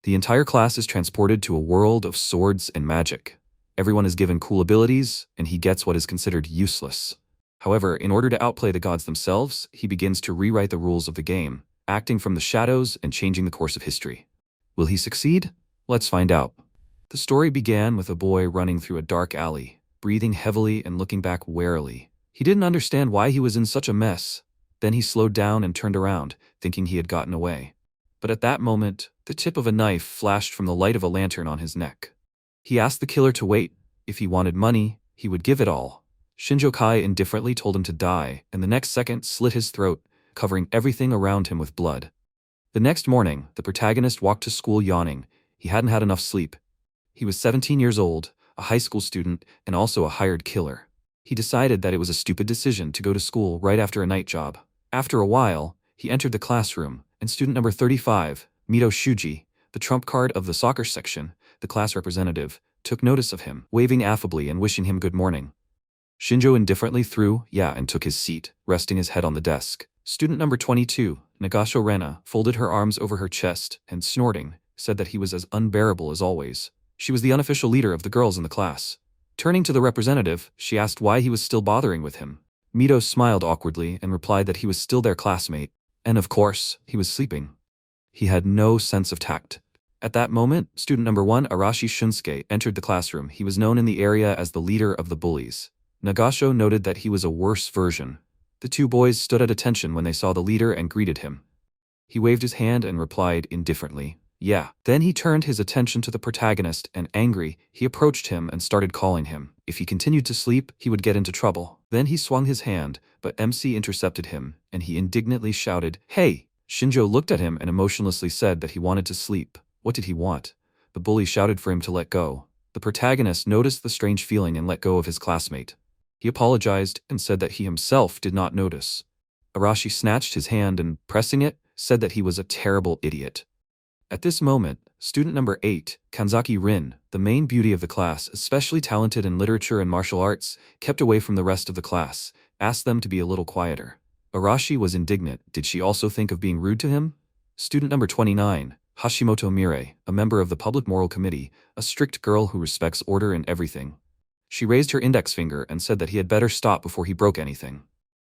The entire class is transported to a world of swords and magic. Everyone is given cool abilities, and he gets what is considered useless. However, in order to outplay the gods themselves, he begins to rewrite the rules of the game, acting from the shadows and changing the course of history. Will he succeed? Let's find out. The story began with a boy running through a dark alley, breathing heavily and looking back warily. He didn't understand why he was in such a mess. Then he slowed down and turned around, thinking he had gotten away. But at that moment, the tip of a knife flashed from the light of a lantern on his neck. He asked the killer to wait. If he wanted money, he would give it all. Shinjo Kai indifferently told him to die, and the next second slit his throat, covering everything around him with blood. The next morning, the protagonist walked to school yawning. He hadn't had enough sleep. He was 17 years old, a high school student, and also a hired killer. He decided that it was a stupid decision to go to school right after a night job. After a while, he entered the classroom, and student number 35, Mito Shuji, the trump card of the soccer section, the class representative, took notice of him, waving affably and wishing him good morning. Shinjo indifferently threw, and took his seat, resting his head on the desk. Student number 22, Nagasho Rena, folded her arms over her chest and, snorting, said that he was as unbearable as always. She was the unofficial leader of the girls in the class. Turning to the representative, she asked why he was still bothering with him. Mito smiled awkwardly and replied that he was still their classmate, and of course, he was sleeping. He had no sense of tact. At that moment, student number 1, Arashi Shunsuke, entered the classroom. He was known in the area as the leader of the bullies. Nagasho noted that he was a worse version. The two boys stood at attention when they saw the leader and greeted him. He waved his hand and replied indifferently, "Yeah." Then he turned his attention to the protagonist and, angry, he approached him and started calling him. If he continued to sleep, he would get into trouble. Then he swung his hand, but MC intercepted him, and he indignantly shouted, "Hey!" Shinjo looked at him and emotionlessly said that he wanted to sleep. What did he want? The bully shouted for him to let go. The protagonist noticed the strange feeling and let go of his classmate. He apologized and said that he himself did not notice. Arashi snatched his hand and, pressing it, said that he was a terrible idiot. At this moment, student number 8, Kanzaki Rin, the main beauty of the class, especially talented in literature and martial arts, kept away from the rest of the class, asked them to be a little quieter. Arashi was indignant. Did she also think of being rude to him? Student number 29, Hashimoto Mire, a member of the Public Moral Committee, a strict girl who respects order in everything. She raised her index finger and said that he had better stop before he broke anything.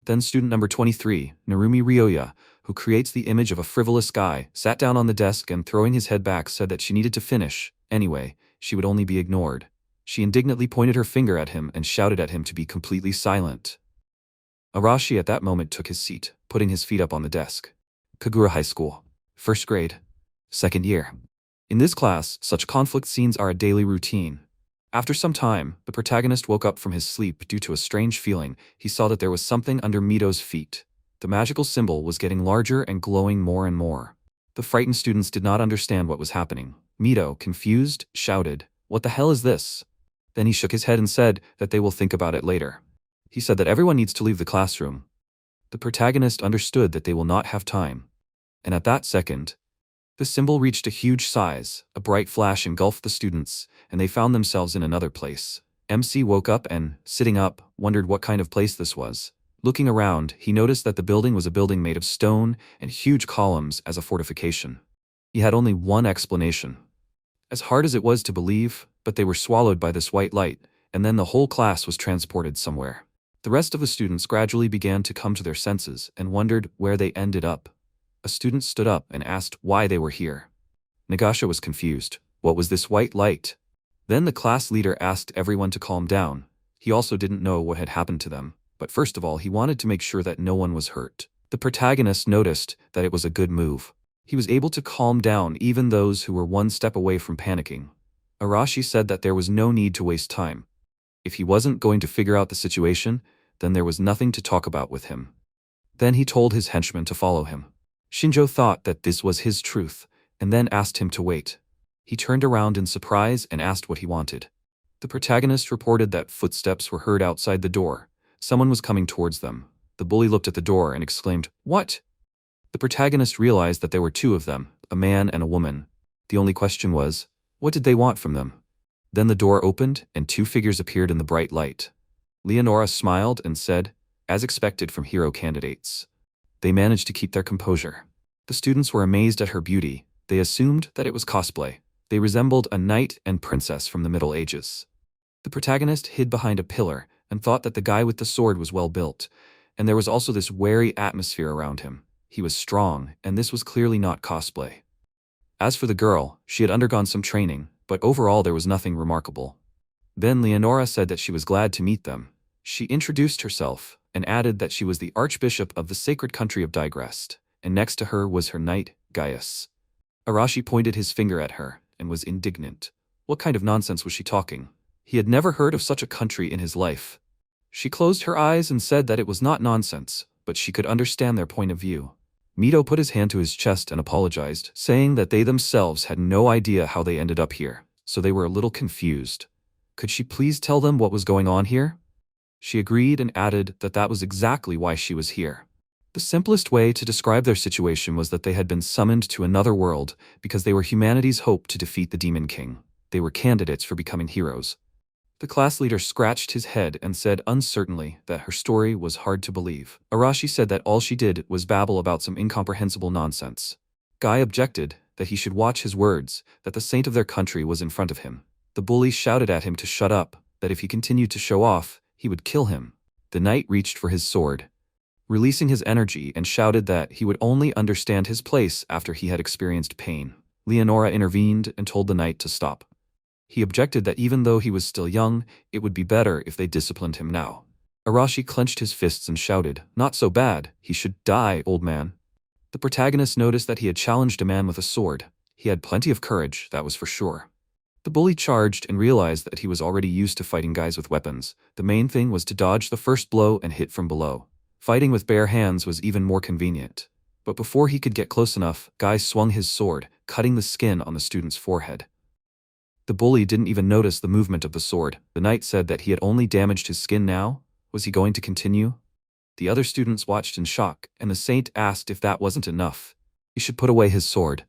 Then student number 23, Narumi Ryoya, who creates the image of a frivolous guy, sat down on the desk and, throwing his head back, said that she needed to finish. Anyway, she would only be ignored. She indignantly pointed her finger at him and shouted at him to be completely silent. Arashi at that moment took his seat, putting his feet up on the desk. Kagura High School. First grade. Second year. In this class, such conflict scenes are a daily routine. After some time, the protagonist woke up from his sleep due to a strange feeling. He saw that there was something under Mito's feet. The magical symbol was getting larger and glowing more and more. The frightened students did not understand what was happening. Mito, confused, shouted, "What the hell is this?" Then he shook his head and said that they will think about it later. He said that everyone needs to leave the classroom. The protagonist understood that they will not have time. And at that second, the symbol reached a huge size. A bright flash engulfed the students, and they found themselves in another place. MC woke up and, sitting up, wondered what kind of place this was. Looking around, he noticed that the building was a building made of stone and huge columns as a fortification. He had only one explanation. As hard as it was to believe, but they were swallowed by this white light, and then the whole class was transported somewhere. The rest of the students gradually began to come to their senses and wondered where they ended up. A student stood up and asked why they were here. Nagasha was confused. What was this white light? Then the class leader asked everyone to calm down. He also didn't know what had happened to them, but first of all he wanted to make sure that no one was hurt. The protagonist noticed that it was a good move. He was able to calm down even those who were one step away from panicking. Arashi said that there was no need to waste time. If he wasn't going to figure out the situation, then there was nothing to talk about with him. Then he told his henchmen to follow him. Shinjo thought that this was his truth, and then asked him to wait. He turned around in surprise and asked what he wanted. The protagonist reported that footsteps were heard outside the door. Someone was coming towards them. The bully looked at the door and exclaimed, "What?" The protagonist realized that there were two of them, a man and a woman. The only question was, what did they want from them? Then the door opened and two figures appeared in the bright light. Leonora smiled and said, as expected from hero candidates. They managed to keep their composure. The students were amazed at her beauty. They assumed that it was cosplay. They resembled a knight and princess from the Middle Ages. The protagonist hid behind a pillar and thought that the guy with the sword was well built, and there was also this wary atmosphere around him. He was strong, and this was clearly not cosplay. As for the girl, she had undergone some training, but overall there was nothing remarkable. Then Leonora said that she was glad to meet them. She introduced herself and added that she was the Archbishop of the sacred country of Digrest, and next to her was her knight, Gaius. Arashi pointed his finger at her and was indignant. What kind of nonsense was she talking? He had never heard of such a country in his life. She closed her eyes and said that it was not nonsense, but she could understand their point of view. Mito put his hand to his chest and apologized, saying that they themselves had no idea how they ended up here, so they were a little confused. Could she please tell them what was going on here? She agreed and added that that was exactly why she was here. The simplest way to describe their situation was that they had been summoned to another world because they were humanity's hope to defeat the Demon King. They were candidates for becoming heroes. The class leader scratched his head and said uncertainly that her story was hard to believe. Arashi said that all she did was babble about some incomprehensible nonsense. Guy objected that he should watch his words, that the saint of their country was in front of him. The bully shouted at him to shut up, that if he continued to show off, he would kill him. The knight reached for his sword, releasing his energy, and shouted that he would only understand his place after he had experienced pain. Leonora intervened and told the knight to stop. He objected that even though he was still young, it would be better if they disciplined him now. Arashi clenched his fists and shouted, "Not so bad, he should die, old man." The protagonist noticed that he had challenged a man with a sword. He had plenty of courage, that was for sure. The bully charged and realized that he was already used to fighting guys with weapons. The main thing was to dodge the first blow and hit from below. Fighting with bare hands was even more convenient. But before he could get close enough, Guy swung his sword, cutting the skin on the student's forehead. The bully didn't even notice the movement of the sword. The knight said that he had only damaged his skin now. Was he going to continue? The other students watched in shock, and the saint asked if that wasn't enough. He should put away his sword.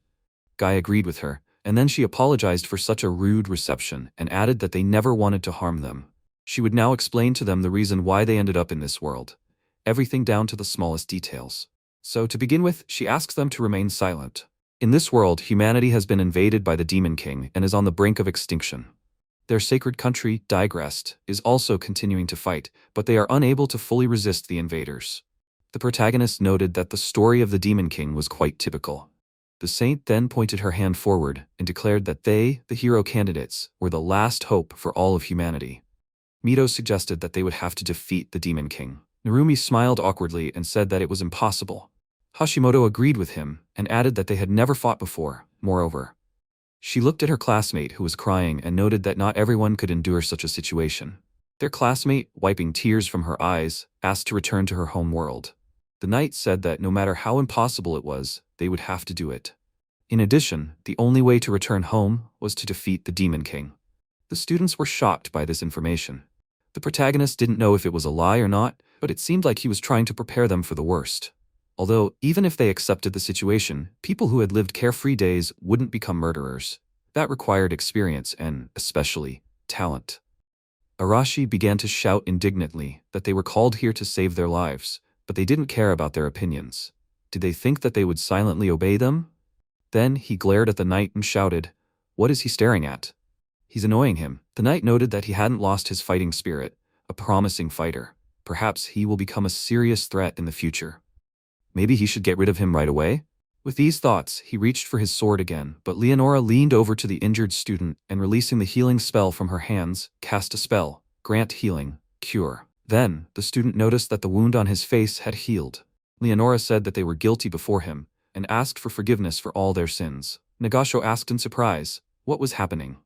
Guy agreed with her, and then she apologized for such a rude reception and added that they never wanted to harm them. She would now explain to them the reason why they ended up in this world. Everything down to the smallest details. So to begin with, she asks them to remain silent. In this world, humanity has been invaded by the Demon King and is on the brink of extinction. Their sacred country, Digrest, is also continuing to fight, but they are unable to fully resist the invaders. The protagonist noted that the story of the Demon King was quite typical. The saint then pointed her hand forward and declared that they, the hero candidates, were the last hope for all of humanity. Mito suggested that they would have to defeat the Demon King. Narumi smiled awkwardly and said that it was impossible. Hashimoto agreed with him and added that they had never fought before. Moreover, she looked at her classmate who was crying and noted that not everyone could endure such a situation. Their classmate, wiping tears from her eyes, asked to return to her home world. The knight said that no matter how impossible it was, they would have to do it. In addition, the only way to return home was to defeat the Demon King. The students were shocked by this information. The protagonist didn't know if it was a lie or not, but it seemed like he was trying to prepare them for the worst. Although, even if they accepted the situation, people who had lived carefree days wouldn't become murderers. That required experience and, especially, talent. Arashi began to shout indignantly that they were called here to save their lives, but they didn't care about their opinions. Did they think that they would silently obey them? Then he glared at the knight and shouted, "What is he staring at? He's annoying him." The knight noted that he hadn't lost his fighting spirit, a promising fighter. Perhaps he will become a serious threat in the future. Maybe he should get rid of him right away? With these thoughts, he reached for his sword again, but Leonora leaned over to the injured student and, releasing the healing spell from her hands, cast a spell, grant healing, cure. Then, the student noticed that the wound on his face had healed. Leonora said that they were guilty before him, and asked for forgiveness for all their sins. Nagasho asked in surprise, what was happening?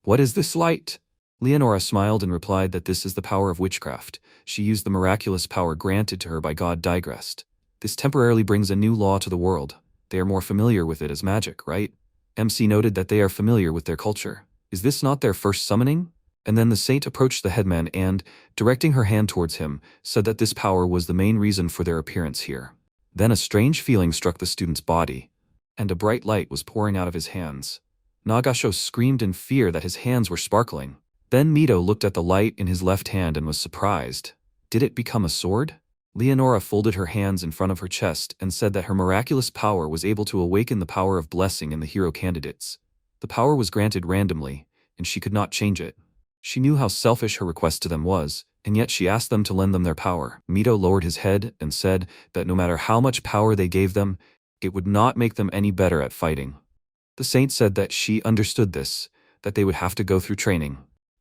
"What is this light?" Leonora smiled and replied that this is the power of witchcraft. She used the miraculous power granted to her by God Digrest. This temporarily brings a new law to the world. They are more familiar with it as magic, right? MC noted that they are familiar with their culture. Is this not their first summoning? And then the saint approached the headman and, directing her hand towards him, said that this power was the main reason for their appearance here. Then a strange feeling struck the student's body, and a bright light was pouring out of his hands. Nagasho screamed in fear that his hands were sparkling. Then Mito looked at the light in his left hand and was surprised. Did it become a sword? Leonora folded her hands in front of her chest and said that her miraculous power was able to awaken the power of blessing in the hero candidates. The power was granted randomly, and she could not change it. She knew how selfish her request to them was, and yet she asked them to lend them their power. Mito lowered his head and said that no matter how much power they gave them, it would not make them any better at fighting. The saint said that she understood this, that they would have to go through training.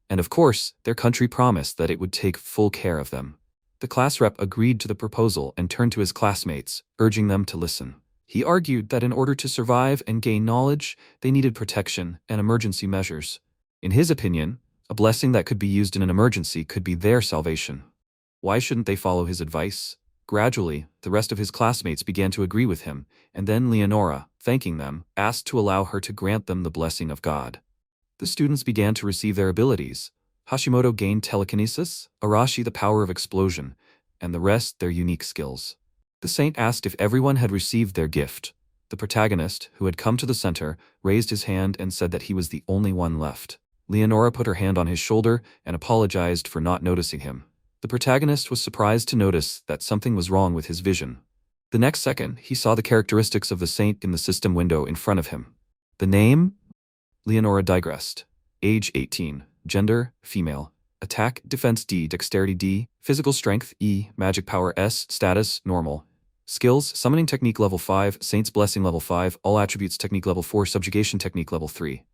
And of course, their country promised that it would take full care of them. The class rep agreed to the proposal and turned to his classmates, urging them to listen. He argued that in order to survive and gain knowledge, they needed protection and emergency measures. In his opinion, a blessing that could be used in an emergency could be their salvation. Why shouldn't they follow his advice? Gradually, the rest of his classmates began to agree with him, and then Leonora, thanking them, asked to allow her to grant them the blessing of God. The students began to receive their abilities. Hashimoto gained telekinesis, Arashi the power of explosion, and the rest their unique skills. The saint asked if everyone had received their gift. The protagonist, who had come to the center, raised his hand and said that he was the only one left. Leonora put her hand on his shoulder and apologized for not noticing him. The protagonist was surprised to notice that something was wrong with his vision. The next second, he saw the characteristics of the saint in the system window in front of him. The name? Leonora digressed. Age 18. Gender, female. Attack, defense D, dexterity D, physical strength E, magic power S, status, normal. Skills, summoning technique level 5, saint's blessing level 5, all attributes technique level 4, subjugation technique level 3.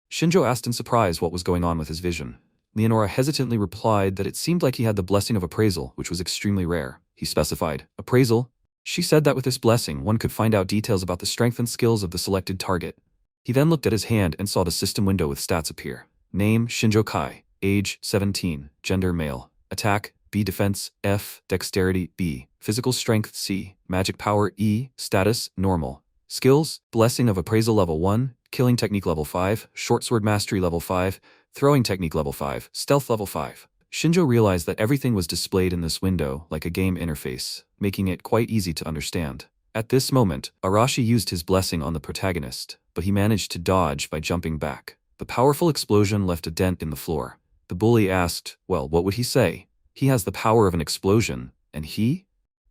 Shinjo asked in surprise what was going on with his vision. Leonora hesitantly replied that it seemed like he had the blessing of appraisal, which was extremely rare. He specified, appraisal? She said that with this blessing one could find out details about the strength and skills of the selected target. He then looked at his hand and saw the system window with stats appear. Name, Shinjo Kai. Age, 17. Gender, male. Attack, B. Defense, F. Dexterity, B. Physical strength, C. Magic power, E. Status, normal. Skills, blessing of appraisal level 1, killing technique level 5, short sword mastery level 5, throwing technique level 5, stealth level 5. Shinjo realized that everything was displayed in this window like a game interface, making it quite easy to understand. At this moment, Arashi used his blessing on the protagonist, but he managed to dodge by jumping back. The powerful explosion left a dent in the floor. The bully asked, well, what would he say? He has the power of an explosion, and he?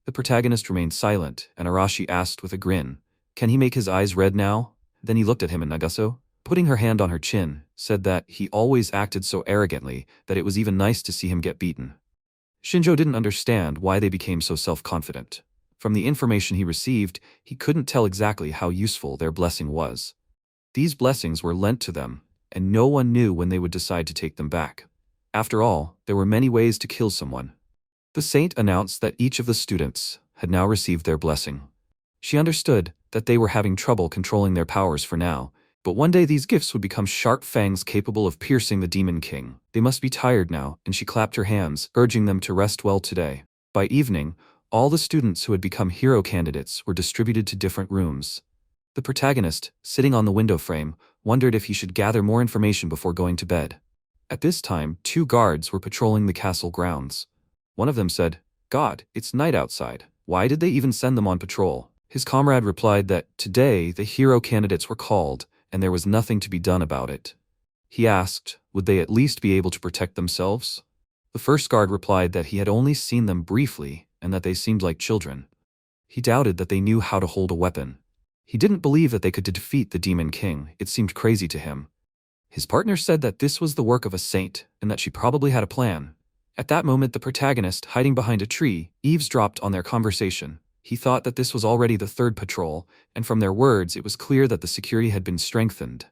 The protagonist remained silent, and Arashi asked with a grin, can he make his eyes red now? Then he looked at him and Nagaso, putting her hand on her chin, said that he always acted so arrogantly that it was even nice to see him get beaten. Shinjo didn't understand why they became so self-confident. From the information he received, he couldn't tell exactly how useful their blessing was. These blessings were lent to them, and no one knew when they would decide to take them back. After all, there were many ways to kill someone. The saint announced that each of the students had now received their blessing. She understood that they were having trouble controlling their powers for now, but one day these gifts would become sharp fangs capable of piercing the Demon King. They must be tired now, and she clapped her hands, urging them to rest well today. By evening, all the students who had become hero candidates were distributed to different rooms. The protagonist, sitting on the window frame, wondered if he should gather more information before going to bed. At this time, 2 guards were patrolling the castle grounds. One of them said, God, it's night outside. Why did they even send them on patrol? His comrade replied that today the hero candidates were called, and there was nothing to be done about it. He asked, would they at least be able to protect themselves? The first guard replied that he had only seen them briefly, and that they seemed like children. He doubted that they knew how to hold a weapon. He didn't believe that they could defeat the Demon King. It seemed crazy to him. His partner said that this was the work of a saint, and that she probably had a plan. At that moment, the protagonist, hiding behind a tree, eavesdropped on their conversation. He thought that this was already the 3rd patrol, and from their words it was clear that the security had been strengthened.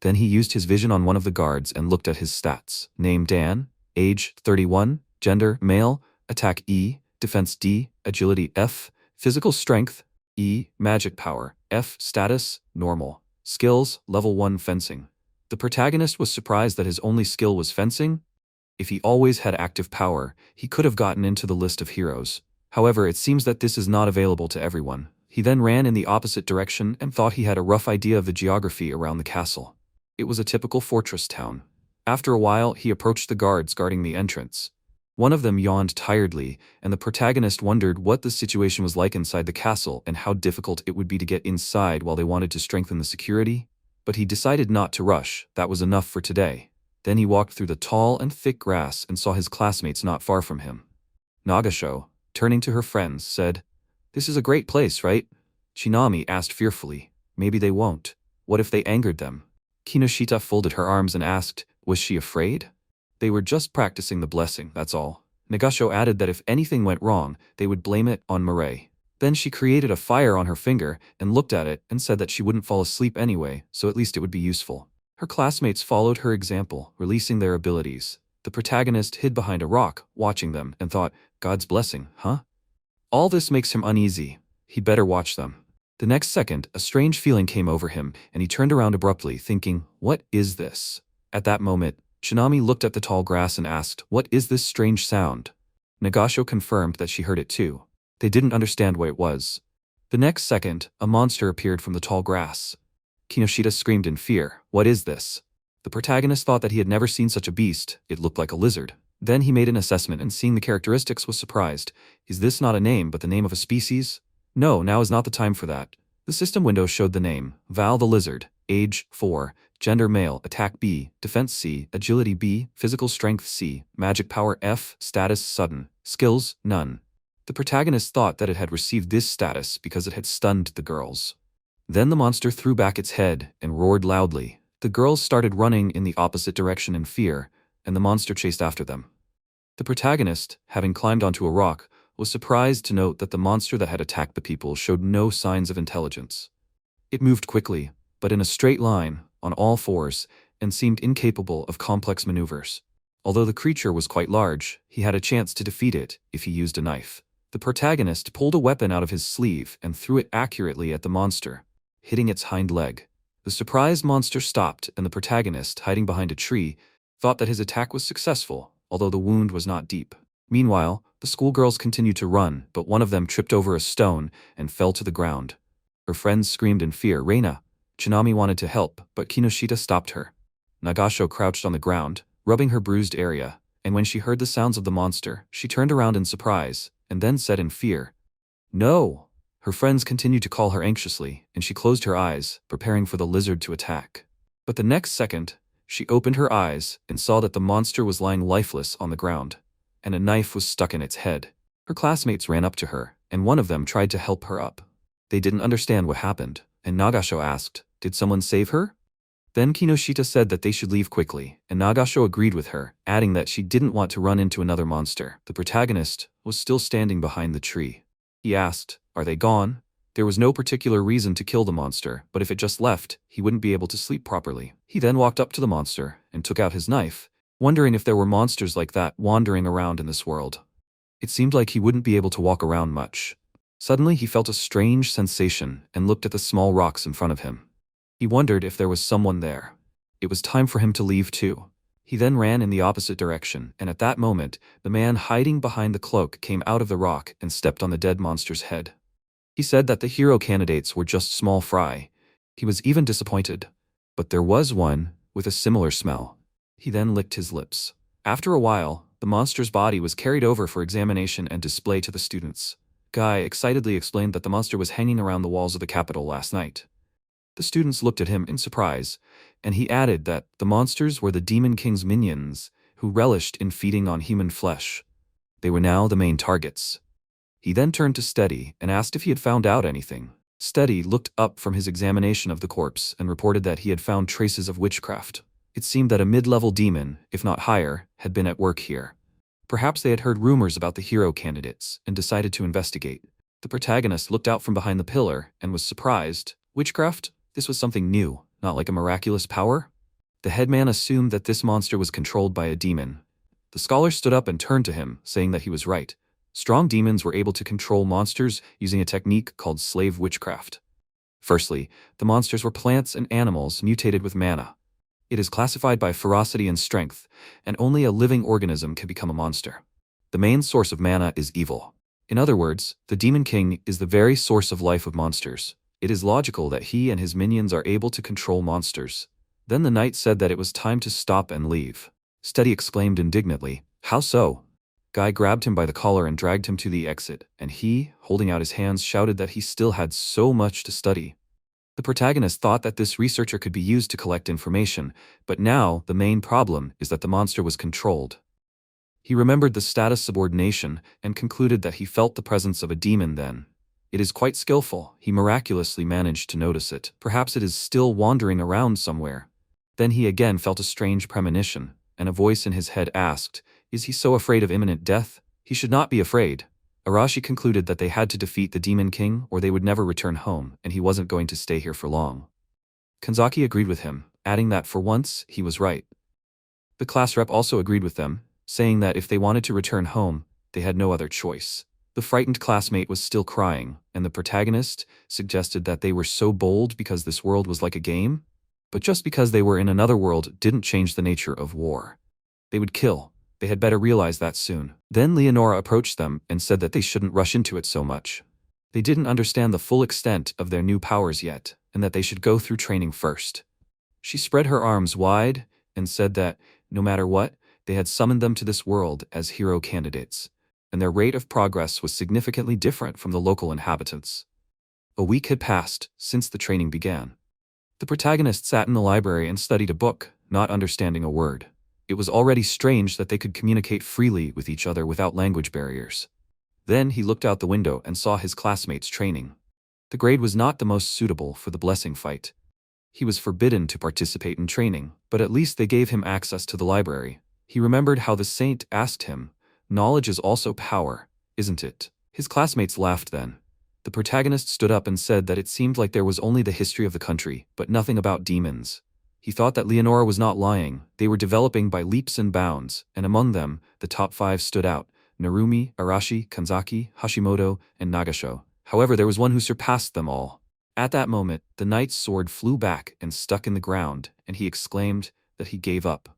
Then he used his vision on one of the guards and looked at his stats. Name Dan, age 31, gender male, attack E, defense D, agility F, physical strength E, magic power F, status normal, skills level 1 fencing. The protagonist was surprised that his only skill was fencing. If he always had active power, he could have gotten into the list of heroes. However, it seems that this is not available to everyone. He then ran in the opposite direction and thought he had a rough idea of the geography around the castle. It was a typical fortress town. After a while, he approached the guards guarding the entrance. One of them yawned tiredly, and the protagonist wondered what the situation was like inside the castle and how difficult it would be to get inside while they wanted to strengthen the security. But he decided not to rush. That was enough for today. Then he walked through the tall and thick grass and saw his classmates not far from him. Nagasho, Turning to her friends, said, "This is a great place, right?" Chinami asked fearfully, "Maybe they won't. What if they angered them?" Kinoshita folded her arms and asked, was she afraid? They were just practicing the blessing, that's all. Nagasho added that if anything went wrong, they would blame it on Mirai. Then she created a fire on her finger and looked at it and said that she wouldn't fall asleep anyway, so at least it would be useful. Her classmates followed her example, releasing their abilities. The protagonist hid behind a rock, watching them, and thought, God's blessing, huh? All this makes him uneasy. He better watch them. The next second, a strange feeling came over him, and he turned around abruptly, thinking, what is this? At that moment, Chinami looked at the tall grass and asked, what is this strange sound? Nagasho confirmed that she heard it too. They didn't understand what it was. The next second, a monster appeared from the tall grass. Kinoshita screamed in fear, what is this? The protagonist thought that he had never seen such a beast, it looked like a lizard. Then he made an assessment and seeing the characteristics was surprised. Is this not a name but the name of a species? No, now is not the time for that. The system window showed the name, Val the Lizard, age 4, gender male, attack B, defense C, agility B, physical strength C, magic power F, status sudden, skills none. The protagonist thought that it had received this status because it had stunned the girls. Then the monster threw back its head and roared loudly. The girls started running in the opposite direction in fear, and the monster chased after them. The protagonist, having climbed onto a rock, was surprised to note that the monster that had attacked the people showed no signs of intelligence. It moved quickly, but in a straight line, on all fours, and seemed incapable of complex maneuvers. Although the creature was quite large, he had a chance to defeat it if he used a knife. The protagonist pulled a weapon out of his sleeve and threw it accurately at the monster, hitting its hind leg. The surprised monster stopped and the protagonist, hiding behind a tree, thought that his attack was successful, although the wound was not deep. Meanwhile, the schoolgirls continued to run, but one of them tripped over a stone and fell to the ground. Her friends screamed in fear, Reina. Chinami wanted to help, but Kinoshita stopped her. Nagasho crouched on the ground, rubbing her bruised area, and when she heard the sounds of the monster, she turned around in surprise, and then said in fear, No! Her friends continued to call her anxiously, and she closed her eyes, preparing for the lizard to attack. But the next second, she opened her eyes and saw that the monster was lying lifeless on the ground, and a knife was stuck in its head. Her classmates ran up to her, and one of them tried to help her up. They didn't understand what happened, and Nagasho asked, Did someone save her? Then Kinoshita said that they should leave quickly, and Nagasho agreed with her, adding that she didn't want to run into another monster. The protagonist was still standing behind the tree. He asked, Are they gone? There was no particular reason to kill the monster, but if it just left, he wouldn't be able to sleep properly. He then walked up to the monster and took out his knife, wondering if there were monsters like that wandering around in this world. It seemed like he wouldn't be able to walk around much. Suddenly he felt a strange sensation and looked at the small rocks in front of him. He wondered if there was someone there. It was time for him to leave too. He then ran in the opposite direction, and at that moment, the man hiding behind the cloak came out of the rock and stepped on the dead monster's head. He said that the hero candidates were just small fry. He was even disappointed. But there was one, with a similar smell. He then licked his lips. After a while, the monster's body was carried over for examination and display to the students. Guy excitedly explained that the monster was hanging around the walls of the capital last night. The students looked at him in surprise, and he added that the monsters were the Demon King's minions, who relished in feeding on human flesh. They were now the main targets. He then turned to Steady and asked if he had found out anything. Steady looked up from his examination of the corpse and reported that he had found traces of witchcraft. It seemed that a mid-level demon, if not higher, had been at work here. Perhaps they had heard rumors about the hero candidates and decided to investigate. The protagonist looked out from behind the pillar and was surprised. Witchcraft? This was something new, not like a miraculous power. The headman assumed that this monster was controlled by a demon. The scholar stood up and turned to him, saying that he was right. Strong demons were able to control monsters using a technique called slave witchcraft. Firstly, the monsters were plants and animals mutated with mana. It is classified by ferocity and strength, and only a living organism can become a monster. The main source of mana is evil. In other words, the Demon King is the very source of life of monsters. It is logical that he and his minions are able to control monsters. Then the knight said that it was time to stop and leave. Steady exclaimed indignantly, "How so?" Guy grabbed him by the collar and dragged him to the exit, and he, holding out his hands, shouted that he still had so much to study. The protagonist thought that this researcher could be used to collect information, but now the main problem is that the monster was controlled. He remembered the status subordination and concluded that he felt the presence of a demon then. It is quite skillful, he miraculously managed to notice it. Perhaps it is still wandering around somewhere. Then he again felt a strange premonition, and a voice in his head asked, is he so afraid of imminent death? He should not be afraid. Arashi concluded that they had to defeat the Demon King or they would never return home, and he wasn't going to stay here for long. Kanzaki agreed with him, adding that for once, he was right. The class rep also agreed with them, saying that if they wanted to return home, they had no other choice. The frightened classmate was still crying, and the protagonist suggested that they were so bold because this world was like a game, but just because they were in another world didn't change the nature of war. They would kill. They had better realize that soon. Then Leonora approached them and said that they shouldn't rush into it so much. They didn't understand the full extent of their new powers yet, and that they should go through training first. She spread her arms wide and said that, no matter what, they had summoned them to this world as hero candidates, and their rate of progress was significantly different from the local inhabitants. A week had passed since the training began. The protagonist sat in the library and studied a book, not understanding a word. It was already strange that they could communicate freely with each other without language barriers. Then he looked out the window and saw his classmates training. The grade was not the most suitable for the blessing fight. He was forbidden to participate in training, but at least they gave him access to the library. He remembered how the saint asked him, "Knowledge is also power, isn't it?" His classmates laughed then. The protagonist stood up and said that it seemed like there was only the history of the country, but nothing about demons. He thought that Leonora was not lying. They were developing by leaps and bounds, and among them, the top 5 stood out: Narumi, Arashi, Kanzaki, Hashimoto, and Nagasho. However, there was one who surpassed them all. At that moment, the knight's sword flew back and stuck in the ground, and he exclaimed that he gave up.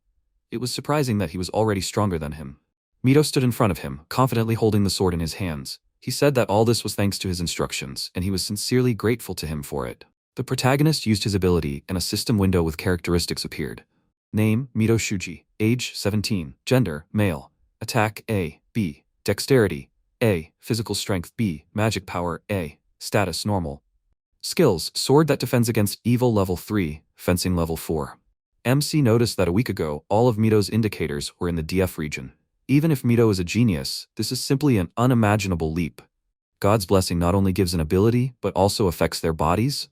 It was surprising that he was already stronger than him. Mito stood in front of him, confidently holding the sword in his hands. He said that all this was thanks to his instructions, and he was sincerely grateful to him for it. The protagonist used his ability, and a system window with characteristics appeared. Name, Mito Shuji. Age, 17. Gender, male. Attack, A, B. Dexterity, A. Physical strength, B. Magic power, A. Status, normal. Skills, sword that defends against evil level 3, fencing level 4. MC noticed that a week ago, all of Mito's indicators were in the DF region. Even if Mito is a genius, this is simply an unimaginable leap. God's blessing not only gives an ability, but also affects their bodies.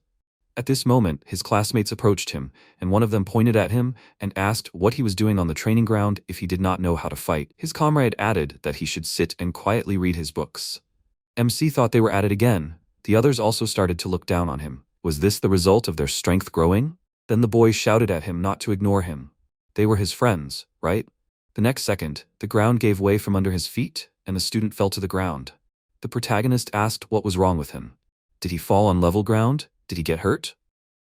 At this moment, his classmates approached him, and one of them pointed at him and asked what he was doing on the training ground if he did not know how to fight. His comrade added that he should sit and quietly read his books. MC thought they were at it again. The others also started to look down on him. Was this the result of their strength growing? Then the boy shouted at him not to ignore him. They were his friends, right? The next second, the ground gave way from under his feet, and the student fell to the ground. The protagonist asked what was wrong with him. Did he fall on level ground? Did he get hurt?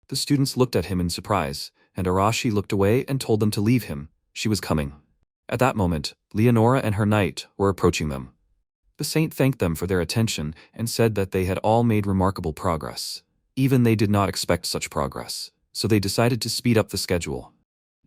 The students looked at him in surprise, and Arashi looked away and told them to leave him. She was coming. At that moment, Leonora and her knight were approaching them. The saint thanked them for their attention and said that they had all made remarkable progress. Even they did not expect such progress, so they decided to speed up the schedule.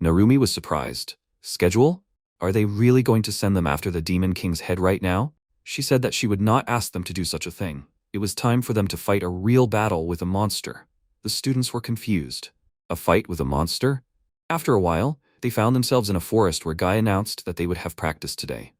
Narumi was surprised. Schedule? Are they really going to send them after the Demon King's head right now? She said that she would not ask them to do such a thing. It was time for them to fight a real battle with a monster. The students were confused. A fight with a monster? After a while, they found themselves in a forest where Guy announced that they would have practice today.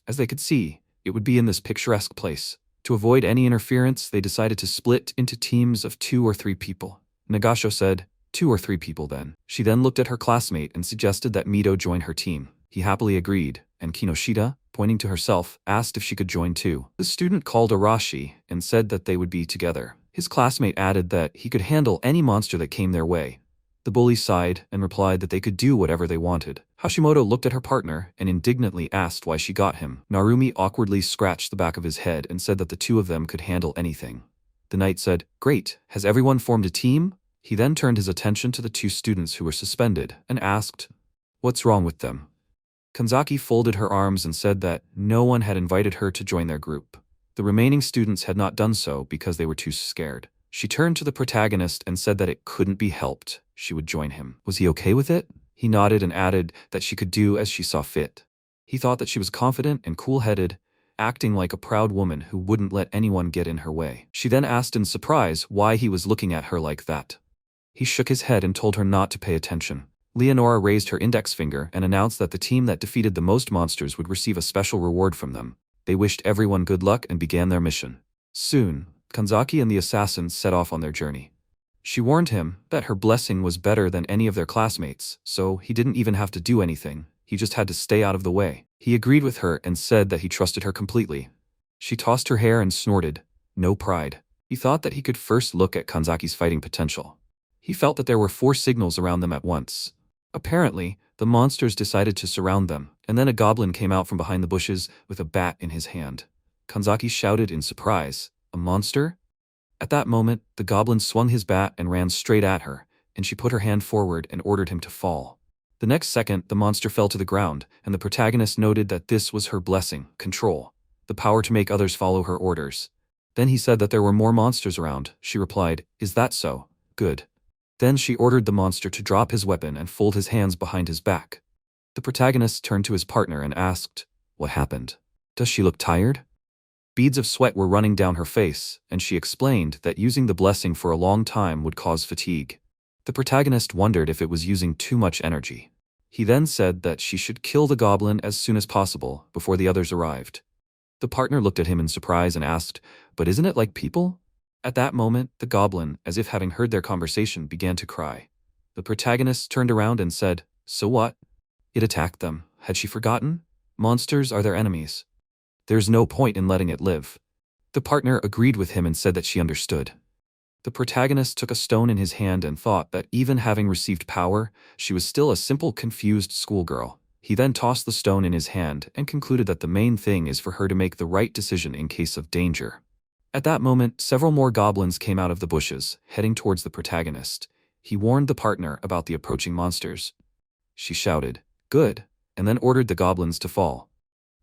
As they could see, it would be in this picturesque place. To avoid any interference, they decided to split into teams of 2 or 3 people. Nagasho said, 2 or 3 people then. She then looked at her classmate and suggested that Mito join her team. He happily agreed, and Kinoshita, pointing to herself, asked if she could join too. The student called Arashi and said that they would be together. His classmate added that he could handle any monster that came their way. The bully sighed and replied that they could do whatever they wanted. Hashimoto looked at her partner and indignantly asked why she got him. Narumi awkwardly scratched the back of his head and said that the 2 of them could handle anything. The knight said, "Great, has everyone formed a team?" He then turned his attention to the 2 students who were suspended and asked, "What's wrong with them?" Kanzaki folded her arms and said that no one had invited her to join their group. The remaining students had not done so because they were too scared. She turned to the protagonist and said that it couldn't be helped. She would join him. Was he okay with it? He nodded and added that she could do as she saw fit. He thought that she was confident and cool-headed, acting like a proud woman who wouldn't let anyone get in her way. She then asked in surprise why he was looking at her like that. He shook his head and told her not to pay attention. Leonora raised her index finger and announced that the team that defeated the most monsters would receive a special reward from them. They wished everyone good luck and began their mission. Soon, Kanzaki and the assassins set off on their journey. She warned him that her blessing was better than any of their classmates, so he didn't even have to do anything, he just had to stay out of the way. He agreed with her and said that he trusted her completely. She tossed her hair and snorted. No pride. He thought that he could first look at Kanzaki's fighting potential. He felt that there were 4 signals around them at once. Apparently, the monsters decided to surround them, and then a goblin came out from behind the bushes with a bat in his hand. Kanzaki shouted in surprise, "A monster?" At that moment, the goblin swung his bat and ran straight at her, and she put her hand forward and ordered him to fall. The next second, the monster fell to the ground, and the protagonist noted that this was her blessing, control, the power to make others follow her orders. Then he said that there were more monsters around. She replied, "Is that so? Good." Then she ordered the monster to drop his weapon and fold his hands behind his back. The protagonist turned to his partner and asked, "What happened? Does she look tired?" Beads of sweat were running down her face, and she explained that using the blessing for a long time would cause fatigue. The protagonist wondered if it was using too much energy. He then said that she should kill the goblin as soon as possible, before the others arrived. The partner looked at him in surprise and asked, "But isn't it like people?" At that moment, the goblin, as if having heard their conversation, began to cry. The protagonist turned around and said, "So what?" It attacked them. Had she forgotten? Monsters are their enemies. There's no point in letting it live. The partner agreed with him and said that she understood. The protagonist took a stone in his hand and thought that even having received power, she was still a simple, confused schoolgirl. He then tossed the stone in his hand and concluded that the main thing is for her to make the right decision in case of danger. At that moment, several more goblins came out of the bushes, heading towards the protagonist. He warned the partner about the approaching monsters. She shouted, "Good," and then ordered the goblins to fall.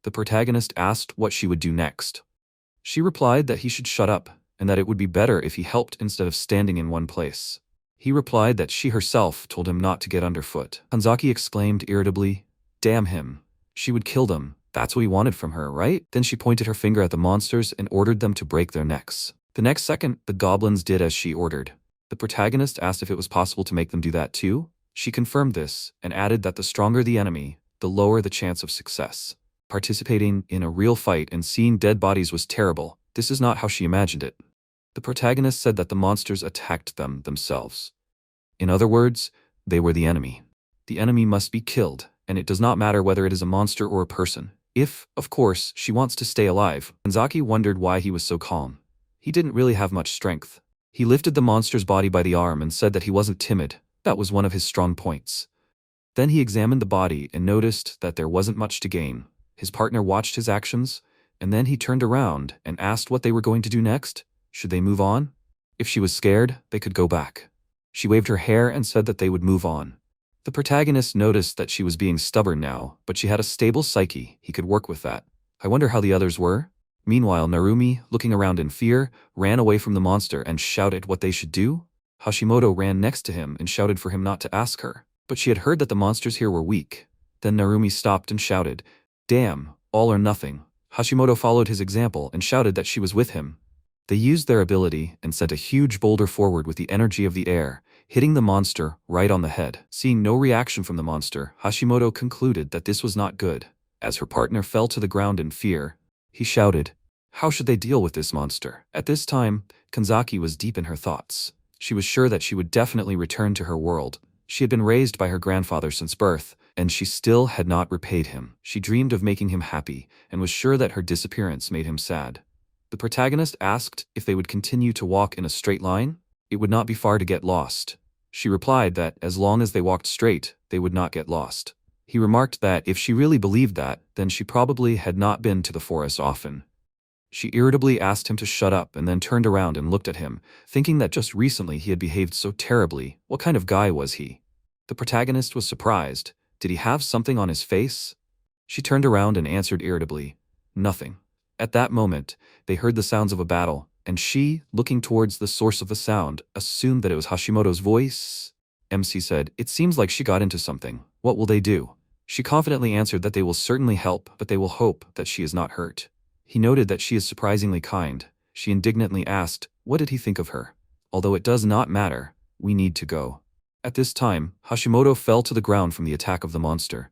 The protagonist asked what she would do next. She replied that he should shut up, and that it would be better if he helped instead of standing in one place. He replied that she herself told him not to get underfoot. Kanzaki exclaimed irritably, "Damn him. She would kill them. That's what he wanted from her, right?" Then she pointed her finger at the monsters and ordered them to break their necks. The next second, the goblins did as she ordered. The protagonist asked if it was possible to make them do that too. She confirmed this, and added that the stronger the enemy, the lower the chance of success. Participating in a real fight and seeing dead bodies was terrible. This is not how she imagined it. The protagonist said that the monsters attacked them themselves. In other words, they were the enemy. The enemy must be killed, and it does not matter whether it is a monster or a person. If, of course, she wants to stay alive. Kanzaki wondered why he was so calm. He didn't really have much strength. He lifted the monster's body by the arm and said that he wasn't timid. That was one of his strong points. Then he examined the body and noticed that there wasn't much to gain. His partner watched his actions, and then he turned around and asked what they were going to do next. Should they move on? If she was scared, they could go back. She waved her hair and said that they would move on. The protagonist noticed that she was being stubborn now, but she had a stable psyche. He could work with that. I wonder how the others were? Meanwhile, Narumi, looking around in fear, ran away from the monster and shouted what they should do. Hashimoto ran next to him and shouted for him not to ask her, but she had heard that the monsters here were weak. Then Narumi stopped and shouted, "Damn, all or nothing." Hashimoto followed his example and shouted that she was with him. They used their ability and sent a huge boulder forward with the energy of the air, hitting the monster right on the head. Seeing no reaction from the monster, Hashimoto concluded that this was not good. As her partner fell to the ground in fear, he shouted, "How should they deal with this monster?" At this time, Kanzaki was deep in her thoughts. She was sure that she would definitely return to her world. She had been raised by her grandfather since birth, and she still had not repaid him. She dreamed of making him happy, and was sure that her disappearance made him sad. The protagonist asked if they would continue to walk in a straight line. It would not be far to get lost. She replied that as long as they walked straight, they would not get lost. He remarked that if she really believed that, then she probably had not been to the forest often. She irritably asked him to shut up and then turned around and looked at him, thinking that just recently he had behaved so terribly. What kind of guy was he? The protagonist was surprised. Did he have something on his face? She turned around and answered irritably, "Nothing." At that moment, they heard the sounds of a battle, and she, looking towards the source of the sound, assumed that it was Hashimoto's voice. MC said, "It seems like she got into something. What will they do?" She confidently answered that they will certainly help, but they will hope that she is not hurt. He noted that she is surprisingly kind. She indignantly asked, what did he think of her? "Although it does not matter, we need to go." At this time, Hashimoto fell to the ground from the attack of the monster.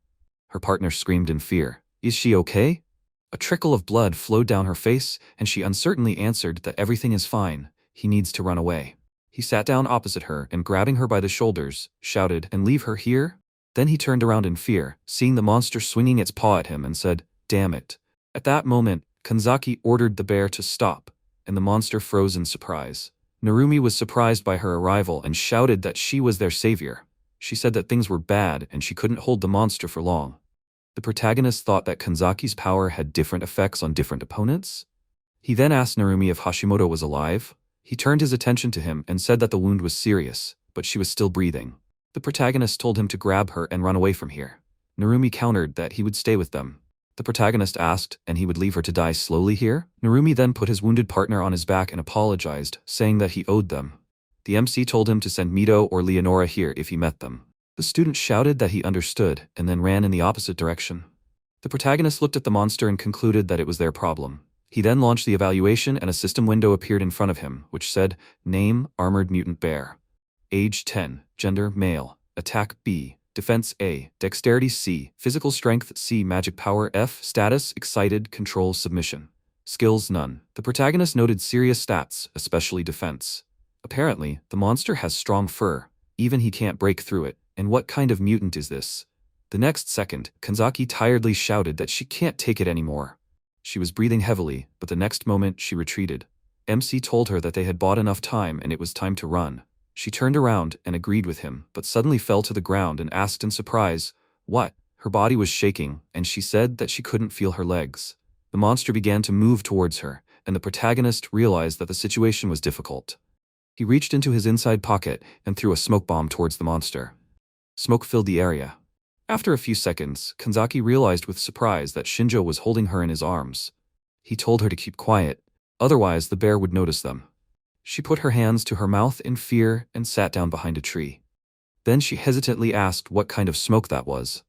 Her partner screamed in fear. "Is she okay?" A trickle of blood flowed down her face, and she uncertainly answered that everything is fine, he needs to run away. He sat down opposite her and grabbing her by the shoulders, shouted, "And leave her here?" Then he turned around in fear, seeing the monster swinging its paw at him and said, "Damn it." At that moment, Kanzaki ordered the bear to stop, and the monster froze in surprise. Narumi was surprised by her arrival and shouted that she was their savior. She said that things were bad and she couldn't hold the monster for long. The protagonist thought that Kanzaki's power had different effects on different opponents. He then asked Narumi if Hashimoto was alive. He turned his attention to him and said that the wound was serious, but she was still breathing. The protagonist told him to grab her and run away from here. Narumi countered that he would stay with them. The protagonist asked, and he would leave her to die slowly here? Narumi then put his wounded partner on his back and apologized, saying that he owed them. The MC told him to send Mito or Leonora here if he met them. The student shouted that he understood, and then ran in the opposite direction. The protagonist looked at the monster and concluded that it was their problem. He then launched the evaluation and a system window appeared in front of him, which said, Name, Armored Mutant Bear. Age 10, Gender, Male, Attack B, Defense A, Dexterity C, Physical Strength C, Magic Power F, Status, Excited, Control, Submission. Skills, none. The protagonist noted serious stats, especially defense. Apparently, the monster has strong fur, even he can't break through it. And what kind of mutant is this? The next second, Kanzaki tiredly shouted that she can't take it anymore. She was breathing heavily, but the next moment she retreated. MC told her that they had bought enough time and it was time to run. She turned around and agreed with him, but suddenly fell to the ground and asked in surprise, "What?" Her body was shaking, and she said that she couldn't feel her legs. The monster began to move towards her, and the protagonist realized that the situation was difficult. He reached into his inside pocket and threw a smoke bomb towards the monster. Smoke filled the area. After a few seconds, Kanzaki realized with surprise that Shinjo was holding her in his arms. He told her to keep quiet, otherwise the bear would notice them. She put her hands to her mouth in fear and sat down behind a tree. Then she hesitantly asked what kind of smoke that was.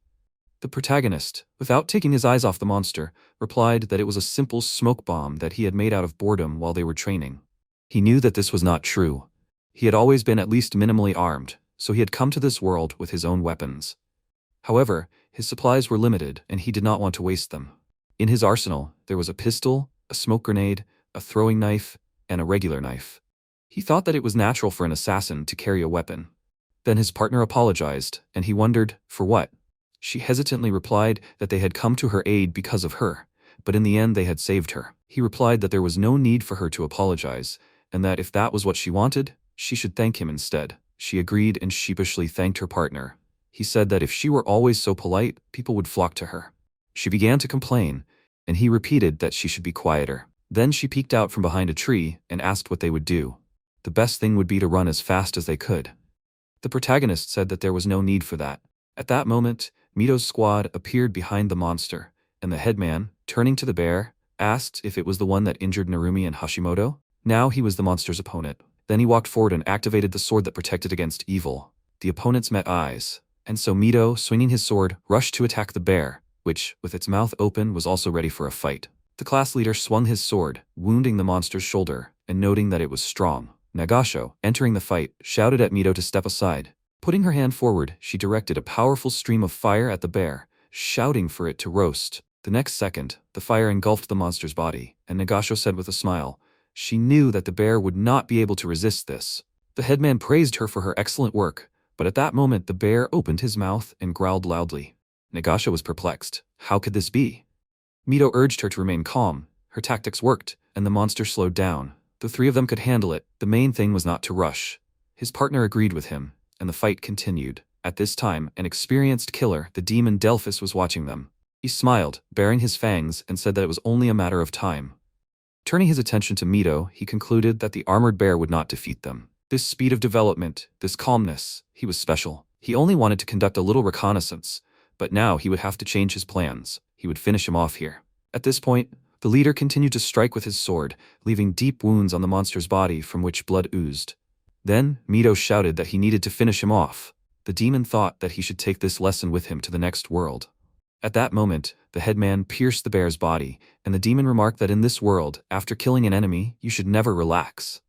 The protagonist, without taking his eyes off the monster, replied that it was a simple smoke bomb that he had made out of boredom while they were training. He knew that this was not true. He had always been at least minimally armed, so he had come to this world with his own weapons. However, his supplies were limited and he did not want to waste them. In his arsenal, there was a pistol, a smoke grenade, a throwing knife, and a regular knife. He thought that it was natural for an assassin to carry a weapon. Then his partner apologized, and he wondered, for what? She hesitantly replied that they had come to her aid because of her, but in the end they had saved her. He replied that there was no need for her to apologize, and that if that was what she wanted, she should thank him instead. She agreed and sheepishly thanked her partner. He said that if she were always so polite, people would flock to her. She began to complain, and he repeated that she should be quieter. Then she peeked out from behind a tree and asked what they would do. The best thing would be to run as fast as they could. The protagonist said that there was no need for that. At that moment, Mito's squad appeared behind the monster, and the headman, turning to the bear, asked if it was the one that injured Narumi and Hashimoto. Now he was the monster's opponent. Then he walked forward and activated the sword that protected against evil. The opponents met eyes, and so Mito, swinging his sword, rushed to attack the bear, which, with its mouth open, was also ready for a fight. The class leader swung his sword, wounding the monster's shoulder, and noting that it was strong. Nagasho, entering the fight, shouted at Mito to step aside. Putting her hand forward, she directed a powerful stream of fire at the bear, shouting for it to roast. The next second, the fire engulfed the monster's body, and Nagasho said with a smile, she knew that the bear would not be able to resist this. The headman praised her for her excellent work, but at that moment the bear opened his mouth and growled loudly. Nagasho was perplexed. How could this be? Mito urged her to remain calm. Her tactics worked, and the monster slowed down. The three of them could handle it. The main thing was not to rush. His partner agreed with him, and the fight continued. At this time, an experienced killer, the demon Delphus, was watching them. He smiled, baring his fangs, and said that it was only a matter of time. Turning his attention to Mito, he concluded that the armored bear would not defeat them. This speed of development, this calmness, he was special. He only wanted to conduct a little reconnaissance, but now he would have to change his plans. He would finish him off here. At this point, the leader continued to strike with his sword, leaving deep wounds on the monster's body from which blood oozed. Then, Mito shouted that he needed to finish him off. The demon thought that he should take this lesson with him to the next world. At that moment, the headman pierced the bear's body, and the demon remarked that in this world, after killing an enemy, you should never relax.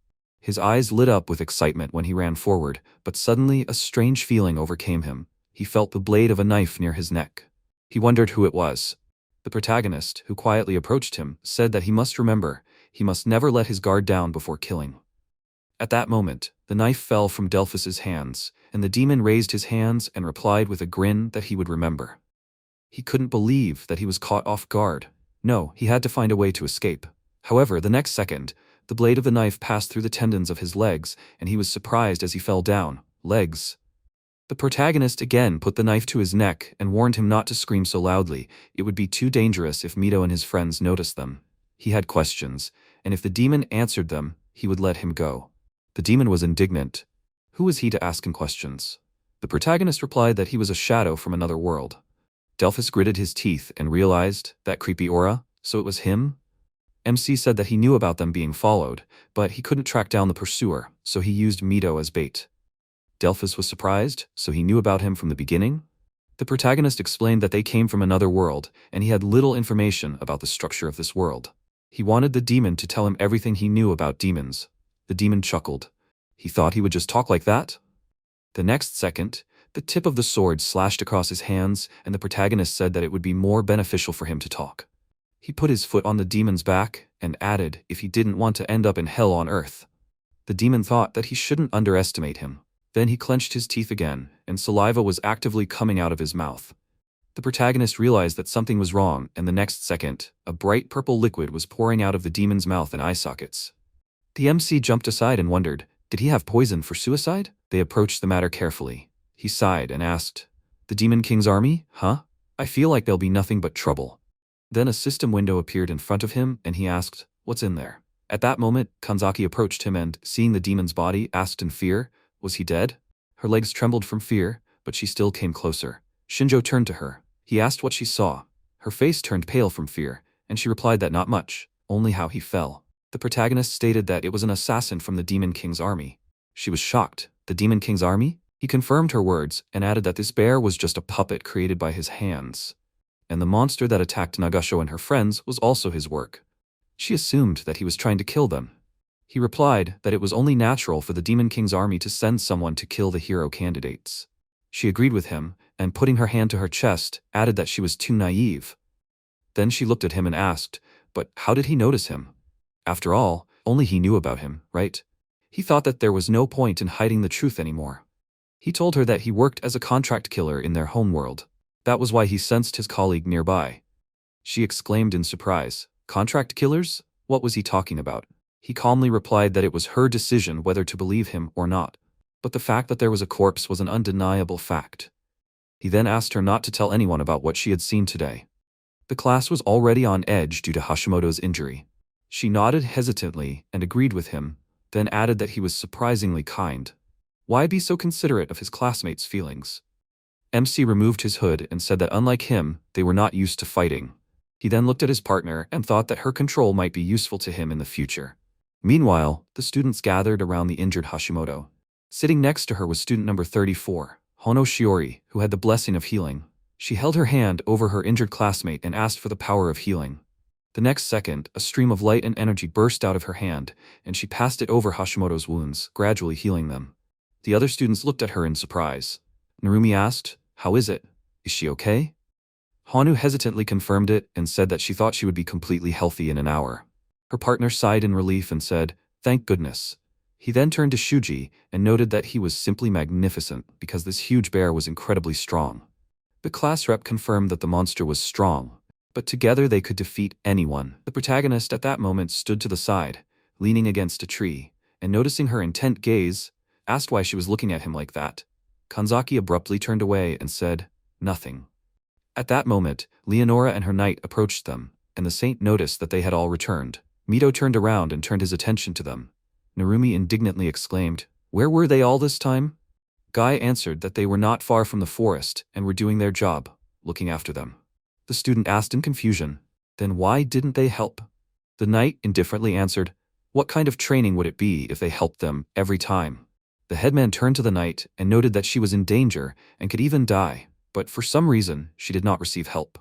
His eyes lit up with excitement when he ran forward, but suddenly a strange feeling overcame him. He felt the blade of a knife near his neck. He wondered who it was. The protagonist, who quietly approached him, said that he must remember, he must never let his guard down before killing. At that moment, the knife fell from Delphus's hands, and the demon raised his hands and replied with a grin that he would remember. He couldn't believe that he was caught off guard. No, he had to find a way to escape. However, the next second, the blade of the knife passed through the tendons of his legs, and he was surprised as he fell down. Legs. The protagonist again put the knife to his neck and warned him not to scream so loudly. It would be too dangerous if Mito and his friends noticed them. He had questions, and if the demon answered them, he would let him go. The demon was indignant. Who was he to ask him questions? The protagonist replied that he was a shadow from another world. Delphus gritted his teeth and realized that creepy aura, so it was him? MC said that he knew about them being followed, but he couldn't track down the pursuer, so he used Mito as bait. Delphus was surprised, so he knew about him from the beginning? The protagonist explained that they came from another world, and he had little information about the structure of this world. He wanted the demon to tell him everything he knew about demons. The demon chuckled. He thought he would just talk like that? The next second, the tip of the sword slashed across his hands, and the protagonist said that it would be more beneficial for him to talk. He put his foot on the demon's back, and added if he didn't want to end up in hell on earth. The demon thought that he shouldn't underestimate him. Then he clenched his teeth again, and saliva was actively coming out of his mouth. The protagonist realized that something was wrong, and the next second, a bright purple liquid was pouring out of the demon's mouth and eye sockets. The MC jumped aside and wondered, did he have poison for suicide? They approached the matter carefully. He sighed and asked, the Demon King's army, huh? I feel like there'll be nothing but trouble. Then a system window appeared in front of him, and he asked, what's in there? At that moment, Kanzaki approached him and, seeing the demon's body, asked in fear, was he dead? Her legs trembled from fear, but she still came closer. Shinjo turned to her. He asked what she saw. Her face turned pale from fear, and she replied that not much, only how he fell. The protagonist stated that it was an assassin from the Demon King's army. She was shocked. The Demon King's army? He confirmed her words and added that this bear was just a puppet created by his hands. And the monster that attacked Nagasho and her friends was also his work. She assumed that he was trying to kill them. He replied that it was only natural for the Demon King's army to send someone to kill the hero candidates. She agreed with him, and putting her hand to her chest, added that she was too naive. Then she looked at him and asked, but how did he notice him? After all, only he knew about him, right? He thought that there was no point in hiding the truth anymore. He told her that he worked as a contract killer in their homeworld. That was why he sensed his colleague nearby. She exclaimed in surprise, contract killers? What was he talking about? He calmly replied that it was her decision whether to believe him or not. But the fact that there was a corpse was an undeniable fact. He then asked her not to tell anyone about what she had seen today. The class was already on edge due to Hashimoto's injury. She nodded hesitantly and agreed with him, then added that he was surprisingly kind. Why be so considerate of his classmates' feelings? MC removed his hood and said that unlike him, they were not used to fighting. He then looked at his partner and thought that her control might be useful to him in the future. Meanwhile, the students gathered around the injured Hashimoto. Sitting next to her was student number 34, Hono Shiori, who had the blessing of healing. She held her hand over her injured classmate and asked for the power of healing. The next second, a stream of light and energy burst out of her hand, and she passed it over Hashimoto's wounds, gradually healing them. The other students looked at her in surprise. Narumi asked, how is it? Is she okay? Honu hesitantly confirmed it and said that she thought she would be completely healthy in an hour. Her partner sighed in relief and said, thank goodness. He then turned to Shuji and noted that he was simply magnificent because this huge bear was incredibly strong. The class rep confirmed that the monster was strong, but together they could defeat anyone. The protagonist at that moment stood to the side, leaning against a tree, and noticing her intent gaze, asked why she was looking at him like that. Kanzaki abruptly turned away and said, nothing. At that moment, Leonora and her knight approached them, and the saint noticed that they had all returned. Mito turned around and turned his attention to them. Narumi indignantly exclaimed, where were they all this time? Guy answered that they were not far from the forest and were doing their job, looking after them. The student asked in confusion, then why didn't they help? The knight indifferently answered, what kind of training would it be if they helped them every time? The headman turned to the knight and noted that she was in danger and could even die, but for some reason she did not receive help.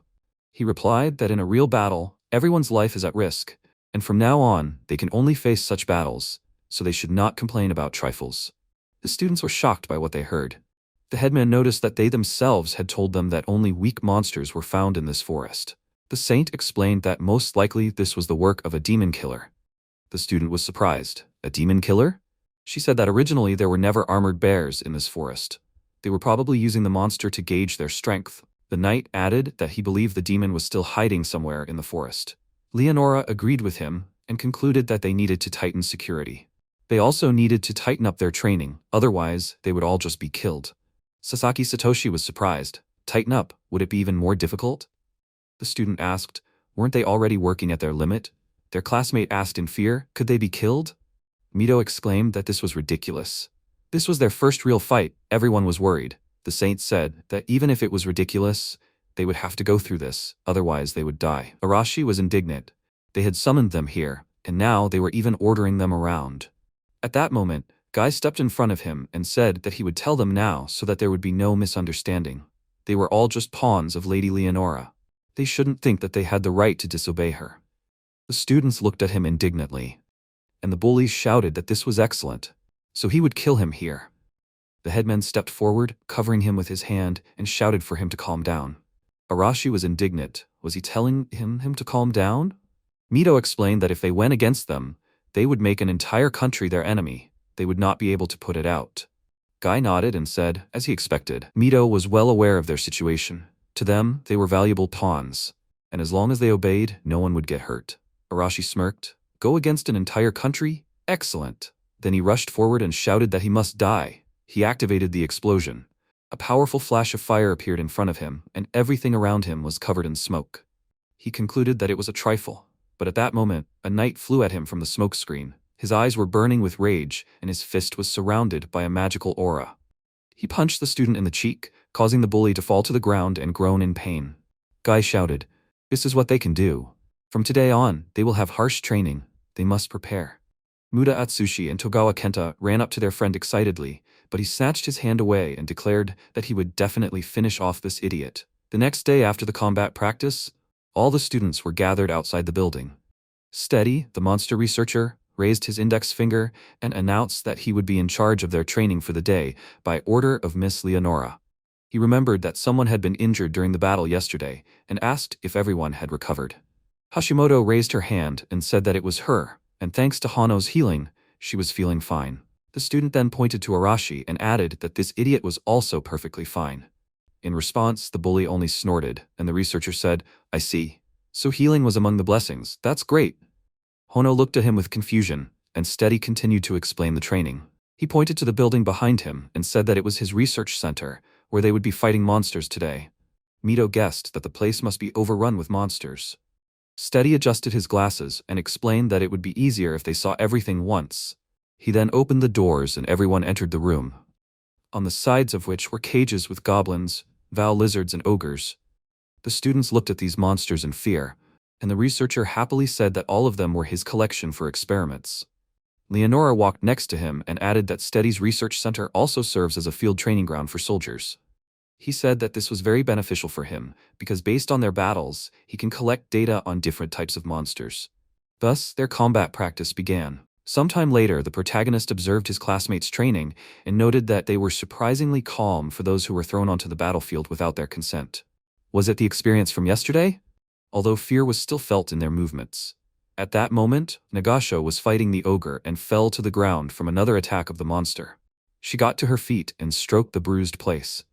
He replied that in a real battle, everyone's life is at risk, and from now on, they can only face such battles so they should not complain about trifles. The students were shocked by what they heard. The headman noticed that they themselves had told them that only weak monsters were found in this forest. The saint explained that most likely this was the work of a demon killer. The student was surprised. A demon killer? She said that originally there were never armored bears in this forest. They were probably using the monster to gauge their strength. The knight added that he believed the demon was still hiding somewhere in the forest. Leonora agreed with him and concluded that they needed to tighten security. They also needed to tighten up their training, otherwise they would all just be killed. Sasaki Satoshi was surprised. Tighten up, would it be even more difficult? The student asked, weren't they already working at their limit? Their classmate asked in fear, could they be killed? Mito exclaimed that this was ridiculous. This was their first real fight, everyone was worried. The saint said that even if it was ridiculous, they would have to go through this, otherwise they would die. Arashi was indignant. They had summoned them here, and now they were even ordering them around. At that moment, Guy stepped in front of him and said that he would tell them now so that there would be no misunderstanding. They were all just pawns of Lady Leonora. They shouldn't think that they had the right to disobey her. The students looked at him indignantly, and the bullies shouted that this was excellent, so he would kill him here. The headman stepped forward, covering him with his hand, and shouted for him to calm down. Arashi was indignant. Was he telling him to calm down? Mito explained that if they went against them, they would make an entire country their enemy. They would not be able to put it out. Guy nodded and said, as he expected, Mito was well aware of their situation. To them, they were valuable pawns, and as long as they obeyed, no one would get hurt. Arashi smirked. Go against an entire country? Excellent. Then he rushed forward and shouted that he must die. He activated the explosion. A powerful flash of fire appeared in front of him, and everything around him was covered in smoke. He concluded that it was a trifle, but at that moment, a knight flew at him from the smoke screen. His eyes were burning with rage, and his fist was surrounded by a magical aura. He punched the student in the cheek, causing the bully to fall to the ground and groan in pain. Guy shouted, this is what they can do. From today on, they will have harsh training. They must prepare. Muda Atsushi and Togawa Kenta ran up to their friend excitedly, but he snatched his hand away and declared that he would definitely finish off this idiot. The next day after the combat practice, all the students were gathered outside the building. Steady, the monster researcher, raised his index finger and announced that he would be in charge of their training for the day by order of Miss Leonora. He remembered that someone had been injured during the battle yesterday and asked if everyone had recovered. Hashimoto raised her hand and said that it was her, and thanks to Hano's healing, she was feeling fine. The student then pointed to Arashi and added that this idiot was also perfectly fine. In response, the bully only snorted, and the researcher said, I see. So healing was among the blessings. That's great. Hono looked at him with confusion, and Steady continued to explain the training. He pointed to the building behind him and said that it was his research center, where they would be fighting monsters today. Mito guessed that the place must be overrun with monsters. Steady adjusted his glasses and explained that it would be easier if they saw everything once. He then opened the doors and everyone entered the room, on the sides of which were cages with goblins, vow lizards, and ogres. The students looked at these monsters in fear, and the researcher happily said that all of them were his collection for experiments. Leonora walked next to him and added that Steady's research center also serves as a field training ground for soldiers. He said that this was very beneficial for him, because based on their battles, he can collect data on different types of monsters. Thus, their combat practice began. Sometime later, the protagonist observed his classmates' training and noted that they were surprisingly calm for those who were thrown onto the battlefield without their consent. Was it the experience from yesterday? Although fear was still felt in their movements. At that moment, Nagasho was fighting the ogre and fell to the ground from another attack of the monster. She got to her feet and stroked the bruised place.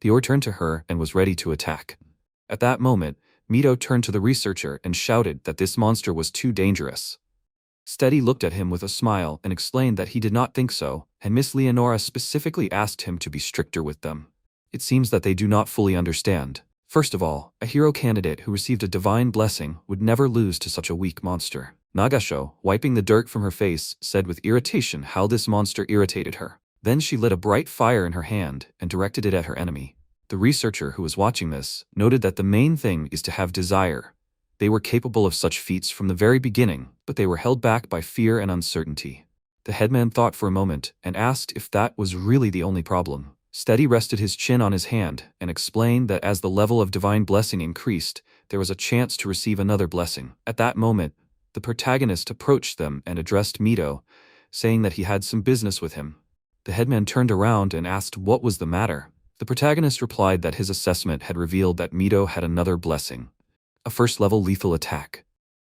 The ogre turned to her and was ready to attack. At that moment, Mito turned to the researcher and shouted that this monster was too dangerous. Steady looked at him with a smile and explained that he did not think so, and Miss Leonora specifically asked him to be stricter with them. It seems that they do not fully understand. First of all, a hero candidate who received a divine blessing would never lose to such a weak monster. Nagasho, wiping the dirt from her face, said with irritation how this monster irritated her. Then she lit a bright fire in her hand and directed it at her enemy. The researcher who was watching this noted that the main thing is to have desire. They were capable of such feats from the very beginning, but they were held back by fear and uncertainty. The headman thought for a moment and asked if that was really the only problem. Steady rested his chin on his hand and explained that as the level of divine blessing increased, there was a chance to receive another blessing. At that moment, the protagonist approached them and addressed Mito, saying that he had some business with him. The headman turned around and asked what was the matter. The protagonist replied that his assessment had revealed that Mito had another blessing. A first-level lethal attack.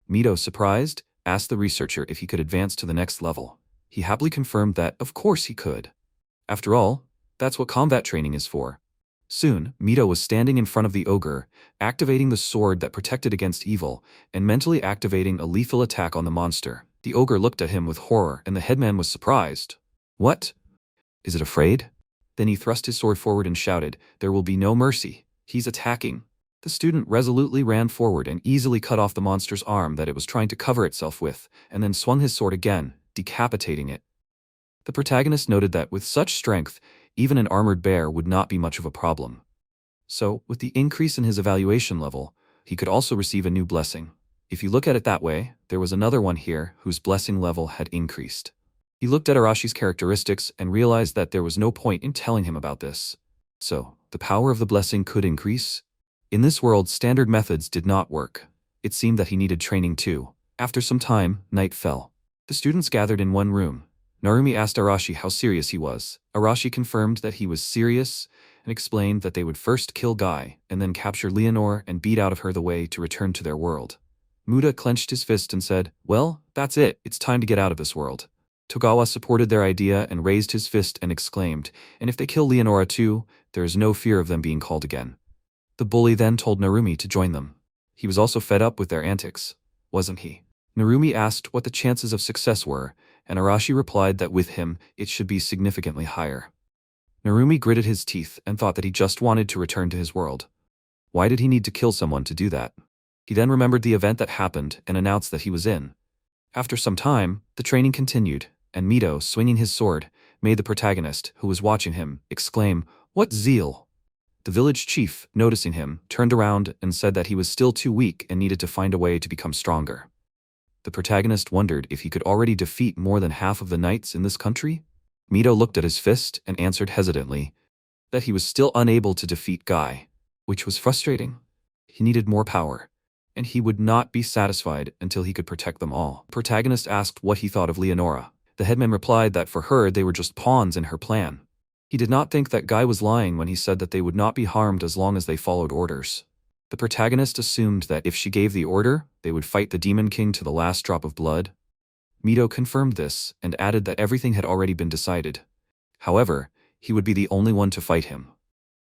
Mito, surprised, asked the researcher if he could advance to the next level. He happily confirmed that, of course he could. After all, that's what combat training is for. Soon, Mito was standing in front of the ogre, activating the sword that protected against evil, and mentally activating a lethal attack on the monster. The ogre looked at him with horror, and the headman was surprised. What? Is it afraid? Then he thrust his sword forward and shouted, "There will be no mercy. He's attacking." The student resolutely ran forward and easily cut off the monster's arm that it was trying to cover itself with, and then swung his sword again, decapitating it. The protagonist noted that with such strength, even an armored bear would not be much of a problem. So, with the increase in his evaluation level, he could also receive a new blessing. If you look at it that way, there was another one here whose blessing level had increased. He looked at Arashi's characteristics and realized that there was no point in telling him about this. So, the power of the blessing could increase? In this world, standard methods did not work. It seemed that he needed training too. After some time, night fell. The students gathered in one room. Narumi asked Arashi how serious he was. Arashi confirmed that he was serious and explained that they would first kill Guy and then capture Leonore and beat out of her the way to return to their world. Muda clenched his fist and said, "Well, that's it. It's time to get out of this world." Togawa supported their idea and raised his fist and exclaimed, "And if they kill Leonora too, there is no fear of them being called again." The bully then told Narumi to join them. He was also fed up with their antics, wasn't he? Narumi asked what the chances of success were, and Arashi replied that with him, it should be significantly higher. Narumi gritted his teeth and thought that he just wanted to return to his world. Why did he need to kill someone to do that? He then remembered the event that happened and announced that he was in. After some time, the training continued, and Mito, swinging his sword, made the protagonist, who was watching him, exclaim, "What zeal!" The village chief, noticing him, turned around and said that he was still too weak and needed to find a way to become stronger. The protagonist wondered if he could already defeat more than half of the knights in this country. Mito looked at his fist and answered hesitantly that he was still unable to defeat Guy, which was frustrating. He needed more power, and he would not be satisfied until he could protect them all. The protagonist asked what he thought of Leonora. The headman replied that for her they were just pawns in her plan. He did not think that Guy was lying when he said that they would not be harmed as long as they followed orders. The protagonist assumed that if she gave the order, they would fight the Demon King to the last drop of blood. Mito confirmed this and added that everything had already been decided. However, he would be the only one to fight him.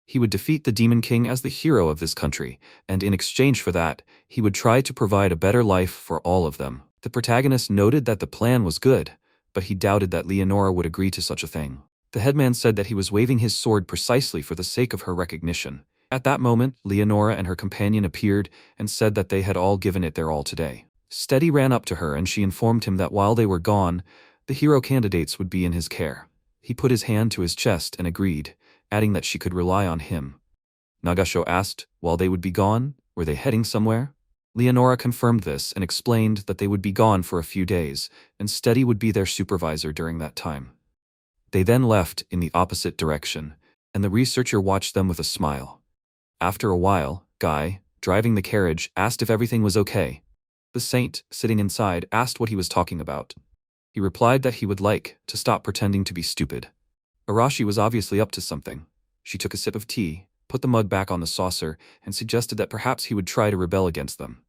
He would defeat the Demon King as the hero of this country, and in exchange for that, he would try to provide a better life for all of them. The protagonist noted that the plan was good, but he doubted that Leonora would agree to such a thing. The headman said that he was waving his sword precisely for the sake of her recognition. At that moment, Leonora and her companion appeared and said that they had all given it their all today. Steady ran up to her and she informed him that while they were gone, the hero candidates would be in his care. He put his hand to his chest and agreed, adding that she could rely on him. Nagasho asked, while they would be gone, were they heading somewhere? Leonora confirmed this and explained that they would be gone for a few days, and Steady would be their supervisor during that time. They then left in the opposite direction, and the researcher watched them with a smile. After a while, Guy, driving the carriage, asked if everything was okay. The saint, sitting inside, asked what he was talking about. He replied that he would like to stop pretending to be stupid. Arashi was obviously up to something. She took a sip of tea, put the mug back on the saucer, and suggested that perhaps he would try to rebel against them.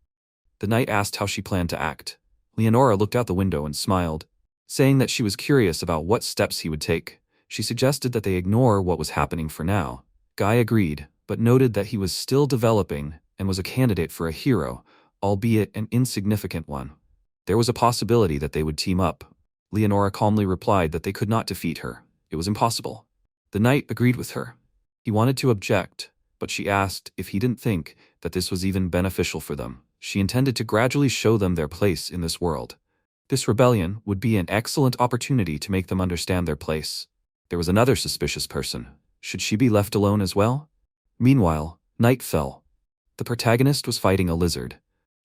The knight asked how she planned to act. Leonora looked out the window and smiled, saying that she was curious about what steps he would take. She suggested that they ignore what was happening for now. Guy agreed, but noted that he was still developing and was a candidate for a hero, albeit an insignificant one. There was a possibility that they would team up. Leonora calmly replied that they could not defeat her. It was impossible. The knight agreed with her. He wanted to object, but she asked if he didn't think that this was even beneficial for them. She intended to gradually show them their place in this world. This rebellion would be an excellent opportunity to make them understand their place. There was another suspicious person. Should she be left alone as well? Meanwhile, night fell. The protagonist was fighting a lizard.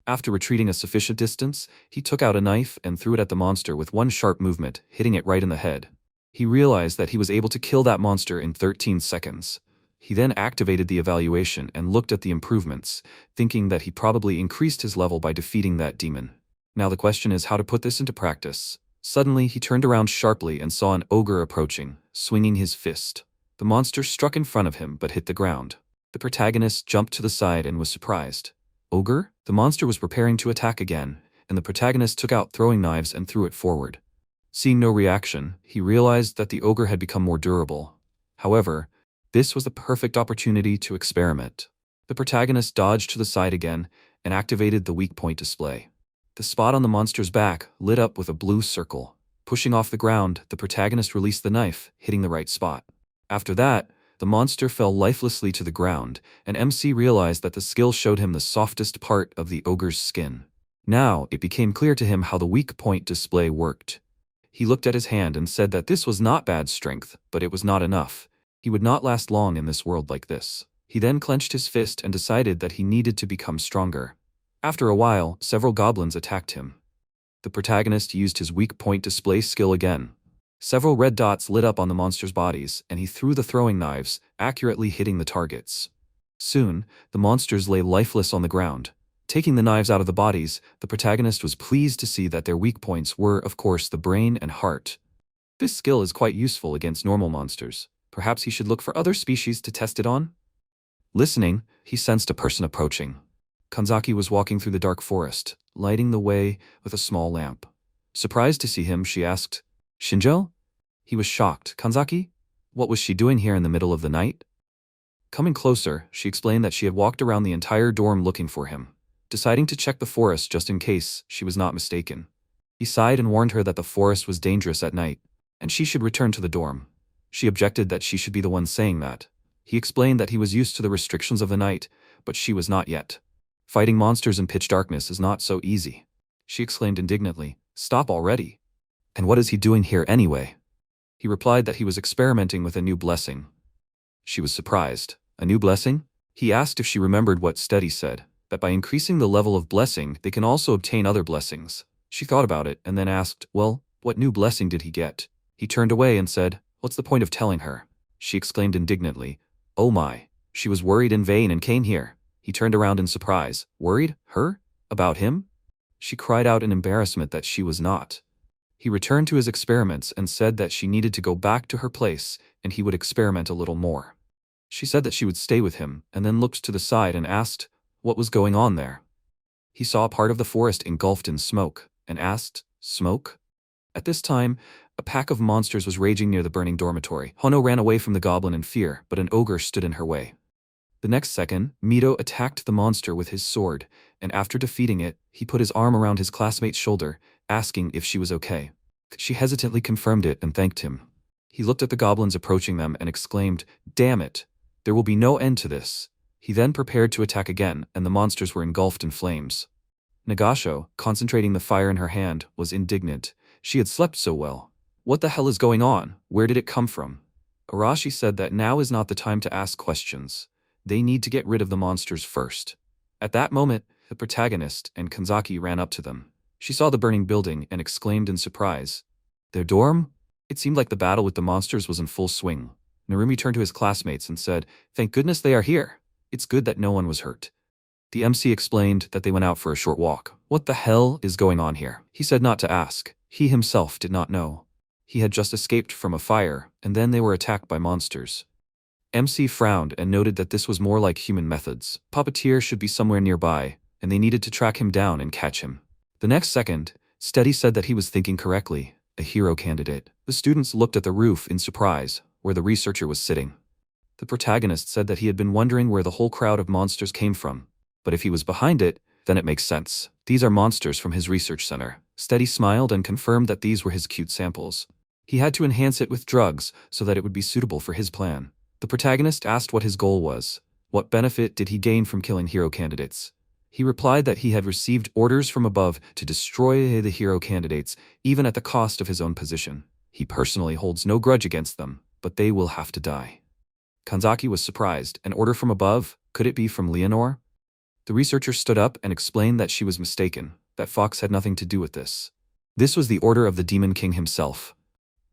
After retreating a sufficient distance, he took out a knife and threw it at the monster with one sharp movement, hitting it right in the head. He realized that he was able to kill that monster in 13 seconds. He then activated the evaluation and looked at the improvements, thinking that he probably increased his level by defeating that demon. Now the question is how to put this into practice. Suddenly, he turned around sharply and saw an ogre approaching, swinging his fist. The monster struck in front of him but hit the ground. The protagonist jumped to the side and was surprised. Ogre? The monster was preparing to attack again, and the protagonist took out throwing knives and threw it forward. Seeing no reaction, he realized that the ogre had become more durable. However, this was the perfect opportunity to experiment. The protagonist dodged to the side again and activated the weak point display. The spot on the monster's back lit up with a blue circle. Pushing off the ground, the protagonist released the knife, hitting the right spot. After that, the monster fell lifelessly to the ground, and MC realized that the skill showed him the softest part of the ogre's skin. Now, it became clear to him how the weak point display worked. He looked at his hand and said that this was not bad strength, but it was not enough. He would not last long in this world like this. He then clenched his fist and decided that he needed to become stronger. After a while, several goblins attacked him. The protagonist used his weak point display skill again. Several red dots lit up on the monster's bodies, and he threw the throwing knives, accurately hitting the targets. Soon, the monsters lay lifeless on the ground. Taking the knives out of the bodies, the protagonist was pleased to see that their weak points were, of course, the brain and heart. This skill is quite useful against normal monsters. Perhaps he should look for other species to test it on? Listening, he sensed a person approaching. Kanzaki was walking through the dark forest, lighting the way with a small lamp. Surprised to see him, she asked, "Shinjo?" He was shocked. "Kanzaki? What was she doing here in the middle of the night?" Coming closer, she explained that she had walked around the entire dorm looking for him, deciding to check the forest just in case she was not mistaken. He sighed and warned her that the forest was dangerous at night, and she should return to the dorm. She objected that she should be the one saying that. He explained that he was used to the restrictions of the night, but she was not yet. Fighting monsters in pitch darkness is not so easy. She exclaimed indignantly, "Stop already. And what is he doing here anyway?" He replied that he was experimenting with a new blessing. She was surprised. A new blessing? He asked if she remembered what Steady said, that by increasing the level of blessing, they can also obtain other blessings. She thought about it and then asked, "Well, what new blessing did he get?" He turned away and said, "What's the point of telling her?" She exclaimed indignantly, "Oh my." She was worried in vain and came here. He turned around in surprise. Worried? Her? About him? She cried out in embarrassment that she was not. He returned to his experiments and said that she needed to go back to her place and he would experiment a little more. She said that she would stay with him and then looked to the side and asked what was going on there. He saw a part of the forest engulfed in smoke and asked, "Smoke?" At this time, a pack of monsters was raging near the burning dormitory. Hono ran away from the goblin in fear, but an ogre stood in her way. The next second, Mito attacked the monster with his sword, and after defeating it, he put his arm around his classmate's shoulder, asking if she was okay. She hesitantly confirmed it and thanked him. He looked at the goblins approaching them and exclaimed, "Damn it! There will be no end to this." He then prepared to attack again, and the monsters were engulfed in flames. Nagasho, concentrating the fire in her hand, was indignant. She had slept so well. What the hell is going on? Where did it come from? Arashi said that now is not the time to ask questions. They need to get rid of the monsters first. At that moment, the protagonist and Kanzaki ran up to them. She saw the burning building and exclaimed in surprise, "Their dorm?" It seemed like the battle with the monsters was in full swing. Narumi turned to his classmates and said, "Thank goodness they are here. It's good that no one was hurt." The MC explained that they went out for a short walk. What the hell is going on here? He said not to ask. He himself did not know. He had just escaped from a fire, and then they were attacked by monsters. MC frowned and noted that this was more like human methods. Puppeteer should be somewhere nearby, and they needed to track him down and catch him. The next second, Steady said that he was thinking correctly, a hero candidate. The students looked at the roof in surprise, where the researcher was sitting. The protagonist said that he had been wondering where the whole crowd of monsters came from, but if he was behind it, then it makes sense. These are monsters from his research center. Steady smiled and confirmed that these were his cute samples. He had to enhance it with drugs so that it would be suitable for his plan. The protagonist asked what his goal was. What benefit did he gain from killing hero candidates? He replied that he had received orders from above to destroy the hero candidates, even at the cost of his own position. He personally holds no grudge against them, but they will have to die. Kanzaki was surprised. An order from above? Could it be from Leonore? The researcher stood up and explained that she was mistaken, that Fox had nothing to do with this. This was the order of the Demon King himself.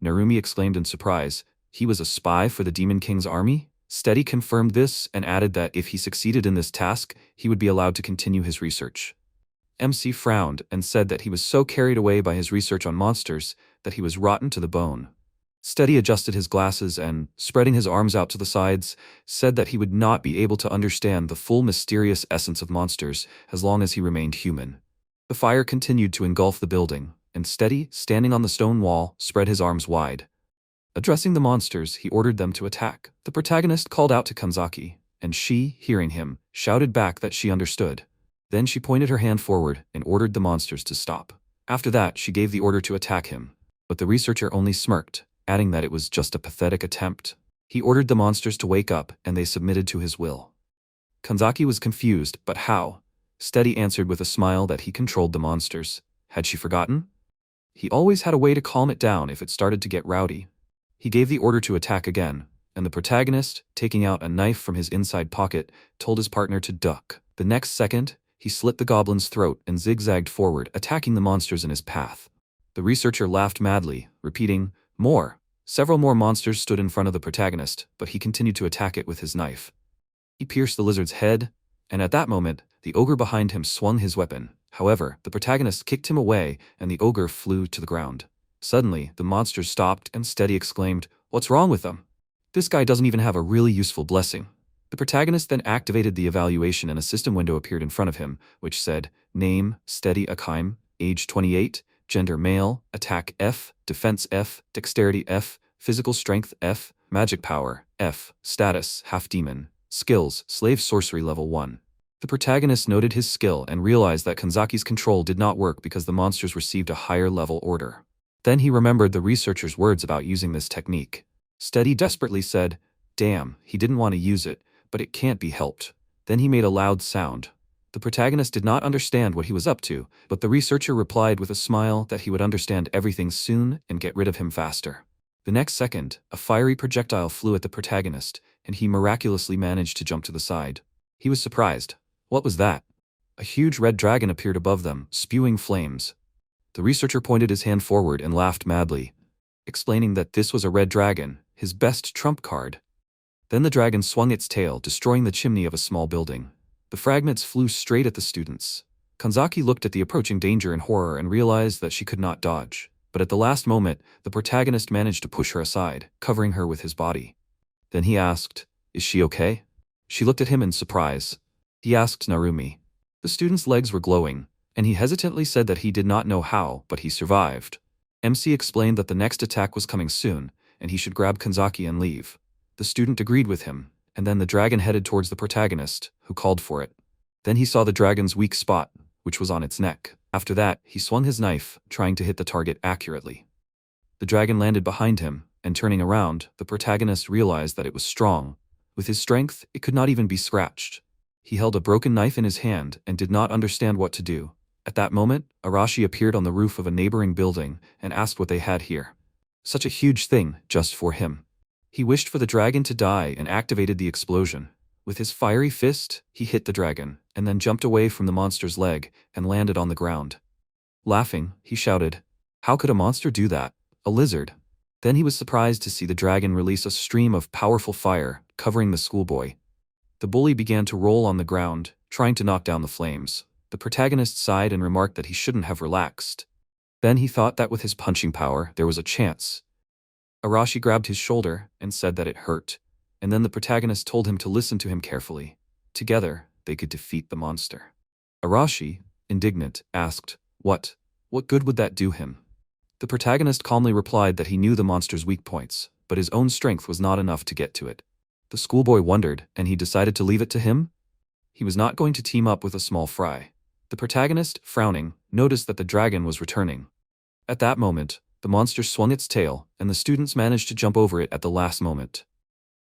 Narumi exclaimed in surprise, "He was a spy for the Demon King's army?" Steady confirmed this and added that if he succeeded in this task, he would be allowed to continue his research. MC frowned and said that he was so carried away by his research on monsters that he was rotten to the bone. Steady adjusted his glasses and, spreading his arms out to the sides, said that he would not be able to understand the full mysterious essence of monsters as long as he remained human. The fire continued to engulf the building, and Steady, standing on the stone wall, spread his arms wide. Addressing the monsters, he ordered them to attack. The protagonist called out to Kanzaki, and she, hearing him, shouted back that she understood. Then she pointed her hand forward and ordered the monsters to stop. After that, she gave the order to attack him, but the researcher only smirked, adding that it was just a pathetic attempt. He ordered the monsters to wake up, and they submitted to his will. Kanzaki was confused, but how? Steady answered with a smile that he controlled the monsters. Had she forgotten? He always had a way to calm it down if it started to get rowdy. He gave the order to attack again, and the protagonist, taking out a knife from his inside pocket, told his partner to duck. The next second, he slit the goblin's throat and zigzagged forward, attacking the monsters in his path. The researcher laughed madly, repeating, "More." Several more monsters stood in front of the protagonist, but he continued to attack it with his knife. He pierced the lizard's head, and at that moment, the ogre behind him swung his weapon. However, the protagonist kicked him away, and the ogre flew to the ground. Suddenly, the monsters stopped, and Steady exclaimed, "What's wrong with them? This guy doesn't even have a really useful blessing." The protagonist then activated the evaluation, and a system window appeared in front of him, which said, Name, Steady Akheim, age 28, gender male, attack F, defense F, dexterity F, physical strength F, magic power F, status half-demon, skills slave sorcery level 1. The protagonist noted his skill and realized that Kanzaki's control did not work because the monsters received a higher level order. Then he remembered the researcher's words about using this technique. Steady desperately said, "Damn, he didn't want to use it, but it can't be helped." Then he made a loud sound. The protagonist did not understand what he was up to, but the researcher replied with a smile that he would understand everything soon and get rid of him faster. The next second, a fiery projectile flew at the protagonist, and he miraculously managed to jump to the side. He was surprised. What was that? A huge red dragon appeared above them, spewing flames. The researcher pointed his hand forward and laughed madly, explaining that this was a red dragon, his best trump card. Then the dragon swung its tail, destroying the chimney of a small building. The fragments flew straight at the students. Kanzaki looked at the approaching danger in horror and realized that she could not dodge. But at the last moment, the protagonist managed to push her aside, covering her with his body. Then he asked, "Is she okay?" She looked at him in surprise. He asked Narumi. The student's legs were glowing, and he hesitantly said that he did not know how, but he survived. MC explained that the next attack was coming soon, and he should grab Kanzaki and leave. The student agreed with him, and then the dragon headed towards the protagonist, who called for it. Then he saw the dragon's weak spot, which was on its neck. After that, he swung his knife, trying to hit the target accurately. The dragon landed behind him, and turning around, the protagonist realized that it was strong. With his strength, it could not even be scratched. He held a broken knife in his hand and did not understand what to do. At that moment, Arashi appeared on the roof of a neighboring building and asked what they had here. Such a huge thing, just for him. He wished for the dragon to die and activated the explosion. With his fiery fist, he hit the dragon, and then jumped away from the monster's leg and landed on the ground. Laughing, he shouted, "How could a monster do that? A lizard." Then he was surprised to see the dragon release a stream of powerful fire, covering the schoolboy. The bully began to roll on the ground, trying to knock down the flames. The protagonist sighed and remarked that he shouldn't have relaxed. Then he thought that with his punching power, there was a chance. Arashi grabbed his shoulder and said that it hurt, and then the protagonist told him to listen to him carefully. Together, they could defeat the monster. Arashi, indignant, asked, What good would that do him?" The protagonist calmly replied that he knew the monster's weak points, but his own strength was not enough to get to it. The schoolboy wondered, and he decided to leave it to him. He was not going to team up with a small fry. The protagonist, frowning, noticed that the dragon was returning. At that moment, the monster swung its tail, and the students managed to jump over it at the last moment.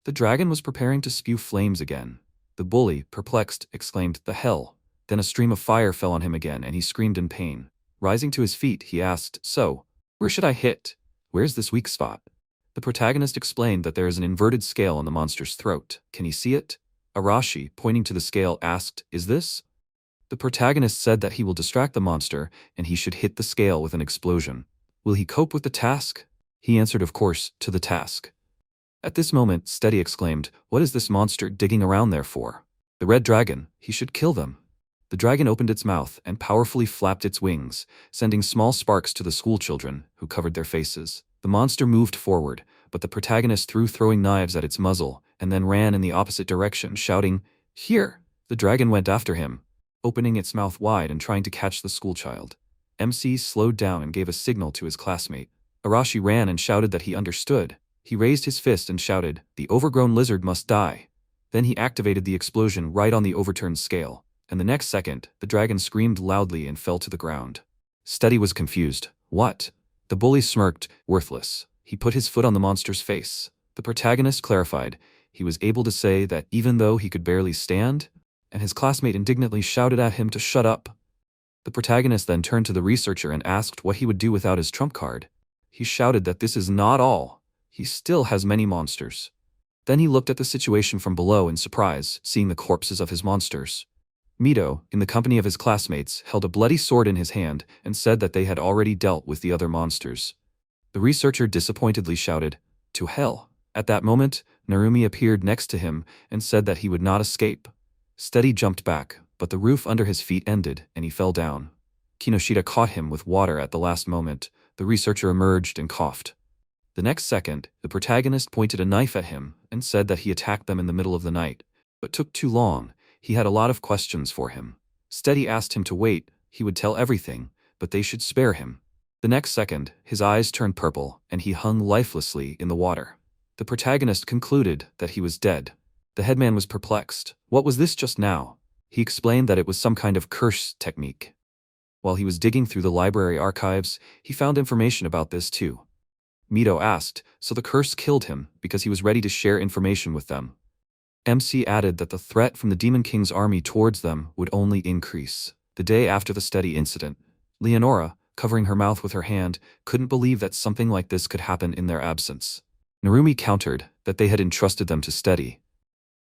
The dragon was preparing to spew flames again. The bully, perplexed, exclaimed, "The hell!" Then a stream of fire fell on him again, and he screamed in pain. Rising to his feet, he asked, "So, where should I hit? Where's this weak spot?" The protagonist explained that there is an inverted scale on the monster's throat. "Can he see it?" Arashi, pointing to the scale, asked, "Is this?" The protagonist said that he will distract the monster, and he should hit the scale with an explosion. Will he cope with the task? He answered, of course, to the task. At this moment, Steady exclaimed, "What is this monster digging around there for?" "The red dragon, he should kill them." The dragon opened its mouth and powerfully flapped its wings, sending small sparks to the schoolchildren, who covered their faces. The monster moved forward, but the protagonist threw throwing knives at its muzzle, and then ran in the opposite direction, shouting, "Here!" The dragon went after him, opening its mouth wide and trying to catch the schoolchild. MC slowed down and gave a signal to his classmate. Arashi ran and shouted that he understood. He raised his fist and shouted, "The overgrown lizard must die." Then he activated the explosion right on the overturned scale, and the next second, the dragon screamed loudly and fell to the ground. Steady was confused. What? The bully smirked, worthless. He put his foot on the monster's face. The protagonist clarified. He was able to say that even though he could barely stand, and his classmate indignantly shouted at him to shut up. The protagonist then turned to the researcher and asked what he would do without his trump card. He shouted that this is not all. He still has many monsters. Then he looked at the situation from below in surprise, seeing the corpses of his monsters. Mito, in the company of his classmates, held a bloody sword in his hand and said that they had already dealt with the other monsters. The researcher disappointedly shouted, "To hell." At that moment, Narumi appeared next to him and said that he would not escape. Steady jumped back, but the roof under his feet ended and he fell down. Kinoshita caught him with water at the last moment. The researcher emerged and coughed. The next second, the protagonist pointed a knife at him and said that he attacked them in the middle of the night, but took too long. He had a lot of questions for him. Steady asked him to wait, he would tell everything, but they should spare him. The next second, his eyes turned purple and he hung lifelessly in the water. The protagonist concluded that he was dead. The headman was perplexed. What was this just now? He explained that it was some kind of curse technique. While he was digging through the library archives, he found information about this too. Mito asked, so the curse killed him because he was ready to share information with them. MC added that the threat from the Demon King's army towards them would only increase. The day after the Steady incident, Leonora, covering her mouth with her hand, couldn't believe that something like this could happen in their absence. Narumi countered that they had entrusted them to Steady.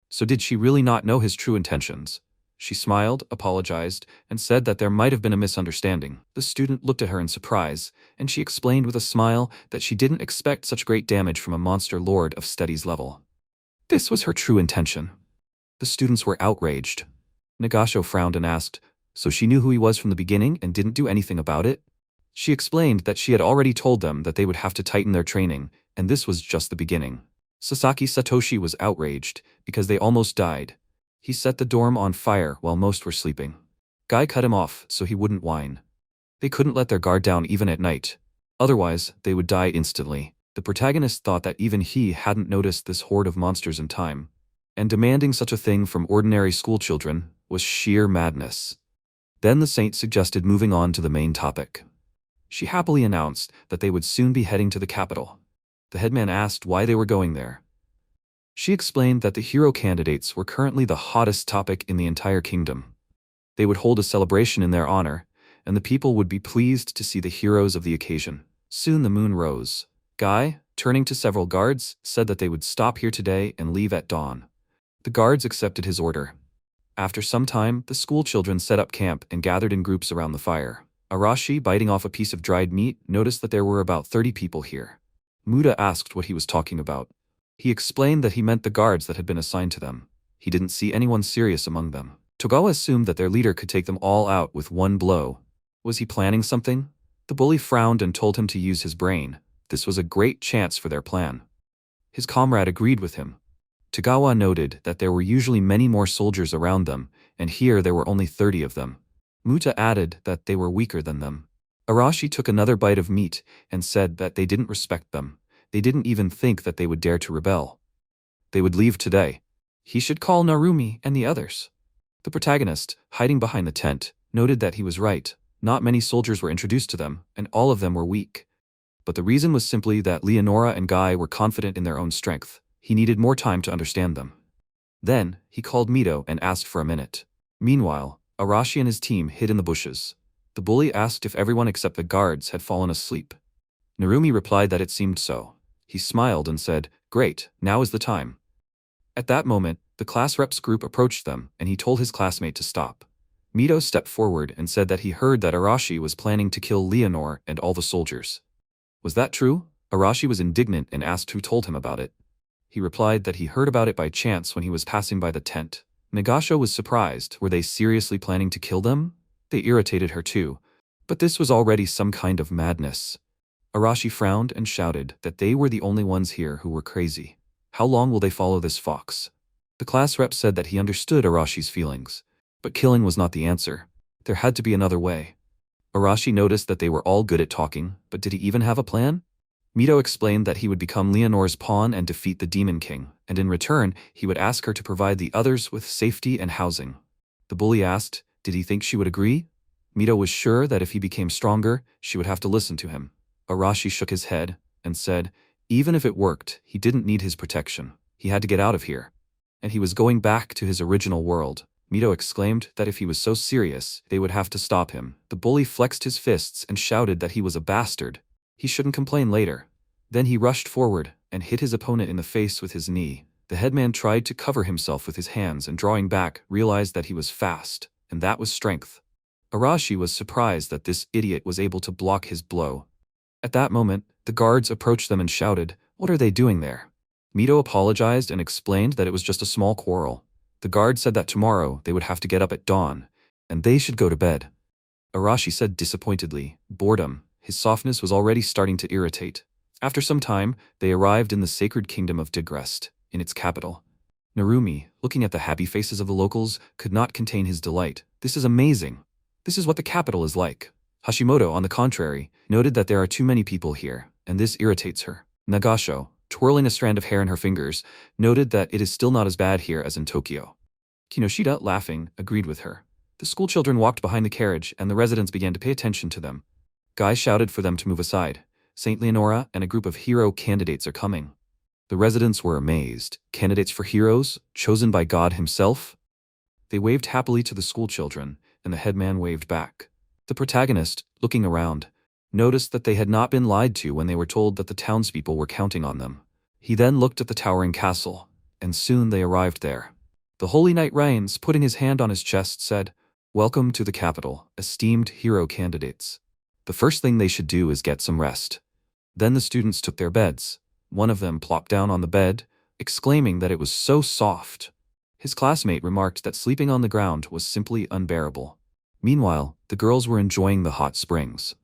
So did she really not know his true intentions? She smiled, apologized, and said that there might have been a misunderstanding. The student looked at her in surprise, and she explained with a smile that she didn't expect such great damage from a monster lord of Steady's level. This was her true intention. The students were outraged. Nagasho frowned and asked, so she knew who he was from the beginning and didn't do anything about it? She explained that she had already told them that they would have to tighten their training, and this was just the beginning. Sasaki Satoshi was outraged, because they almost died. He set the dorm on fire while most were sleeping. Guy cut him off so he wouldn't whine. They couldn't let their guard down even at night. Otherwise, they would die instantly. The protagonist thought that even he hadn't noticed this horde of monsters in time, and demanding such a thing from ordinary schoolchildren was sheer madness. Then the saint suggested moving on to the main topic. She happily announced that they would soon be heading to the capital. The headman asked why they were going there. She explained that the hero candidates were currently the hottest topic in the entire kingdom. They would hold a celebration in their honor, and the people would be pleased to see the heroes of the occasion. Soon the moon rose. Guy, turning to several guards, said that they would stop here today and leave at dawn. The guards accepted his order. After some time, the schoolchildren set up camp and gathered in groups around the fire. Arashi, biting off a piece of dried meat, noticed that there were about 30 people here. Muda asked what he was talking about. He explained that he meant the guards that had been assigned to them. He didn't see anyone serious among them. Togawa assumed that their leader could take them all out with one blow. Was he planning something? The bully frowned and told him to use his brain. This was a great chance for their plan. His comrade agreed with him. Togawa noted that there were usually many more soldiers around them, and here there were only 30 of them. Muta added that they were weaker than them. Arashi took another bite of meat and said that they didn't respect them. They didn't even think that they would dare to rebel. They would leave today. He should call Narumi and the others. The protagonist, hiding behind the tent, noted that he was right. Not many soldiers were introduced to them, and all of them were weak. But the reason was simply that Leonora and Guy were confident in their own strength. He needed more time to understand them. Then, he called Mito and asked for a minute. Meanwhile, Arashi and his team hid in the bushes. The bully asked if everyone except the guards had fallen asleep. Narumi replied that it seemed so. He smiled and said, "Great, now is the time." At that moment, the class reps group approached them, and he told his classmate to stop. Mito stepped forward and said that he heard that Arashi was planning to kill Leonor and all the soldiers. Was that true? Arashi was indignant and asked who told him about it. He replied that he heard about it by chance when he was passing by the tent. Nagasha was surprised. Were they seriously planning to kill them? They irritated her too. But this was already some kind of madness. Arashi frowned and shouted that they were the only ones here who were crazy. How long will they follow this fox? The class rep said that he understood Arashi's feelings. But killing was not the answer. There had to be another way. Arashi noticed that they were all good at talking, but did he even have a plan? Mito explained that he would become Leonore's pawn and defeat the Demon King, and in return, he would ask her to provide the others with safety and housing. The bully asked, did he think she would agree? Mito was sure that if he became stronger, she would have to listen to him. Arashi shook his head and said, even if it worked, he didn't need his protection. He had to get out of here. And he was going back to his original world. Mito exclaimed that if he was so serious, they would have to stop him. The bully flexed his fists and shouted that he was a bastard. He shouldn't complain later. Then he rushed forward and hit his opponent in the face with his knee. The headman tried to cover himself with his hands and drawing back, realized that he was fast, and that was strength. Arashi was surprised that this idiot was able to block his blow. At that moment, the guards approached them and shouted, what are they doing there? Mito apologized and explained that it was just a small quarrel. The guard said that tomorrow they would have to get up at dawn, and they should go to bed. Arashi said disappointedly, boredom. His softness was already starting to irritate. After some time, they arrived in the sacred kingdom of Digrest, in its capital. Narumi, looking at the happy faces of the locals, could not contain his delight. This is amazing. This is what the capital is like. Hashimoto, on the contrary, noted that there are too many people here, and this irritates her. Nagasho, twirling a strand of hair in her fingers, noted that it is still not as bad here as in Tokyo. Kinoshita, laughing, agreed with her. The schoolchildren walked behind the carriage, and the residents began to pay attention to them. Guy shouted for them to move aside. Saint Leonora and a group of hero candidates are coming. The residents were amazed. Candidates for heroes, chosen by God himself? They waved happily to the schoolchildren, and the headman waved back. The protagonist, looking around, noticed that they had not been lied to when they were told that the townspeople were counting on them. He then looked at the towering castle, and soon they arrived there. The Holy Knight Rains, putting his hand on his chest, said, welcome to the capital, esteemed hero candidates. The first thing they should do is get some rest. Then the students took their beds. One of them plopped down on the bed, exclaiming that it was so soft. His classmate remarked that sleeping on the ground was simply unbearable. Meanwhile, the girls were enjoying the hot springs.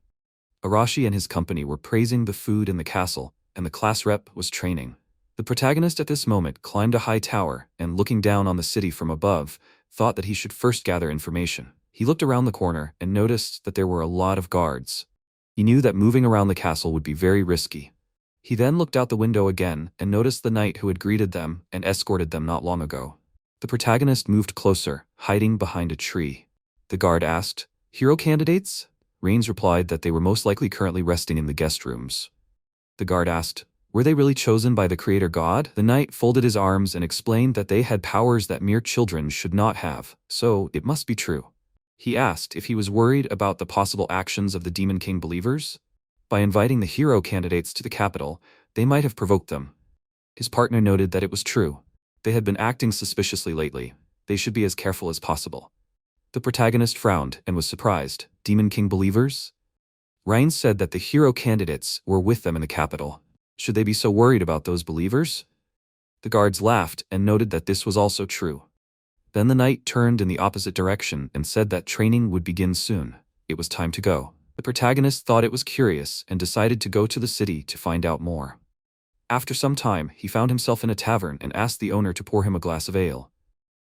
Arashi and his company were praising the food in the castle, and the class rep was training. The protagonist at this moment climbed a high tower and, looking down on the city from above, thought that he should first gather information. He looked around the corner and noticed that there were a lot of guards. He knew that moving around the castle would be very risky. He then looked out the window again and noticed the knight who had greeted them and escorted them not long ago. The protagonist moved closer, hiding behind a tree. The guard asked, hero candidates? Rains replied that they were most likely currently resting in the guest rooms. The guard asked, were they really chosen by the creator god? The knight folded his arms and explained that they had powers that mere children should not have, so it must be true. He asked if he was worried about the possible actions of the Demon King believers. By inviting the hero candidates to the capital, they might have provoked them. His partner noted that it was true. They had been acting suspiciously lately. They should be as careful as possible. The protagonist frowned and was surprised. Demon King believers? Rains said that the hero candidates were with them in the capital. Should they be so worried about those believers? The guards laughed and noted that this was also true. Then the knight turned in the opposite direction and said that training would begin soon. It was time to go. The protagonist thought it was curious and decided to go to the city to find out more. After some time, he found himself in a tavern and asked the owner to pour him a glass of ale.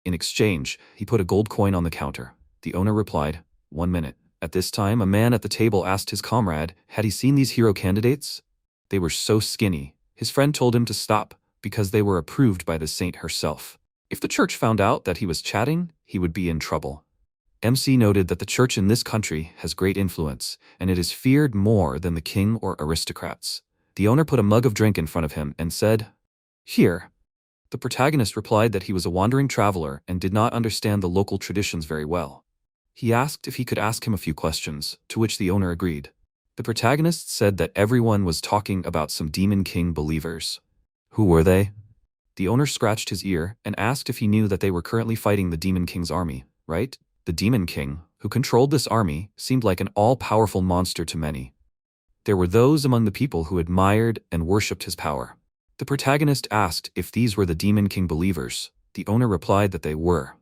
In exchange, he put a gold coin on the counter. The owner replied, 1 minute. At this time, a man at the table asked his comrade, had he seen these hero candidates? They were so skinny. His friend told him to stop, because they were approved by the saint herself. If the church found out that he was chatting, he would be in trouble. MC noted that the church in this country has great influence, and it is feared more than the king or aristocrats. The owner put a mug of drink in front of him and said, here. The protagonist replied that he was a wandering traveler and did not understand the local traditions very well. He asked if he could ask him a few questions, to which the owner agreed. The protagonist said that everyone was talking about some Demon King believers. Who were they? The owner scratched his ear and asked if he knew that they were currently fighting the Demon King's army, right? The Demon King, who controlled this army, seemed like an all-powerful monster to many. There were those among the people who admired and worshipped his power. The protagonist asked if these were the Demon King believers. The owner replied that they were.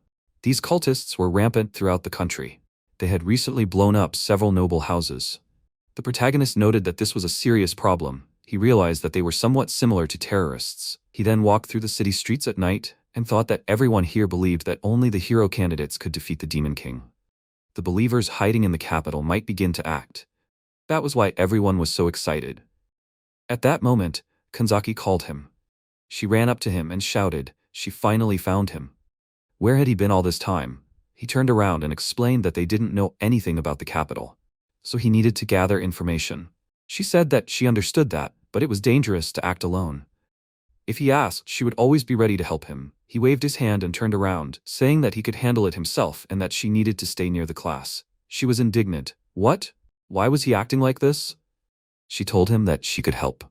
These cultists were rampant throughout the country. They had recently blown up several noble houses. The protagonist noted that this was a serious problem. He realized that they were somewhat similar to terrorists. He then walked through the city streets at night and thought that everyone here believed that only the hero candidates could defeat the Demon King. The believers hiding in the capital might begin to act. That was why everyone was so excited. At that moment, Kanzaki called him. She ran up to him and shouted, she finally found him. Where had he been all this time? He turned around and explained that they didn't know anything about the capital, so he needed to gather information. She said that she understood that, but it was dangerous to act alone. If he asked, she would always be ready to help him. He waved his hand and turned around, saying that he could handle it himself and that she needed to stay near the class. She was indignant. What? Why was he acting like this? She told him that she could help.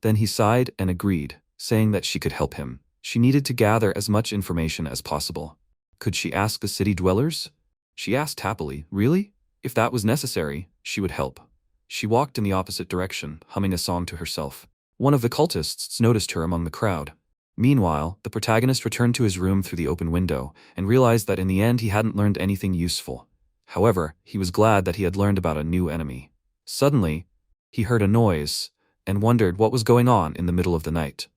Then he sighed and agreed, saying that she could help him. She needed to gather as much information as possible. Could she ask the city dwellers? She asked happily, really? If that was necessary, she would help. She walked in the opposite direction, humming a song to herself. One of the cultists noticed her among the crowd. Meanwhile, the protagonist returned to his room through the open window and realized that in the end he hadn't learned anything useful. However, he was glad that he had learned about a new enemy. Suddenly, he heard a noise and wondered what was going on in the middle of the night.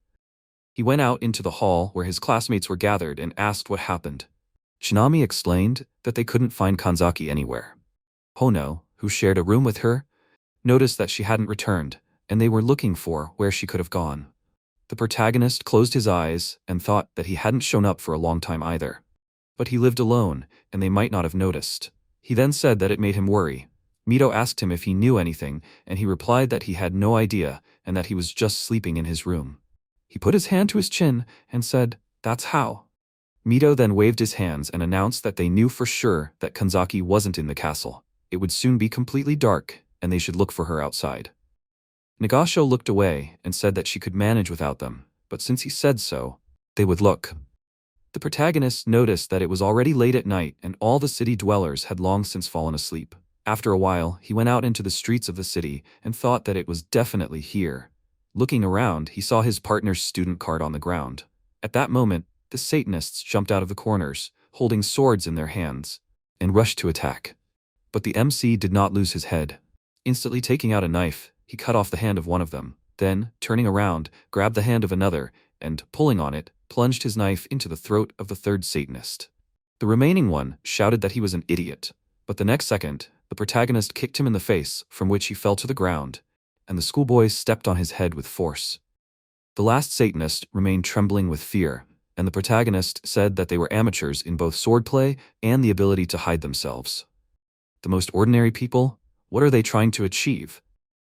He went out into the hall where his classmates were gathered and asked what happened. Shinami explained that they couldn't find Kanzaki anywhere. Hono, who shared a room with her, noticed that she hadn't returned, and they were looking for where she could have gone. The protagonist closed his eyes and thought that he hadn't shown up for a long time either. But he lived alone, and they might not have noticed. He then said that it made him worry. Mito asked him if he knew anything, and he replied that he had no idea and that he was just sleeping in his room. He put his hand to his chin and said, "That's how." Mito then waved his hands and announced that they knew for sure that Kanzaki wasn't in the castle. It would soon be completely dark, and they should look for her outside. Nagasho looked away and said that she could manage without them, but since he said so, they would look. The protagonist noticed that it was already late at night and all the city dwellers had long since fallen asleep. After a while, he went out into the streets of the city and thought that it was definitely here. Looking around, he saw his partner's student card on the ground. At that moment, the Satanists jumped out of the corners, holding swords in their hands, and rushed to attack. But the MC did not lose his head. Instantly taking out a knife, he cut off the hand of one of them, then, turning around, grabbed the hand of another, and, pulling on it, plunged his knife into the throat of the third Satanist. The remaining one shouted that he was an idiot, but the next second, the protagonist kicked him in the face, from which he fell to the ground, and the schoolboys stepped on his head with force. The last Satanist remained trembling with fear, and the protagonist said that they were amateurs in both swordplay and the ability to hide themselves. The most ordinary people? What are they trying to achieve?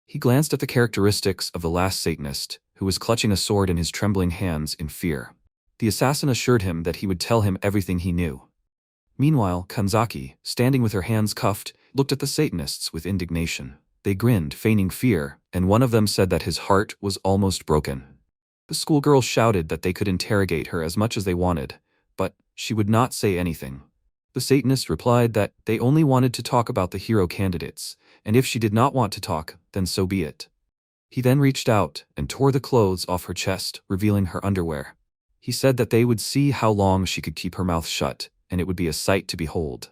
He glanced at the characteristics of the last Satanist, who was clutching a sword in his trembling hands in fear. The assassin assured him that he would tell him everything he knew. Meanwhile, Kanzaki, standing with her hands cuffed, looked at the Satanists with indignation. They grinned, feigning fear, and one of them said that his heart was almost broken. The schoolgirls shouted that they could interrogate her as much as they wanted, but she would not say anything. The Satanist replied that they only wanted to talk about the hero candidates, and if she did not want to talk, then so be it. He then reached out and tore the clothes off her chest, revealing her underwear. He said that they would see how long she could keep her mouth shut, and it would be a sight to behold.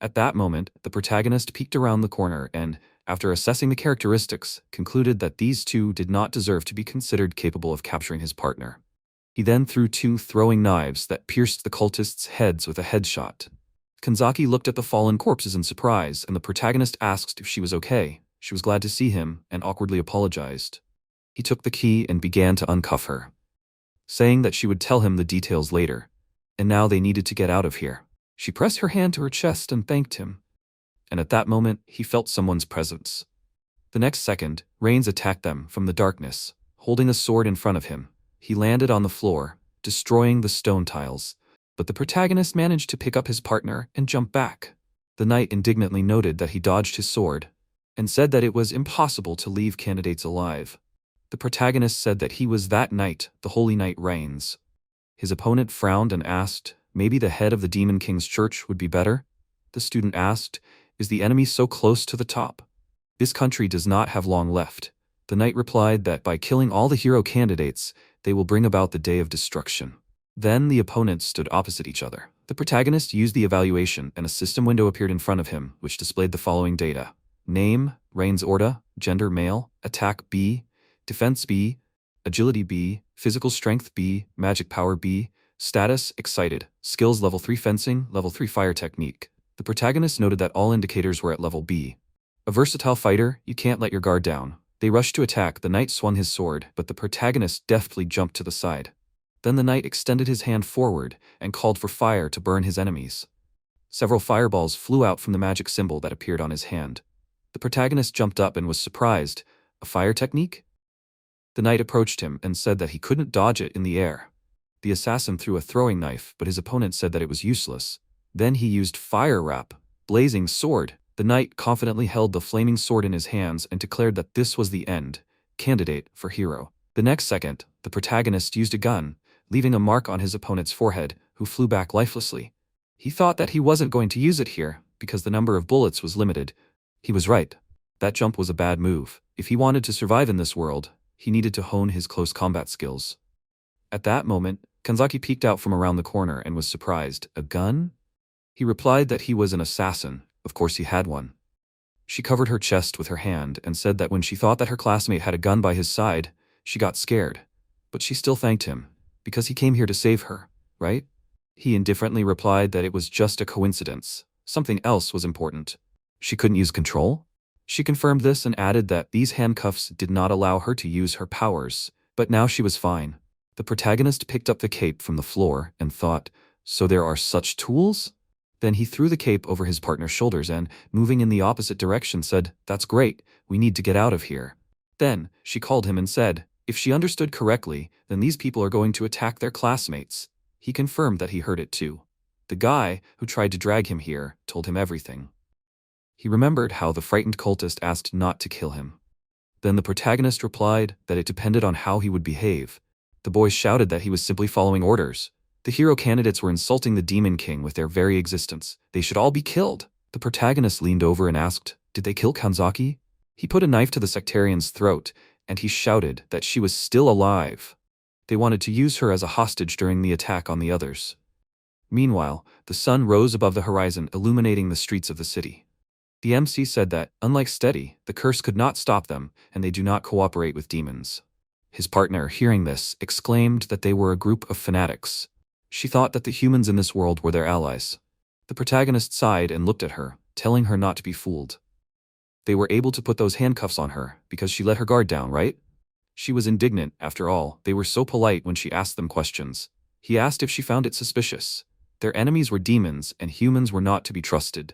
At that moment, the protagonist peeked around the corner and, after assessing the characteristics, concluded that these two did not deserve to be considered capable of capturing his partner. He then threw two throwing knives that pierced the cultists' heads with a headshot. Kanzaki looked at the fallen corpses in surprise, and the protagonist asked if she was okay. She was glad to see him and awkwardly apologized. He took the key and began to uncuff her, saying that she would tell him the details later, and now they needed to get out of here. She pressed her hand to her chest and thanked him, and at that moment he felt someone's presence. The next second, Reigns attacked them from the darkness, holding a sword in front of him. He landed on the floor, destroying the stone tiles, but the protagonist managed to pick up his partner and jump back. The knight indignantly noted that he dodged his sword, and said that it was impossible to leave candidates alive. The protagonist said that he was that knight, the Holy Knight Reigns. His opponent frowned and asked, maybe the head of the Demon King's church would be better? The student asked, is the enemy so close to the top? This country does not have long left. The knight replied that by killing all the hero candidates, they will bring about the day of destruction. Then the opponents stood opposite each other. The protagonist used the evaluation and a system window appeared in front of him, which displayed the following data. Name, Reigns Orda, gender male, attack B, defense B, agility B, physical strength B, magic power B, status excited, skills level 3 fencing, level 3 fire technique. The protagonist noted that all indicators were at level B. A versatile fighter, you can't let your guard down. They rushed to attack. The knight swung his sword, but the protagonist deftly jumped to the side. Then the knight extended his hand forward and called for fire to burn his enemies. Several fireballs flew out from the magic symbol that appeared on his hand. The protagonist jumped up and was surprised. A fire technique? The knight approached him and said that he couldn't dodge it in the air. The assassin threw a throwing knife, but his opponent said that it was useless. Then he used fire rap, blazing sword. The knight confidently held the flaming sword in his hands and declared that this was the end, candidate for hero. The next second, the protagonist used a gun, leaving a mark on his opponent's forehead, who flew back lifelessly. He thought that he wasn't going to use it here, because the number of bullets was limited. He was right. That jump was a bad move. If he wanted to survive in this world, he needed to hone his close combat skills. At that moment, Kanzaki peeked out from around the corner and was surprised. A gun? He replied that he was an assassin. Of course he had one. She covered her chest with her hand and said that when she thought that her classmate had a gun by his side, she got scared. But she still thanked him, because he came here to save her, right? He indifferently replied that it was just a coincidence. Something else was important. She couldn't use control? She confirmed this and added that these handcuffs did not allow her to use her powers, but now she was fine. The protagonist picked up the cape from the floor and thought, so there are such tools? Then he threw the cape over his partner's shoulders and, moving in the opposite direction, said, "That's great, we need to get out of here." Then, she called him and said, if she understood correctly, then these people are going to attack their classmates. He confirmed that he heard it too. The guy, who tried to drag him here, told him everything. He remembered how the frightened cultist asked not to kill him. Then the protagonist replied that it depended on how he would behave. The boys shouted that he was simply following orders. The hero candidates were insulting the Demon King with their very existence. They should all be killed. The protagonist leaned over and asked, did they kill Kanzaki? He put a knife to the sectarian's throat, and he shouted that she was still alive. They wanted to use her as a hostage during the attack on the others. Meanwhile, the sun rose above the horizon, illuminating the streets of the city. The MC said that, unlike Steady, the curse could not stop them, and they do not cooperate with demons. His partner, hearing this, exclaimed that they were a group of fanatics. She thought that the humans in this world were their allies. The protagonist sighed and looked at her, telling her not to be fooled. They were able to put those handcuffs on her because she let her guard down, right? She was indignant, after all. They were so polite when she asked them questions. He asked if she found it suspicious. Their enemies were demons, and humans were not to be trusted.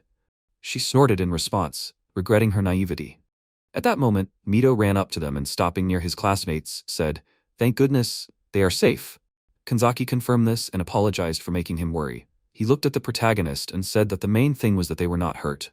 She snorted in response, regretting her naivety. At that moment, Mito ran up to them and, stopping near his classmates, said, "Thank goodness, they are safe." Kanzaki confirmed this and apologized for making him worry. He looked at the protagonist and said that the main thing was that they were not hurt.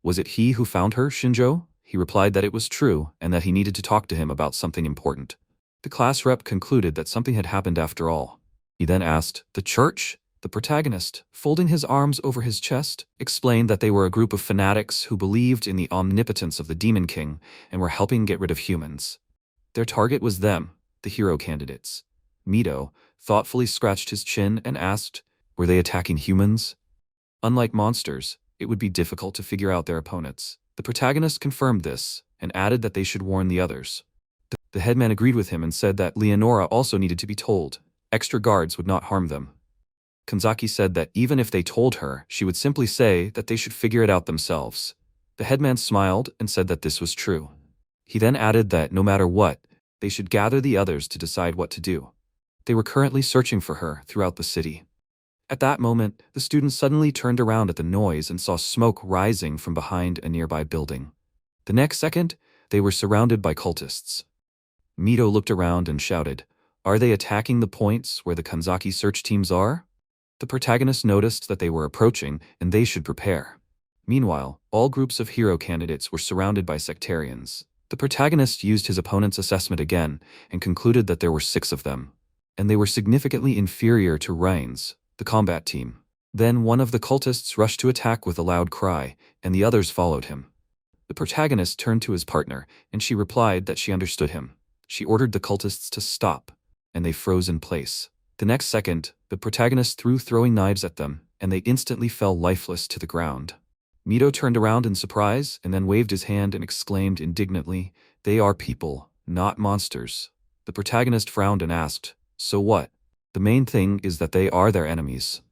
Was it he who found her, Shinjo? He replied that it was true and that he needed to talk to him about something important. The class rep concluded that something had happened after all. He then asked, "The church?" The protagonist, folding his arms over his chest, explained that they were a group of fanatics who believed in the omnipotence of the Demon King and were helping get rid of humans. Their target was them, the hero candidates. Mito thoughtfully scratched his chin and asked, were they attacking humans? Unlike monsters, it would be difficult to figure out their opponents. The protagonist confirmed this and added that they should warn the others. The headman agreed with him and said that Leonora also needed to be told. Extra guards would not harm them. Kanzaki said that even if they told her, she would simply say that they should figure it out themselves. The headman smiled and said that this was true. He then added that no matter what, they should gather the others to decide what to do. They were currently searching for her throughout the city. At that moment, the students suddenly turned around at the noise and saw smoke rising from behind a nearby building. The next second, they were surrounded by cultists. Mito looked around and shouted, "Are they attacking the points where the Kanzaki search teams are?" The protagonist noticed that they were approaching and they should prepare. Meanwhile, all groups of hero candidates were surrounded by sectarians. The protagonist used his opponent's assessment again and concluded that there were 6 of them, and they were significantly inferior to Reigns, the combat team. Then one of the cultists rushed to attack with a loud cry, and the others followed him. The protagonist turned to his partner, and she replied that she understood him. She ordered the cultists to stop, and they froze in place. The next second, the protagonist threw throwing knives at them, and they instantly fell lifeless to the ground. Mito turned around in surprise and then waved his hand and exclaimed indignantly, "They are people, not monsters." The protagonist frowned and asked, "So what?" "The main thing is that they are their enemies."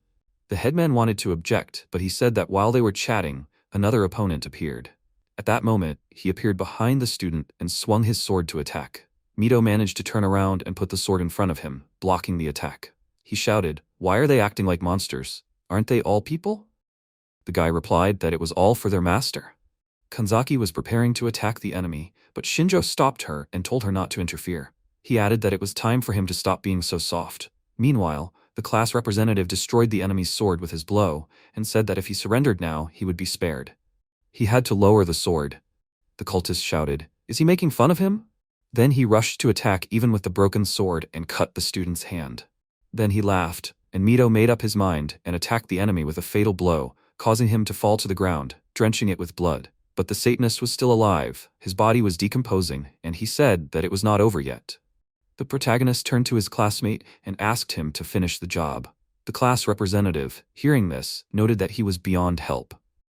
The headman wanted to object, but he said that while they were chatting, another opponent appeared. At that moment, he appeared behind the student and swung his sword to attack. Mito managed to turn around and put the sword in front of him, blocking the attack. He shouted, "Why are they acting like monsters? Aren't they all people?" The guy replied that it was all for their master. Kanzaki was preparing to attack the enemy, but Shinjo stopped her and told her not to interfere. He added that it was time for him to stop being so soft. Meanwhile, the class representative destroyed the enemy's sword with his blow and said that if he surrendered now, he would be spared. He had to lower the sword. The cultist shouted, "Is he making fun of him?" Then he rushed to attack even with the broken sword and cut the student's hand. Then he laughed, and Mito made up his mind and attacked the enemy with a fatal blow, causing him to fall to the ground, drenching it with blood. But the Satanist was still alive, his body was decomposing, and he said that it was not over yet. The protagonist turned to his classmate and asked him to finish the job. The class representative, hearing this, noted that he was beyond help.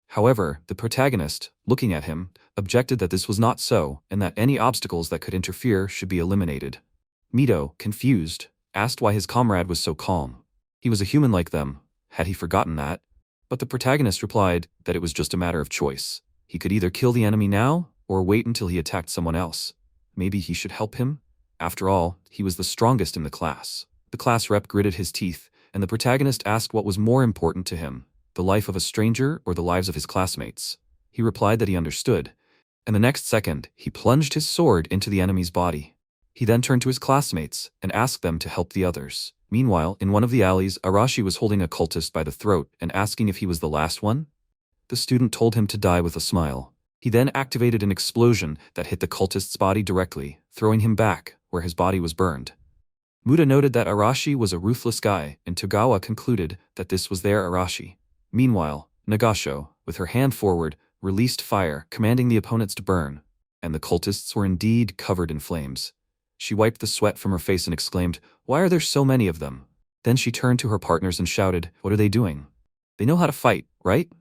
However, the protagonist, looking at him, objected that this was not so and that any obstacles that could interfere should be eliminated. Mito, confused, asked why his comrade was so calm. He was a human like them. Had he forgotten that? But the protagonist replied that it was just a matter of choice. He could either kill the enemy now or wait until he attacked someone else. Maybe he should help him? After all, he was the strongest in the class. The class rep gritted his teeth, and the protagonist asked what was more important to him, the life of a stranger or the lives of his classmates. He replied that he understood, and the next second, he plunged his sword into the enemy's body. He then turned to his classmates and asked them to help the others. Meanwhile, in one of the alleys, Arashi was holding a cultist by the throat and asking if he was the last one. The student told him to die with a smile. He then activated an explosion that hit the cultist's body directly, throwing him back, where his body was burned. Muda noted that Arashi was a ruthless guy, and Togawa concluded that this was their Arashi. Meanwhile, Nagasho, with her hand forward, released fire, commanding the opponents to burn, and the cultists were indeed covered in flames. She wiped the sweat from her face and exclaimed, "Why are there so many of them?" Then she turned to her partners and shouted, "What are they doing? They know how to fight, right?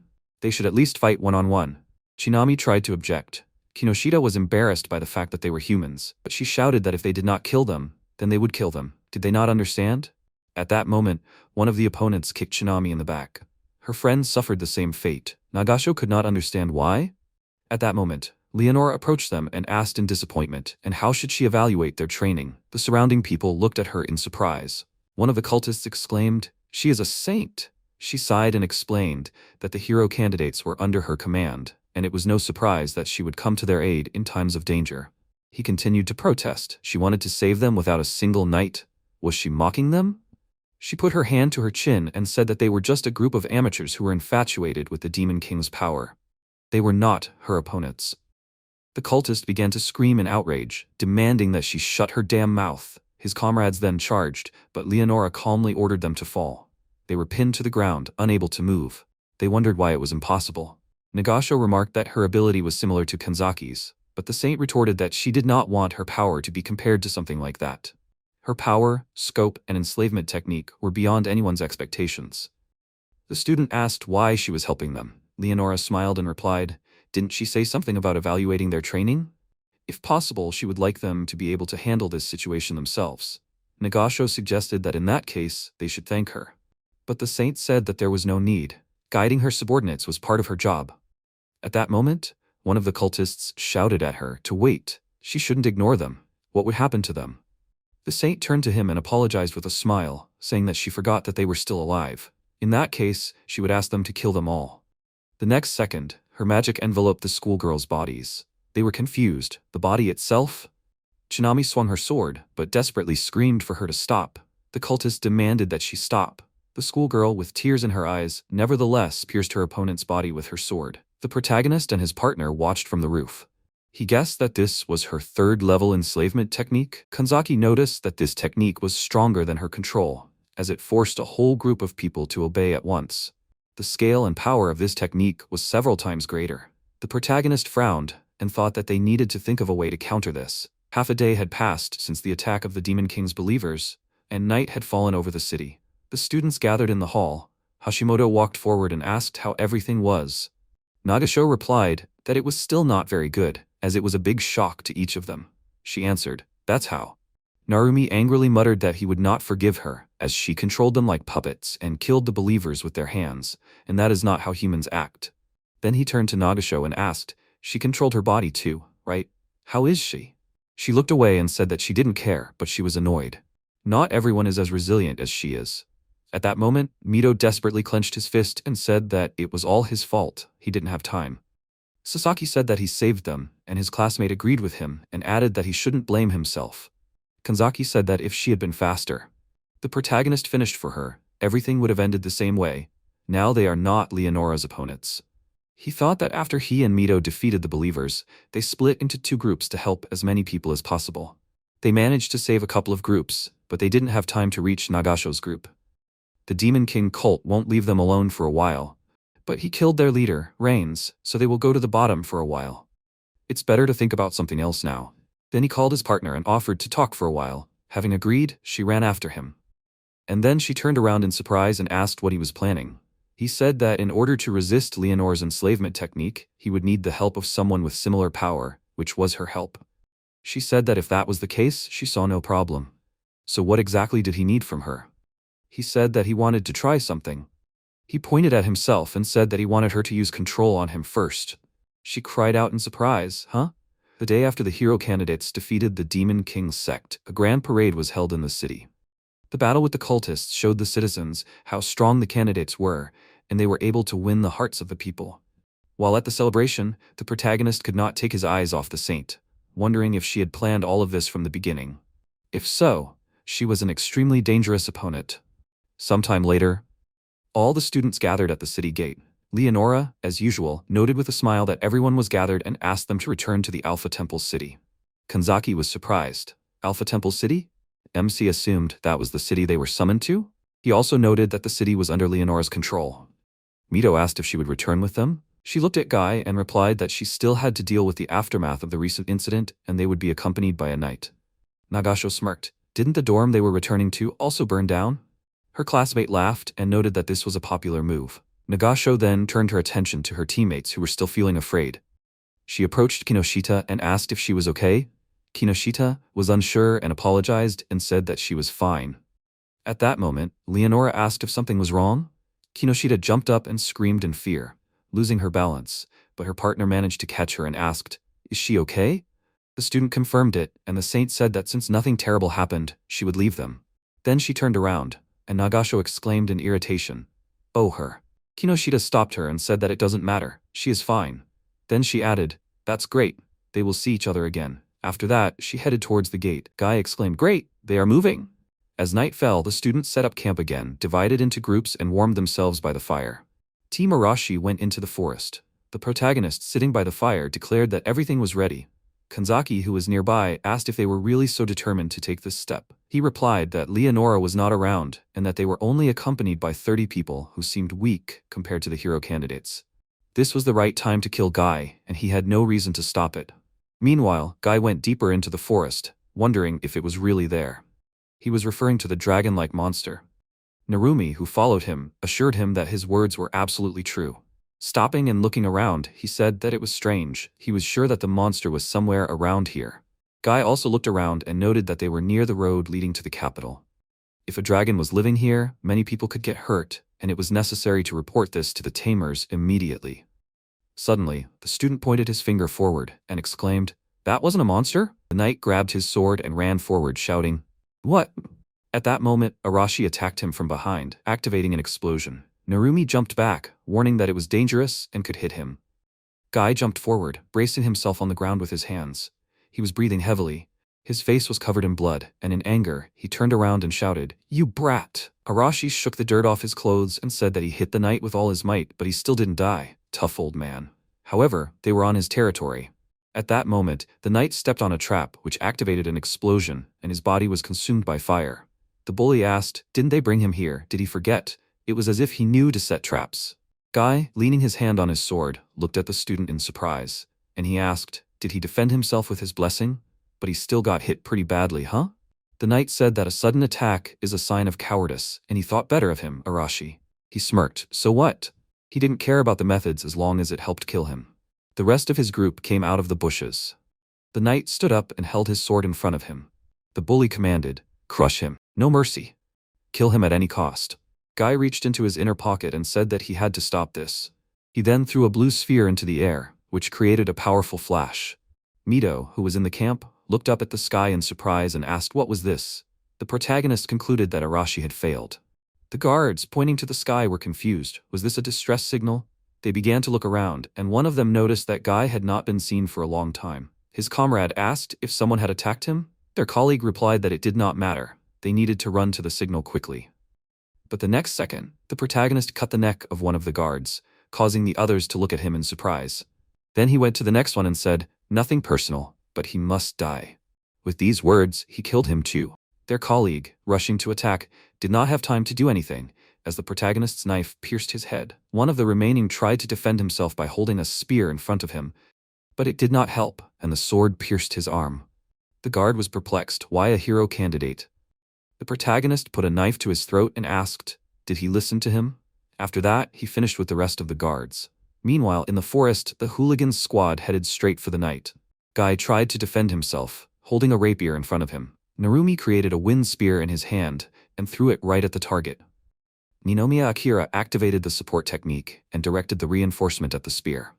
They should at least fight one-on-one." Chinami tried to object. Kinoshita was embarrassed by the fact that they were humans, but she shouted that if they did not kill them, then they would kill them. Did they not understand? At that moment, one of the opponents kicked Chinami in the back. Her friend suffered the same fate. Nagasho could not understand why. At that moment, Leonora approached them and asked in disappointment, and how should she evaluate their training? The surrounding people looked at her in surprise. One of the cultists exclaimed, "She is a saint!" She sighed and explained that the hero candidates were under her command, and it was no surprise that she would come to their aid in times of danger. He continued to protest. She wanted to save them without a single knight. Was she mocking them? She put her hand to her chin and said that they were just a group of amateurs who were infatuated with the Demon King's power. They were not her opponents. The cultist began to scream in outrage, demanding that she shut her damn mouth. His comrades then charged, but Leonora calmly ordered them to fall. They were pinned to the ground, unable to move. They wondered why it was impossible. Nagasho remarked that her ability was similar to Kanzaki's, but the saint retorted that she did not want her power to be compared to something like that. Her power, scope, and enslavement technique were beyond anyone's expectations. The student asked why she was helping them. Leonora smiled and replied, "Didn't she say something about evaluating their training? If possible, she would like them to be able to handle this situation themselves." Nagasho suggested that in that case, they should thank her. But the saint said that there was no need. Guiding her subordinates was part of her job. At that moment, one of the cultists shouted at her to wait. She shouldn't ignore them. What would happen to them? The saint turned to him and apologized with a smile, saying that she forgot that they were still alive. In that case, she would ask them to kill them all. The next second, her magic enveloped the schoolgirls' bodies. They were confused. The body itself? Chinami swung her sword, but desperately screamed for her to stop. The cultist demanded that she stop. The schoolgirl, with tears in her eyes, nevertheless pierced her opponent's body with her sword. The protagonist and his partner watched from the roof. He guessed that this was her third-level enslavement technique. Kanzaki noticed that this technique was stronger than her control, as it forced a whole group of people to obey at once. The scale and power of this technique was several times greater. The protagonist frowned and thought that they needed to think of a way to counter this. Half a day had passed since the attack of the Demon King's believers, and night had fallen over the city. The students gathered in the hall, Hashimoto walked forward and asked how everything was. Nagasho replied that it was still not very good, as it was a big shock to each of them. She answered, "That's how." Narumi angrily muttered that he would not forgive her, as she controlled them like puppets and killed the believers with their hands, and that is not how humans act. Then he turned to Nagasho and asked, "She controlled her body too, right? How is she?" She looked away and said that she didn't care, but she was annoyed. Not everyone is as resilient as she is. At that moment, Mito desperately clenched his fist and said that it was all his fault, he didn't have time. Sasaki said that he saved them, and his classmate agreed with him and added that he shouldn't blame himself. Kanzaki said that if she had been faster, the protagonist finished for her, everything would have ended the same way. Now they are not Leonora's opponents. He thought that after he and Mito defeated the believers, they split into two groups to help as many people as possible. They managed to save a couple of groups, but they didn't have time to reach Nagasho's group. The Demon King cult won't leave them alone for a while, but he killed their leader, Reigns, so they will go to the bottom for a while. It's better to think about something else now. Then he called his partner and offered to talk for a while. Having agreed, she ran after him. And then she turned around in surprise and asked what he was planning. He said that in order to resist Leonora's enslavement technique, he would need the help of someone with similar power, which was her help. She said that if that was the case, she saw no problem. So what exactly did he need from her? He said that he wanted to try something. He pointed at himself and said that he wanted her to use control on him first. She cried out in surprise, "Huh?" The day after the hero candidates defeated the Demon King's sect, a grand parade was held in the city. The battle with the cultists showed the citizens how strong the candidates were, and they were able to win the hearts of the people. While at the celebration, the protagonist could not take his eyes off the saint, wondering if she had planned all of this from the beginning. If so, she was an extremely dangerous opponent. Sometime later, all the students gathered at the city gate. Leonora, as usual, noted with a smile that everyone was gathered and asked them to return to the Alpha Temple City. Kanzaki was surprised. Alpha Temple City? MC assumed that was the city they were summoned to? He also noted that the city was under Leonora's control. Mito asked if she would return with them. She looked at Guy and replied that she still had to deal with the aftermath of the recent incident and they would be accompanied by a knight. Nagasho smirked. Didn't the dorm they were returning to also burn down? Her classmate laughed and noted that this was a popular move. Nagasho then turned her attention to her teammates who were still feeling afraid. She approached Kinoshita and asked if she was okay. Kinoshita was unsure and apologized and said that she was fine. At that moment, Leonora asked if something was wrong. Kinoshita jumped up and screamed in fear, losing her balance, but her partner managed to catch her and asked, "Is she okay?" The student confirmed it, and the saint said that since nothing terrible happened, she would leave them. Then she turned around, and Nagasho exclaimed in irritation, "Oh her." Kinoshita stopped her and said that it doesn't matter, she is fine. Then she added, "That's great, they will see each other again." After that, she headed towards the gate. Guy exclaimed, "Great, they are moving." As night fell, the students set up camp again, divided into groups and warmed themselves by the fire. Team Arashi went into the forest. The protagonist, sitting by the fire, declared that everything was ready. Kanzaki, who was nearby, asked if they were really so determined to take this step. He replied that Leonora was not around and that they were only accompanied by 30 people who seemed weak compared to the hero candidates. This was the right time to kill Guy, and he had no reason to stop it. Meanwhile, Guy went deeper into the forest, wondering if it was really there. He was referring to the dragon-like monster. Narumi, who followed him, assured him that his words were absolutely true. Stopping and looking around, he said that it was strange. He was sure that the monster was somewhere around here. Guy also looked around and noted that they were near the road leading to the capital. If a dragon was living here, many people could get hurt, and it was necessary to report this to the tamers immediately. Suddenly, the student pointed his finger forward and exclaimed, "That wasn't a monster?" The knight grabbed his sword and ran forward, shouting, "What?" At that moment, Arashi attacked him from behind, activating an explosion. Narumi jumped back, warning that it was dangerous and could hit him. Guy jumped forward, bracing himself on the ground with his hands. He was breathing heavily. His face was covered in blood, and in anger, he turned around and shouted, "You brat!" Arashi shook the dirt off his clothes and said that he hit the knight with all his might, but he still didn't die. Tough old man. However, they were on his territory. At that moment, the knight stepped on a trap, which activated an explosion, and his body was consumed by fire. The bully asked, "Didn't they bring him here? Did he forget?" It was as if he knew to set traps. Guy, leaning his hand on his sword, looked at the student in surprise, and he asked, "Did he defend himself with his blessing? But he still got hit pretty badly, huh?" The knight said that a sudden attack is a sign of cowardice, and he thought better of him, Arashi. He smirked. So what? He didn't care about the methods as long as it helped kill him. The rest of his group came out of the bushes. The knight stood up and held his sword in front of him. The bully commanded, "Crush him, no mercy. Kill him at any cost." Guy reached into his inner pocket and said that he had to stop this. He then threw a blue sphere into the air, which created a powerful flash. Mito, who was in the camp, looked up at the sky in surprise and asked what was this. The protagonist concluded that Arashi had failed. The guards, pointing to the sky, were confused. Was this a distress signal? They began to look around, and one of them noticed that Guy had not been seen for a long time. His comrade asked if someone had attacked him. Their colleague replied that it did not matter. They needed to run to the signal quickly. But the next second, the protagonist cut the neck of one of the guards, causing the others to look at him in surprise. Then he went to the next one and said, "Nothing personal, but he must die." With these words, he killed him too. Their colleague, rushing to attack, did not have time to do anything, as the protagonist's knife pierced his head. One of the remaining tried to defend himself by holding a spear in front of him, but it did not help, and the sword pierced his arm. The guard was perplexed. Why a hero candidate? The protagonist put a knife to his throat and asked, did he listen to him? After that, he finished with the rest of the guards. Meanwhile, in the forest, the hooligans' squad headed straight for the knight. Guy tried to defend himself, holding a rapier in front of him. Narumi created a wind spear in his hand and threw it right at the target. Ninomiya Akira activated the support technique and directed the reinforcement at the spear.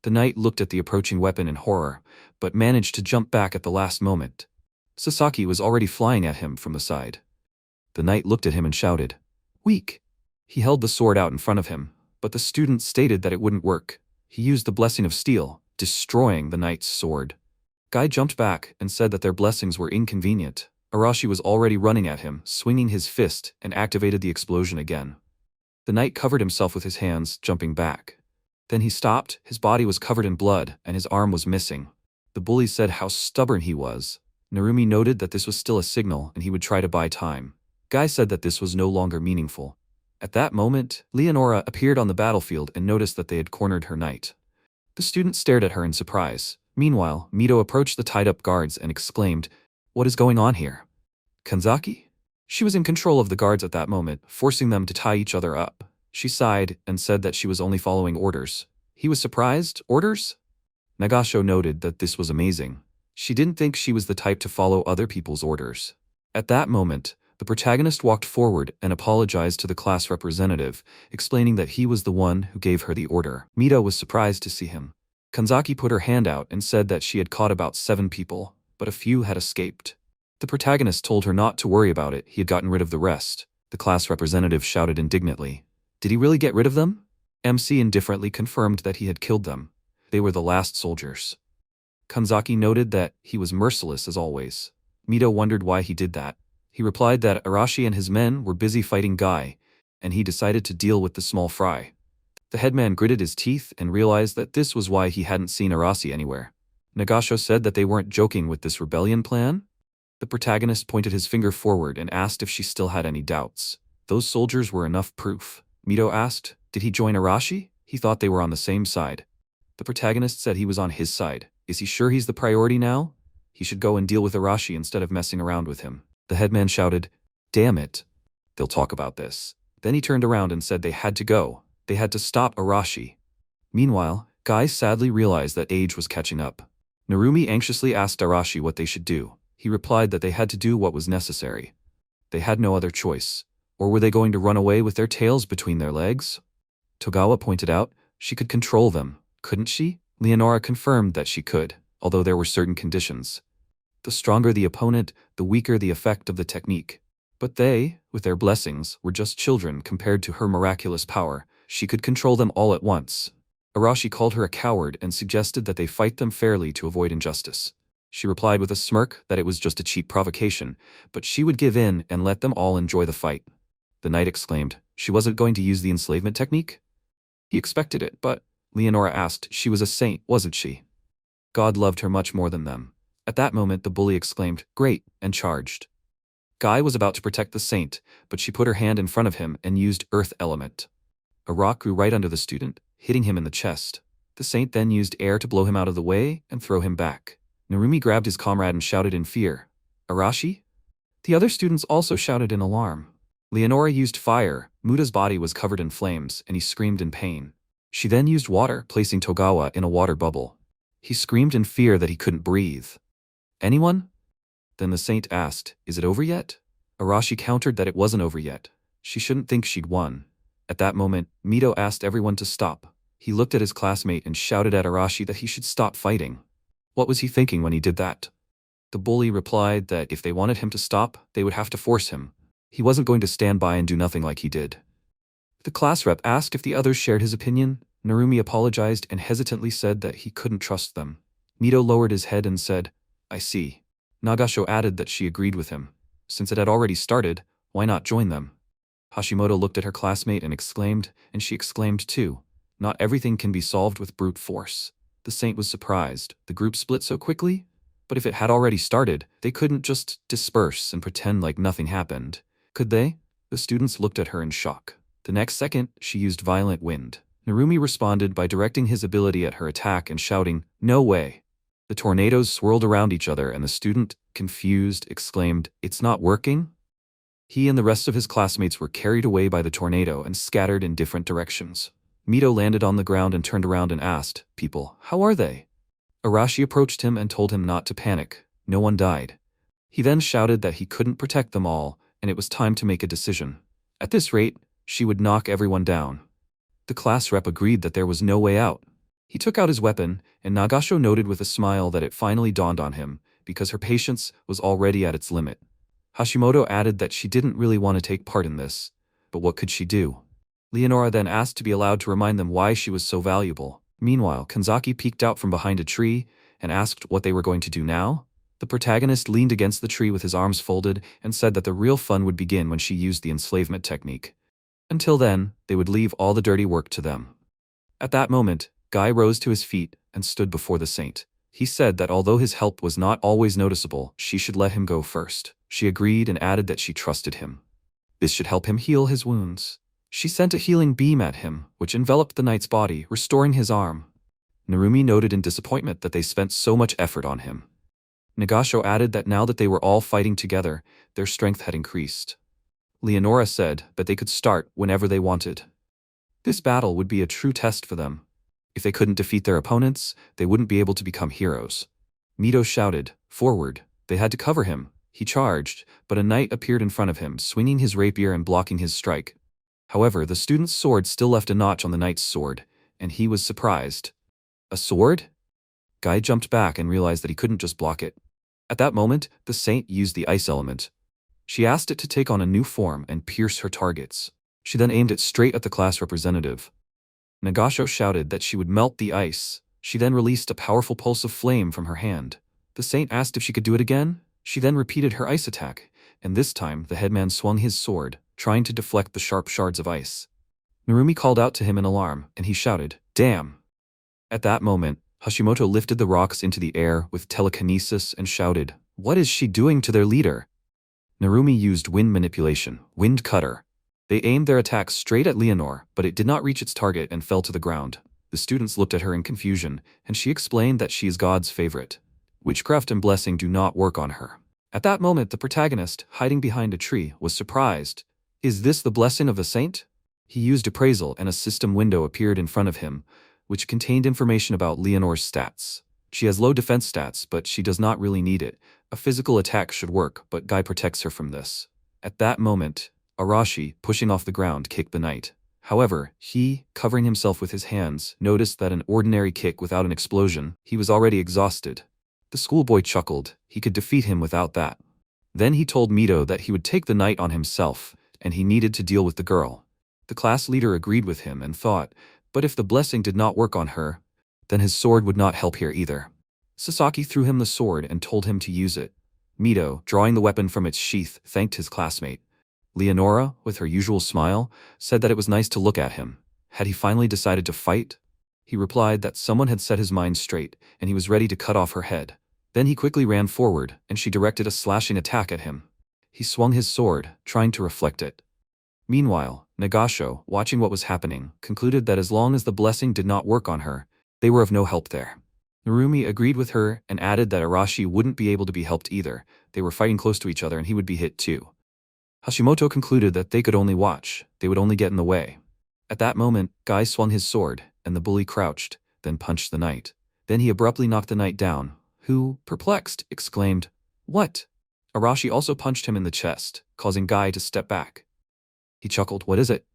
The knight looked at the approaching weapon in horror, but managed to jump back at the last moment. Sasaki was already flying at him from the side. The knight looked at him and shouted, "Weak!" He held the sword out in front of him, but the student stated that it wouldn't work. He used the blessing of steel, destroying the knight's sword. Guy jumped back and said that their blessings were inconvenient. Arashi was already running at him, swinging his fist, and activated the explosion again. The knight covered himself with his hands, jumping back. Then he stopped, his body was covered in blood, and his arm was missing. The bully said how stubborn he was. Narumi noted that this was still a signal and he would try to buy time. Guy said that this was no longer meaningful. At that moment, Leonora appeared on the battlefield and noticed that they had cornered her knight. The student stared at her in surprise. Meanwhile, Mito approached the tied-up guards and exclaimed, "What is going on here? Kanzaki?" She was in control of the guards at that moment, forcing them to tie each other up. She sighed and said that she was only following orders. He was surprised. Orders? Nagasho noted that this was amazing. She didn't think she was the type to follow other people's orders. At that moment, the protagonist walked forward and apologized to the class representative, explaining that he was the one who gave her the order. Mito was surprised to see him. Kanzaki put her hand out and said that she had caught about 7 people, but a few had escaped. The protagonist told her not to worry about it, he had gotten rid of the rest. The class representative shouted indignantly, "Did he really get rid of them?" MC indifferently confirmed that he had killed them. They were the last soldiers. Kanzaki noted that he was merciless as always. Mito wondered why he did that. He replied that Arashi and his men were busy fighting Guy, and he decided to deal with the small fry. The headman gritted his teeth and realized that this was why he hadn't seen Arashi anywhere. Nagasho said that they weren't joking with this rebellion plan. The protagonist pointed his finger forward and asked if she still had any doubts. Those soldiers were enough proof. Mito asked, did he join Arashi? He thought they were on the same side. The protagonist said he was on his side. Is he sure he's the priority now? He should go and deal with Arashi instead of messing around with him. The headman shouted, "Damn it. They'll talk about this." Then he turned around and said they had to go. They had to stop Arashi. Meanwhile, Guy sadly realized that age was catching up. Narumi anxiously asked Arashi what they should do. He replied that they had to do what was necessary. They had no other choice. Or were they going to run away with their tails between their legs? Togawa pointed out, she could control them, couldn't she? Leonora confirmed that she could, although there were certain conditions. The stronger the opponent, the weaker the effect of the technique. But they, with their blessings, were just children compared to her miraculous power. She could control them all at once. Arashi called her a coward and suggested that they fight them fairly to avoid injustice. She replied with a smirk that it was just a cheap provocation, but she would give in and let them all enjoy the fight. The knight exclaimed, she wasn't going to use the enslavement technique? He expected it, but Leonora asked, she was a saint, wasn't she? God loved her much more than them. At that moment the bully exclaimed, great, and charged. Guy was about to protect the saint, but she put her hand in front of him and used earth element. A rock grew right under the student, hitting him in the chest. The saint then used air to blow him out of the way and throw him back. Narumi grabbed his comrade and shouted in fear, Arashi? The other students also shouted in alarm. Leonora used fire, Muta's body was covered in flames, and he screamed in pain. She then used water, placing Togawa in a water bubble. He screamed in fear that he couldn't breathe. Anyone? Then the saint asked, is it over yet? Arashi countered that it wasn't over yet. She shouldn't think she'd won. At that moment, Mito asked everyone to stop. He looked at his classmate and shouted at Arashi that he should stop fighting. What was he thinking when he did that? The bully replied that if they wanted him to stop, they would have to force him. He wasn't going to stand by and do nothing like he did. The class rep asked if the others shared his opinion. Narumi apologized and hesitantly said that he couldn't trust them. Mito lowered his head and said, I see. Nagasho added that she agreed with him. Since it had already started, why not join them? Hashimoto looked at her classmate and she exclaimed too. Not everything can be solved with brute force. The saint was surprised. The group split so quickly? But if it had already started, they couldn't just disperse and pretend like nothing happened. Could they? The students looked at her in shock. The next second, she used violent wind. Narumi responded by directing his ability at her attack and shouting, no way. The tornadoes swirled around each other and the student, confused, exclaimed, it's not working? He and the rest of his classmates were carried away by the tornado and scattered in different directions. Mito landed on the ground and turned around and asked, people, how are they? Arashi approached him and told him not to panic. No one died. He then shouted that he couldn't protect them all, and it was time to make a decision. At this rate, she would knock everyone down. The class rep agreed that there was no way out. He took out his weapon, and Nagasho noted with a smile that it finally dawned on him, because her patience was already at its limit. Hashimoto added that she didn't really want to take part in this, but what could she do? Leonora then asked to be allowed to remind them why she was so valuable. Meanwhile, Kanzaki peeked out from behind a tree and asked what they were going to do now. The protagonist leaned against the tree with his arms folded and said that the real fun would begin when she used the enslavement technique. Until then, they would leave all the dirty work to them. At that moment, Guy rose to his feet and stood before the saint. He said that although his help was not always noticeable, she should let him go first. She agreed and added that she trusted him. This should help him heal his wounds. She sent a healing beam at him, which enveloped the knight's body, restoring his arm. Narumi noted in disappointment that they spent so much effort on him. Nagasho added that now that they were all fighting together, their strength had increased. Leonora said that they could start whenever they wanted. This battle would be a true test for them. If they couldn't defeat their opponents, they wouldn't be able to become heroes. Mito shouted, forward. They had to cover him. He charged, but a knight appeared in front of him, swinging his rapier and blocking his strike. However, the student's sword still left a notch on the knight's sword, and he was surprised. A sword? Guy jumped back and realized that he couldn't just block it. At that moment, the saint used the ice element. She asked it to take on a new form and pierce her targets. She then aimed it straight at the class representative. Nagasho shouted that she would melt the ice. She then released a powerful pulse of flame from her hand. The saint asked if she could do it again. She then repeated her ice attack, and this time the headman swung his sword, trying to deflect the sharp shards of ice. Narumi called out to him in alarm, and he shouted, damn! At that moment, Hashimoto lifted the rocks into the air with telekinesis and shouted, what is she doing to their leader? Narumi used wind manipulation, wind cutter. They aimed their attack straight at Leonore, but it did not reach its target and fell to the ground. The students looked at her in confusion, and she explained that she is God's favorite. Witchcraft and blessing do not work on her. At that moment, the protagonist, hiding behind a tree, was surprised. Is this the blessing of the saint? He used appraisal and a system window appeared in front of him, which contained information about Leonore's stats. She has low defense stats, but she does not really need it. A physical attack should work, but Guy protects her from this. At that moment, Arashi, pushing off the ground, kicked the knight. However, he, covering himself with his hands, noticed that an ordinary kick without an explosion, he was already exhausted. The schoolboy chuckled. He could defeat him without that. Then he told Mito that he would take the knight on himself, and he needed to deal with the girl. The class leader agreed with him and thought, but if the blessing did not work on her, then his sword would not help here either. Sasaki threw him the sword and told him to use it. Mito, drawing the weapon from its sheath, thanked his classmate. Leonora, with her usual smile, said that it was nice to look at him. Had he finally decided to fight? He replied that someone had set his mind straight, and he was ready to cut off her head. Then he quickly ran forward, and she directed a slashing attack at him. He swung his sword, trying to reflect it. Meanwhile, Nagasho, watching what was happening, concluded that as long as the blessing did not work on her, they were of no help there. Narumi agreed with her and added that Arashi wouldn't be able to be helped either. They were fighting close to each other and he would be hit too. Hashimoto concluded that they could only watch, they would only get in the way. At that moment, Guy swung his sword, and the bully crouched, then punched the knight. Then he abruptly knocked the knight down, who, perplexed, exclaimed, "What?" Arashi also punched him in the chest, causing Guy to step back. He chuckled, "What is it?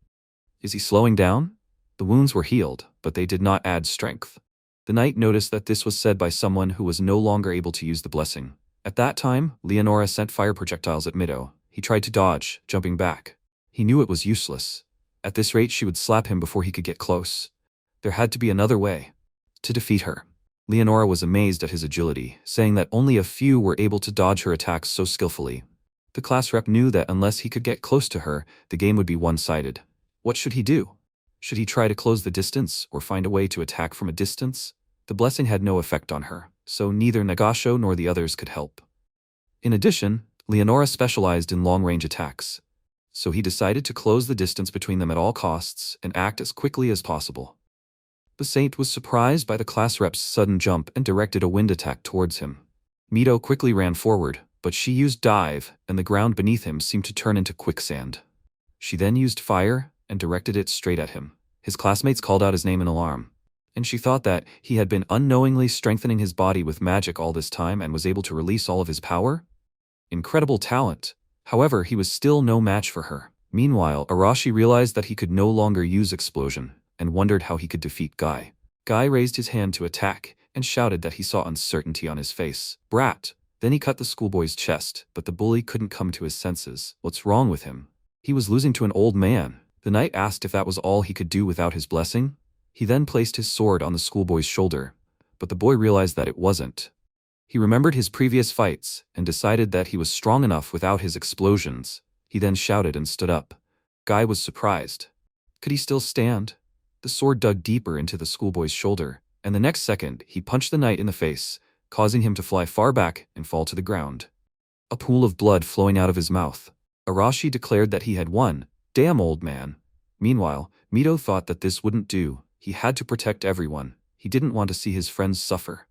Is he slowing down?" The wounds were healed, but they did not add strength. The knight noticed that this was said by someone who was no longer able to use the blessing. At that time, Leonora sent fire projectiles at Mido. He tried to dodge, jumping back. He knew it was useless. At this rate she would slap him before he could get close. There had to be another way to defeat her. Leonora was amazed at his agility, saying that only a few were able to dodge her attacks so skillfully. The class rep knew that unless he could get close to her, the game would be one-sided. What should he do? Should he try to close the distance or find a way to attack from a distance? The blessing had no effect on her, so neither Nagasho nor the others could help. In addition, Leonora specialized in long-range attacks, so he decided to close the distance between them at all costs and act as quickly as possible. The saint was surprised by the class rep's sudden jump and directed a wind attack towards him. Mido quickly ran forward, but she used dive, and the ground beneath him seemed to turn into quicksand. She then used fire and directed it straight at him. His classmates called out his name in alarm, and she thought that he had been unknowingly strengthening his body with magic all this time and was able to release all of his power? Incredible talent. However, he was still no match for her. Meanwhile, Arashi realized that he could no longer use explosion, and wondered how he could defeat Guy. Guy raised his hand to attack, and shouted that he saw uncertainty on his face. "Brat!" Then he cut the schoolboy's chest, but the bully couldn't come to his senses. What's wrong with him? He was losing to an old man. The knight asked if that was all he could do without his blessing. He then placed his sword on the schoolboy's shoulder, but the boy realized that it wasn't. He remembered his previous fights and decided that he was strong enough without his explosions. He then shouted and stood up. Guy was surprised. Could he still stand? The sword dug deeper into the schoolboy's shoulder, and the next second he punched the knight in the face, causing him to fly far back and fall to the ground. A pool of blood flowing out of his mouth. Arashi declared that he had won. Damn old man. Meanwhile, Mido thought that this wouldn't do. He had to protect everyone. He didn't want to see his friends suffer.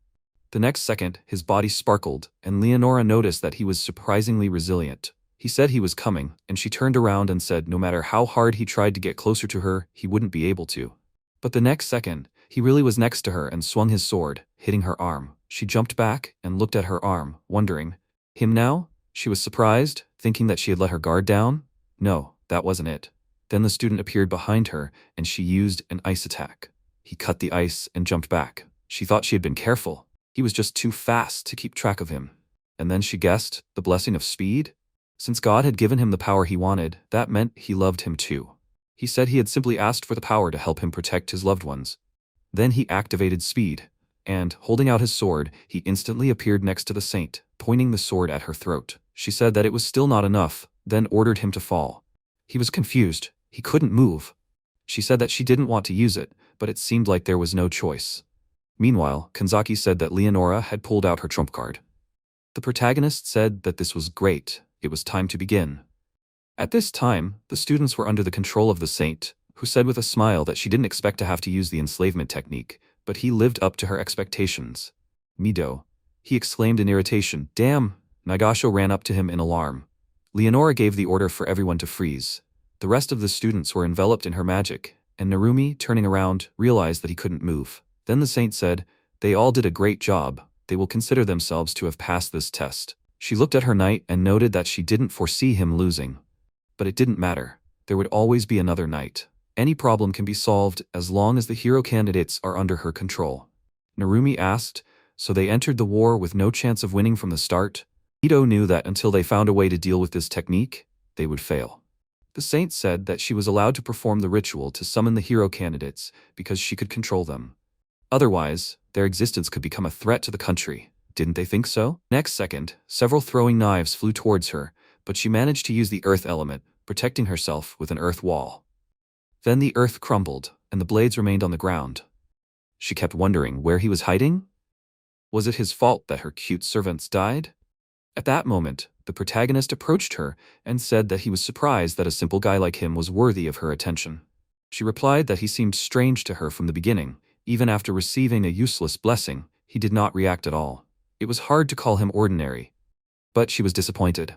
The next second, his body sparkled, and Leonora noticed that he was surprisingly resilient. He said he was coming, and she turned around and said no matter how hard he tried to get closer to her, he wouldn't be able to. But the next second, he really was next to her and swung his sword, hitting her arm. She jumped back and looked at her arm, wondering, him now? She was surprised, thinking that she had let her guard down. No, that wasn't it. Then the student appeared behind her, and she used an ice attack. He cut the ice and jumped back. She thought she had been careful. He was just too fast to keep track of him. And then she guessed, the blessing of speed? Since God had given him the power he wanted, that meant he loved him too. He said he had simply asked for the power to help him protect his loved ones. Then he activated speed, and, holding out his sword, he instantly appeared next to the saint, pointing the sword at her throat. She said that it was still not enough, then ordered him to fall. He was confused. He couldn't move. She said that she didn't want to use it, but it seemed like there was no choice. Meanwhile, Kanzaki said that Leonora had pulled out her trump card. The protagonist said that this was great. It was time to begin. At this time, the students were under the control of the saint, who said with a smile that she didn't expect to have to use the enslavement technique, but he lived up to her expectations. Mido. He exclaimed in irritation, "Damn!" Nagasho ran up to him in alarm. Leonora gave the order for everyone to freeze. The rest of the students were enveloped in her magic, and Narumi, turning around, realized that he couldn't move. Then the saint said, "They all did a great job. They will consider themselves to have passed this test." She looked at her knight and noted that she didn't foresee him losing. But it didn't matter. There would always be another night. Any problem can be solved as long as the hero candidates are under her control. Narumi asked, so they entered the war with no chance of winning from the start? Ito knew that until they found a way to deal with this technique, they would fail. The saint said that she was allowed to perform the ritual to summon the hero candidates because she could control them. Otherwise, their existence could become a threat to the country. Didn't they think so? Next second, several throwing knives flew towards her, but she managed to use the earth element, protecting herself with an earth wall. Then the earth crumbled, and the blades remained on the ground. She kept wondering where he was hiding? Was it his fault that her cute servants died? At that moment, the protagonist approached her and said that he was surprised that a simple guy like him was worthy of her attention. She replied that he seemed strange to her from the beginning. Even after receiving a useless blessing, he did not react at all. It was hard to call him ordinary. But she was disappointed.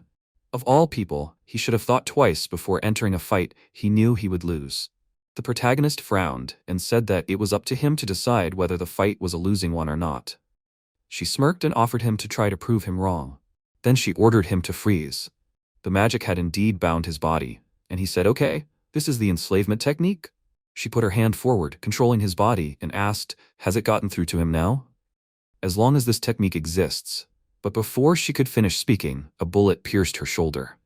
Of all people, he should have thought twice before entering a fight he knew he would lose. The protagonist frowned and said that it was up to him to decide whether the fight was a losing one or not. She smirked and offered him to try to prove him wrong. Then she ordered him to freeze. The magic had indeed bound his body, and he said, "Okay, this is the enslavement technique?" She put her hand forward, controlling his body, and asked, "Has it gotten through to him now?" "As long as this technique exists." But before she could finish speaking, a bullet pierced her shoulder.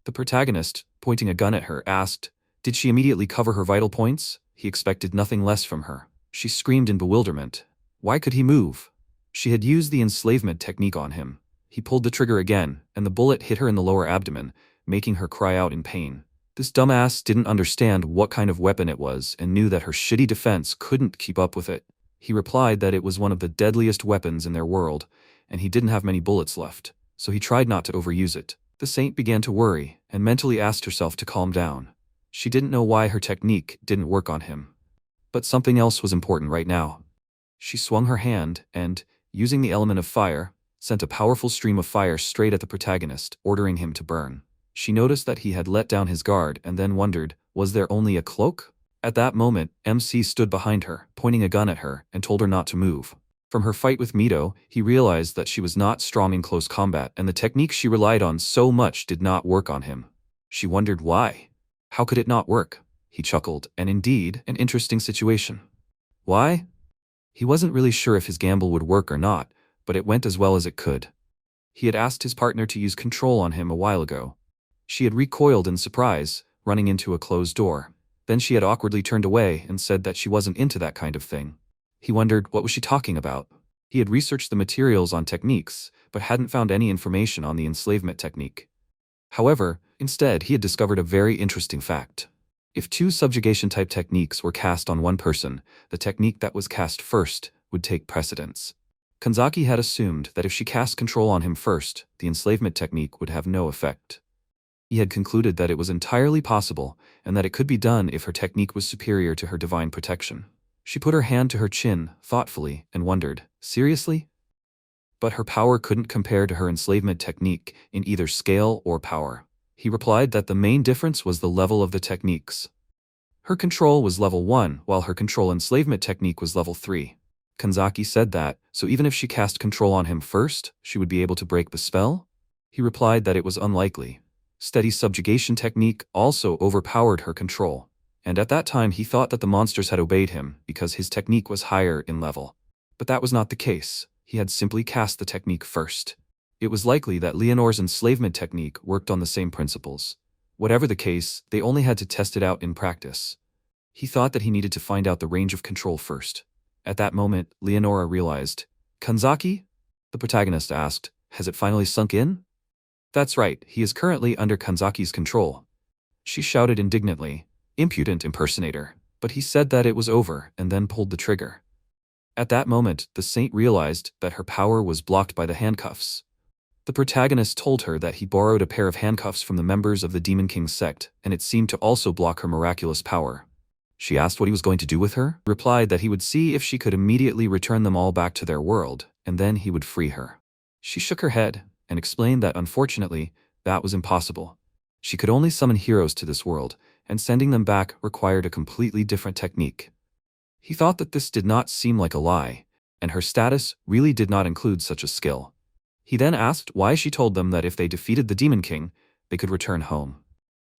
The protagonist, pointing a gun at her, asked, "Did she immediately cover her vital points?" He expected nothing less from her. She screamed in bewilderment. Why could he move? She had used the enslavement technique on him. He pulled the trigger again, and the bullet hit her in the lower abdomen, making her cry out in pain. This dumbass didn't understand what kind of weapon it was and knew that her shitty defense couldn't keep up with it. He replied that it was one of the deadliest weapons in their world, and he didn't have many bullets left, so he tried not to overuse it. The saint began to worry, and mentally asked herself to calm down. She didn't know why her technique didn't work on him. But something else was important right now. She swung her hand and, using the element of fire, sent a powerful stream of fire straight at the protagonist, ordering him to burn. She noticed that he had let down his guard and then wondered, was there only a cloak? At that moment, MC stood behind her, pointing a gun at her, and told her not to move. From her fight with Mito, he realized that she was not strong in close combat, and the technique she relied on so much did not work on him. She wondered why. How could it not work? He chuckled, and indeed, an interesting situation. Why? He wasn't really sure if his gamble would work or not, but it went as well as it could. He had asked his partner to use control on him a while ago. She had recoiled in surprise, running into a closed door. Then she had awkwardly turned away and said that she wasn't into that kind of thing. He wondered, what was she talking about? He had researched the materials on techniques, but hadn't found any information on the enslavement technique. However, instead he had discovered a very interesting fact. If two subjugation-type techniques were cast on one person, the technique that was cast first would take precedence. Kanzaki had assumed that if she cast control on him first, the enslavement technique would have no effect. He had concluded that it was entirely possible, and that it could be done if her technique was superior to her divine protection. She put her hand to her chin, thoughtfully, and wondered, seriously? But her power couldn't compare to her enslavement technique in either scale or power. He replied that the main difference was the level of the techniques. Her control was level 1, while her control enslavement technique was level 3. Kanzaki said that, so even if she cast control on him first, she would be able to break the spell? He replied that it was unlikely. Steady subjugation technique also overpowered her control. And at that time he thought that the monsters had obeyed him because his technique was higher in level. But that was not the case. He had simply cast the technique first. It was likely that Leonore's enslavement technique worked on the same principles. Whatever the case, they only had to test it out in practice. He thought that he needed to find out the range of control first. At that moment, Leonora realized, "Kanzaki?" The protagonist asked, "Has it finally sunk in?" "That's right, he is currently under Kanzaki's control." She shouted indignantly, "Impudent impersonator," but he said that it was over and then pulled the trigger. At that moment, the saint realized that her power was blocked by the handcuffs. The protagonist told her that he borrowed a pair of handcuffs from the members of the Demon King sect, and it seemed to also block her miraculous power. She asked what he was going to do with her, replied that he would see if she could immediately return them all back to their world, and then he would free her. She shook her head and explained that unfortunately, that was impossible. She could only summon heroes to this world, and sending them back required a completely different technique. He thought that this did not seem like a lie, and her status really did not include such a skill. He then asked why she told them that if they defeated the Demon King, they could return home.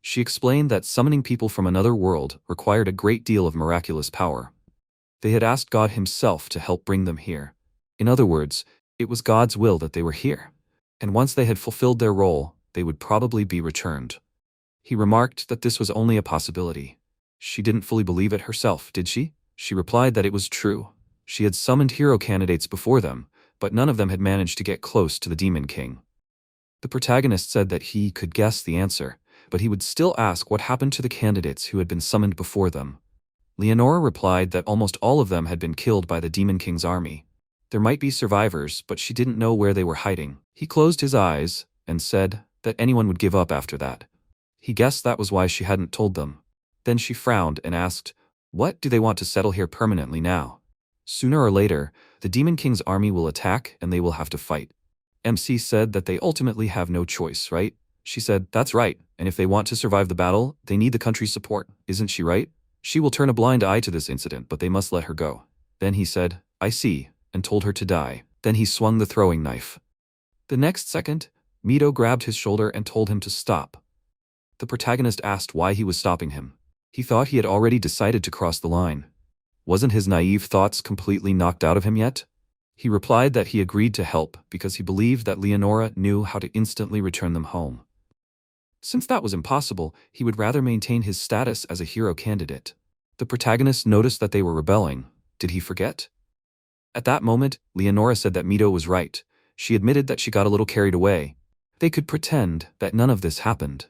She explained that summoning people from another world required a great deal of miraculous power. They had asked God himself to help bring them here. In other words, it was God's will that they were here. And once they had fulfilled their role, they would probably be returned. He remarked that this was only a possibility. She didn't fully believe it herself, did she? She replied that it was true. She had summoned hero candidates before them, but none of them had managed to get close to the Demon King. The protagonist said that he could guess the answer, but he would still ask what happened to the candidates who had been summoned before them. Leonora replied that almost all of them had been killed by the Demon King's army. There might be survivors, but she didn't know where they were hiding. He closed his eyes and said that anyone would give up after that. He guessed that was why she hadn't told them. Then she frowned and asked, "What do they want to settle here permanently now?" "Sooner or later, the Demon King's army will attack and they will have to fight." MC said that they ultimately have no choice, right? She said, "That's right, and if they want to survive the battle, they need the country's support, isn't she right? She will turn a blind eye to this incident, but they must let her go." Then he said, "I see," and told her to die. Then he swung the throwing knife. The next second, Mito grabbed his shoulder and told him to stop. The protagonist asked why he was stopping him. He thought he had already decided to cross the line. Wasn't his naive thoughts completely knocked out of him yet? He replied that he agreed to help because he believed that Leonora knew how to instantly return them home. Since that was impossible, he would rather maintain his status as a hero candidate. The protagonist noticed that they were rebelling. Did he forget? At that moment, Leonora said that Mito was right. She admitted that she got a little carried away. They could pretend that none of this happened.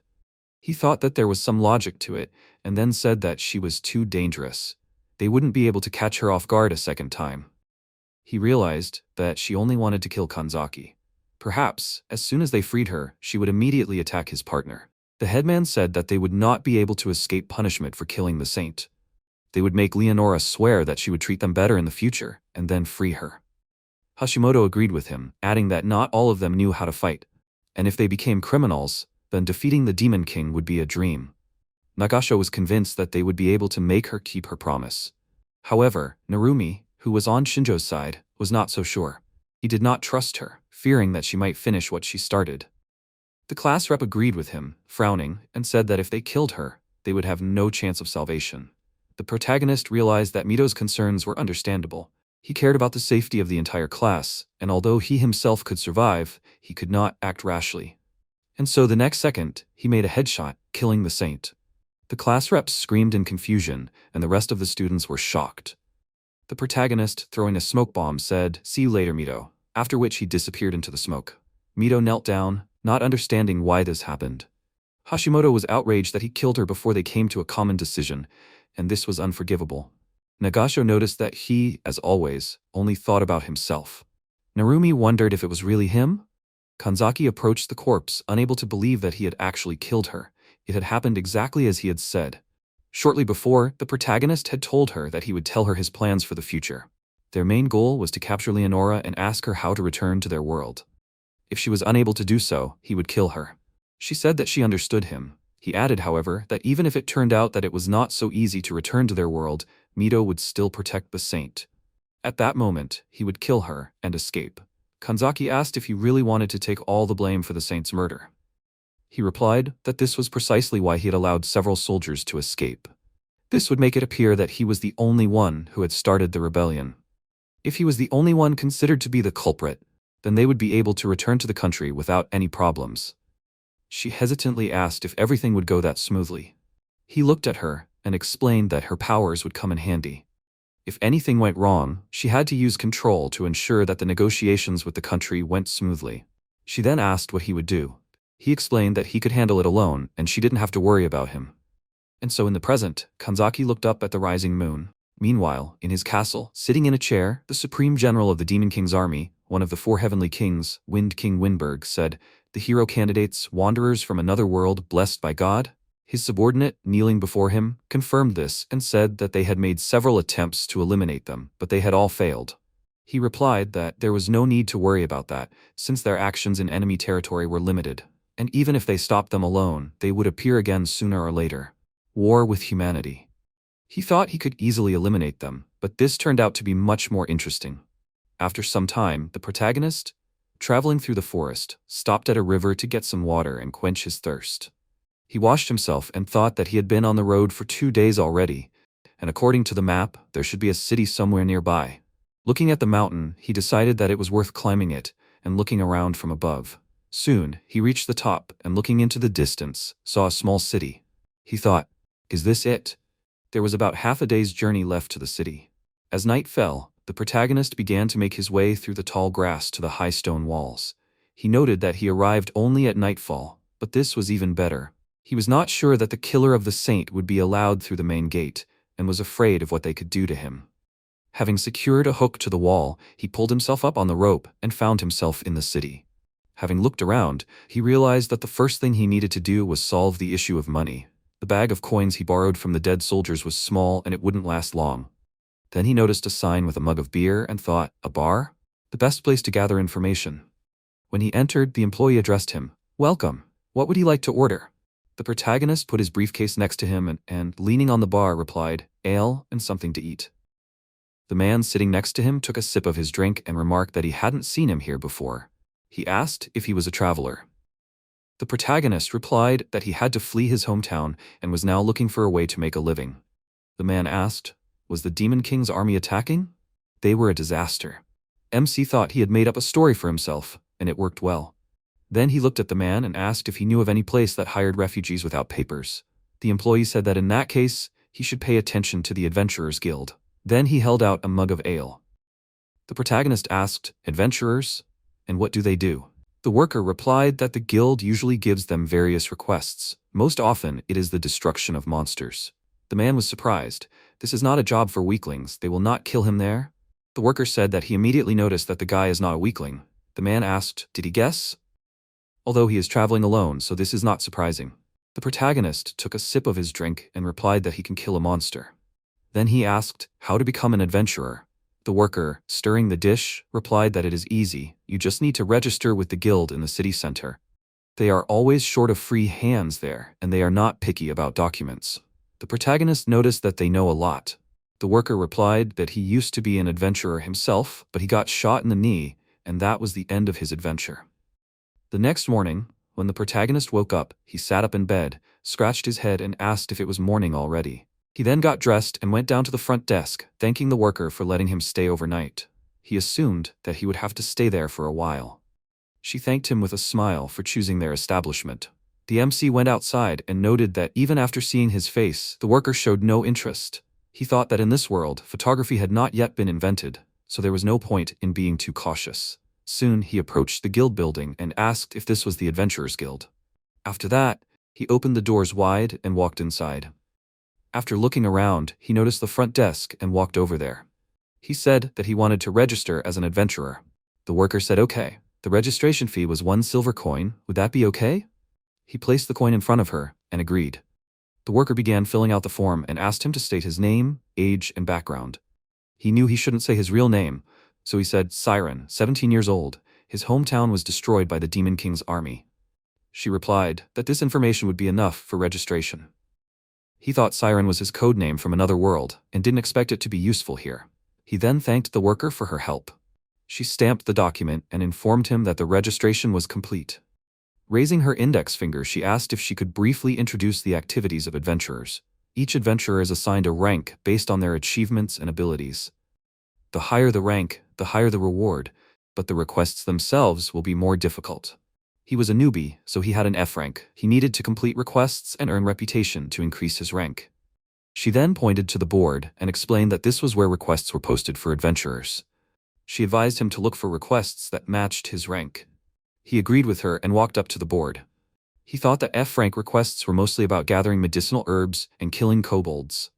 He thought that there was some logic to it, and then said that she was too dangerous. They wouldn't be able to catch her off guard a second time. He realized that she only wanted to kill Kanzaki. Perhaps, as soon as they freed her, she would immediately attack his partner. The headman said that they would not be able to escape punishment for killing the saint. They would make Leonora swear that she would treat them better in the future, and then free her. Hashimoto agreed with him, adding that not all of them knew how to fight, and if they became criminals, then defeating the Demon King would be a dream. Nagasho was convinced that they would be able to make her keep her promise. However, Narumi, who was on Shinjo's side, was not so sure. He did not trust her, fearing that she might finish what she started. The class rep agreed with him, frowning, and said that if they killed her, they would have no chance of salvation. The protagonist realized that Mito's concerns were understandable. He cared about the safety of the entire class, and although he himself could survive, he could not act rashly. And so the next second, he made a headshot, killing the saint. The class reps screamed in confusion, and the rest of the students were shocked. The protagonist, throwing a smoke bomb, said, "See you later, Mito," after which he disappeared into the smoke. Mito knelt down, not understanding why this happened. Hashimoto was outraged that he killed her before they came to a common decision, and this was unforgivable. Nagasho noticed that he, as always, only thought about himself. Narumi wondered if it was really him. Kanzaki approached the corpse, unable to believe that he had actually killed her. It had happened exactly as he had said. Shortly before, the protagonist had told her that he would tell her his plans for the future. Their main goal was to capture Leonora and ask her how to return to their world. If she was unable to do so, he would kill her. She said that she understood him. He added, however, that even if it turned out that it was not so easy to return to their world, Mito would still protect the saint. At that moment, he would kill her and escape. Kanzaki asked if he really wanted to take all the blame for the saint's murder. He replied that this was precisely why he had allowed several soldiers to escape. This would make it appear that he was the only one who had started the rebellion. If he was the only one considered to be the culprit, then they would be able to return to the country without any problems. She hesitantly asked if everything would go that smoothly. He looked at her and explained that her powers would come in handy. If anything went wrong, she had to use control to ensure that the negotiations with the country went smoothly. She then asked what he would do. He explained that he could handle it alone and she didn't have to worry about him. And so in the present, Kanzaki looked up at the rising moon. Meanwhile, in his castle, sitting in a chair, the Supreme General of the Demon King's army, one of the 4 heavenly kings, Wind King Windberg, said, "The hero candidates, wanderers from another world blessed by God?" His subordinate, kneeling before him, confirmed this and said that they had made several attempts to eliminate them, but they had all failed. He replied that there was no need to worry about that, since their actions in enemy territory were limited, and even if they stopped them alone, they would appear again sooner or later. War with humanity. He thought he could easily eliminate them, but this turned out to be much more interesting. After some time, the protagonist, traveling through the forest, stopped at a river to get some water and quench his thirst. He washed himself and thought that he had been on the road for 2 days already, and according to the map, there should be a city somewhere nearby. Looking at the mountain, he decided that it was worth climbing it and looking around from above. Soon, he reached the top and looking into the distance, saw a small city. He thought, "Is this it?" There was about half a day's journey left to the city. As night fell, the protagonist began to make his way through the tall grass to the high stone walls. He noted that he arrived only at nightfall, but this was even better. He was not sure that the killer of the saint would be allowed through the main gate, and was afraid of what they could do to him. Having secured a hook to the wall, he pulled himself up on the rope and found himself in the city. Having looked around, he realized that the first thing he needed to do was solve the issue of money. The bag of coins he borrowed from the dead soldiers was small and it wouldn't last long. Then he noticed a sign with a mug of beer and thought, a bar? The best place to gather information. When he entered, the employee addressed him, "Welcome. What would he like to order? The protagonist put his briefcase next to him and leaning on the bar, replied, ale and something to eat. The man sitting next to him took a sip of his drink and remarked that he hadn't seen him here before. He asked if he was a traveler. The protagonist replied that he had to flee his hometown and was now looking for a way to make a living. The man asked, was the Demon King's army attacking? They were a disaster. MC thought he had made up a story for himself, and it worked well. Then he looked at the man and asked if he knew of any place that hired refugees without papers. The employee said that in that case, he should pay attention to the Adventurers Guild. Then he held out a mug of ale. The protagonist asked, adventurers? And what do they do? The worker replied that the guild usually gives them various requests. Most often, it is the destruction of monsters. The man was surprised. This is not a job for weaklings. They will not kill him there. The worker said that he immediately noticed that the guy is not a weakling. The man asked, did he guess? Although he is traveling alone, so this is not surprising. The protagonist took a sip of his drink and replied that he can kill a monster. Then he asked how to become an adventurer. The worker, stirring the dish, replied that it is easy. You just need to register with the guild in the city center. They are always short of free hands there, and they are not picky about documents. The protagonist noticed that they know a lot. The worker replied that he used to be an adventurer himself, but he got shot in the knee, and that was the end of his adventure. The next morning, when the protagonist woke up, he sat up in bed, scratched his head and asked if it was morning already. He then got dressed and went down to the front desk, thanking the worker for letting him stay overnight. He assumed that he would have to stay there for a while. She thanked him with a smile for choosing their establishment. The MC went outside and noted that even after seeing his face, the worker showed no interest. He thought that in this world, photography had not yet been invented, so there was no point in being too cautious. Soon he approached the guild building and asked if this was the Adventurers Guild. After that, he opened the doors wide and walked inside. After looking around, he noticed the front desk and walked over there. He said that he wanted to register as an adventurer. The worker said okay. The registration fee was 1 silver coin. Would that be okay? He placed the coin in front of her and agreed. The worker began filling out the form and asked him to state his name, age, and background. He knew he shouldn't say his real name, so he said Siren, 17 years old. His hometown was destroyed by the Demon King's army. She replied that this information would be enough for registration. He thought Siren was his code name from another world and didn't expect it to be useful here. He then thanked the worker for her help. She stamped the document and informed him that the registration was complete. Raising her index finger, she asked if she could briefly introduce the activities of adventurers. Each adventurer is assigned a rank based on their achievements and abilities. The higher the rank, the higher the reward, but the requests themselves will be more difficult. He was a newbie, so he had an F rank. He needed to complete requests and earn reputation to increase his rank. She then pointed to the board and explained that this was where requests were posted for adventurers. She advised him to look for requests that matched his rank. He agreed with her and walked up to the board. He thought that F rank requests were mostly about gathering medicinal herbs and killing kobolds.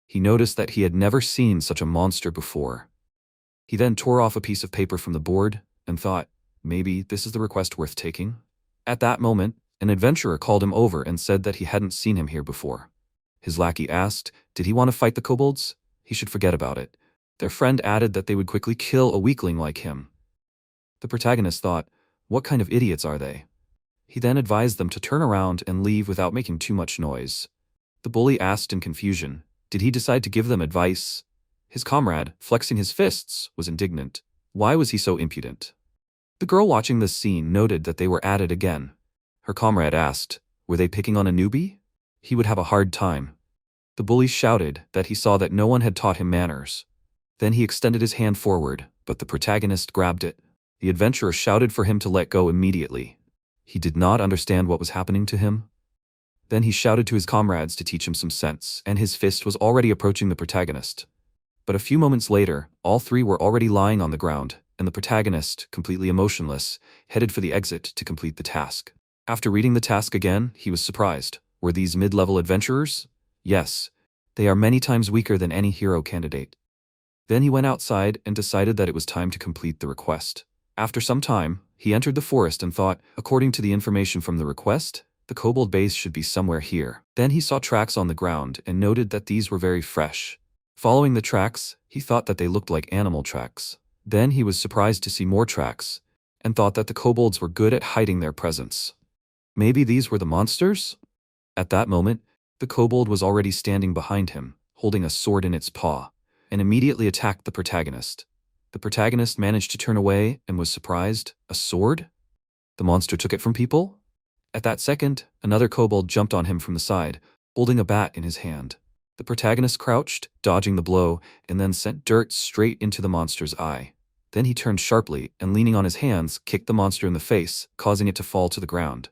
He noticed that he had never seen such a monster before. He then tore off a piece of paper from the board and thought, maybe this is the request worth taking? At that moment, an adventurer called him over and said that he hadn't seen him here before. His lackey asked, did he want to fight the kobolds? He should forget about it. Their friend added that they would quickly kill a weakling like him. The protagonist thought, what kind of idiots are they? He then advised them to turn around and leave without making too much noise. The bully asked in confusion, did he decide to give them advice? His comrade, flexing his fists, was indignant. Why was he so impudent? The girl watching this scene noted that they were at it again. Her comrade asked, were they picking on a newbie? He would have a hard time. The bully shouted that he saw that no one had taught him manners. Then he extended his hand forward, but the protagonist grabbed it. The adventurer shouted for him to let go immediately. He did not understand what was happening to him. Then he shouted to his comrades to teach him some sense, and his fist was already approaching the protagonist. But a few moments later, all three were already lying on the ground, and the protagonist, completely emotionless, headed for the exit to complete the task. After reading the task again, he was surprised. Were these mid-level adventurers? Yes. They are many times weaker than any hero candidate. Then he went outside and decided that it was time to complete the request. After some time, he entered the forest and thought, according to the information from the request, the kobold base should be somewhere here. Then he saw tracks on the ground and noted that these were very fresh. Following the tracks, he thought that they looked like animal tracks. Then he was surprised to see more tracks, and thought that the kobolds were good at hiding their presence. Maybe these were the monsters? At that moment, the kobold was already standing behind him, holding a sword in its paw, and immediately attacked the protagonist. The protagonist managed to turn away and was surprised. A sword? The monster took it from people? At that second, another kobold jumped on him from the side, holding a bat in his hand. The protagonist crouched, dodging the blow, and then sent dirt straight into the monster's eye. Then he turned sharply and, leaning on his hands, kicked the monster in the face, causing it to fall to the ground.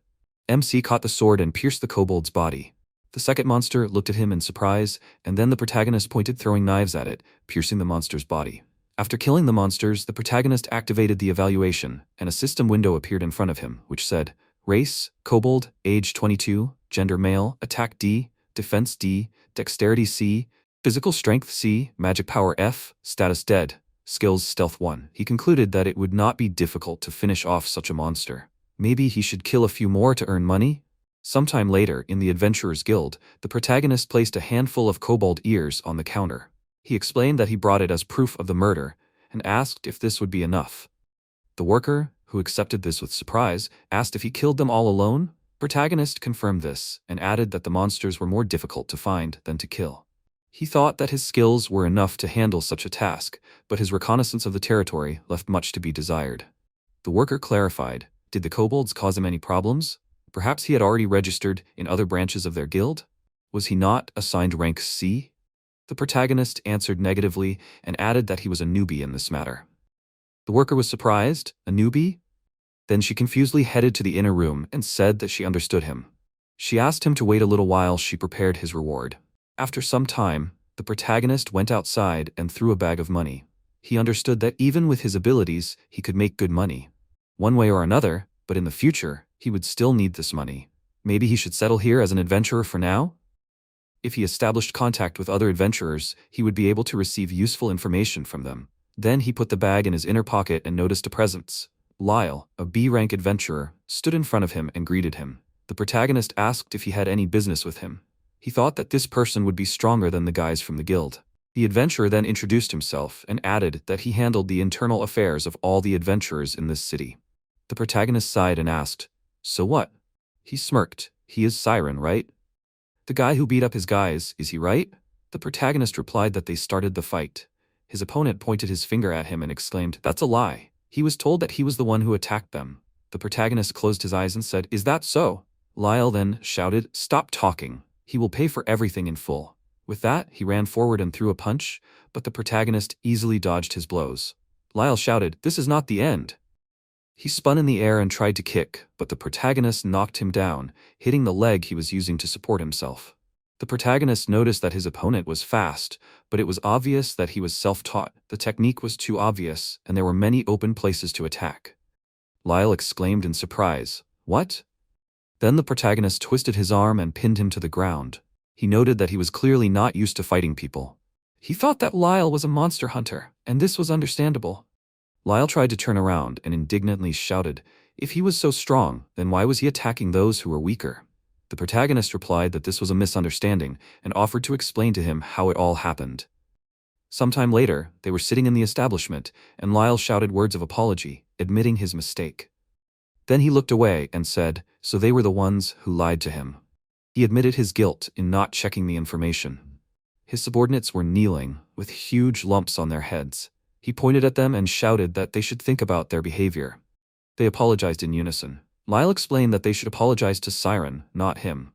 MC caught the sword and pierced the kobold's body. The second monster looked at him in surprise, and then the protagonist pointed throwing knives at it, piercing the monster's body. After killing the monsters, the protagonist activated the evaluation, and a system window appeared in front of him, which said, Race, Kobold, age 22, gender male, attack D, defense D, dexterity C, physical strength C, magic power F, status dead, skills stealth 1. He concluded that it would not be difficult to finish off such a monster. Maybe he should kill a few more to earn money? Sometime later, in the Adventurers Guild, the protagonist placed a handful of kobold ears on the counter. He explained that he brought it as proof of the murder, and asked if this would be enough. The worker, who accepted this with surprise, asked if he killed them all alone. Protagonist confirmed this, and added that the monsters were more difficult to find than to kill. He thought that his skills were enough to handle such a task, but his reconnaissance of the territory left much to be desired. The worker clarified, did the kobolds cause him any problems? Perhaps he had already registered in other branches of their guild? Was he not assigned rank C? The protagonist answered negatively and added that he was a newbie in this matter. The worker was surprised, a newbie? Then she confusedly headed to the inner room and said that she understood him. She asked him to wait a little while she prepared his reward. After some time, the protagonist went outside and threw a bag of money. He understood that even with his abilities, he could make good money. One way or another, but in the future, he would still need this money. Maybe he should settle here as an adventurer for now? If he established contact with other adventurers, he would be able to receive useful information from them. Then he put the bag in his inner pocket and noticed a presence. Lyle, a B-rank adventurer, stood in front of him and greeted him. The protagonist asked if he had any business with him. He thought that this person would be stronger than the guys from the guild. The adventurer then introduced himself and added that he handled the internal affairs of all the adventurers in this city. The protagonist sighed and asked, "So what?" He smirked. "He is Siren, right? The guy who beat up his guys, is he right?" The protagonist replied that they started the fight. His opponent pointed his finger at him and exclaimed, "That's a lie. He was told that he was the one who attacked them." The protagonist closed his eyes and said, "Is that so?" Lyle then shouted, "Stop talking. He will pay for everything in full." With that, he ran forward and threw a punch, but the protagonist easily dodged his blows. Lyle shouted, "This is not the end." He spun in the air and tried to kick, but the protagonist knocked him down, hitting the leg he was using to support himself. The protagonist noticed that his opponent was fast, but it was obvious that he was self-taught. The technique was too obvious, and there were many open places to attack. Lyle exclaimed in surprise, "What?" Then the protagonist twisted his arm and pinned him to the ground. He noted that he was clearly not used to fighting people. He thought that Lyle was a monster hunter, and this was understandable. Lyle tried to turn around and indignantly shouted, "If he was so strong, then why was he attacking those who were weaker?" The protagonist replied that this was a misunderstanding and offered to explain to him how it all happened. Sometime later, they were sitting in the establishment, and Lyle shouted words of apology, admitting his mistake. Then he looked away and said, "So they were the ones who lied to him." He admitted his guilt in not checking the information. His subordinates were kneeling, with huge lumps on their heads. He pointed at them and shouted that they should think about their behavior. They apologized in unison. Lyle explained that they should apologize to Siren, not him.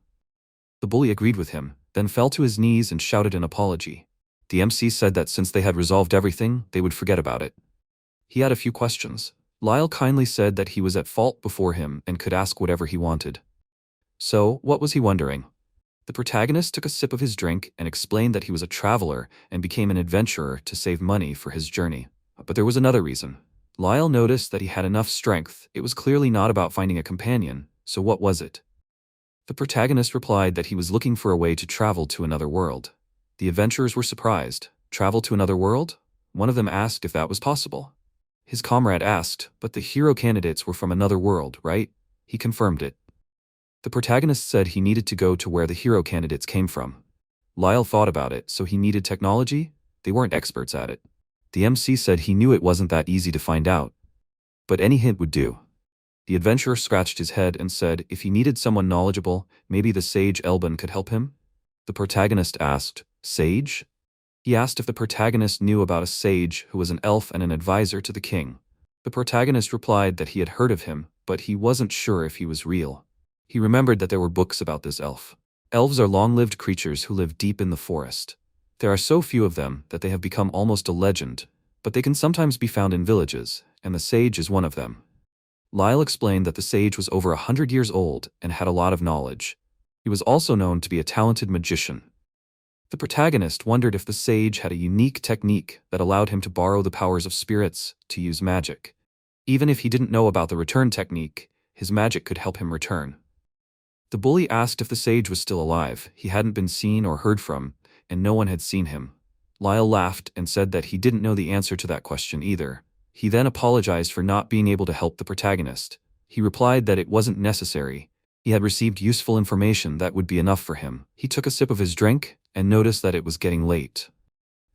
The bully agreed with him, then fell to his knees and shouted an apology. The MC said that since they had resolved everything, they would forget about it. He had a few questions. Lyle kindly said that he was at fault before him and could ask whatever he wanted. So, what was he wondering? The protagonist took a sip of his drink and explained that he was a traveler and became an adventurer to save money for his journey. But there was another reason. Lyle noticed that he had enough strength. It was clearly not about finding a companion, so what was it? The protagonist replied that he was looking for a way to travel to another world. The adventurers were surprised. Travel to another world? One of them asked if that was possible. His comrade asked, but the hero candidates were from another world, right? He confirmed it. The protagonist said he needed to go to where the hero candidates came from. Lyle thought about it, so he needed technology? They weren't experts at it. The MC said he knew it wasn't that easy to find out. But any hint would do. The adventurer scratched his head and said if he needed someone knowledgeable, maybe the sage Elben could help him. The protagonist asked, "Sage?" He asked if the protagonist knew about a sage who was an elf and an advisor to the king. The protagonist replied that he had heard of him, but he wasn't sure if he was real. He remembered that there were books about this elf. Elves are long-lived creatures who live deep in the forest. There are so few of them that they have become almost a legend, but they can sometimes be found in villages, and the sage is one of them. Lyle explained that the sage was over 100 years old and had a lot of knowledge. He was also known to be a talented magician. The protagonist wondered if the sage had a unique technique that allowed him to borrow the powers of spirits to use magic. Even if he didn't know about the return technique, his magic could help him return. The bully asked if the sage was still alive. He hadn't been seen or heard from, and no one had seen him. Lyle laughed and said that he didn't know the answer to that question either. He then apologized for not being able to help the protagonist. He replied that it wasn't necessary. He had received useful information that would be enough for him. He took a sip of his drink and noticed that it was getting late.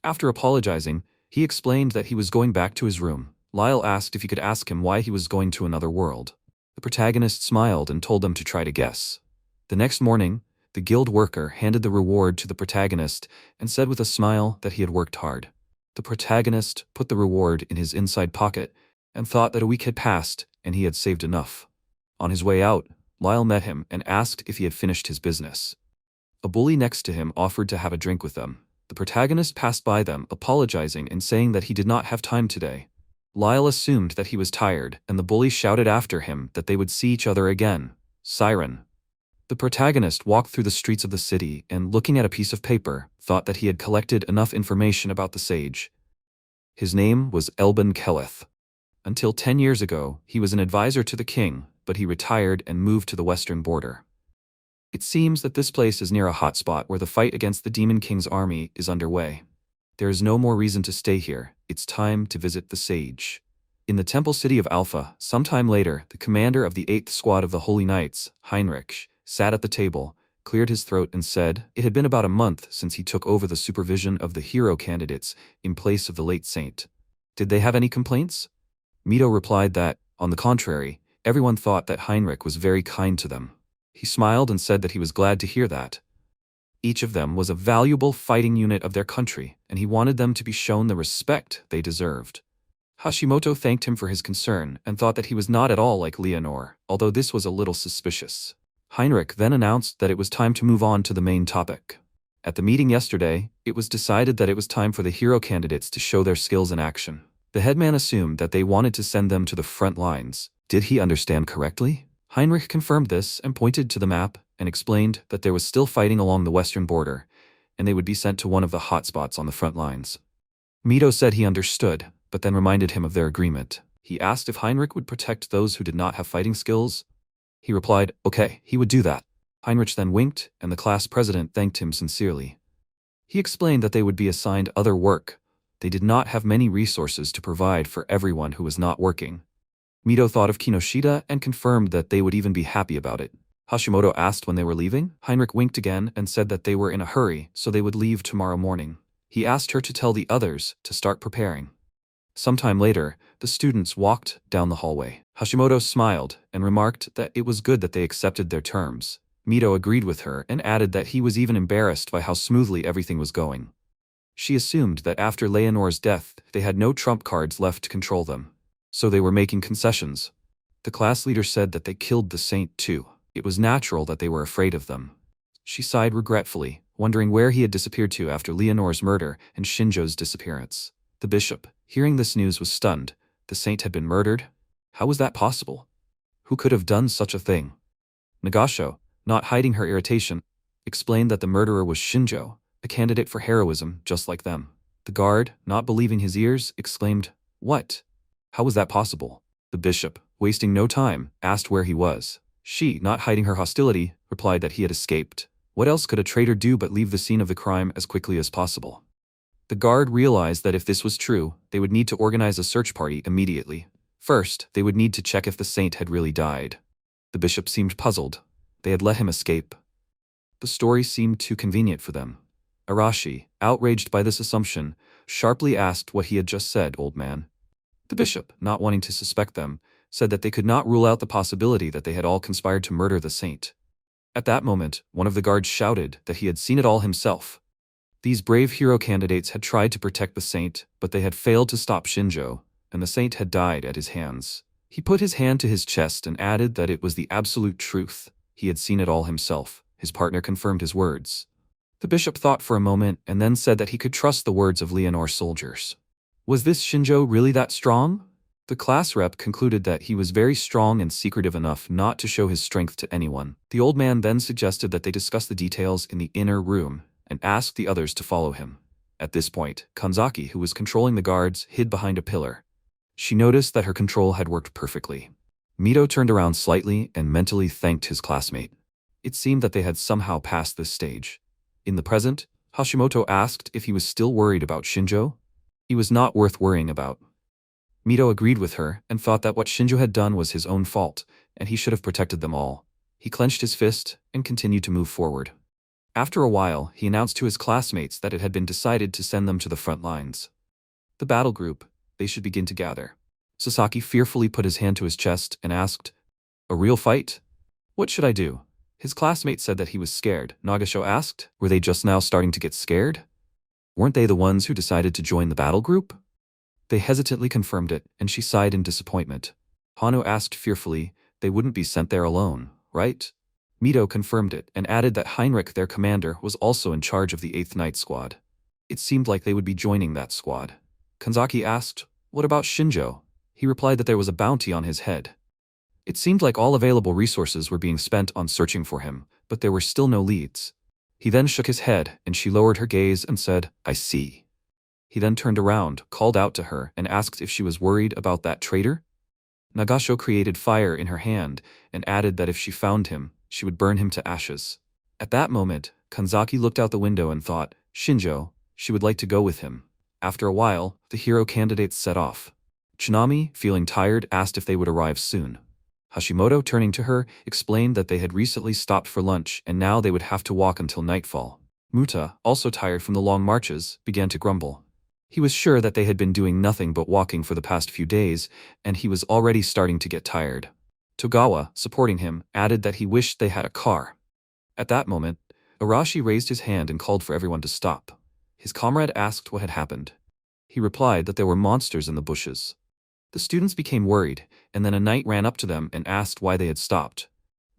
After apologizing, he explained that he was going back to his room. Lyle asked if he could ask him why he was going to another world. The protagonist smiled and told them to try to guess. The next morning, the guild worker handed the reward to the protagonist and said with a smile that he had worked hard. The protagonist put the reward in his inside pocket and thought that a week had passed and he had saved enough. On his way out, Lyle met him and asked if he had finished his business. A bully next to him offered to have a drink with them. The protagonist passed by them, apologizing and saying that he did not have time today. Lyle assumed that he was tired, and the bully shouted after him that they would see each other again. Siren. The protagonist walked through the streets of the city and, looking at a piece of paper, thought that he had collected enough information about the sage. His name was Elben Kelleth. Until 10 years ago, he was an advisor to the king, but he retired and moved to the western border. It seems that this place is near a hotspot where the fight against the Demon King's army is underway. There is no more reason to stay here. It's time to visit the sage. In the temple city of Alpha, sometime later, the commander of the 8th Squad of the Holy Knights, Heinrich, sat at the table, cleared his throat and said it had been about a month since he took over the supervision of the hero candidates in place of the late saint. Did they have any complaints? Mito replied that, on the contrary, everyone thought that Heinrich was very kind to them. He smiled and said that he was glad to hear that. Each of them was a valuable fighting unit of their country, and he wanted them to be shown the respect they deserved. Hashimoto thanked him for his concern and thought that he was not at all like Leonore, although this was a little suspicious. Heinrich then announced that it was time to move on to the main topic. At the meeting yesterday, it was decided that it was time for the hero candidates to show their skills in action. The headman assumed that they wanted to send them to the front lines. Did he understand correctly? Heinrich confirmed this and pointed to the map and explained that there was still fighting along the western border, and they would be sent to one of the hotspots on the front lines. Mito said he understood, but then reminded him of their agreement. He asked if Heinrich would protect those who did not have fighting skills. He replied, okay, he would do that. Heinrich then winked, and the class president thanked him sincerely. He explained that they would be assigned other work. They did not have many resources to provide for everyone who was not working. Mito thought of Kinoshita and confirmed that they would even be happy about it. Hashimoto asked when they were leaving. Heinrich winked again and said that they were in a hurry, so they would leave tomorrow morning. He asked her to tell the others to start preparing. Sometime later, the students walked down the hallway. Hashimoto smiled and remarked that it was good that they accepted their terms. Mito agreed with her and added that he was even embarrassed by how smoothly everything was going. She assumed that after Leonore's death, they had no trump cards left to control them. So they were making concessions. The class leader said that they killed the saint too. It was natural that they were afraid of them. She sighed regretfully, wondering where he had disappeared to after Leonore's murder and Shinjo's disappearance. The bishop, hearing this news, was stunned. The saint had been murdered? How was that possible? Who could have done such a thing? Nagasho, not hiding her irritation, explained that the murderer was Shinjo, a candidate for heroism just like them. The guard, not believing his ears, exclaimed, "What? How was that possible?" The bishop, wasting no time, asked where he was. She, not hiding her hostility, replied that he had escaped. What else could a traitor do but leave the scene of the crime as quickly as possible? The guard realized that if this was true, they would need to organize a search party immediately. First, they would need to check if the saint had really died. The bishop seemed puzzled. They had let him escape. The story seemed too convenient for them. Arashi, outraged by this assumption, sharply asked what he had just said, old man. The bishop, not wanting to suspect them, said that they could not rule out the possibility that they had all conspired to murder the saint. At that moment, one of the guards shouted that he had seen it all himself. These brave hero candidates had tried to protect the saint, but they had failed to stop Shinjo, and the saint had died at his hands. He put his hand to his chest and added that it was the absolute truth. He had seen it all himself. His partner confirmed his words. The bishop thought for a moment and then said that he could trust the words of Leonor's soldiers. Was this Shinjo really that strong? The class rep concluded that he was very strong and secretive enough not to show his strength to anyone. The old man then suggested that they discuss the details in the inner room and asked the others to follow him. At this point, Kanzaki, who was controlling the guards, hid behind a pillar. She noticed that her control had worked perfectly. Mito turned around slightly and mentally thanked his classmate. It seemed that they had somehow passed this stage. In the present, Hashimoto asked if he was still worried about Shinjo. He was not worth worrying about. Mito agreed with her and thought that what Shinjo had done was his own fault, and he should have protected them all. He clenched his fist and continued to move forward. After a while, he announced to his classmates that it had been decided to send them to the front lines. The battle group, they should begin to gather. Sasaki fearfully put his hand to his chest and asked, "A real fight? What should I do?" His classmate said that he was scared. Nagasho asked, were they just now starting to get scared? Weren't they the ones who decided to join the battle group? They hesitantly confirmed it, and she sighed in disappointment. Hano asked fearfully, they wouldn't be sent there alone, right? Mito confirmed it and added that Heinrich, their commander, was also in charge of the 8th Night Squad. It seemed like they would be joining that squad. Kanzaki asked, what about Shinjo? He replied that there was a bounty on his head. It seemed like all available resources were being spent on searching for him, but there were still no leads. He then shook his head, and she lowered her gaze and said, I see. He then turned around, called out to her, and asked if she was worried about that traitor. Nagasho created fire in her hand and added that if she found him, she would burn him to ashes. At that moment, Kanzaki looked out the window and thought, Shinjo, she would like to go with him. After a while, the hero candidates set off. Tsunami, feeling tired, asked if they would arrive soon. Hashimoto, turning to her, explained that they had recently stopped for lunch and now they would have to walk until nightfall. Muta, also tired from the long marches, began to grumble. He was sure that they had been doing nothing but walking for the past few days, and he was already starting to get tired. Togawa, supporting him, added that he wished they had a car. At that moment, Arashi raised his hand and called for everyone to stop. His comrade asked what had happened. He replied that there were monsters in the bushes. The students became worried, and then a knight ran up to them and asked why they had stopped.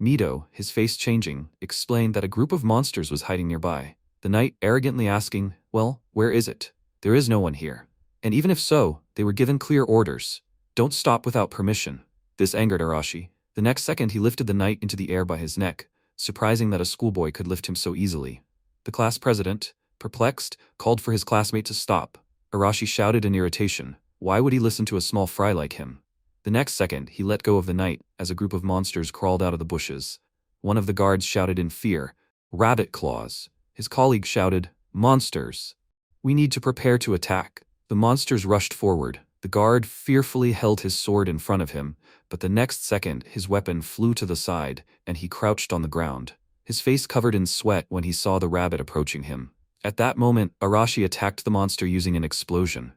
Mito, his face changing, explained that a group of monsters was hiding nearby. The knight arrogantly asking, well, where is it? There is no one here. And even if so, they were given clear orders. Don't stop without permission. This angered Arashi. The next second he lifted the knight into the air by his neck, surprising that a schoolboy could lift him so easily. The class president, perplexed, called for his classmate to stop. Arashi shouted in irritation. Why would he listen to a small fry like him? The next second he let go of the knight as a group of monsters crawled out of the bushes. One of the guards shouted in fear, Rabbit claws. His colleague shouted, Monsters. We need to prepare to attack. The monsters rushed forward. The guard fearfully held his sword in front of him, but the next second his weapon flew to the side, and he crouched on the ground. His face covered in sweat when he saw the rabbit approaching him. At that moment, Arashi attacked the monster using an explosion.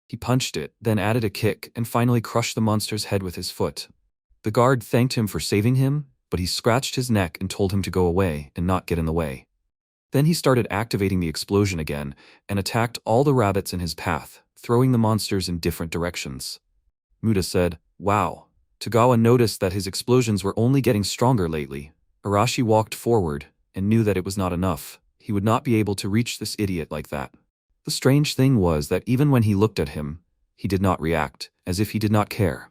He punched it, then added a kick, and finally crushed the monster's head with his foot. The guard thanked him for saving him, but he scratched his neck and told him to go away and not get in the way. Then he started activating the explosion again and attacked all the rabbits in his path, throwing the monsters in different directions. Muta said, wow. Togawa noticed that his explosions were only getting stronger lately. Arashi walked forward and knew that it was not enough. He would not be able to reach this idiot like that. The strange thing was that even when he looked at him, he did not react, as if he did not care.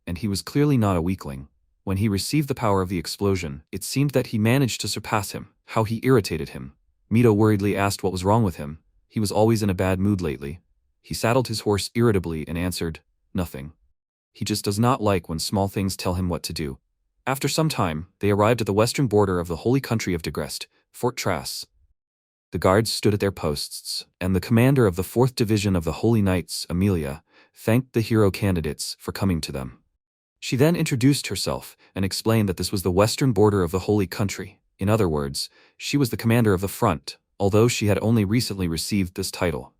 And he was clearly not a weakling. When he received the power of the explosion, it seemed that he managed to surpass him. How he irritated him. Mito worriedly asked what was wrong with him. He was always in a bad mood lately. He saddled his horse irritably and answered, nothing. He just does not like when small things tell him what to do. After some time, they arrived at the western border of the holy country of Degrest, Fort Trass. The guards stood at their posts, and the commander of the 4th Division of the Holy Knights, Amelia, thanked the hero candidates for coming to them. She then introduced herself and explained that this was the western border of the holy country. In other words, she was the commander of the front, although she had only recently received this title.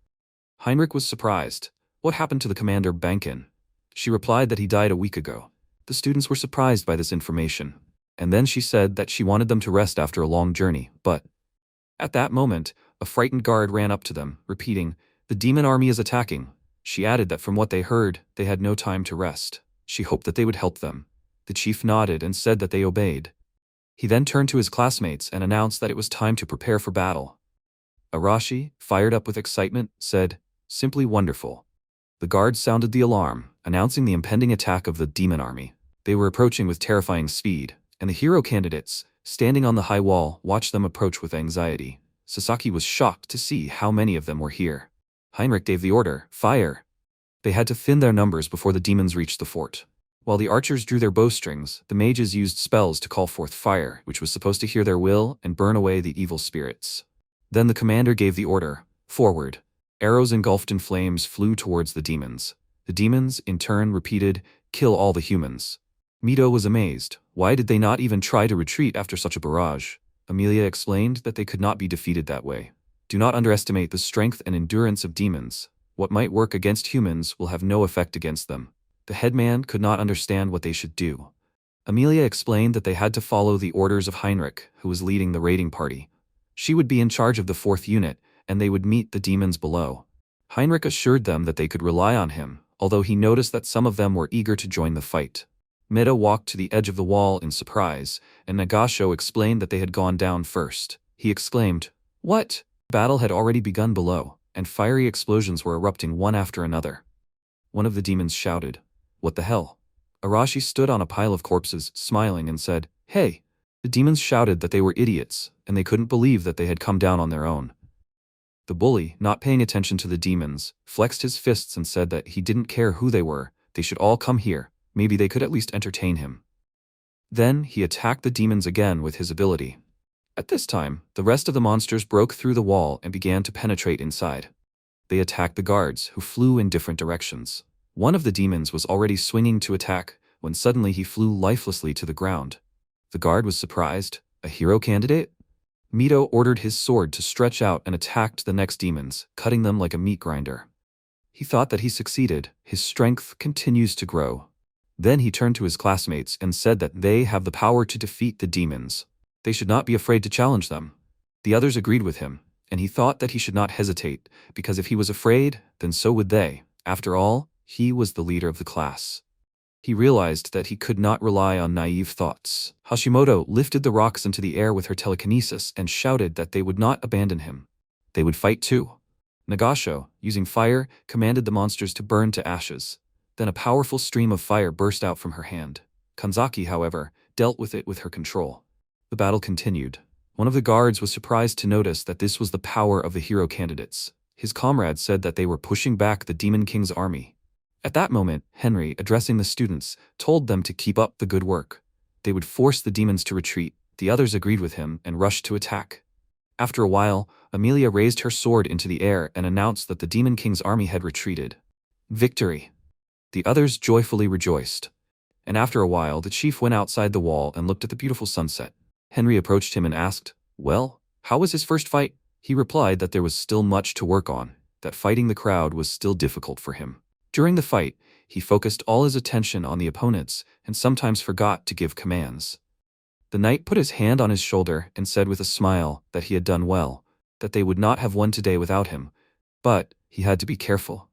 Heinrich was surprised. What happened to the commander Bankin? She replied that he died a week ago. The students were surprised by this information, and then she said that she wanted them to rest after a long journey, but at that moment, a frightened guard ran up to them, repeating, "The demon army is attacking." She added that from what they heard, they had no time to rest. She hoped that they would help them. The chief nodded and said that they obeyed. He then turned to his classmates and announced that it was time to prepare for battle. Arashi, fired up with excitement, said, "Simply wonderful." The guards sounded the alarm, announcing the impending attack of the demon army. They were approaching with terrifying speed, and the hero candidates, standing on the high wall, watched them approach with anxiety. Sasaki was shocked to see how many of them were here. Heinrich gave the order, "Fire!" They had to thin their numbers before the demons reached the fort. While the archers drew their bowstrings, the mages used spells to call forth fire, which was supposed to hear their will and burn away the evil spirits. Then the commander gave the order, "Forward." Arrows engulfed in flames flew towards the demons. The demons, in turn, repeated, "Kill all the humans." Mito was amazed. Why did they not even try to retreat after such a barrage? Amelia explained that they could not be defeated that way. Do not underestimate the strength and endurance of demons. What might work against humans will have no effect against them. The headman could not understand what they should do. Amelia explained that they had to follow the orders of Heinrich, who was leading the raiding party. She would be in charge of the 4th unit, and they would meet the demons below. Heinrich assured them that they could rely on him, although he noticed that some of them were eager to join the fight. Meta walked to the edge of the wall in surprise, and Nagasho explained that they had gone down first. He exclaimed, "What?" Battle had already begun below, and fiery explosions were erupting one after another. One of the demons shouted, "What the hell?" Arashi stood on a pile of corpses, smiling, and said, "Hey!" The demons shouted that they were idiots, and they couldn't believe that they had come down on their own. The bully, not paying attention to the demons, flexed his fists and said that he didn't care who they were, they should all come here, maybe they could at least entertain him. Then he attacked the demons again with his ability. At this time, the rest of the monsters broke through the wall and began to penetrate inside. They attacked the guards, who flew in different directions. One of the demons was already swinging to attack, when suddenly he flew lifelessly to the ground. The guard was surprised. A hero candidate? Mito ordered his sword to stretch out and attacked the next demons, cutting them like a meat grinder. He thought that he succeeded. His strength continues to grow. Then he turned to his classmates and said that they have the power to defeat the demons. They should not be afraid to challenge them. The others agreed with him, and he thought that he should not hesitate, because if he was afraid, then so would they. After all, he was the leader of the class. He realized that he could not rely on naive thoughts. Hashimoto lifted the rocks into the air with her telekinesis and shouted that they would not abandon him. They would fight too. Nagasho, using fire, commanded the monsters to burn to ashes. Then a powerful stream of fire burst out from her hand. Kanzaki, however, dealt with it with her control. The battle continued. One of the guards was surprised to notice that this was the power of the hero candidates. His comrades said that they were pushing back the Demon King's army. At that moment, Henry, addressing the students, told them to keep up the good work. They would force the demons to retreat. The others agreed with him and rushed to attack. After a while, Amelia raised her sword into the air and announced that the Demon King's army had retreated. Victory! The others joyfully rejoiced. And after a while, the chief went outside the wall and looked at the beautiful sunset. Henry approached him and asked, "Well, how was his first fight?" He replied that there was still much to work on, that fighting the crowd was still difficult for him. During the fight, he focused all his attention on the opponents and sometimes forgot to give commands. The knight put his hand on his shoulder and said with a smile that he had done well, that they would not have won today without him, but he had to be careful.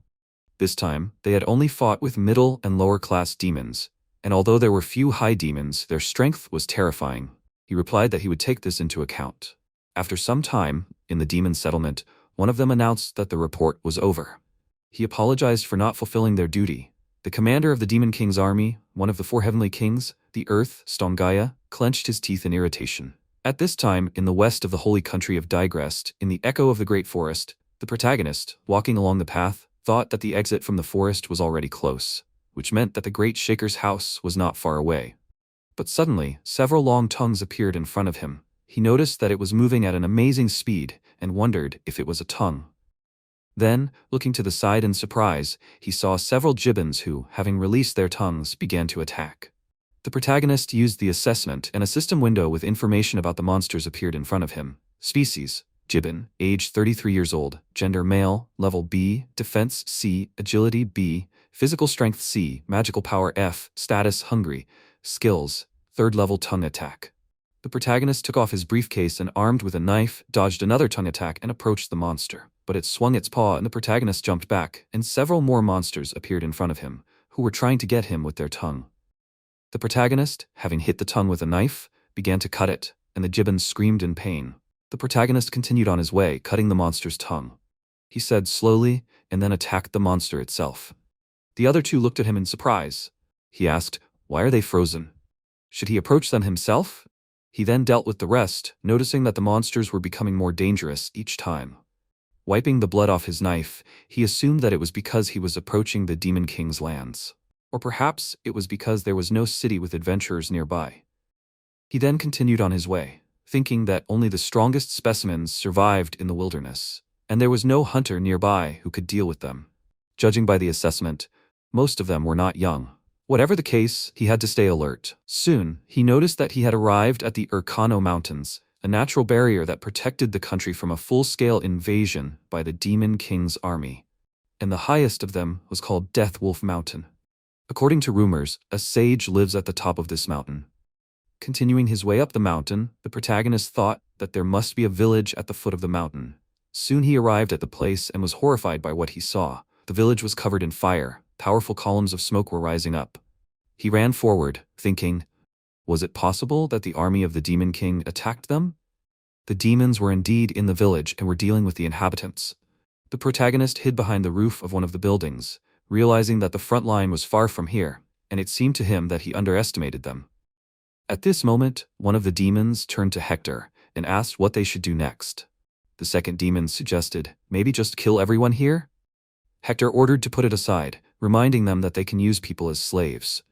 This time, they had only fought with middle and lower class demons, and although there were few high demons, their strength was terrifying. He replied that he would take this into account. After some time, in the demon settlement, one of them announced that the report was over. He apologized for not fulfilling their duty. The commander of the Demon King's army, one of the 4 heavenly kings, the earth, Stongaya, clenched his teeth in irritation. At this time, in the west of the holy country of Digrest, in the echo of the great forest, the protagonist, walking along the path, thought that the exit from the forest was already close, which meant that the great shaker's house was not far away. But suddenly, several long tongues appeared in front of him. He noticed that it was moving at an amazing speed and wondered if it was a tongue. Then, looking to the side in surprise, he saw several gibbons who, having released their tongues, began to attack. The protagonist used the assessment, and a system window with information about the monsters appeared in front of him. Species: gibbon, age 33 years old, gender male, level B, defense C, agility B, Physical strength C, magical power F, status hungry, skills, 3rd level tongue attack. The protagonist took off his briefcase and, armed with a knife, dodged another tongue attack and approached the monster. But it swung its paw and the protagonist jumped back, and several more monsters appeared in front of him, who were trying to get him with their tongue. The protagonist, having hit the tongue with a knife, began to cut it, and the gibbons screamed in pain. The protagonist continued on his way, cutting the monster's tongue. He said slowly, and then attacked the monster itself. The other two looked at him in surprise. He asked, "Why are they frozen? Should he approach them himself?" He then dealt with the rest, noticing that the monsters were becoming more dangerous each time. Wiping the blood off his knife, he assumed that it was because he was approaching the Demon King's lands. Or perhaps it was because there was no city with adventurers nearby. He then continued on his way, thinking that only the strongest specimens survived in the wilderness, and there was no hunter nearby who could deal with them. Judging by the assessment, most of them were not young. Whatever the case, he had to stay alert. Soon, he noticed that he had arrived at the Urkano Mountains, a natural barrier that protected the country from a full-scale invasion by the Demon King's army. And the highest of them was called Death Wolf Mountain. According to rumors, a sage lives at the top of this mountain. Continuing his way up the mountain, the protagonist thought that there must be a village at the foot of the mountain. Soon he arrived at the place and was horrified by what he saw. The village was covered in fire. Powerful columns of smoke were rising up. He ran forward, thinking, was it possible that the army of the Demon King attacked them? The demons were indeed in the village and were dealing with the inhabitants. The protagonist hid behind the roof of one of the buildings, realizing that the front line was far from here, and it seemed to him that he underestimated them. At this moment, one of the demons turned to Hector and asked what they should do next. The second demon suggested, maybe just kill everyone here? Hector ordered to put it aside, reminding them that they can use people as slaves.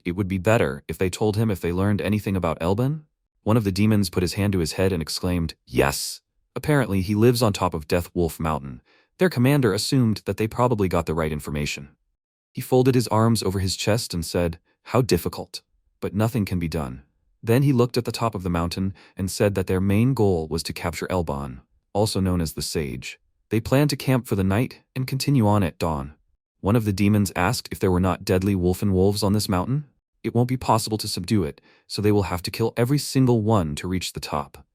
It would be better if they told him if they learned anything about Elben. One of the demons put his hand to his head and exclaimed, "Yes." Apparently, he lives on top of Death Wolf Mountain. Their commander assumed that they probably got the right information. He folded his arms over his chest and said, "How difficult. But nothing can be done." Then he looked at the top of the mountain and said that their main goal was to capture Elban, also known as the Sage. They planned to camp for the night and continue on at dawn. One of the demons asked if there were not deadly wolves on this mountain. It won't be possible to subdue it, so they will have to kill every single one to reach the top.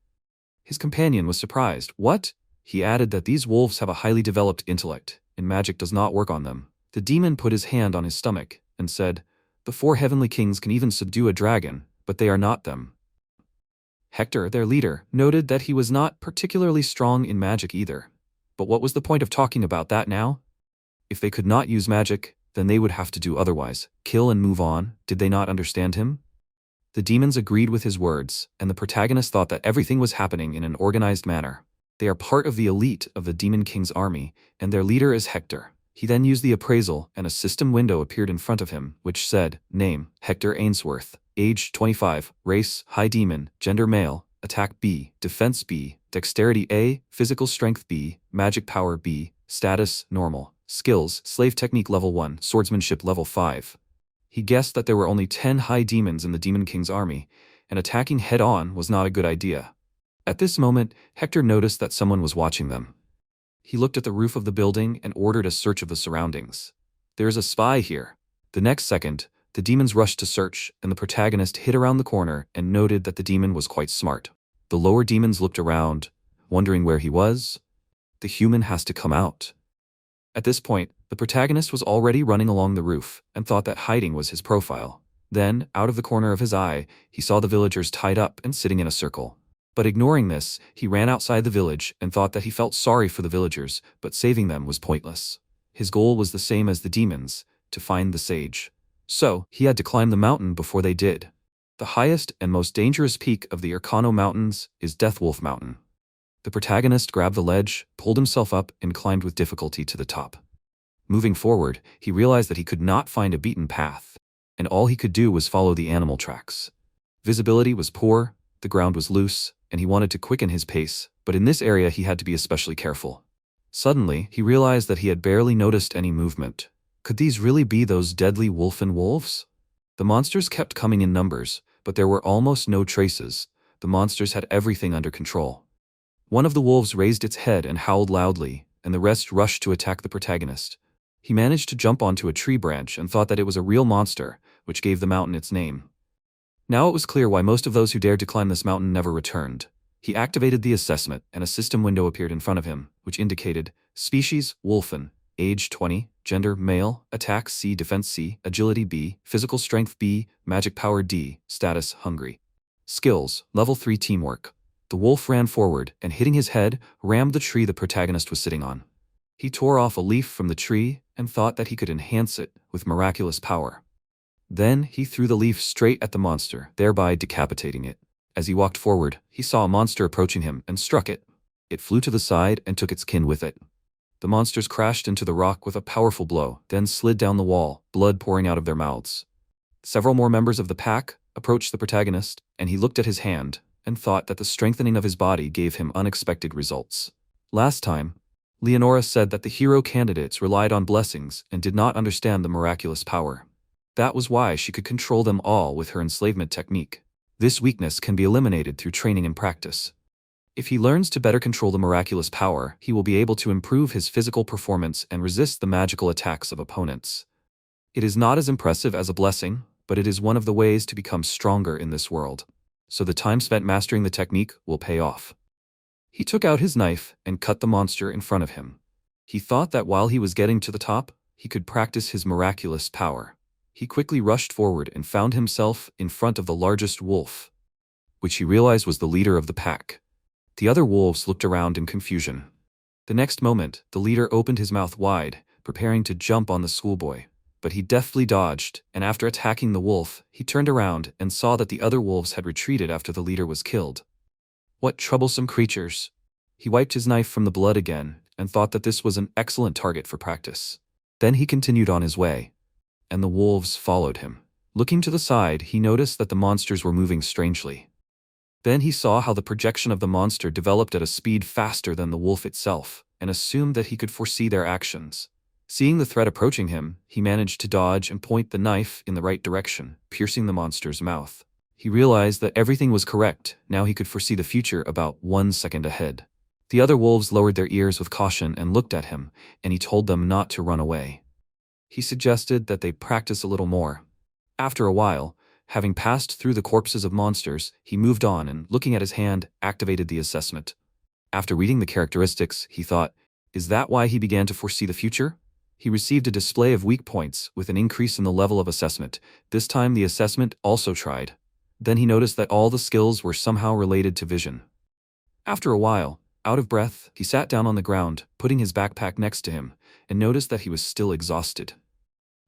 His companion was surprised. What? He added that these wolves have a highly developed intellect, and magic does not work on them. The demon put his hand on his stomach and said, "The 4 heavenly kings can even subdue a dragon, but they are not them." Hector, their leader, noted that he was not particularly strong in magic either. But what was the point of talking about that now? If they could not use magic, then they would have to do otherwise. Kill and move on. Did they not understand him? The demons agreed with his words, and the protagonist thought that everything was happening in an organized manner. They are part of the elite of the Demon King's army, and their leader is Hector. He then used the appraisal, and a system window appeared in front of him, which said, Name, Hector Ainsworth, age 25, race, high demon, gender male, attack B, defense B, dexterity A, physical strength B, magic power B, status, normal, skills, slave technique level 1, swordsmanship level 5. He guessed that there were only 10 high demons in the Demon King's army, and attacking head-on was not a good idea. At this moment, Hector noticed that someone was watching them. He looked at the roof of the building and ordered a search of the surroundings. "There is a spy here." The next second, the demons rushed to search, and the protagonist hid around the corner and noted that the demon was quite smart. The lower demons looked around, wondering where he was. The human has to come out. At this point, the protagonist was already running along the roof and thought that hiding was his profile. Then, out of the corner of his eye, he saw the villagers tied up and sitting in a circle. But ignoring this, he ran outside the village and thought that he felt sorry for the villagers, but saving them was pointless. His goal was the same as the demons, to find the sage. So, he had to climb the mountain before they did. The highest and most dangerous peak of the Urkano Mountains is Death Wolf Mountain. The protagonist grabbed the ledge, pulled himself up, and climbed with difficulty to the top. Moving forward, he realized that he could not find a beaten path, and all he could do was follow the animal tracks. Visibility was poor, the ground was loose, and he wanted to quicken his pace, but in this area he had to be especially careful. Suddenly, he realized that he had barely noticed any movement. Could these really be those deadly wolves? The monsters kept coming in numbers, but there were almost no traces. The monsters had everything under control. One of the wolves raised its head and howled loudly, and the rest rushed to attack the protagonist. He managed to jump onto a tree branch and thought that it was a real monster, which gave the mountain its name. Now it was clear why most of those who dared to climb this mountain never returned. He activated the assessment, and a system window appeared in front of him, which indicated species, wolfen, age 20, gender, male, attack C, defense C, agility B, physical strength B, magic power D, status, hungry. Skills, level 3 teamwork. The wolf ran forward and, hitting his head, rammed the tree the protagonist was sitting on. He tore off a leaf from the tree and thought that he could enhance it with miraculous power. Then he threw the leaf straight at the monster, thereby decapitating it. As he walked forward, he saw a monster approaching him and struck it. It flew to the side and took its kin with it. The monsters crashed into the rock with a powerful blow, then slid down the wall, blood pouring out of their mouths. Several more members of the pack approached the protagonist, and he looked at his hand and thought that the strengthening of his body gave him unexpected results. Last time, Leonora said that the hero candidates relied on blessings and did not understand the miraculous power. That was why she could control them all with her enslavement technique. This weakness can be eliminated through training and practice. If he learns to better control the miraculous power, he will be able to improve his physical performance and resist the magical attacks of opponents. It is not as impressive as a blessing, but it is one of the ways to become stronger in this world. So the time spent mastering the technique will pay off. He took out his knife and cut the monster in front of him. He thought that while he was getting to the top, he could practice his miraculous power. He quickly rushed forward and found himself in front of the largest wolf, which he realized was the leader of the pack. The other wolves looked around in confusion. The next moment, the leader opened his mouth wide, preparing to jump on the schoolboy. But he deftly dodged, and after attacking the wolf, he turned around and saw that the other wolves had retreated after the leader was killed. What troublesome creatures! He wiped his knife from the blood again, and thought that this was an excellent target for practice. Then he continued on his way, and the wolves followed him. Looking to the side, he noticed that the monsters were moving strangely. Then he saw how the projection of the monster developed at a speed faster than the wolf itself, and assumed that he could foresee their actions. Seeing the threat approaching him, he managed to dodge and point the knife in the right direction, piercing the monster's mouth. He realized that everything was correct. Now he could foresee the future about 1 second ahead. The other wolves lowered their ears with caution and looked at him, and he told them not to run away. He suggested that they practice a little more. After a while, having passed through the corpses of monsters, he moved on and, looking at his hand, activated the assessment. After reading the characteristics, he thought, is that why he began to foresee the future? He received a display of weak points with an increase in the level of assessment. This time the assessment also tried. Then he noticed that all the skills were somehow related to vision. After a while, out of breath, he sat down on the ground, putting his backpack next to him, and noticed that he was still exhausted.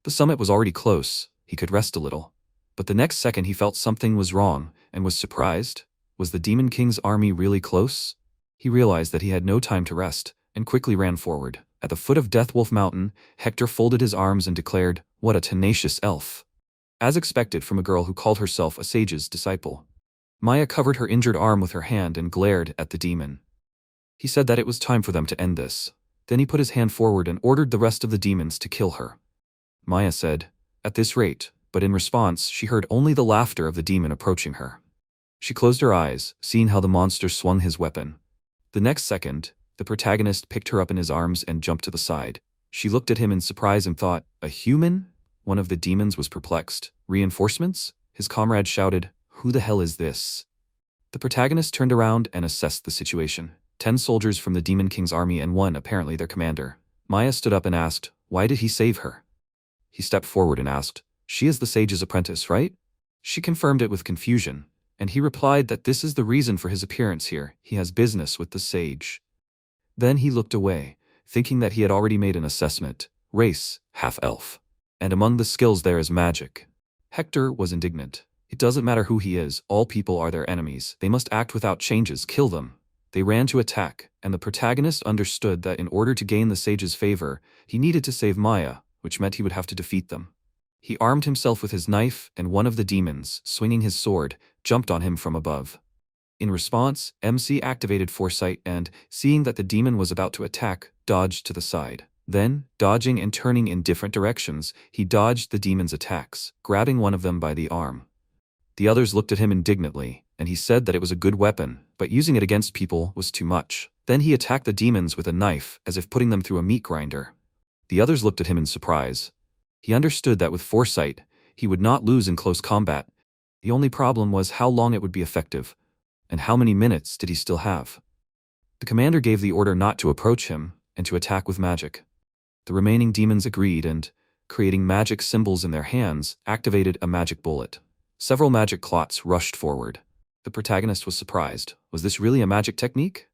The summit was already close. He could rest a little. But the next second he felt something was wrong, and was surprised. Was the Demon King's army really close? He realized that he had no time to rest, and quickly ran forward. At the foot of Deathwolf Mountain, Hector folded his arms and declared, "What a tenacious elf." As expected from a girl who called herself a sage's disciple. Maya covered her injured arm with her hand and glared at the demon. He said that it was time for them to end this. Then he put his hand forward and ordered the rest of the demons to kill her. Maya said, "At this rate," but in response she heard only the laughter of the demon approaching her. She closed her eyes, seeing how the monster swung his weapon. The next second, the protagonist picked her up in his arms and jumped to the side. She looked at him in surprise and thought, "A human?" One of the demons was perplexed. "Reinforcements?" His comrade shouted, "Who the hell is this?" The protagonist turned around and assessed the situation. 10 soldiers from the Demon King's army and one apparently their commander. Maya stood up and asked, "Why did he save her?" He stepped forward and asked, "She is the sage's apprentice, right?" She confirmed it with confusion, and he replied that this is the reason for his appearance here. He has business with the sage. Then he looked away, thinking that he had already made an assessment. Race, half-elf. And among the skills there is magic. Hector was indignant. It doesn't matter who he is, all people are their enemies. They must act without changes, kill them. They ran to attack, and the protagonist understood that in order to gain the sage's favor, he needed to save Maya, which meant he would have to defeat them. He armed himself with his knife, and one of the demons, swinging his sword, jumped on him from above. In response, MC activated foresight and, seeing that the demon was about to attack, dodged to the side. Then, dodging and turning in different directions, he dodged the demon's attacks, grabbing one of them by the arm. The others looked at him indignantly, and he said that it was a good weapon, but using it against people was too much. Then he attacked the demons with a knife, as if putting them through a meat grinder. The others looked at him in surprise. He understood that with foresight, he would not lose in close combat. The only problem was how long it would be effective, and how many minutes did he still have. The commander gave the order not to approach him, and to attack with magic. The remaining demons agreed and, creating magic symbols in their hands, activated a magic bullet. Several magic clots rushed forward. The protagonist was surprised. Was this really a magic technique?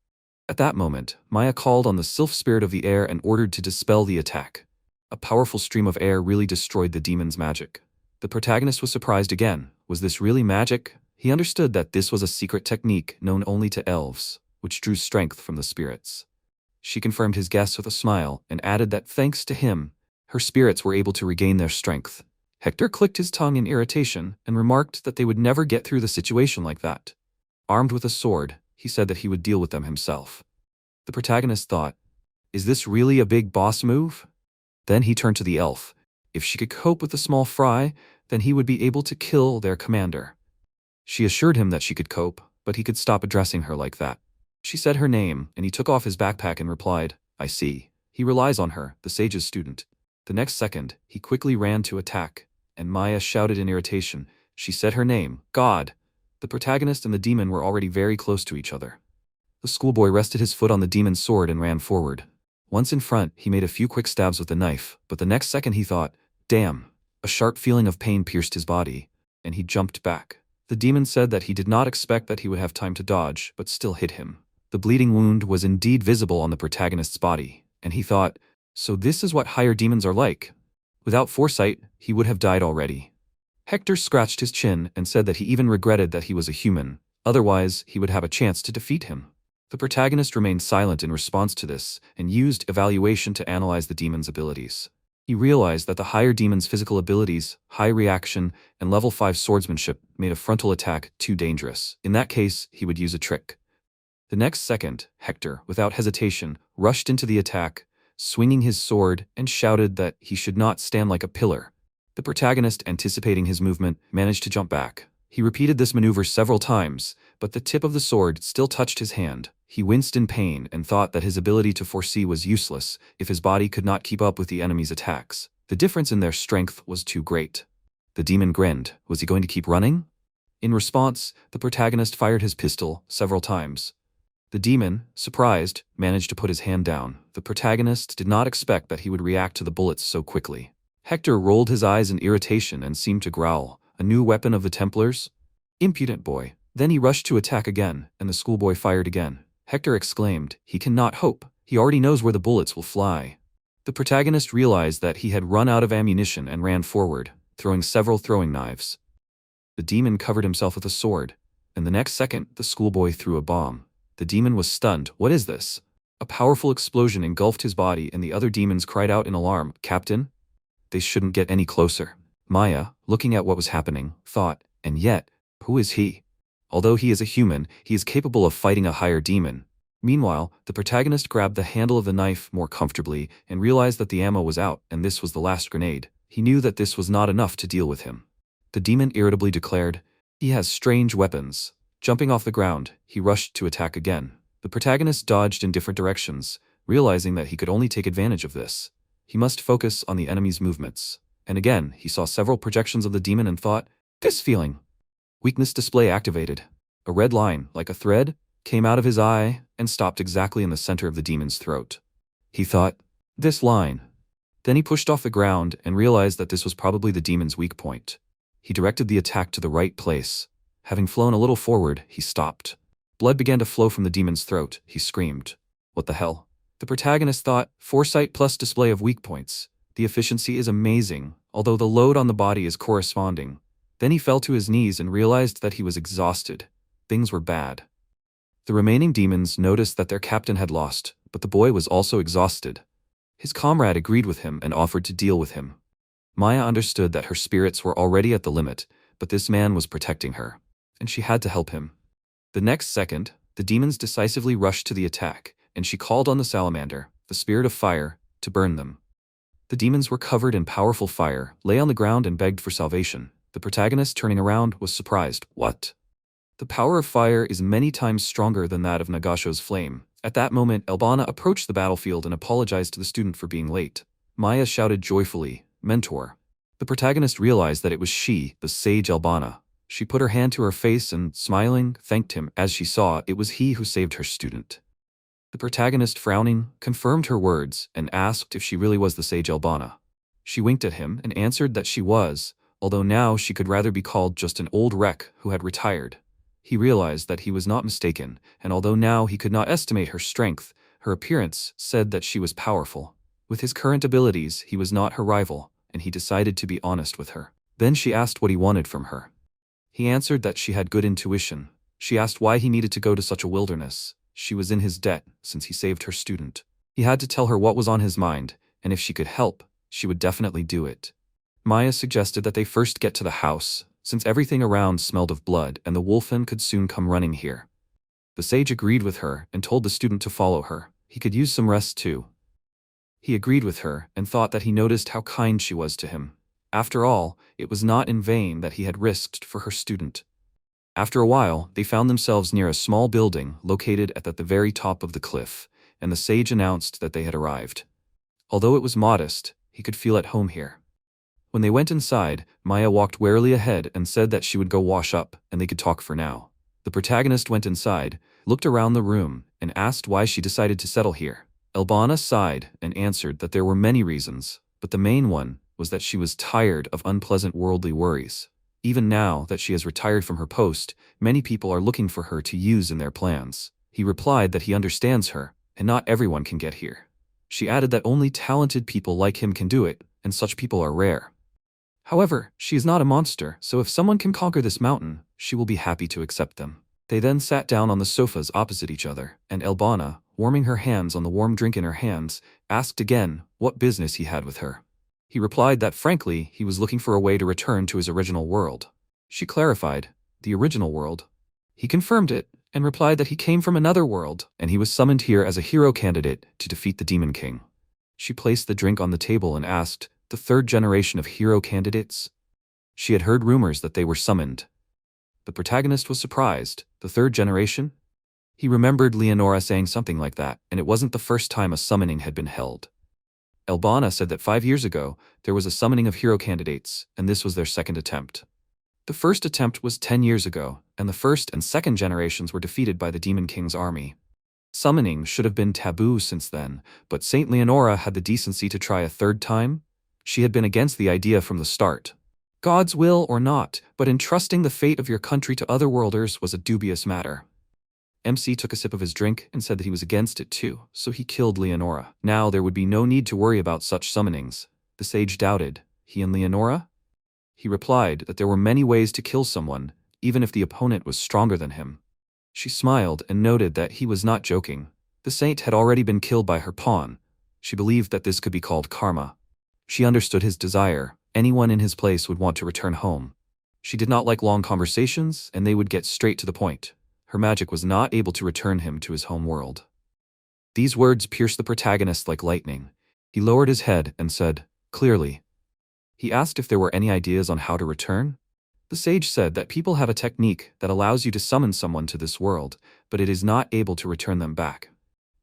At that moment, Maya called on the sylph spirit of the air and ordered to dispel the attack. A powerful stream of air really destroyed the demon's magic. The protagonist was surprised again. Was this really magic? He understood that this was a secret technique known only to elves, which drew strength from the spirits. She confirmed his guess with a smile and added that thanks to him, her spirits were able to regain their strength. Hector clicked his tongue in irritation and remarked that they would never get through the situation like that. Armed with a sword, he said that he would deal with them himself. The protagonist thought, is this really a big boss move? Then he turned to the elf. If she could cope with the small fry, then he would be able to kill their commander. She assured him that she could cope, but he could stop addressing her like that. She said her name, and he took off his backpack and replied, I see. He relies on her, the sage's student. The next second, he quickly ran to attack, and Maya shouted in irritation. She said her name, God. The protagonist and the demon were already very close to each other. The schoolboy rested his foot on the demon's sword and ran forward. Once in front, he made a few quick stabs with the knife, but the next second he thought, damn. A sharp feeling of pain pierced his body, and he jumped back. The demon said that he did not expect that he would have time to dodge, but still hit him. The bleeding wound was indeed visible on the protagonist's body, and he thought, so this is what higher demons are like. Without foresight, he would have died already. Hector scratched his chin and said that he even regretted that he was a human, otherwise he would have a chance to defeat him. The protagonist remained silent in response to this and used evaluation to analyze the demon's abilities. He realized that the higher demon's physical abilities, high reaction, and level 5 swordsmanship made a frontal attack too dangerous. In that case, he would use a trick. The next second, Hector, without hesitation, rushed into the attack, swinging his sword and shouted that he should not stand like a pillar. The protagonist, anticipating his movement, managed to jump back. He repeated this maneuver several times, but the tip of the sword still touched his hand. He winced in pain and thought that his ability to foresee was useless if his body could not keep up with the enemy's attacks. The difference in their strength was too great. The demon grinned. Was he going to keep running? In response, the protagonist fired his pistol several times. The demon, surprised, managed to put his hand down. The protagonist did not expect that he would react to the bullets so quickly. Hector rolled his eyes in irritation and seemed to growl. A new weapon of the Templars? Impudent boy. Then he rushed to attack again, and the schoolboy fired again. Hector exclaimed, he cannot hope. He already knows where the bullets will fly. The protagonist realized that he had run out of ammunition and ran forward, throwing several throwing knives. The demon covered himself with a sword, and the next second, the schoolboy threw a bomb. The demon was stunned. What is this? A powerful explosion engulfed his body and the other demons cried out in alarm. Captain? They shouldn't get any closer. Maya, looking at what was happening, thought, and yet, who is he? Although he is a human, he is capable of fighting a higher demon. Meanwhile, the protagonist grabbed the handle of the knife more comfortably and realized that the ammo was out and this was the last grenade. He knew that this was not enough to deal with him. The demon irritably declared, he has strange weapons. Jumping off the ground, he rushed to attack again. The protagonist dodged in different directions, realizing that he could only take advantage of this. He must focus on the enemy's movements. And again, he saw several projections of the demon and thought, this feeling. Weakness display activated. A red line, like a thread, came out of his eye and stopped exactly in the center of the demon's throat. He thought, this line. Then he pushed off the ground and realized that this was probably the demon's weak point. He directed the attack to the right place. Having flown a little forward, he stopped. Blood began to flow from the demon's throat. He screamed. What the hell? The protagonist thought, foresight plus display of weak points. The efficiency is amazing, although the load on the body is corresponding. Then he fell to his knees and realized that he was exhausted. Things were bad. The remaining demons noticed that their captain had lost, but the boy was also exhausted. His comrade agreed with him and offered to deal with him. Maya understood that her spirits were already at the limit, but this man was protecting her, and she had to help him. The next second, the demons decisively rushed to the attack, and she called on the salamander, the spirit of fire, to burn them. The demons were covered in powerful fire, lay on the ground and begged for salvation. The protagonist, turning around, was surprised. What? The power of fire is many times stronger than that of Nagasho's flame. At that moment, Elbana approached the battlefield and apologized to the student for being late. Maya shouted joyfully, "Mentor." The protagonist realized that it was she, the sage Albana. She put her hand to her face and, smiling, thanked him as she saw it was he who saved her student. The protagonist, frowning, confirmed her words and asked if she really was the sage Albana. She winked at him and answered that she was, although now she could rather be called just an old wreck who had retired. He realized that he was not mistaken, and although now he could not estimate her strength, her appearance said that she was powerful. With his current abilities, he was not her rival, and he decided to be honest with her. Then she asked what he wanted from her. He answered that she had good intuition. She asked why he needed to go to such a wilderness. She was in his debt, since he saved her student. He had to tell her what was on his mind, and if she could help, she would definitely do it. Maya suggested that they first get to the house, since everything around smelled of blood and the wolfen could soon come running here. The sage agreed with her and told the student to follow her. He could use some rest too. He agreed with her and thought that he noticed how kind she was to him. After all, it was not in vain that he had risked for her student. After a while, they found themselves near a small building located at the very top of the cliff, and the sage announced that they had arrived. Although it was modest, he could feel at home here. When they went inside, Maya walked warily ahead and said that she would go wash up and they could talk for now. The protagonist went inside, looked around the room, and asked why she decided to settle here. Albana sighed and answered that there were many reasons, but the main one was that she was tired of unpleasant worldly worries. Even now that she has retired from her post, many people are looking for her to use in their plans. He replied that he understands her, and not everyone can get here. She added that only talented people like him can do it, and such people are rare. However, she is not a monster, so if someone can conquer this mountain, she will be happy to accept them. They then sat down on the sofas opposite each other, and Albana, warming her hands on the warm drink in her hands, asked again what business he had with her. He replied that frankly, he was looking for a way to return to his original world. She clarified, the original world. He confirmed it, and replied that he came from another world, and he was summoned here as a hero candidate to defeat the Demon King. She placed the drink on the table and asked, the third generation of hero candidates? She had heard rumors that they were summoned. The protagonist was surprised. The third generation? He remembered Leonora saying something like that, and it wasn't the first time a summoning had been held. Albana said that 5 years ago, there was a summoning of hero candidates, and this was their second attempt. The first attempt was 10 years ago, and the first and second generations were defeated by the Demon King's army. Summoning should have been taboo since then, but Saint Leonora had the decency to try a third time. She had been against the idea from the start. God's will or not, but entrusting the fate of your country to otherworlders was a dubious matter. MC took a sip of his drink and said that he was against it too, so he killed Leonora. Now there would be no need to worry about such summonings. The sage doubted. He and Leonora? He replied that there were many ways to kill someone, even if the opponent was stronger than him. She smiled and noted that he was not joking. The saint had already been killed by her pawn. She believed that this could be called karma. She understood his desire. Anyone in his place would want to return home. She did not like long conversations, and they would get straight to the point. Her magic was not able to return him to his home world. These words pierced the protagonist like lightning. He lowered his head and said, clearly. He asked if there were any ideas on how to return. The sage said that people have a technique that allows you to summon someone to this world, but it is not able to return them back.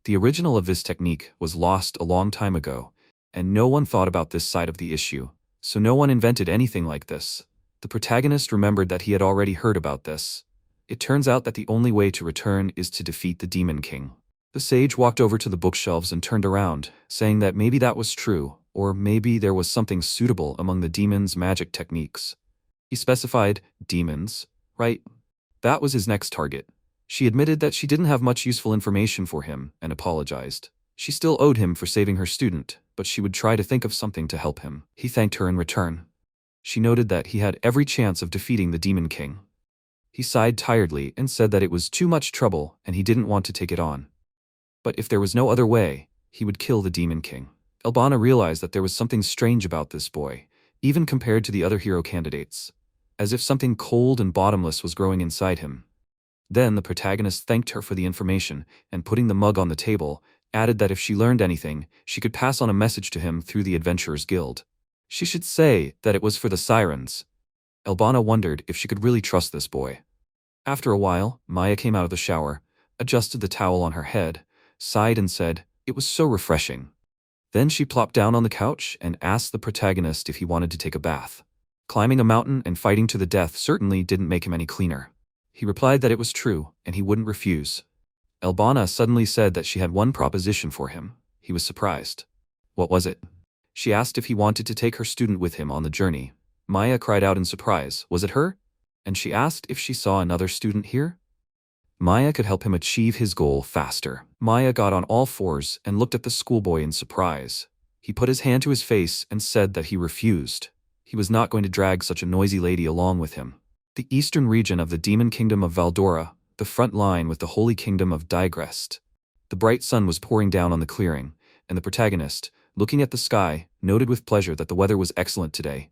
The original of this technique was lost a long time ago, and no one thought about this side of the issue, so no one invented anything like this. The protagonist remembered that he had already heard about this. It turns out that the only way to return is to defeat the Demon King. The sage walked over to the bookshelves and turned around, saying that maybe that was true, or maybe there was something suitable among the demon's magic techniques. He specified, demons, right? That was his next target. She admitted that she didn't have much useful information for him and apologized. She still owed him for saving her student, but she would try to think of something to help him. He thanked her in return. She noted that he had every chance of defeating the Demon King. He sighed tiredly and said that it was too much trouble and he didn't want to take it on. But if there was no other way, he would kill the Demon King. Albana realized that there was something strange about this boy, even compared to the other hero candidates, as if something cold and bottomless was growing inside him. Then the protagonist thanked her for the information and, putting the mug on the table, added that if she learned anything, she could pass on a message to him through the Adventurers Guild. She should say that it was for the sirens. Albana wondered if she could really trust this boy. After a while, Maya came out of the shower, adjusted the towel on her head, sighed and said, it was so refreshing. Then she plopped down on the couch and asked the protagonist if he wanted to take a bath. Climbing a mountain and fighting to the death certainly didn't make him any cleaner. He replied that it was true, and he wouldn't refuse. Elbana suddenly said that she had one proposition for him. He was surprised. What was it? She asked if he wanted to take her student with him on the journey. Maya cried out in surprise, was it her? And she asked if she saw another student here? Maya could help him achieve his goal faster. Maya got on all fours and looked at the schoolboy in surprise. He put his hand to his face and said that he refused. He was not going to drag such a noisy lady along with him. The eastern region of the demon kingdom of Valdora, the front line with the holy kingdom of Digrest. The bright sun was pouring down on the clearing, and the protagonist, looking at the sky, noted with pleasure that the weather was excellent today.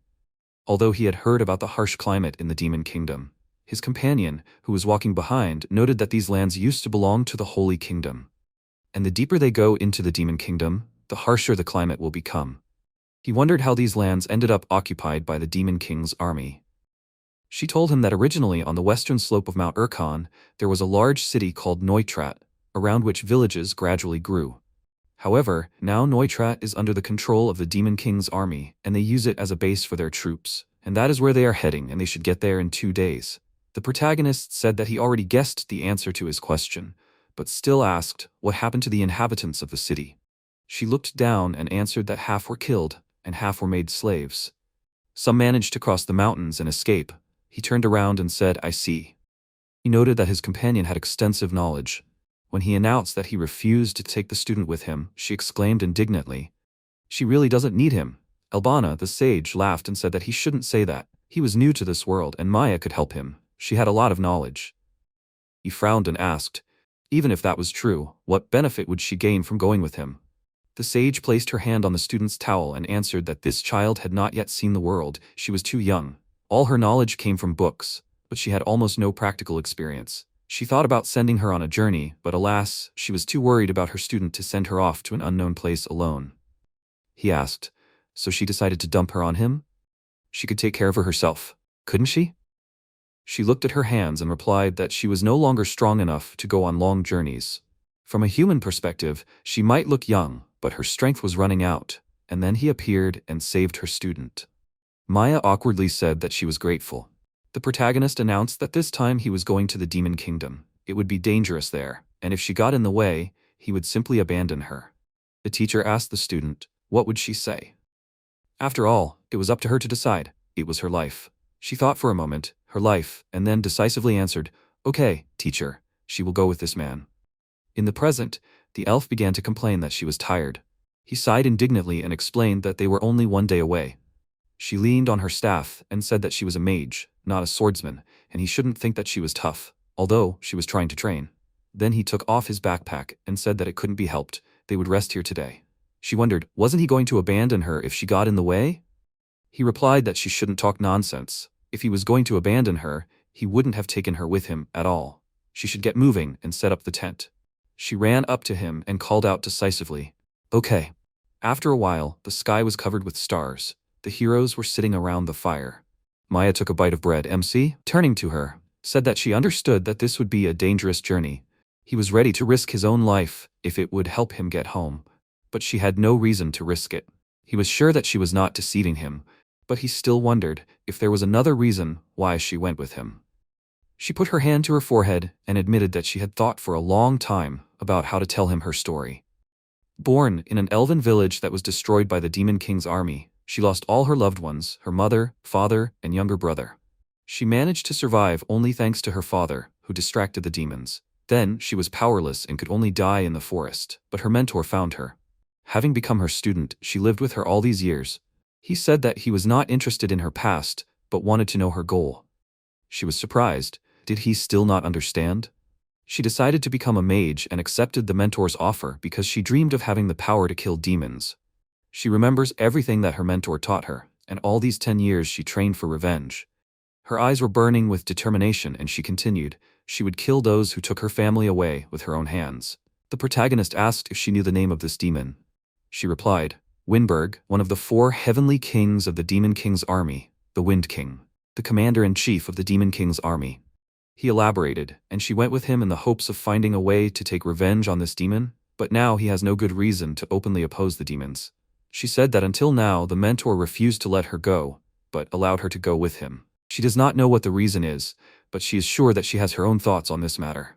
Although he had heard about the harsh climate in the demon kingdom, his companion, who was walking behind, noted that these lands used to belong to the holy kingdom. And the deeper they go into the demon kingdom, the harsher the climate will become. He wondered how these lands ended up occupied by the demon king's army. She told him that originally on the western slope of Mount Urkon, there was a large city called Neutrat, around which villages gradually grew. However, now Neutrat is under the control of the Demon King's army, and they use it as a base for their troops, and that is where they are heading, and they should get there in 2 days. The protagonist said that he already guessed the answer to his question, but still asked what happened to the inhabitants of the city. She looked down and answered that half were killed, and half were made slaves. Some managed to cross the mountains and escape. He turned around and said, I see. He noted that his companion had extensive knowledge. When he announced that he refused to take the student with him, she exclaimed indignantly, she really doesn't need him. Elbana, the sage, laughed and said that he shouldn't say that. He was new to this world and Maya could help him. She had a lot of knowledge. He frowned and asked, even if that was true, what benefit would she gain from going with him? The sage placed her hand on the student's towel and answered that this child had not yet seen the world, she was too young. All her knowledge came from books, but she had almost no practical experience. She thought about sending her on a journey, but alas, she was too worried about her student to send her off to an unknown place alone. He asked, so she decided to dump her on him? She could take care of her herself, couldn't she? She looked at her hands and replied that she was no longer strong enough to go on long journeys. From a human perspective, she might look young, but her strength was running out, and then he appeared and saved her student. Maya awkwardly said that she was grateful. The protagonist announced that this time he was going to the demon kingdom. It would be dangerous there, and if she got in the way, he would simply abandon her. The teacher asked the student, what would she say? After all, it was up to her to decide. It was her life. She thought for a moment, her life, and then decisively answered, okay, teacher, she will go with this man. In the present, the elf began to complain that she was tired. He sighed indignantly and explained that they were only 1 day away. She leaned on her staff and said that she was a mage, not a swordsman, and he shouldn't think that she was tough, although she was trying to train. Then he took off his backpack and said that it couldn't be helped, they would rest here today. She wondered, wasn't he going to abandon her if she got in the way? He replied that she shouldn't talk nonsense. If he was going to abandon her, he wouldn't have taken her with him at all. She should get moving and set up the tent. She ran up to him and called out decisively, okay. After a while, the sky was covered with stars. The heroes were sitting around the fire. Maya took a bite of bread. MC, turning to her, said that she understood that this would be a dangerous journey. He was ready to risk his own life if it would help him get home. But she had no reason to risk it. He was sure that she was not deceiving him, but he still wondered if there was another reason why she went with him. She put her hand to her forehead and admitted that she had thought for a long time about how to tell him her story. Born in an elven village that was destroyed by the Demon King's army, she lost all her loved ones, her mother, father, and younger brother. She managed to survive only thanks to her father, who distracted the demons. Then, she was powerless and could only die in the forest, but her mentor found her. Having become her student, she lived with her all these years. He said that he was not interested in her past, but wanted to know her goal. She was surprised. Did he still not understand? She decided to become a mage and accepted the mentor's offer because she dreamed of having the power to kill demons. She remembers everything that her mentor taught her, and all these 10 years she trained for revenge. Her eyes were burning with determination and she continued, she would kill those who took her family away with her own hands. The protagonist asked if she knew the name of this demon. She replied, Winberg, one of the 4 heavenly kings of the Demon King's army, the Wind King, the commander-in-chief of the Demon King's army. He elaborated, and she went with him in the hopes of finding a way to take revenge on this demon, but now he has no good reason to openly oppose the demons. She said that until now the mentor refused to let her go, but allowed her to go with him. She does not know what the reason is, but she is sure that she has her own thoughts on this matter.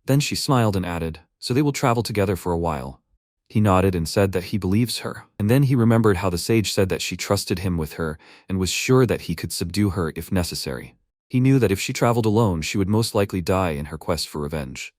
Then she smiled and added, "So they will travel together for a while." He nodded and said that he believes her, and then he remembered how the sage said that she trusted him with her and was sure that he could subdue her if necessary. He knew that if she traveled alone she would most likely die in her quest for revenge.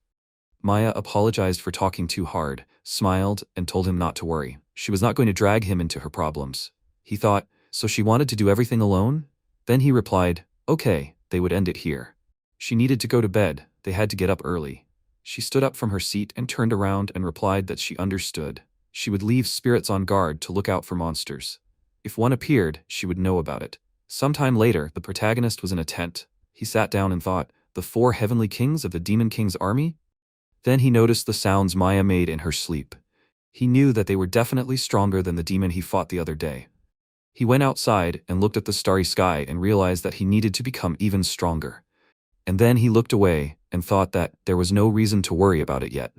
Maya apologized for talking too hard, smiled, and told him not to worry. She was not going to drag him into her problems. He thought, so she wanted to do everything alone? Then he replied, okay, they would end it here. She needed to go to bed, they had to get up early. She stood up from her seat and turned around and replied that she understood. She would leave spirits on guard to look out for monsters. If one appeared, she would know about it. Sometime later, the protagonist was in a tent. He sat down and thought, the 4 heavenly kings of the Demon King's army? Then he noticed the sounds Maya made in her sleep. He knew that they were definitely stronger than the demon he fought the other day. He went outside and looked at the starry sky and realized that he needed to become even stronger. And then he looked away and thought that there was no reason to worry about it yet.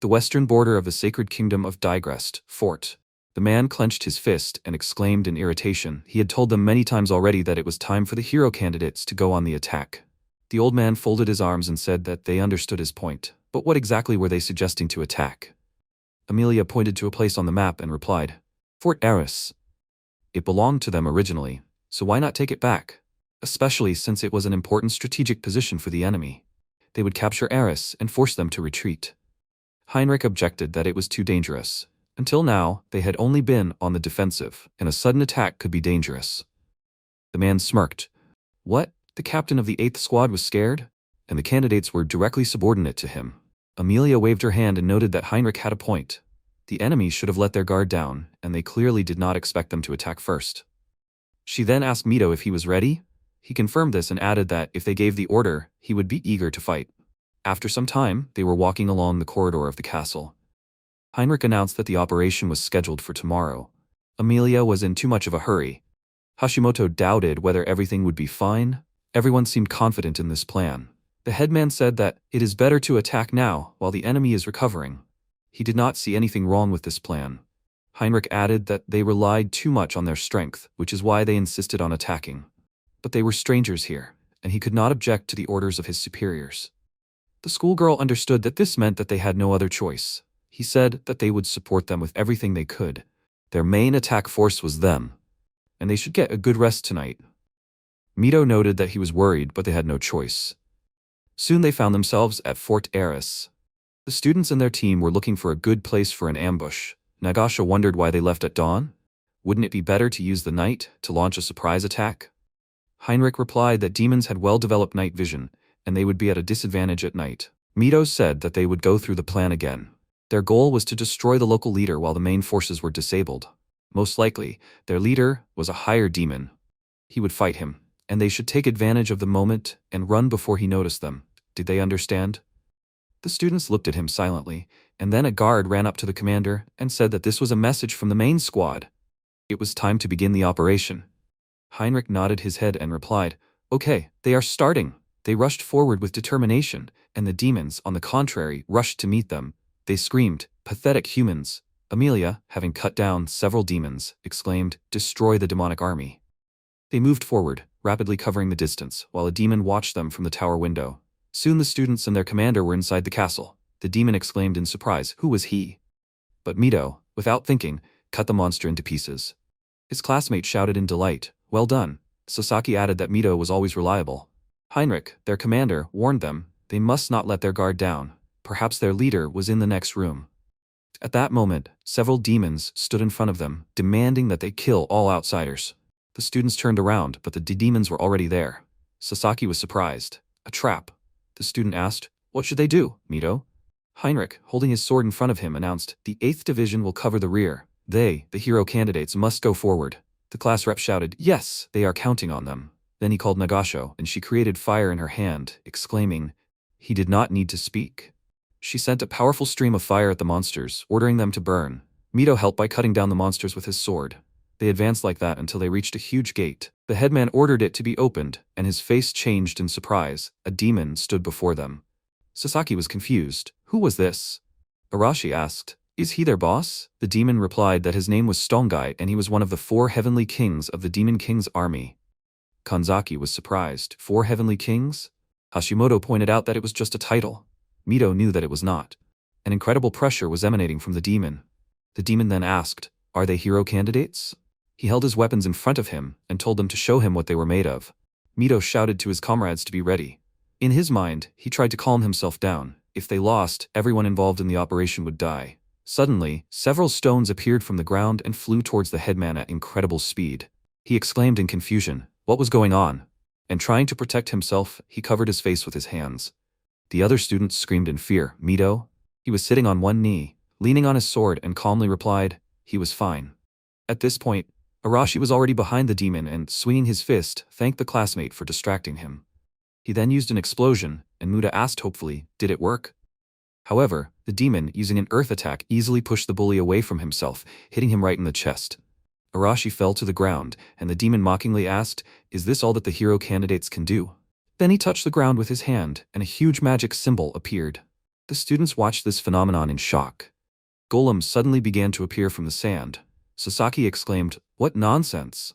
The western border of the sacred kingdom of Digrest, Fort. The man clenched his fist and exclaimed in irritation. He had told them many times already that it was time for the hero candidates to go on the attack. The old man folded his arms and said that they understood his point. But what exactly were they suggesting to attack? Amelia pointed to a place on the map and replied, Fort Eris. It belonged to them originally, so why not take it back? Especially since it was an important strategic position for the enemy. They would capture Eris and force them to retreat. Heinrich objected that it was too dangerous. Until now, they had only been on the defensive, and a sudden attack could be dangerous. The man smirked. What? The captain of the 8th squad was scared? And the candidates were directly subordinate to him. Amelia waved her hand and noted that Heinrich had a point. The enemy should have let their guard down, and they clearly did not expect them to attack first. She then asked Mito if he was ready. He confirmed this and added that if they gave the order, he would be eager to fight. After some time, they were walking along the corridor of the castle. Heinrich announced that the operation was scheduled for tomorrow. Amelia was in too much of a hurry. Hashimoto doubted whether everything would be fine. Everyone seemed confident in this plan. The headman said that it is better to attack now while the enemy is recovering. He did not see anything wrong with this plan. Heinrich added that they relied too much on their strength, which is why they insisted on attacking. But they were strangers here, and he could not object to the orders of his superiors. The schoolgirl understood that this meant that they had no other choice. He said that they would support them with everything they could. Their main attack force was them, and they should get a good rest tonight. Mito noted that he was worried, but they had no choice. Soon they found themselves at Fort Eris. The students and their team were looking for a good place for an ambush. Nagasha wondered why they left at dawn. Wouldn't it be better to use the night to launch a surprise attack? Heinrich replied that demons had well-developed night vision, and they would be at a disadvantage at night. Mito said that they would go through the plan again. Their goal was to destroy the local leader while the main forces were disabled. Most likely, their leader was a higher demon. He would fight him, and they should take advantage of the moment and run before he noticed them. Did they understand? The students looked at him silently, and then a guard ran up to the commander and said that this was a message from the main squad. It was time to begin the operation. Heinrich nodded his head and replied, Okay, they are starting. They rushed forward with determination, and the demons, on the contrary, rushed to meet them. They screamed, Pathetic humans. Amelia, having cut down several demons, exclaimed, Destroy the demonic army. They moved forward, rapidly covering the distance, while a demon watched them from the tower window. Soon the students and their commander were inside the castle. The demon exclaimed in surprise, Who was he? But Mito, without thinking, cut the monster into pieces. His classmate shouted in delight, Well done. Sasaki added that Mito was always reliable. Heinrich, their commander, warned them, they must not let their guard down. Perhaps their leader was in the next room. At that moment, several demons stood in front of them, demanding that they kill all outsiders. The students turned around, but the demons were already there. Sasaki was surprised. A trap. The student asked, What should they do, Mito? Heinrich, holding his sword in front of him, announced, The 8th Division will cover the rear. They, the hero candidates, must go forward. The class rep shouted, Yes, they are counting on them. Then he called Nagasho, and she created fire in her hand, exclaiming, He did not need to speak. She sent a powerful stream of fire at the monsters, ordering them to burn. Mito helped by cutting down the monsters with his sword. They advanced like that until they reached a huge gate. The headman ordered it to be opened, and his face changed in surprise. A demon stood before them. Sasaki was confused. Who was this? Arashi asked, "Is he their boss?" The demon replied that his name was Stongai and he was one of the 4 heavenly kings of the Demon King's army. Kanzaki was surprised. 4 heavenly kings? Hashimoto pointed out that it was just a title. Mito knew that it was not. An incredible pressure was emanating from the demon. The demon then asked, "Are they hero candidates?" He held his weapons in front of him and told them to show him what they were made of. Mito shouted to his comrades to be ready. In his mind, he tried to calm himself down. If they lost, everyone involved in the operation would die. Suddenly, several stones appeared from the ground and flew towards the headman at incredible speed. He exclaimed in confusion, "What was going on?" And trying to protect himself, he covered his face with his hands. The other students screamed in fear, "Mito?" He was sitting on one knee, leaning on his sword and calmly replied, he was fine. At this point, Arashi was already behind the demon and, swinging his fist, thanked the classmate for distracting him. He then used an explosion, and Muda asked hopefully, "Did it work?" However, the demon, using an earth attack, easily pushed the bully away from himself, hitting him right in the chest. Arashi fell to the ground, and the demon mockingly asked, "Is this all that the hero candidates can do?" Then he touched the ground with his hand, and a huge magic symbol appeared. The students watched this phenomenon in shock. Golems suddenly began to appear from the sand. Sasaki exclaimed, "What nonsense!"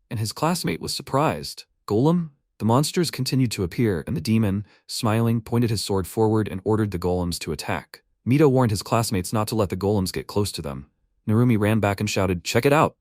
And his classmate was surprised. "Golem?" The monsters continued to appear, and the demon, smiling, pointed his sword forward and ordered the golems to attack. Mito warned his classmates not to let the golems get close to them. Narumi ran back and shouted, "Check it out!"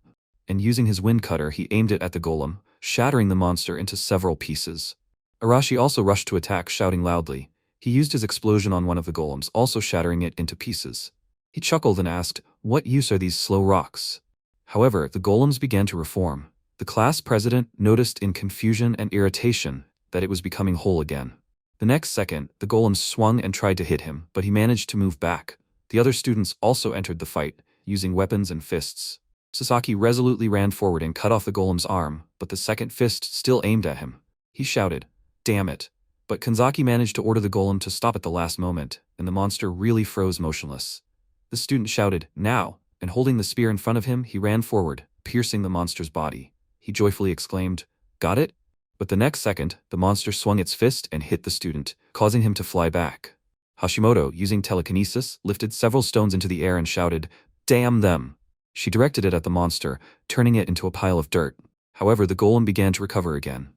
And using his wind cutter, he aimed it at the golem, shattering the monster into several pieces. Arashi also rushed to attack, shouting loudly. He used his explosion on one of the golems, also shattering it into pieces. He chuckled and asked, "What use are these slow rocks?" However, the golems began to reform. The class president noticed in confusion and irritation that it was becoming whole again. The next second, the golems swung and tried to hit him, but he managed to move back. The other students also entered the fight, using weapons and fists. Sasaki resolutely ran forward and cut off the golem's arm, but the second fist still aimed at him. He shouted, "Damn it!" But Kanzaki managed to order the golem to stop at the last moment, and the monster really froze motionless. The student shouted, "Now!" and holding the spear in front of him, he ran forward, piercing the monster's body. He joyfully exclaimed, "Got it?" But the next second, the monster swung its fist and hit the student, causing him to fly back. Hashimoto, using telekinesis, lifted several stones into the air and shouted, "Damn them!" She directed it at the monster, turning it into a pile of dirt. However, the golem began to recover again.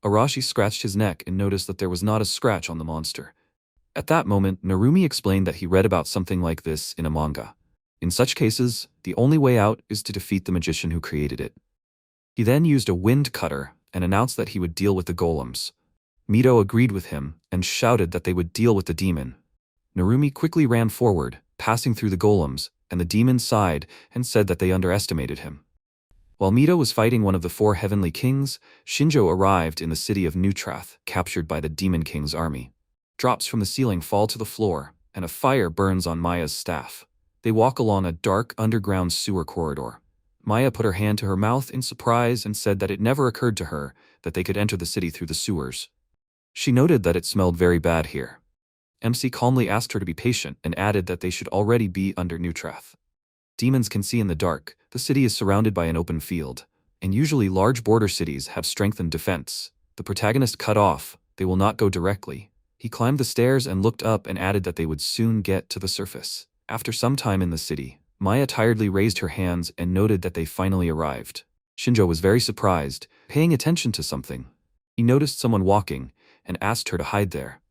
Arashi scratched his neck and noticed that there was not a scratch on the monster. At that moment, Narumi explained that he read about something like this in a manga. In such cases, the only way out is to defeat the magician who created it. He then used a wind cutter and announced that he would deal with the golems. Mito agreed with him and shouted that they would deal with the demon. Narumi quickly ran forward, passing through the golems, and the demon sighed and said that they underestimated him. While Mito was fighting one of the 4 heavenly kings, Shinjo arrived in the city of Neutrath, captured by the Demon King's army. Drops from the ceiling fall to the floor, and a fire burns on Maya's staff. They walk along a dark underground sewer corridor. Maya put her hand to her mouth in surprise and said that it never occurred to her that they could enter the city through the sewers. She noted that it smelled very bad here. MC calmly asked her to be patient and added that they should already be under Neutrath. Demons can see in the dark. The city is surrounded by an open field, and usually large border cities have strengthened defense. The protagonist cut off, they will not go directly. He climbed the stairs and looked up and added that they would soon get to the surface. After some time in the city, Maya tiredly raised her hands and noted that they finally arrived. Shinjo was very surprised, paying attention to something. He noticed someone walking and asked her to hide there.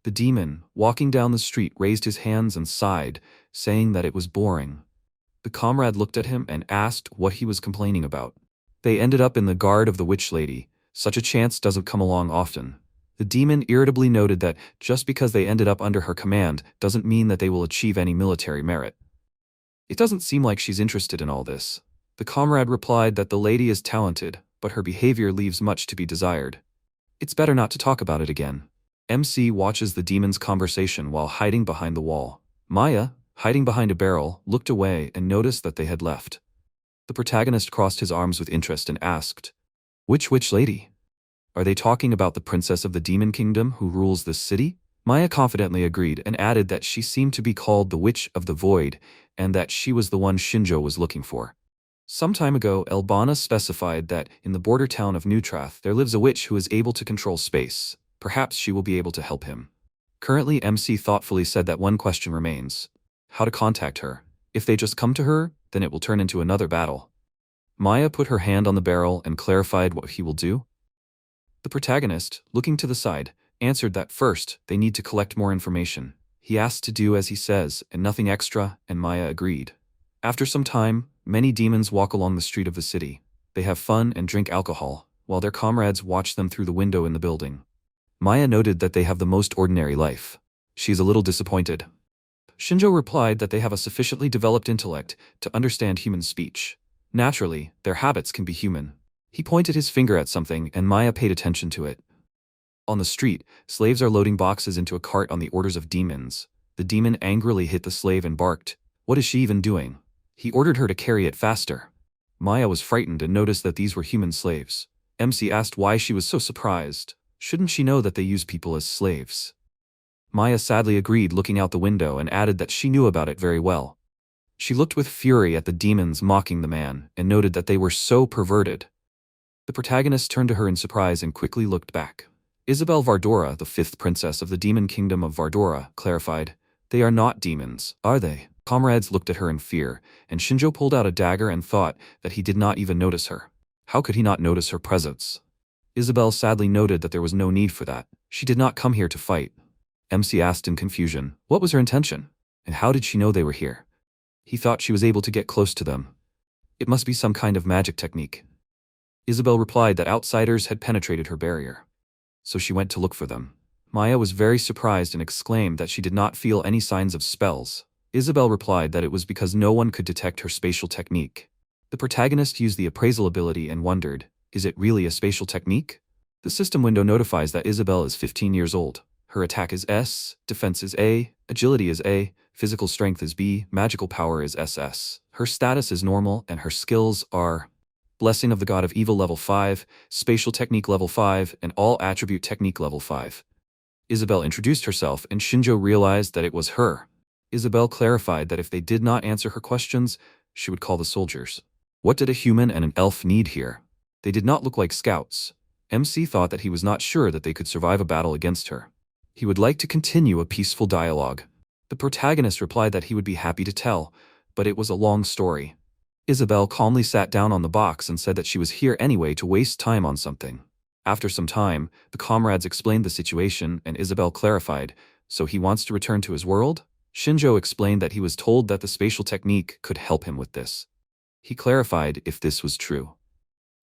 The demon, walking down the street, raised his hands and sighed, saying that it was boring. The comrade looked at him and asked what he was complaining about. They ended up in the guard of the witch lady. Such a chance doesn't come along often. The demon irritably noted that just because they ended up under her command doesn't mean that they will achieve any military merit. It doesn't seem like she's interested in all this. The comrade replied that the lady is talented, but her behavior leaves much to be desired. It's better not to talk about it again. MC watches the demon's conversation while hiding behind the wall. Maya, hiding behind a barrel, looked away and noticed that they had left. The protagonist crossed his arms with interest and asked, "Which witch lady? Are they talking about the princess of the demon kingdom who rules this city?" Maya confidently agreed and added that she seemed to be called the Witch of the Void and that she was the one Shinjo was looking for. Some time ago, Elbana specified that in the border town of Neutrath there lives a witch who is able to control space. Perhaps she will be able to help him. Currently, MC thoughtfully said that one question remains. how to contact her. If they just come to her, then it will turn into another battle. Maya put her hand on the barrel and clarified what he will do. The protagonist, looking to the side, answered that first, they need to collect more information. He asked to do as he says, and nothing extra, and Maya agreed. After some time, many demons walk along the street of the city. They have fun and drink alcohol, while their comrades watch them through the window in the building. Maya noted that they have the most ordinary life. She is a little disappointed. Shinjo replied that they have a sufficiently developed intellect to understand human speech. Naturally, their habits can be human. He pointed his finger at something and Maya paid attention to it. On the street, slaves are loading boxes into a cart on the orders of demons. The demon angrily hit the slave and barked, "What is she even doing?" He ordered her to carry it faster. Maya was frightened and noticed that these were human slaves. MC asked why she was so surprised. Shouldn't she know that they use people as slaves? Maya sadly agreed, looking out the window, and added that she knew about it very well. She looked with fury at the demons mocking the man and noted that they were so perverted. The protagonist turned to her in surprise and quickly looked back. Isabel Vardora, the fifth princess of the demon kingdom of Vardora, clarified, "They are not demons, are they?" Comrades looked at her in fear, and Shinjo pulled out a dagger and thought that he did not even notice her. How could he not notice her presence? Isabel sadly noted that there was no need for that. She did not come here to fight. MC asked in confusion, what was her intention? And how did she know they were here? He thought she was able to get close to them. It must be some kind of magic technique. Isabel replied that outsiders had penetrated her barrier. So she went to look for them. Maya was very surprised and exclaimed that she did not feel any signs of spells. Isabel replied that it was because no one could detect her spatial technique. The protagonist used the appraisal ability and wondered, is it really a spatial technique? The system window notifies that Isabel is 15 years old. Her attack is S, defense is A, agility is A, physical strength is B, magical power is SS. Her status is normal and her skills are Blessing of the God of Evil level 5, Spatial Technique level 5, and All Attribute Technique level 5. Isabel introduced herself and Shinjo realized that it was her. Isabel clarified that if they did not answer her questions, she would call the soldiers. What did a human and an elf need here? They did not look like scouts. MC thought that he was not sure that they could survive a battle against her. He would like to continue a peaceful dialogue. The protagonist replied that he would be happy to tell, but it was a long story. Isabel calmly sat down on the box and said that she was here anyway to waste time on something. After some time, the comrades explained the situation and Isabel clarified, so he wants to return to his world? Shinjo explained that he was told that the spatial technique could help him with this. He clarified if this was true.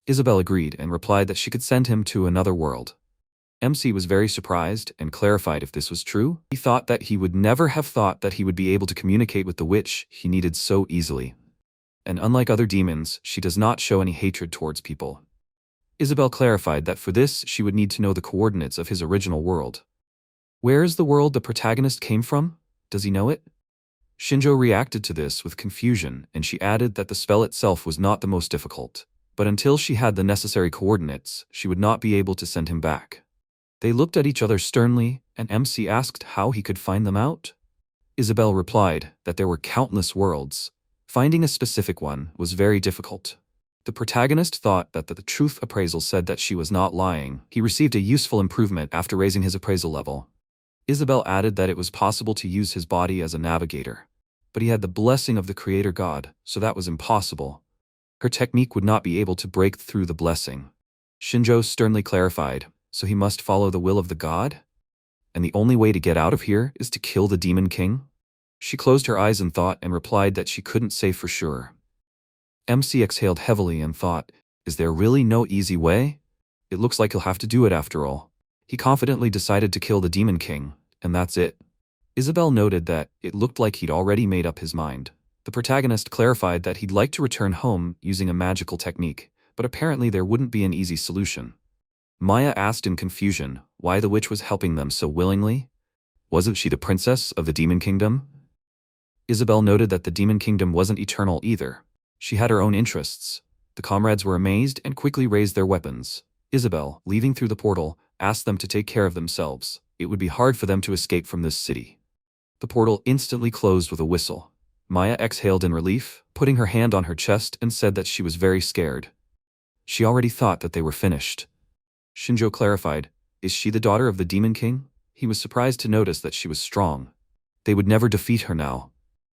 Isabel agreed and replied that she could send him to another world. MC was very surprised and clarified if this was true. He thought that he would never have thought that he would be able to communicate with the witch he needed so easily. And unlike other demons, she does not show any hatred towards people. Isabel clarified that for this she would need to know the coordinates of his original world. Where is the world the protagonist came from? Does he know it? Shinjo reacted to this with confusion and she added that the spell itself was not the most difficult, but until she had the necessary coordinates, she would not be able to send him back. They looked at each other sternly, and MC asked how he could find them out. Isabel replied that there were countless worlds. Finding a specific one was very difficult. The protagonist thought that the truth appraisal said that she was not lying. He received a useful improvement after raising his appraisal level. Isabel added that it was possible to use his body as a navigator. But he had the blessing of the Creator God, so that was impossible. Her technique would not be able to break through the blessing. Shinjo sternly clarified, so he must follow the will of the god? And the only way to get out of here is to kill the Demon King? She closed her eyes in thought and replied that she couldn't say for sure. MC exhaled heavily and thought, is there really no easy way? It looks like he'll have to do it after all. He confidently decided to kill the Demon King, and that's it. Isabel noted that it looked like he'd already made up his mind. The protagonist clarified that he'd like to return home using a magical technique, but apparently there wouldn't be an easy solution. Maya asked in confusion why the witch was helping them so willingly. Wasn't she the princess of the Demon Kingdom? Isabel noted that the Demon Kingdom wasn't eternal either. She had her own interests. The comrades were amazed and quickly raised their weapons. Isabel, leaving through the portal, asked them to take care of themselves. It would be hard for them to escape from this city. The portal instantly closed with a whistle. Maya exhaled in relief, putting her hand on her chest and said that she was very scared. She already thought that they were finished. Shinjo clarified, is she the daughter of the Demon King? He was surprised to notice that she was strong. They would never defeat her now.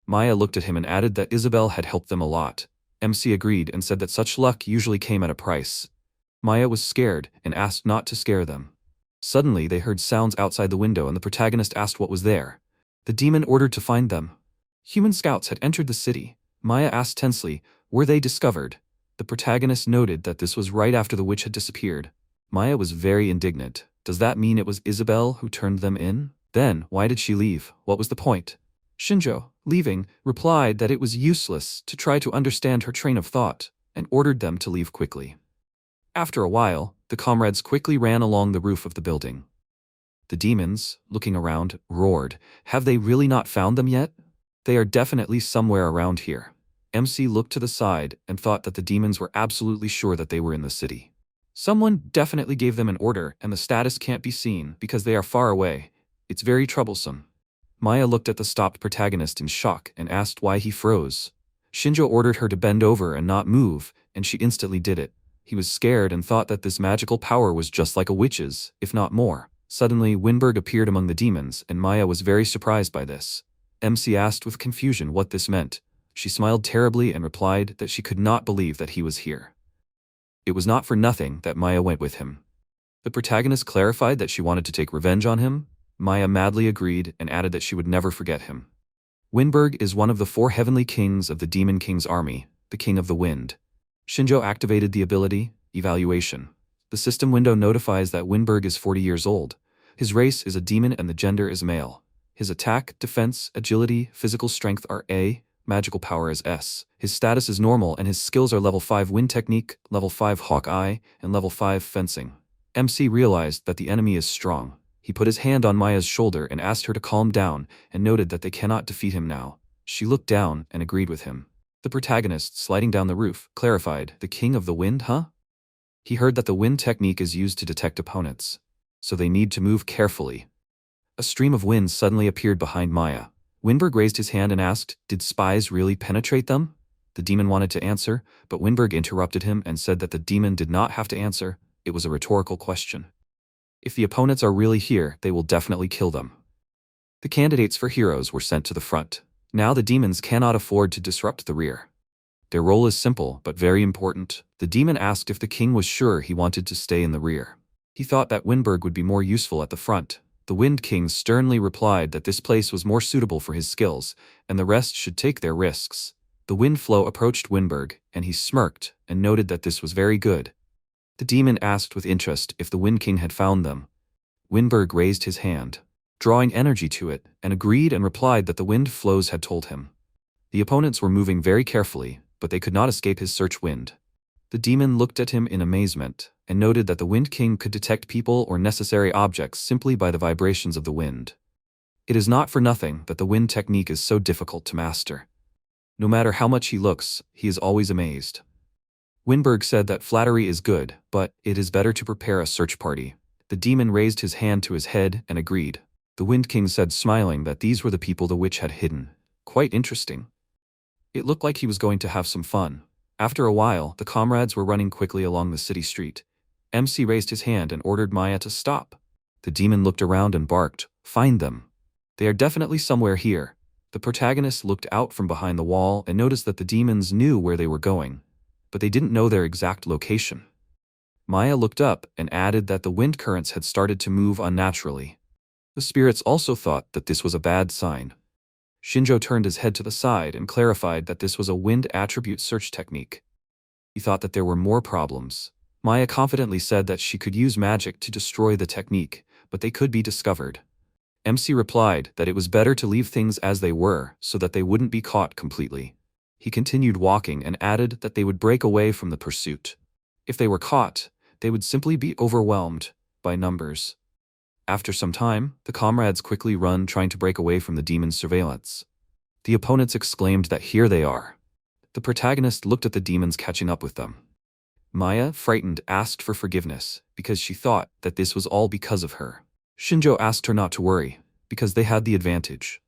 Maya looked at him and added that Isabel had helped them a lot. MC agreed and said that such luck usually came at a price. Maya was scared and asked not to scare them. Suddenly they heard sounds outside the window and the protagonist asked what was there. The demon ordered to find them. Human scouts had entered the city. Maya asked tensely, were they discovered? The protagonist noted that this was right after the witch had disappeared. Maya was very indignant. Does that mean it was Isabel who turned them in? Then, why did she leave? What was the point? Shinjo, leaving, replied that it was useless to try to understand her train of thought, and ordered them to leave quickly. After a while, the comrades quickly ran along the roof of the building. The demons, looking around, roared, have they really not found them yet? They are definitely somewhere around here. MC looked to the side and thought that the demons were absolutely sure that they were in the city. Someone definitely gave them an order and the status can't be seen because they are far away. It's very troublesome. Maya looked at the stopped protagonist in shock and asked why he froze. Shinjo ordered her to bend over and not move, and she instantly did it. He was scared and thought that this magical power was just like a witch's, if not more. Suddenly, Winberg appeared among the demons, and Maya was very surprised by this. MC asked with confusion what this meant. She smiled terribly and replied that she could not believe that he was here. It was not for nothing that Maya went with him. The protagonist clarified that she wanted to take revenge on him. Maya madly agreed and added that she would never forget him. Winberg is one of the 4 heavenly kings of the Demon King's army, the King of the Wind. Shinjo activated the ability, Evaluation. The system window notifies that Winberg is 40 years old. His race is a demon and the gender is male. His attack, defense, agility, physical strength are A, magical power is S. His status is normal and his skills are level 5 wind technique, level 5 hawk-eye, and level 5 fencing. MC realized that the enemy is strong. He put his hand on Maya's shoulder and asked her to calm down and noted that they cannot defeat him now. She looked down and agreed with him. The protagonist, sliding down the roof, clarified, the King of the Wind, huh? He heard that the wind technique is used to detect opponents, so they need to move carefully. A stream of wind suddenly appeared behind Maya. Winberg raised his hand and asked, did spies really penetrate them? The demon wanted to answer, but Winberg interrupted him and said that the demon did not have to answer. It was a rhetorical question. If the opponents are really here, they will definitely kill them. The candidates for heroes were sent to the front. Now the demons cannot afford to disrupt the rear. Their role is simple, but very important. The demon asked if the king was sure he wanted to stay in the rear. He thought that Winberg would be more useful at the front. The Wind King sternly replied that this place was more suitable for his skills, and the rest should take their risks. The wind flow approached Winberg, and he smirked and noted that this was very good. The demon asked with interest if the Wind King had found them. Winberg raised his hand, drawing energy to it, and agreed and replied that the wind flows had told him. The opponents were moving very carefully, but they could not escape his search wind. The demon looked at him in amazement, and noted that the Wind King could detect people or necessary objects simply by the vibrations of the wind. It is not for nothing that the wind technique is so difficult to master. No matter how much he looks, he is always amazed. Winberg said that flattery is good, but it is better to prepare a search party. The demon raised his hand to his head and agreed. The Wind King said smiling that these were the people the witch had hidden. Quite interesting. It looked like he was going to have some fun. After a while, the comrades were running quickly along the city street. MC raised his hand and ordered Maya to stop. The demon looked around and barked, find them. They are definitely somewhere here. The protagonist looked out from behind the wall and noticed that the demons knew where they were going, but they didn't know their exact location. Maya looked up and added that the wind currents had started to move unnaturally. The spirits also thought that this was a bad sign. Shinjo turned his head to the side and clarified that this was a wind attribute search technique. He thought that there were more problems. Maya confidently said that she could use magic to destroy the technique, but they could be discovered. MC replied that it was better to leave things as they were so that they wouldn't be caught completely. He continued walking and added that they would break away from the pursuit. If they were caught, they would simply be overwhelmed by numbers. After some time, the comrades quickly run trying to break away from the demon's surveillance. The opponents exclaimed that here they are. The protagonist looked at the demons catching up with them. Maya, frightened, asked for forgiveness because she thought that this was all because of her. Shinjo asked her not to worry because they had the advantage.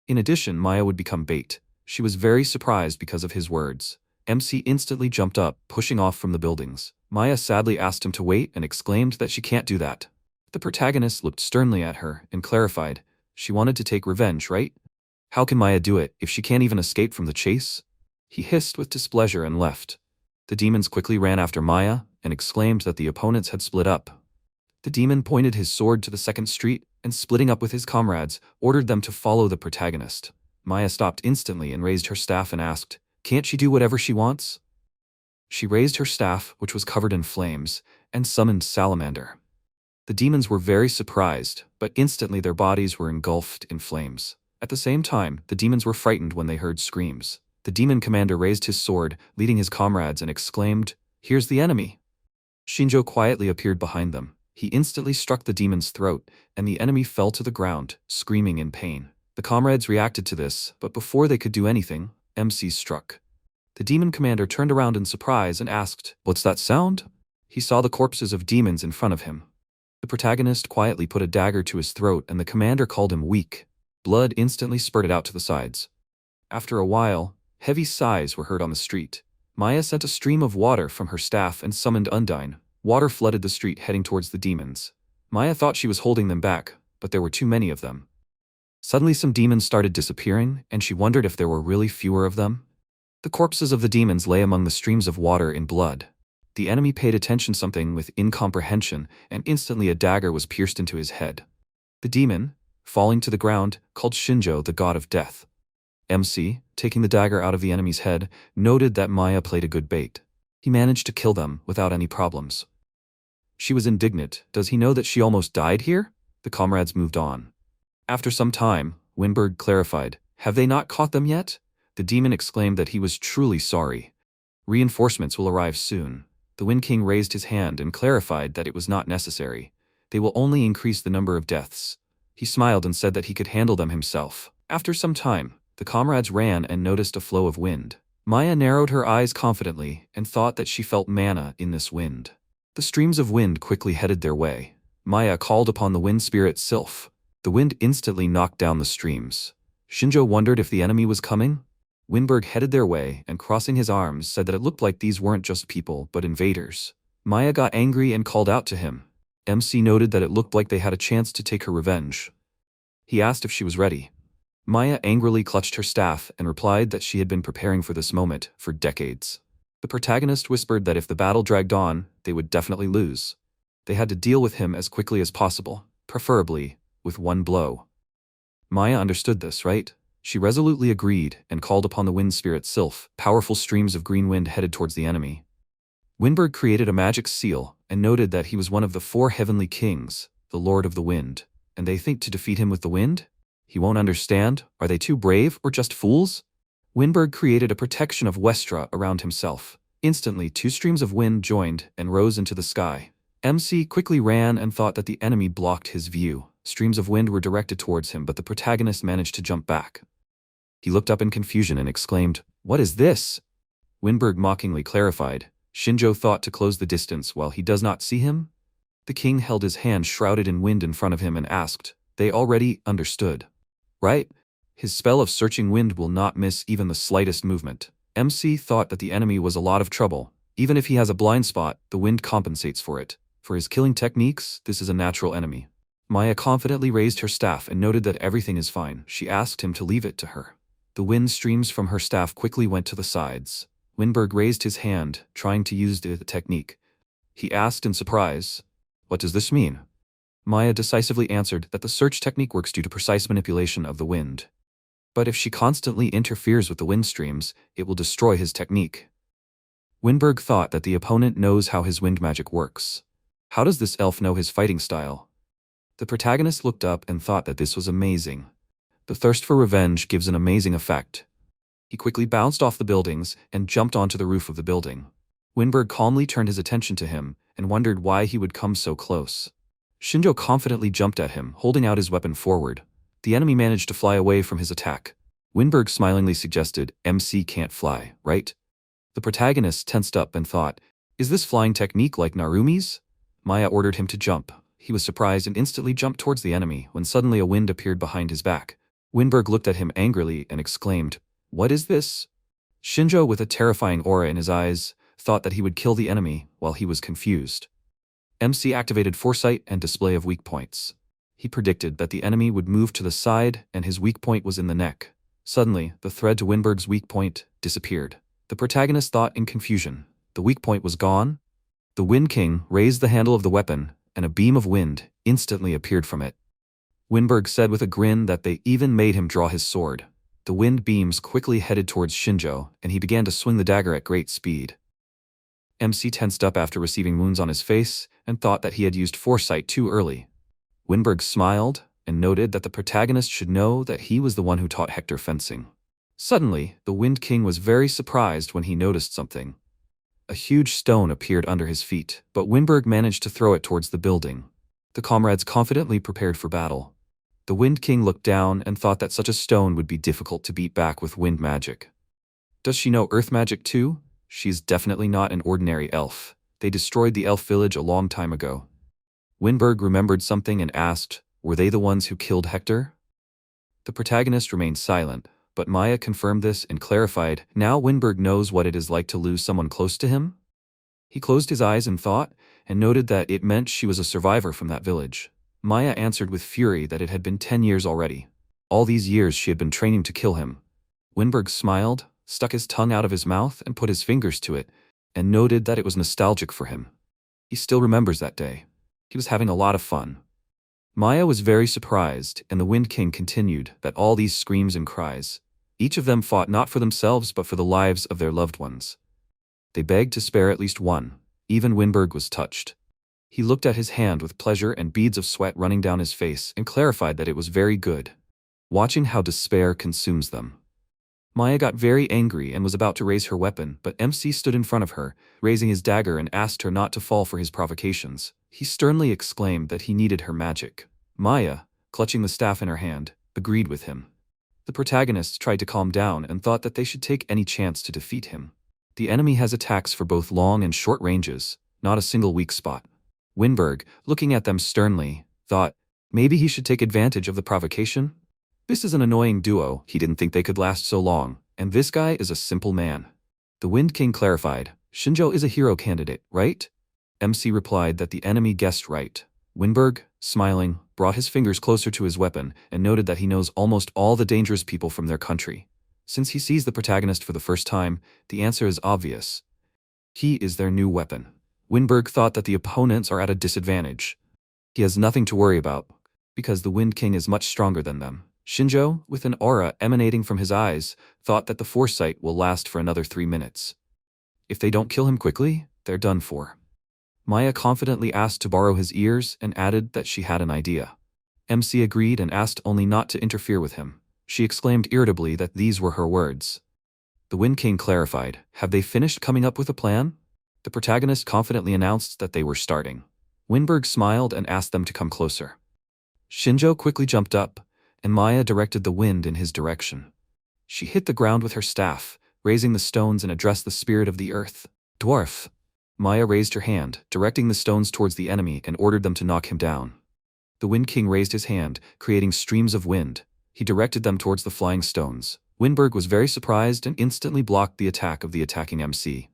In addition, Maya would become bait. She was very surprised because of his words. MC instantly jumped up, pushing off from the buildings. Maya sadly asked him to wait and exclaimed that she can't do that. The protagonist looked sternly at her and clarified, she wanted to take revenge, right? How can Maya do it if she can't even escape from the chase? He hissed with displeasure and left. The demons quickly ran after Maya and exclaimed that the opponents had split up. The demon pointed his sword to the second street and, splitting up with his comrades, ordered them to follow the protagonist. Maya stopped instantly and raised her staff and asked, "Can't she do whatever she wants?" She raised her staff, which was covered in flames, and summoned Salamander. The demons were very surprised, but instantly their bodies were engulfed in flames. At the same time, the demons were frightened when they heard screams. The demon commander raised his sword, leading his comrades, and exclaimed, "Here's the enemy!" Shinjo quietly appeared behind them. He instantly struck the demon's throat, and the enemy fell to the ground, screaming in pain. The comrades reacted to this, but before they could do anything, MC struck. The demon commander turned around in surprise and asked, "What's that sound?" He saw the corpses of demons in front of him. The protagonist quietly put a dagger to his throat, and the commander called him weak. Blood instantly spurted out to the sides. After a while, heavy sighs were heard on the street. Maya sent a stream of water from her staff and summoned Undine. Water flooded the street heading towards the demons. Maya thought she was holding them back, but there were too many of them. Suddenly some demons started disappearing, and she wondered if there were really fewer of them. The corpses of the demons lay among the streams of water in blood. The enemy paid attention something with incomprehension, and instantly a dagger was pierced into his head. The demon, falling to the ground, called Shinjo the god of death. MC, taking the dagger out of the enemy's head, noted that Maya played a good bait. He managed to kill them without any problems. She was indignant. Does he know that she almost died here? The comrades moved on. After some time, Winberg clarified, "Have they not caught them yet?" The demon exclaimed that he was truly sorry. "Reinforcements will arrive soon." The Wind King raised his hand and clarified that it was not necessary. They will only increase the number of deaths. He smiled and said that he could handle them himself. After some time, the comrades ran and noticed a flow of wind. Maya narrowed her eyes confidently and thought that she felt mana in this wind. The streams of wind quickly headed their way. Maya called upon the wind spirit Sylph. The wind instantly knocked down the streams. Shinjo wondered if the enemy was coming. Winberg headed their way and, crossing his arms, said that it looked like these weren't just people but invaders. Maya got angry and called out to him. MC noted that it looked like they had a chance to take her revenge. He asked if she was ready. Maya angrily clutched her staff and replied that she had been preparing for this moment for decades. The protagonist whispered that if the battle dragged on, they would definitely lose. They had to deal with him as quickly as possible, preferably with one blow. Maya understood this, right? She resolutely agreed and called upon the wind spirit Sylph. Powerful streams of green wind headed towards the enemy. Winberg created a magic seal and noted that he was one of the 4 heavenly kings, the Lord of the Wind, and they think to defeat him with the wind? He won't understand. Are they too brave or just fools? Winberg created a protection of Westra around himself. Instantly, 2 streams of wind joined and rose into the sky. MC quickly ran and thought that the enemy blocked his view. Streams of wind were directed towards him, but the protagonist managed to jump back. He looked up in confusion and exclaimed, "What is this?" Winberg mockingly clarified, "Shinjo thought to close the distance while he does not see him?" The king held his hand shrouded in wind in front of him and asked, "They already understood, right? His spell of searching wind will not miss even the slightest movement." MC thought that the enemy was a lot of trouble. Even if he has a blind spot, the wind compensates for it. For his killing techniques, this is a natural enemy. Maya confidently raised her staff and noted that everything is fine. She asked him to leave it to her. The wind streams from her staff quickly went to the sides. Winberg raised his hand, trying to use the technique. He asked in surprise, "What does this mean?" Maya decisively answered that the search technique works due to precise manipulation of the wind. But if she constantly interferes with the wind streams, it will destroy his technique. Winberg thought that the opponent knows how his wind magic works. How does this elf know his fighting style? The protagonist looked up and thought that this was amazing. The thirst for revenge gives an amazing effect. He quickly bounced off the buildings and jumped onto the roof of the building. Winberg calmly turned his attention to him and wondered why he would come so close. Shinjo confidently jumped at him, holding out his weapon forward. The enemy managed to fly away from his attack. Winberg smilingly suggested, "MC can't fly, right?" The protagonist tensed up and thought, "Is this flying technique like Narumi's?" Maya ordered him to jump. He was surprised and instantly jumped towards the enemy when suddenly a wind appeared behind his back. Winberg looked at him angrily and exclaimed, "What is this?" Shinjo, with a terrifying aura in his eyes, thought that he would kill the enemy while he was confused. MC activated foresight and display of weak points. He predicted that the enemy would move to the side and his weak point was in the neck. Suddenly, the thread to Winberg's weak point disappeared. The protagonist thought in confusion. The weak point was gone? The Wind King raised the handle of the weapon, and a beam of wind instantly appeared from it. Winberg said with a grin that they even made him draw his sword. The wind beams quickly headed towards Shinjo, and he began to swing the dagger at great speed. MC tensed up after receiving wounds on his face, and thought that he had used foresight too early. Winberg smiled, and noted that the protagonist should know that he was the one who taught Hector fencing. Suddenly, the Wind King was very surprised when he noticed something. A huge stone appeared under his feet, but Winberg managed to throw it towards the building. The comrades confidently prepared for battle. The Wind King looked down and thought that such a stone would be difficult to beat back with wind magic. Does she know earth magic too? She's definitely not an ordinary elf. They destroyed the elf village a long time ago. Winberg remembered something and asked, were they the ones who killed Hector? The protagonist remained silent, but Maya confirmed this and clarified, now Winberg knows what it is like to lose someone close to him? He closed his eyes and thought, and noted that it meant she was a survivor from that village. Maya answered with fury that it had been 10 years already. All these years she had been training to kill him. Winberg smiled, stuck his tongue out of his mouth and put his fingers to it, and noted that it was nostalgic for him. He still remembers that day. He was having a lot of fun. Maya was very surprised, and the Wind King continued that all these screams and cries, each of them fought not for themselves but for the lives of their loved ones. They begged to spare at least one. Even Winberg was touched. He looked at his hand with pleasure and beads of sweat running down his face and clarified that it was very good, watching how despair consumes them. Maya got very angry and was about to raise her weapon, but MC stood in front of her, raising his dagger and asked her not to fall for his provocations. He sternly exclaimed that he needed her magic. Maya, clutching the staff in her hand, agreed with him. The protagonists tried to calm down and thought that they should take any chance to defeat him. The enemy has attacks for both long and short ranges, not a single weak spot. Winberg, looking at them sternly, thought, maybe he should take advantage of the provocation? This is an annoying duo, he didn't think they could last so long, and this guy is a simple man. The Wind King clarified, Shinjo is a hero candidate, right? MC replied that the enemy guessed right. Winberg, smiling, brought his fingers closer to his weapon and noted that he knows almost all the dangerous people from their country. Since he sees the protagonist for the first time, the answer is obvious. He is their new weapon. Winberg thought that the opponents are at a disadvantage. He has nothing to worry about, because the Wind King is much stronger than them. Shinjo, with an aura emanating from his eyes, thought that the foresight will last for another 3 minutes. If they don't kill him quickly, they're done for. Maya confidently asked to borrow his ears and added that she had an idea. MC agreed and asked only not to interfere with him. She exclaimed irritably that these were her words. The Wind King clarified, have they finished coming up with a plan? The protagonist confidently announced that they were starting. Winberg smiled and asked them to come closer. Shinjo quickly jumped up, and Maya directed the wind in his direction. She hit the ground with her staff, raising the stones and addressed the spirit of the earth. Dwarf! Maya raised her hand, directing the stones towards the enemy and ordered them to knock him down. The Wind King raised his hand, creating streams of wind. He directed them towards the flying stones. Winberg was very surprised and instantly blocked the attack of the attacking MC.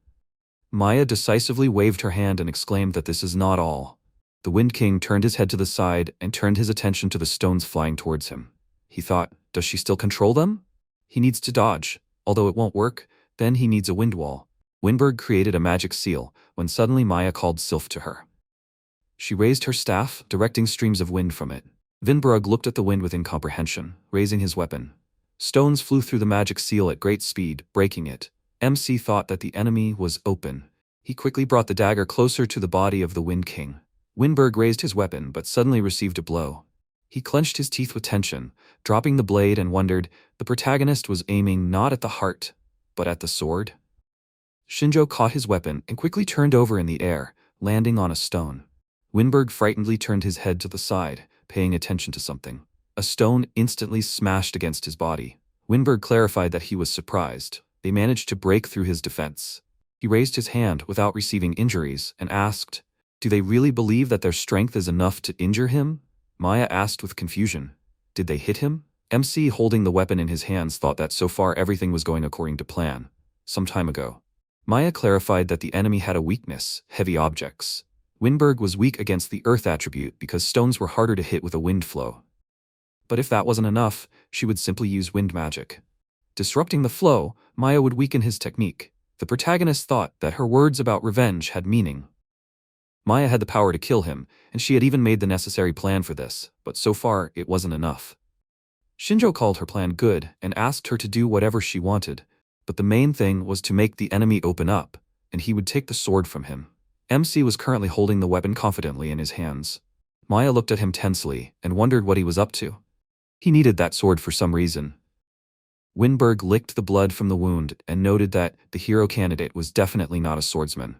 Maya decisively waved her hand and exclaimed that this is not all. The Wind King turned his head to the side and turned his attention to the stones flying towards him. He thought, does she still control them? He needs to dodge. Although it won't work, then he needs a wind wall. Winberg created a magic seal, when suddenly Maya called Sylph to her. She raised her staff, directing streams of wind from it. Winberg looked at the wind with incomprehension, raising his weapon. Stones flew through the magic seal at great speed, breaking it. MC thought that the enemy was open. He quickly brought the dagger closer to the body of the Wind King. Winberg raised his weapon but suddenly received a blow. He clenched his teeth with tension, dropping the blade and wondered, the protagonist was aiming not at the heart, but at the sword. Shinjo caught his weapon and quickly turned over in the air, landing on a stone. Winberg frightenedly turned his head to the side, paying attention to something. A stone instantly smashed against his body. Winberg clarified that he was surprised. They managed to break through his defense. He raised his hand without receiving injuries and asked, do they really believe that their strength is enough to injure him? Maya asked with confusion. Did they hit him? MC, holding the weapon in his hands, thought that so far everything was going according to plan. Some time ago. Maya clarified that the enemy had a weakness, heavy objects. Winberg was weak against the earth attribute because stones were harder to hit with a wind flow. But if that wasn't enough, she would simply use wind magic. Disrupting the flow, Maya would weaken his technique. The protagonist thought that her words about revenge had meaning. Maya had the power to kill him, and she had even made the necessary plan for this, but so far it wasn't enough. Shinjo called her plan good and asked her to do whatever she wanted, but the main thing was to make the enemy open up, and he would take the sword from him. MC was currently holding the weapon confidently in his hands. Maya looked at him tensely and wondered what he was up to. He needed that sword for some reason. Winberg licked the blood from the wound and noted that the hero candidate was definitely not a swordsman.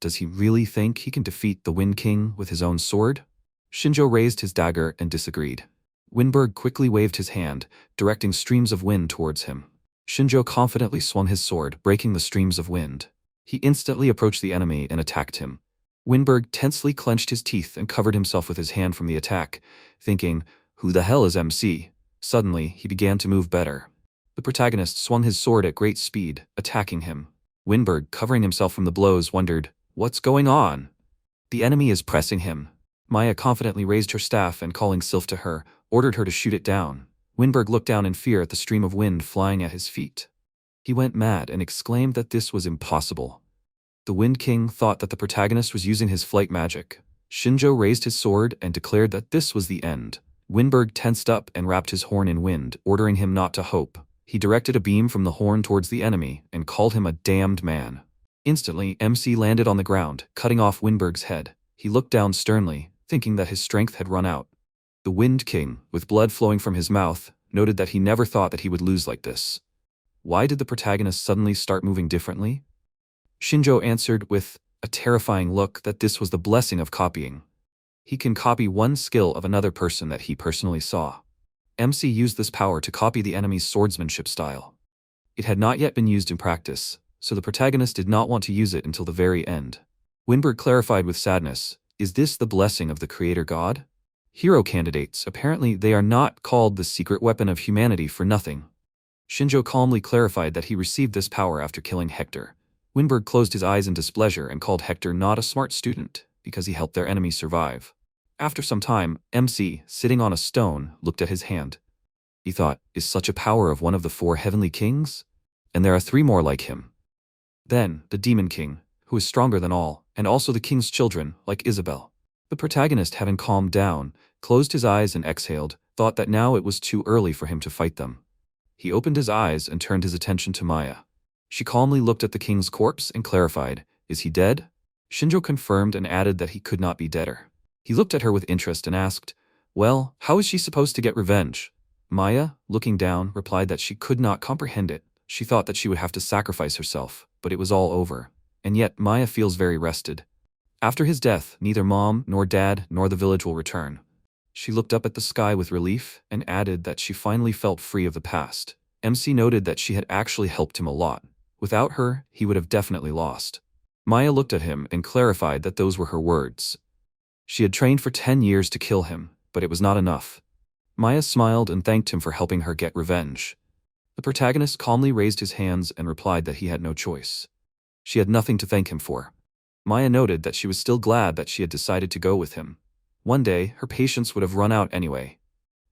Does he really think he can defeat the Wind King with his own sword? Shinjo raised his dagger and disagreed. Winberg quickly waved his hand, directing streams of wind towards him. Shinjo confidently swung his sword, breaking the streams of wind. He instantly approached the enemy and attacked him. Winberg tensely clenched his teeth and covered himself with his hand from the attack, thinking, "Who the hell is MC?" Suddenly, he began to move better. The protagonist swung his sword at great speed, attacking him. Winberg, covering himself from the blows, wondered, "What's going on?" "The enemy is pressing him." Maya confidently raised her staff and, calling Sylph to her, ordered her to shoot it down. Winberg looked down in fear at the stream of wind flying at his feet. He went mad and exclaimed that this was impossible. The Wind King thought that the protagonist was using his flight magic. Shinjo raised his sword and declared that this was the end. Winberg tensed up and wrapped his horn in wind, ordering him not to hope. He directed a beam from the horn towards the enemy and called him a damned man. Instantly, MC landed on the ground, cutting off Winberg's head. He looked down sternly, thinking that his strength had run out. The Wind King, with blood flowing from his mouth, noted that he never thought that he would lose like this. Why did the protagonist suddenly start moving differently? Shinjo answered with a terrifying look that this was the blessing of copying. He can copy one skill of another person that he personally saw. MC used this power to copy the enemy's swordsmanship style. It had not yet been used in practice, so the protagonist did not want to use it until the very end. Winberg clarified with sadness, "Is this the blessing of the creator god?" Hero candidates, apparently they are not called the secret weapon of humanity for nothing. Shinjo calmly clarified that he received this power after killing Hector. Winberg closed his eyes in displeasure and called Hector not a smart student, because he helped their enemy survive. After some time, MC, sitting on a stone, looked at his hand. He thought, "Is such a power of one of the 4 heavenly kings? And there are 3 more like him." Then, the Demon King, who is stronger than all, and also the king's children, like Isabel. The protagonist, having calmed down, closed his eyes and exhaled, thought that now it was too early for him to fight them. He opened his eyes and turned his attention to Maya. She calmly looked at the king's corpse and clarified, "Is he dead?" Shinjo confirmed and added that he could not be deader. He looked at her with interest and asked, "Well, how is she supposed to get revenge?" Maya, looking down, replied that she could not comprehend it. She thought that she would have to sacrifice herself, but it was all over. And yet Maya feels very rested. After his death, neither mom, nor dad, nor the village will return. She looked up at the sky with relief and added that she finally felt free of the past. MC noted that she had actually helped him a lot. Without her, he would have definitely lost. Maya looked at him and clarified that those were her words. She had trained for 10 years to kill him, but it was not enough. Maya smiled and thanked him for helping her get revenge. The protagonist calmly raised his hands and replied that he had no choice. She had nothing to thank him for. Maya noted that she was still glad that she had decided to go with him. One day, her patience would have run out anyway.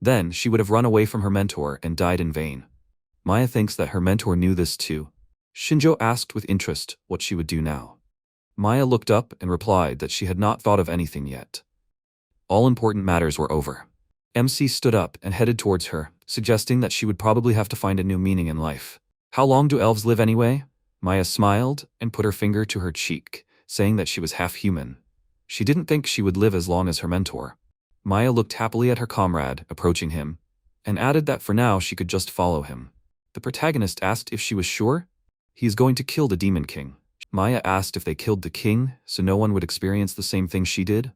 Then, she would have run away from her mentor and died in vain. Maya thinks that her mentor knew this too. Shinjo asked with interest what she would do now. Maya looked up and replied that she had not thought of anything yet. All important matters were over. MC stood up and headed towards her, suggesting that she would probably have to find a new meaning in life. "How long do elves live anyway?" Maya smiled and put her finger to her cheek, saying that she was half human. She didn't think she would live as long as her mentor. Maya looked happily at her comrade, approaching him, and added that for now she could just follow him. The protagonist asked if she was sure. "He is going to kill the Demon King." Maya asked if they killed the king, so no one would experience the same thing she did.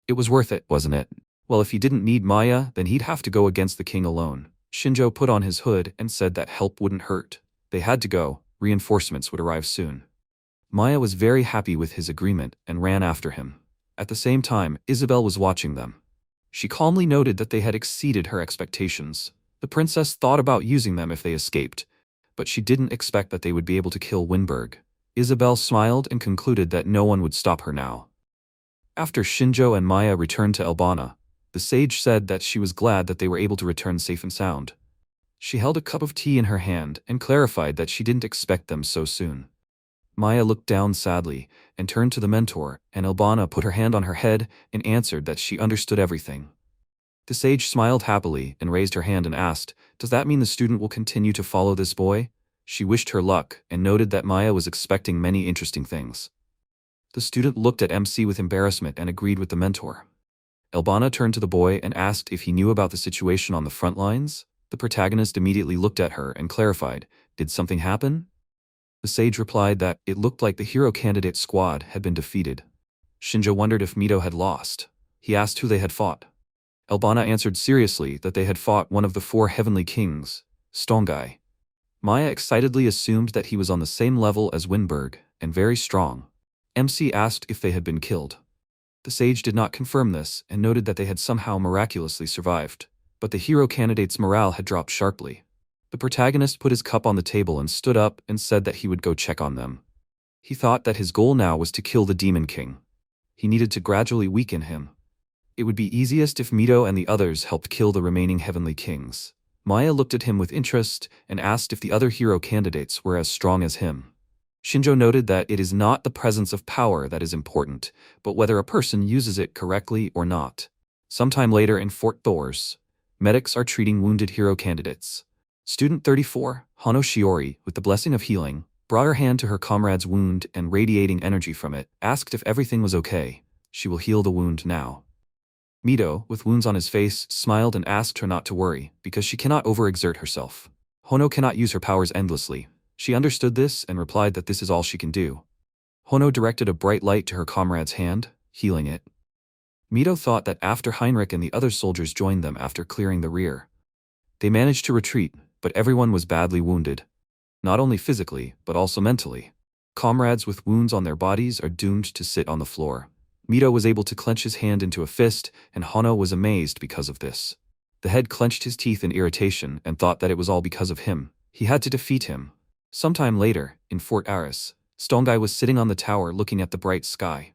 It was worth it, wasn't it? Well, if he didn't need Maya, then he'd have to go against the king alone. Shinjo put on his hood and said that help wouldn't hurt. They had to go, reinforcements would arrive soon. Maya was very happy with his agreement and ran after him. At the same time, Isabel was watching them. She calmly noted that they had exceeded her expectations. The princess thought about using them if they escaped, but she didn't expect that they would be able to kill Winberg. Isabel smiled and concluded that no one would stop her now. After Shinjo and Maya returned to Elbana, the sage said that she was glad that they were able to return safe and sound. She held a cup of tea in her hand and clarified that she didn't expect them so soon. Maya looked down sadly and turned to the mentor, and Elbana put her hand on her head and answered that she understood everything. The sage smiled happily and raised her hand and asked, "Does that mean the student will continue to follow this boy?" She wished her luck and noted that Maya was expecting many interesting things. The student looked at MC with embarrassment and agreed with the mentor. Elbana turned to the boy and asked if he knew about the situation on the front lines. The protagonist immediately looked at her and clarified, "Did something happen?" The sage replied that it looked like the hero candidate squad had been defeated. Shinjo wondered if Mito had lost. He asked who they had fought. Elbana answered seriously that they had fought one of the 4 heavenly kings, Stongai. Maya excitedly assumed that he was on the same level as Winberg, and very strong. MC asked if they had been killed. The sage did not confirm this and noted that they had somehow miraculously survived, but the hero candidate's morale had dropped sharply. The protagonist put his cup on the table and stood up and said that he would go check on them. He thought that his goal now was to kill the Demon King. He needed to gradually weaken him. It would be easiest if Mito and the others helped kill the remaining heavenly kings. Maya looked at him with interest and asked if the other hero candidates were as strong as him. Shinjo noted that it is not the presence of power that is important, but whether a person uses it correctly or not. Sometime later in Fort Thors, medics are treating wounded hero candidates. Student 34, Hano Shiori, with the blessing of healing, brought her hand to her comrade's wound and radiating energy from it, asked if everything was okay. She will heal the wound now. Mito, with wounds on his face, smiled and asked her not to worry, because she cannot overexert herself. Hono cannot use her powers endlessly. She understood this and replied that this is all she can do. Hono directed a bright light to her comrade's hand, healing it. Mito thought that after Heinrich and the other soldiers joined them after clearing the rear. They managed to retreat, but everyone was badly wounded. Not only physically, but also mentally. Comrades with wounds on their bodies are doomed to sit on the floor. Mito was able to clench his hand into a fist, and Hono was amazed because of this. The head clenched his teeth in irritation and thought that it was all because of him. He had to defeat him. Sometime later, in Fort Aris, Stongai was sitting on the tower looking at the bright sky.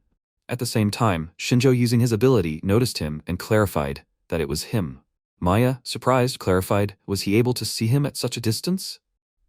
At the same time, Shinjo, using his ability, noticed him and clarified that it was him. Maya, surprised, clarified, was he able to see him at such a distance?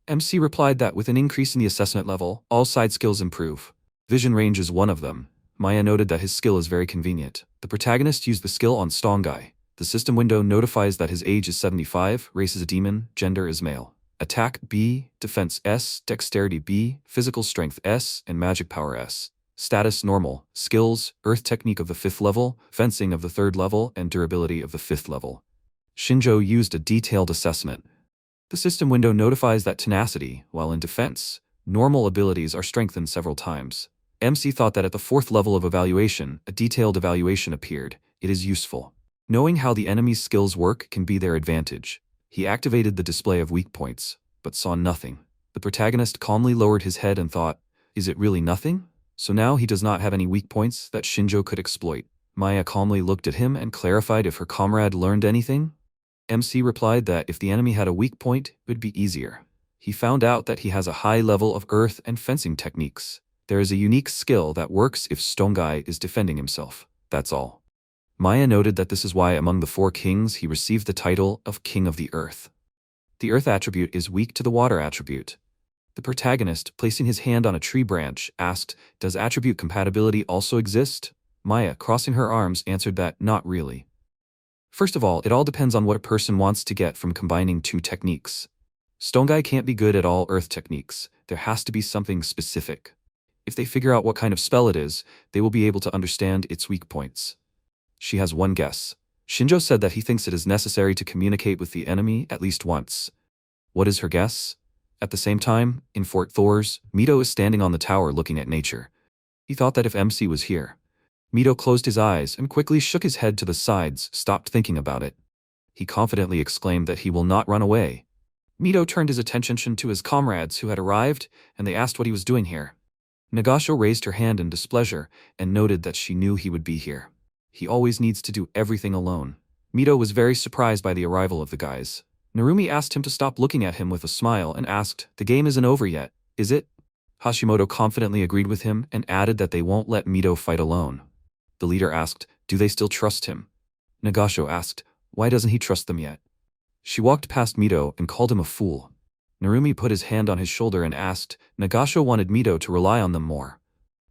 MC replied that with an increase in the assessment level, all side skills improve. Vision range is one of them. Maya noted that his skill is very convenient. The protagonist used the skill on Stongai. The system window notifies that his age is 75, race is a demon, gender is male. Attack B, defense S, dexterity B, physical strength S, and magic power S. Status normal, skills, earth technique of the 5th level, fencing of the 3rd level, and durability of the 5th level. Shinjo used a detailed assessment. The system window notifies that tenacity, while in defense, normal abilities are strengthened several times. MC thought that at the 4th level of evaluation, a detailed evaluation appeared. It is useful. Knowing how the enemy's skills work can be their advantage. He activated the display of weak points, but saw nothing. The protagonist calmly lowered his head and thought, is it really nothing? So now he does not have any weak points that Shinjo could exploit. Maya calmly looked at him and clarified if her comrade learned anything. MC replied that if the enemy had a weak point, it would be easier. He found out that he has a high level of earth and fencing techniques. There is a unique skill that works if Stongai is defending himself. That's all. Maya noted that this is why among the 4 kings he received the title of King of the Earth. The earth attribute is weak to the water attribute. The protagonist, placing his hand on a tree branch, asked, does attribute compatibility also exist? Maya, crossing her arms, answered that not really. First of all, it all depends on what a person wants to get from combining 2 techniques. Stongai can't be good at all earth techniques. There has to be something specific. If they figure out what kind of spell it is, they will be able to understand its weak points. She has one guess. Shinjo said that he thinks it is necessary to communicate with the enemy at least once. What is her guess? At the same time, in Fort Thors, Mito is standing on the tower looking at nature. He thought that if MC was here. Mito closed his eyes and quickly shook his head to the sides, stopped thinking about it. He confidently exclaimed that he will not run away. Mito turned his attention to his comrades who had arrived, and they asked what he was doing here. Nagasho raised her hand in displeasure and noted that she knew he would be here. He always needs to do everything alone. Mito was very surprised by the arrival of the guys. Narumi asked him to stop looking at him with a smile and asked, the game isn't over yet, is it? Hashimoto confidently agreed with him and added that they won't let Mito fight alone. The leader asked, do they still trust him? Nagasho asked, why doesn't he trust them yet? She walked past Mito and called him a fool. Narumi put his hand on his shoulder and asked, Nagasho wanted Mito to rely on them more.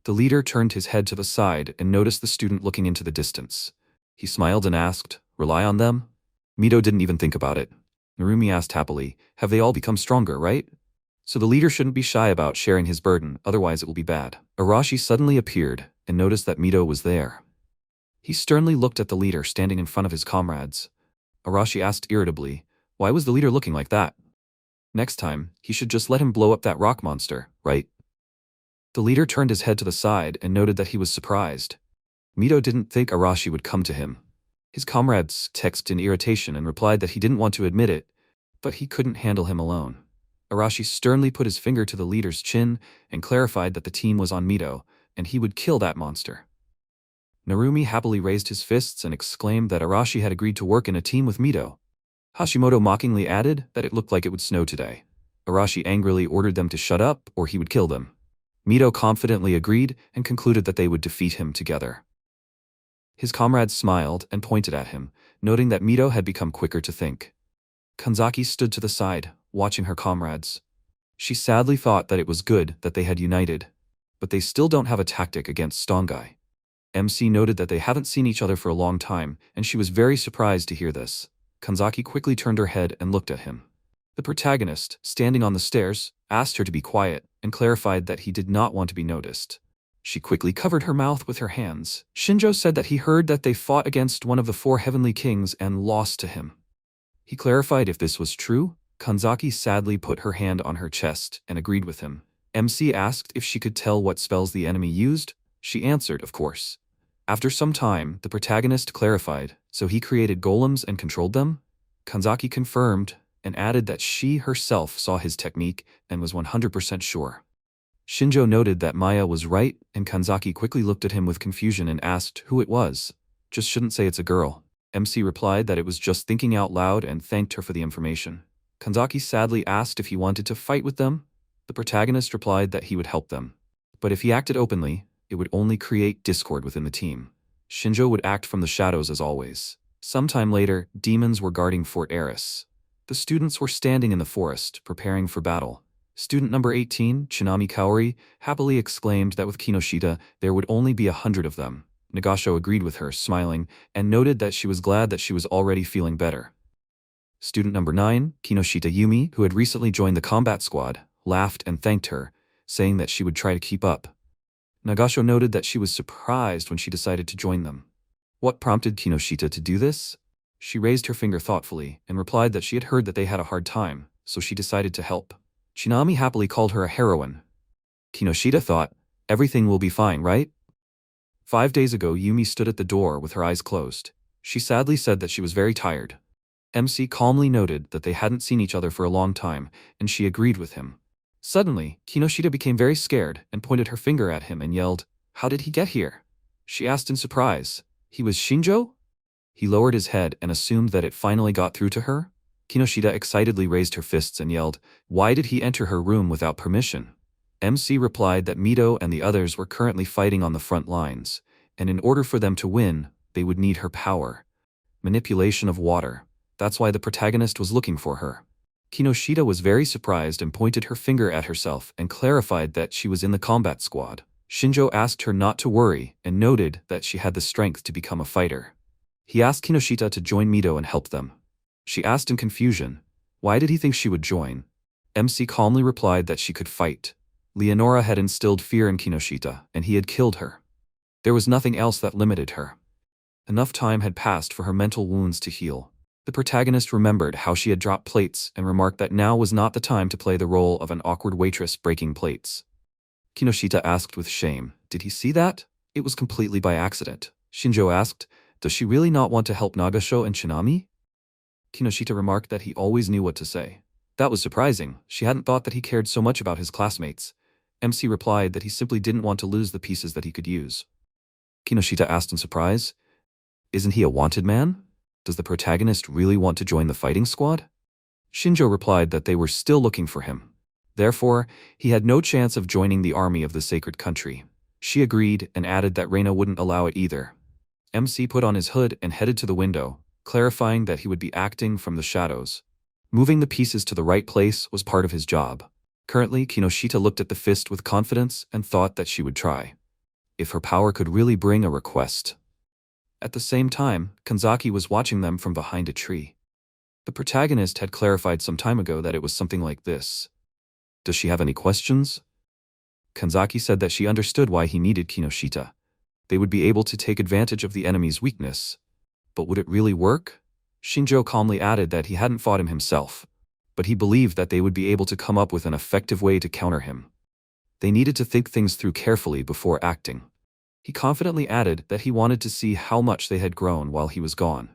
The leader turned his head to the side and noticed the student looking into the distance. He smiled and asked, rely on them? Mito didn't even think about it. Narumi asked happily, have they all become stronger, right? So the leader shouldn't be shy about sharing his burden, otherwise it will be bad. Arashi suddenly appeared and noticed that Mito was there. He sternly looked at the leader standing in front of his comrades. Arashi asked irritably, why was the leader looking like that? Next time, he should just let him blow up that rock monster, right? The leader turned his head to the side and noted that he was surprised. Mito didn't think Arashi would come to him. His comrades texted in irritation and replied that he didn't want to admit it, but he couldn't handle him alone. Arashi sternly put his finger to the leader's chin and clarified that the team was on Mito, and he would kill that monster. Narumi happily raised his fists and exclaimed that Arashi had agreed to work in a team with Mito. Hashimoto mockingly added that it looked like it would snow today. Arashi angrily ordered them to shut up or he would kill them. Mito confidently agreed and concluded that they would defeat him together. His comrades smiled and pointed at him, noting that Mito had become quicker to think. Kanzaki stood to the side, watching her comrades. She sadly thought that it was good that they had united, but they still don't have a tactic against Stongai. MC noted that they haven't seen each other for a long time, and she was very surprised to hear this. Kanzaki quickly turned her head and looked at him. The protagonist, standing on the stairs, asked her to be quiet and clarified that he did not want to be noticed. She quickly covered her mouth with her hands. Shinjo said that he heard that they fought against one of the 4 heavenly kings and lost to him. He clarified if this was true. Kanzaki sadly put her hand on her chest and agreed with him. MC asked if she could tell what spells the enemy used. She answered, of course. After some time, the protagonist clarified, so he created golems and controlled them? Kanzaki confirmed and added that she herself saw his technique and was 100% sure. Shinjo noted that Maya was right, and Kanzaki quickly looked at him with confusion and asked who it was. Just shouldn't say it's a girl. MC replied that it was just thinking out loud and thanked her for the information. Kanzaki sadly asked if he wanted to fight with them. The protagonist replied that he would help them. But if he acted openly, it would only create discord within the team. Shinjo would act from the shadows as always. Sometime later, demons were guarding Fort Eris. The students were standing in the forest, preparing for battle. Student number 18, Chinami Kaori, happily exclaimed that with Kinoshita, there would only be 100 of them. Nagasho agreed with her, smiling, and noted that she was glad that she was already feeling better. Student number 9, Kinoshita Yumi, who had recently joined the combat squad, laughed and thanked her, saying that she would try to keep up. Nagasho noted that she was surprised when she decided to join them. What prompted Kinoshita to do this? She raised her finger thoughtfully and replied that she had heard that they had a hard time, so she decided to help. Chinami happily called her a heroine. Kinoshita thought, everything will be fine, right? 5 days ago, Yumi stood at the door with her eyes closed. She sadly said that she was very tired. MC calmly noted that they hadn't seen each other for a long time, and she agreed with him. Suddenly, Kinoshita became very scared and pointed her finger at him and yelled, how did he get here? She asked in surprise, he was Shinjo? He lowered his head and assumed that it finally got through to her. Kinoshita excitedly raised her fists and yelled, why did he enter her room without permission? MC replied that Mito and the others were currently fighting on the front lines, and in order for them to win, they would need her power. Manipulation of water. That's why the protagonist was looking for her. Kinoshita was very surprised and pointed her finger at herself and clarified that she was in the combat squad. Shinjo asked her not to worry and noted that she had the strength to become a fighter. He asked Kinoshita to join Mito and help them. She asked in confusion, why did he think she would join? MC calmly replied that she could fight. Leonora had instilled fear in Kinoshita, and he had killed her. There was nothing else that limited her. Enough time had passed for her mental wounds to heal. The protagonist remembered how she had dropped plates and remarked that now was not the time to play the role of an awkward waitress breaking plates. Kinoshita asked with shame, did he see that? It was completely by accident. Shinjo asked, does she really not want to help Nagasho and Chinami? Kinoshita remarked that he always knew what to say. That was surprising. She hadn't thought that he cared so much about his classmates. MC replied that he simply didn't want to lose the pieces that he could use. Kinoshita asked in surprise, isn't he a wanted man? Does the protagonist really want to join the fighting squad? Shinjo replied that they were still looking for him. Therefore, he had no chance of joining the army of the sacred country. She agreed and added that Reina wouldn't allow it either. MC put on his hood and headed to the window. clarifying that he would be acting from the shadows. Moving the pieces to the right place was part of his job. Currently, Kinoshita looked at the fist with confidence and thought that she would try, if her power could really bring a request. At the same time, Kanzaki was watching them from behind a tree. The protagonist had clarified some time ago that it was something like this. Does she have any questions? Kanzaki said that she understood why he needed Kinoshita. They would be able to take advantage of the enemy's weakness. But would it really work? Shinjo calmly added that he hadn't fought him himself, but he believed that they would be able to come up with an effective way to counter him. They needed to think things through carefully before acting. He confidently added that he wanted to see how much they had grown while he was gone.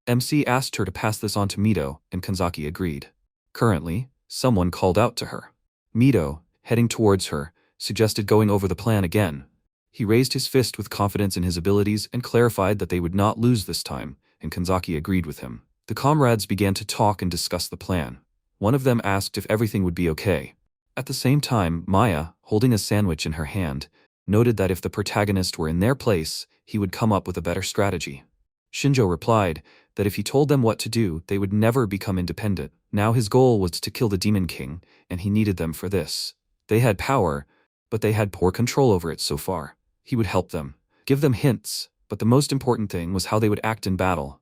MC asked her to pass this on to Mito, and Kanzaki agreed. Currently, someone called out to her. Mito, heading towards her, suggested going over the plan again. He raised his fist with confidence in his abilities and clarified that they would not lose this time, and Kanzaki agreed with him. The comrades began to talk and discuss the plan. One of them asked if everything would be okay. At the same time, Maya, holding a sandwich in her hand, noted that if the protagonist were in their place, he would come up with a better strategy. Shinjo replied that if he told them what to do, they would never become independent. Now his goal was to kill the Demon King, and he needed them for this. They had power, but they had poor control over it so far. He would help them, give them hints, but the most important thing was how they would act in battle.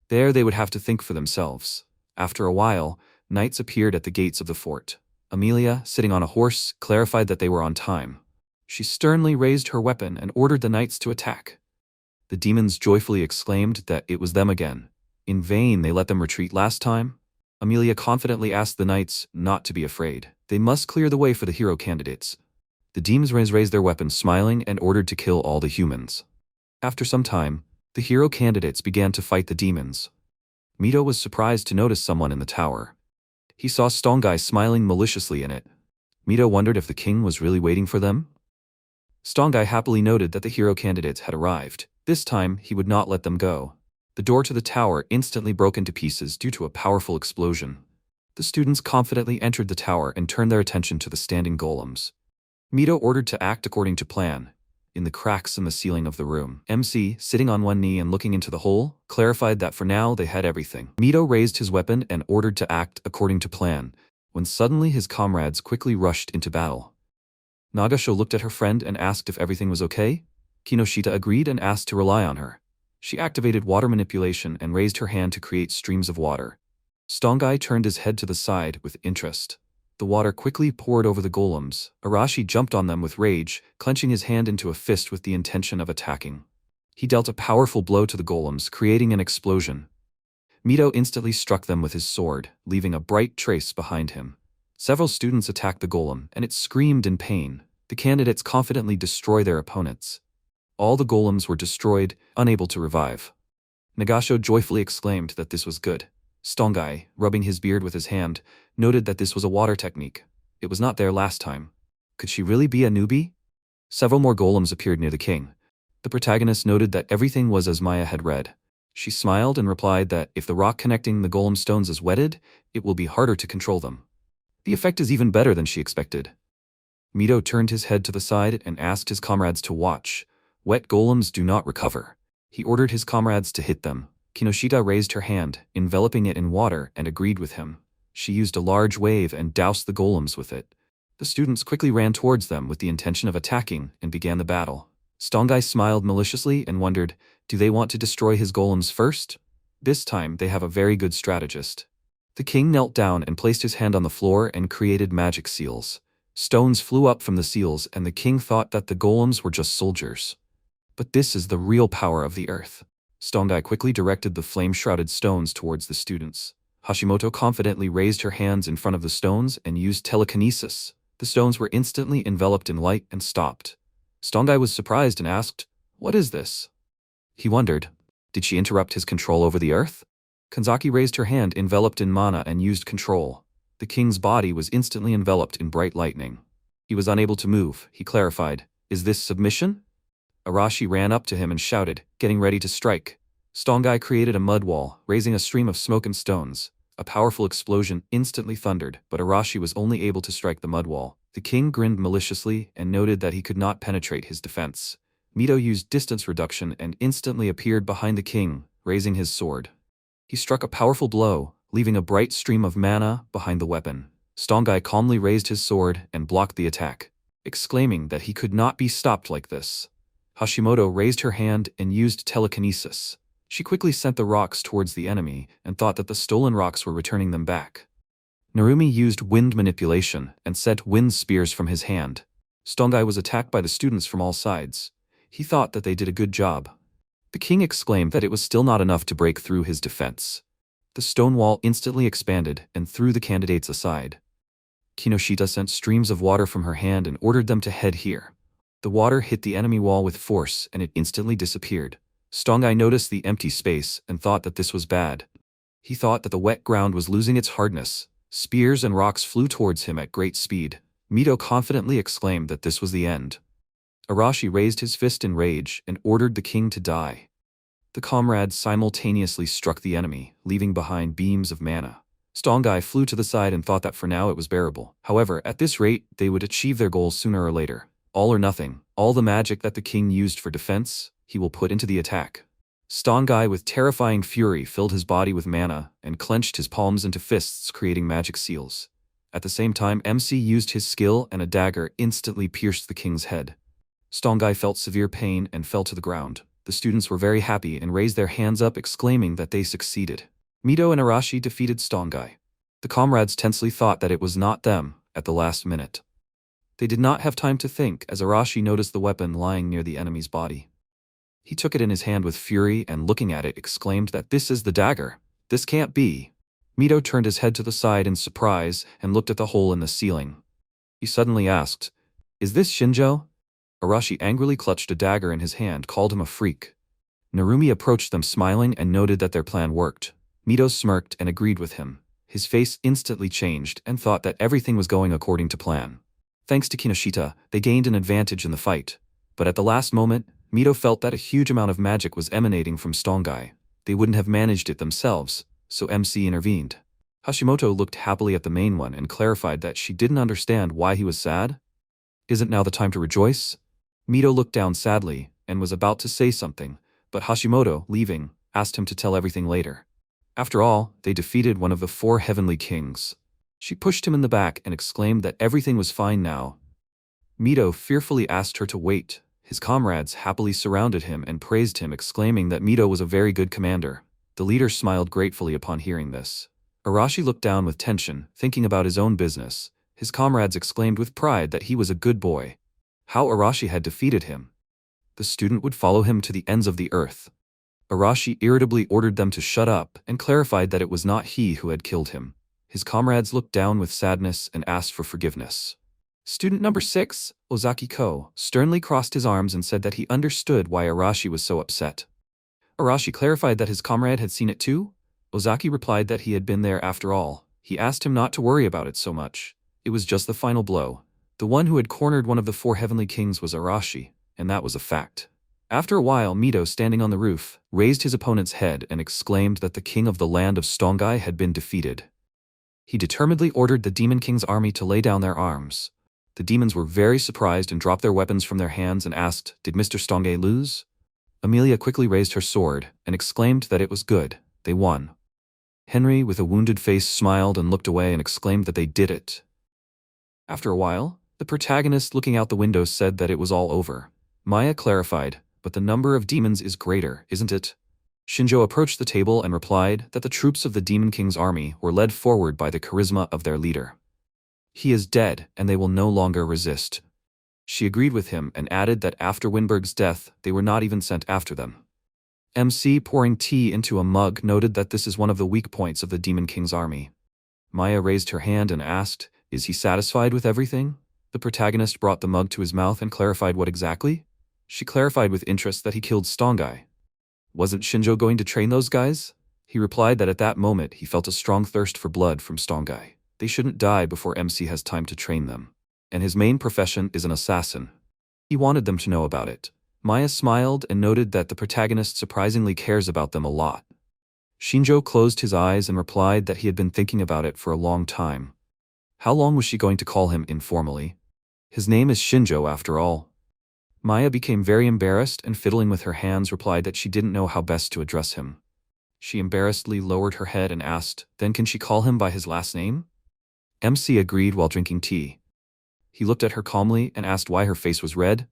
There they would have to think for themselves. After a while, knights appeared at the gates of the fort. Amelia, sitting on a horse, clarified that they were on time. She sternly raised her weapon and ordered the knights to attack. The demons joyfully exclaimed that it was them again. In vain they let them retreat last time. Amelia confidently asked the knights not to be afraid. They must clear the way for the hero candidates. The demons raised their weapons smiling and ordered to kill all the humans. After some time, the hero candidates began to fight the demons. Mito was surprised to notice someone in the tower. He saw Stongai smiling maliciously in it. Mito wondered if the king was really waiting for them. Stongai happily noted that the hero candidates had arrived. This time, he would not let them go. The door to the tower instantly broke into pieces due to a powerful explosion. The students confidently entered the tower and turned their attention to the standing golems. Mito ordered to act according to plan. In the cracks in the ceiling of the room, MC, sitting on one knee and looking into the hole, clarified that for now they had everything. Mito raised his weapon and ordered to act according to plan, when suddenly his comrades quickly rushed into battle. Nagasho looked at her friend and asked if everything was okay. Kinoshita agreed and asked to rely on her. She activated water manipulation and raised her hand to create streams of water. Stongai turned his head to the side with interest. The water quickly poured over the golems. Arashi jumped on them with rage, clenching his hand into a fist with the intention of attacking. He dealt a powerful blow to the golems, creating an explosion. Mito instantly struck them with his sword, leaving a bright trace behind him. Several students attacked the golem, and it screamed in pain. The candidates confidently destroy their opponents. All the golems were destroyed, unable to revive. Nagasho joyfully exclaimed that this was good. Stongai, rubbing his beard with his hand, noted that this was a water technique. It was not there last time. Could she really be a newbie? Several more golems appeared near the king. The protagonist noted that everything was as Maya had read. She smiled and replied that if the rock connecting the golem stones is wetted, it will be harder to control them. The effect is even better than she expected. Mito turned his head to the side and asked his comrades to watch. Wet golems do not recover. He ordered his comrades to hit them. Kinoshita raised her hand, enveloping it in water, and agreed with him. She used a large wave and doused the golems with it. The students quickly ran towards them with the intention of attacking and began the battle. Stongai smiled maliciously and wondered, do they want to destroy his golems first? This time they have a very good strategist. The king knelt down and placed his hand on the floor and created magic seals. Stones flew up from the seals and the king thought that the golems were just soldiers. But this is the real power of the earth. Stongai quickly directed the flame-shrouded stones towards the students. Hashimoto confidently raised her hands in front of the stones and used telekinesis. The stones were instantly enveloped in light and stopped. Stongai was surprised and asked, "What is this?" He wondered, did she interrupt his control over the earth? Kanzaki raised her hand enveloped in mana and used control. The king's body was instantly enveloped in bright lightning. He was unable to move. He clarified, "Is this submission?" Arashi ran up to him and shouted, getting ready to strike. Stongai created a mud wall, raising a stream of smoke and stones. A powerful explosion instantly thundered, but Arashi was only able to strike the mud wall. The king grinned maliciously and noted that he could not penetrate his defense. Mito used distance reduction and instantly appeared behind the king, raising his sword. He struck a powerful blow, leaving a bright stream of mana behind the weapon. Stongai calmly raised his sword and blocked the attack, exclaiming that he could not be stopped like this. Hashimoto raised her hand and used telekinesis. She quickly sent the rocks towards the enemy and thought that the stolen rocks were returning them back. Narumi used wind manipulation and sent wind spears from his hand. Stongai was attacked by the students from all sides. He thought that they did a good job. The king exclaimed that it was still not enough to break through his defense. The stone wall instantly expanded and threw the candidates aside. Kinoshita sent streams of water from her hand and ordered them to head here. The water hit the enemy wall with force and it instantly disappeared. Stongai noticed the empty space and thought that this was bad. He thought that the wet ground was losing its hardness. Spears and rocks flew towards him at great speed. Mito confidently exclaimed that this was the end. Arashi raised his fist in rage and ordered the king to die. The comrades simultaneously struck the enemy, leaving behind beams of mana. Stongai flew to the side and thought that for now it was bearable. However, at this rate, they would achieve their goals sooner or later. All or nothing. All the magic that the king used for defense, he will put into the attack. Stongai with terrifying fury filled his body with mana and clenched his palms into fists, creating magic seals. At the same time, MC used his skill and a dagger instantly pierced the king's head. Stongai felt severe pain and fell to the ground. The students were very happy and raised their hands up, exclaiming that they succeeded. Mito and Arashi defeated Stongai. The comrades tensely thought that it was not them at the last minute. They did not have time to think as Arashi noticed the weapon lying near the enemy's body. He took it in his hand with fury and looking at it exclaimed that this is the dagger. This can't be. Mito turned his head to the side in surprise and looked at the hole in the ceiling. He suddenly asked, "Is this Shinjo?" Arashi angrily clutched a dagger in his hand, called him a freak. Narumi approached them smiling and noted that their plan worked. Mito smirked and agreed with him. His face instantly changed and thought that everything was going according to plan. Thanks to Kinoshita, they gained an advantage in the fight. But at the last moment, Mito felt that a huge amount of magic was emanating from Stongai. They wouldn't have managed it themselves, so MC intervened. Hashimoto looked happily at the main one and clarified that she didn't understand why he was sad. Isn't now the time to rejoice? Mito looked down sadly and was about to say something, but Hashimoto, leaving, asked him to tell everything later. After all, they defeated one of the 4 heavenly kings. She pushed him in the back and exclaimed that everything was fine now. Mito fearfully asked her to wait. His comrades happily surrounded him and praised him, exclaiming that Mito was a very good commander. The leader smiled gratefully upon hearing this. Arashi looked down with tension, thinking about his own business. His comrades exclaimed with pride that he was a good boy. How Arashi had defeated him. The student would follow him to the ends of the earth. Arashi irritably ordered them to shut up and clarified that it was not he who had killed him. His comrades looked down with sadness and asked for forgiveness. Student number 6, Ozaki-ko, sternly crossed his arms and said that he understood why Arashi was so upset. Arashi clarified that his comrade had seen it too. Ozaki replied that he had been there after all. He asked him not to worry about it so much. It was just the final blow. The one who had cornered one of the 4 heavenly kings was Arashi, and that was a fact. After a while, Mito, standing on the roof, raised his opponent's head and exclaimed that the king of the land of Stongai had been defeated. He determinedly ordered the Demon King's army to lay down their arms. The demons were very surprised and dropped their weapons from their hands and asked, "Did Mr. Stongai lose?" Amelia quickly raised her sword and exclaimed that it was good, they won. Henry, with a wounded face, smiled and looked away and exclaimed that they did it. After a while, the protagonist looking out the window said that it was all over. Maya clarified, "But the number of demons is greater, isn't it?" Shinjo approached the table and replied that the troops of the Demon King's army were led forward by the charisma of their leader. He is dead, and they will no longer resist. She agreed with him and added that after Winberg's death, they were not even sent after them. MC, pouring tea into a mug, noted that this is one of the weak points of the Demon King's army. Maya raised her hand and asked, "Is he satisfied with everything?" The protagonist brought the mug to his mouth and clarified what exactly. She clarified with interest that he killed Stongai. Wasn't Shinjo going to train those guys? He replied that at that moment he felt a strong thirst for blood from Stongai. They shouldn't die before MC has time to train them. And his main profession is an assassin. He wanted them to know about it. Maya smiled and noted that the protagonist surprisingly cares about them a lot. Shinjo closed his eyes and replied that he had been thinking about it for a long time. How long was she going to call him informally? His name is Shinjo after all. Maya became very embarrassed and fiddling with her hands replied that she didn't know how best to address him. She embarrassedly lowered her head and asked, "Then can she call him by his last name?" MC agreed while drinking tea. He looked at her calmly and asked why her face was red.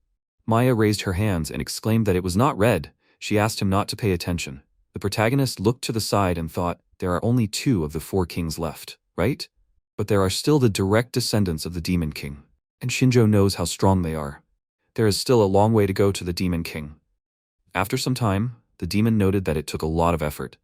Maya raised her hands and exclaimed that it was not red. She asked him not to pay attention. The protagonist looked to the side and thought, there are only 2 of the 4 kings left, right? But there are still the direct descendants of the Demon King. And Shinjo knows how strong they are. There is still a long way to go to the Demon King. After some time, the demon noted that it took a lot of effort.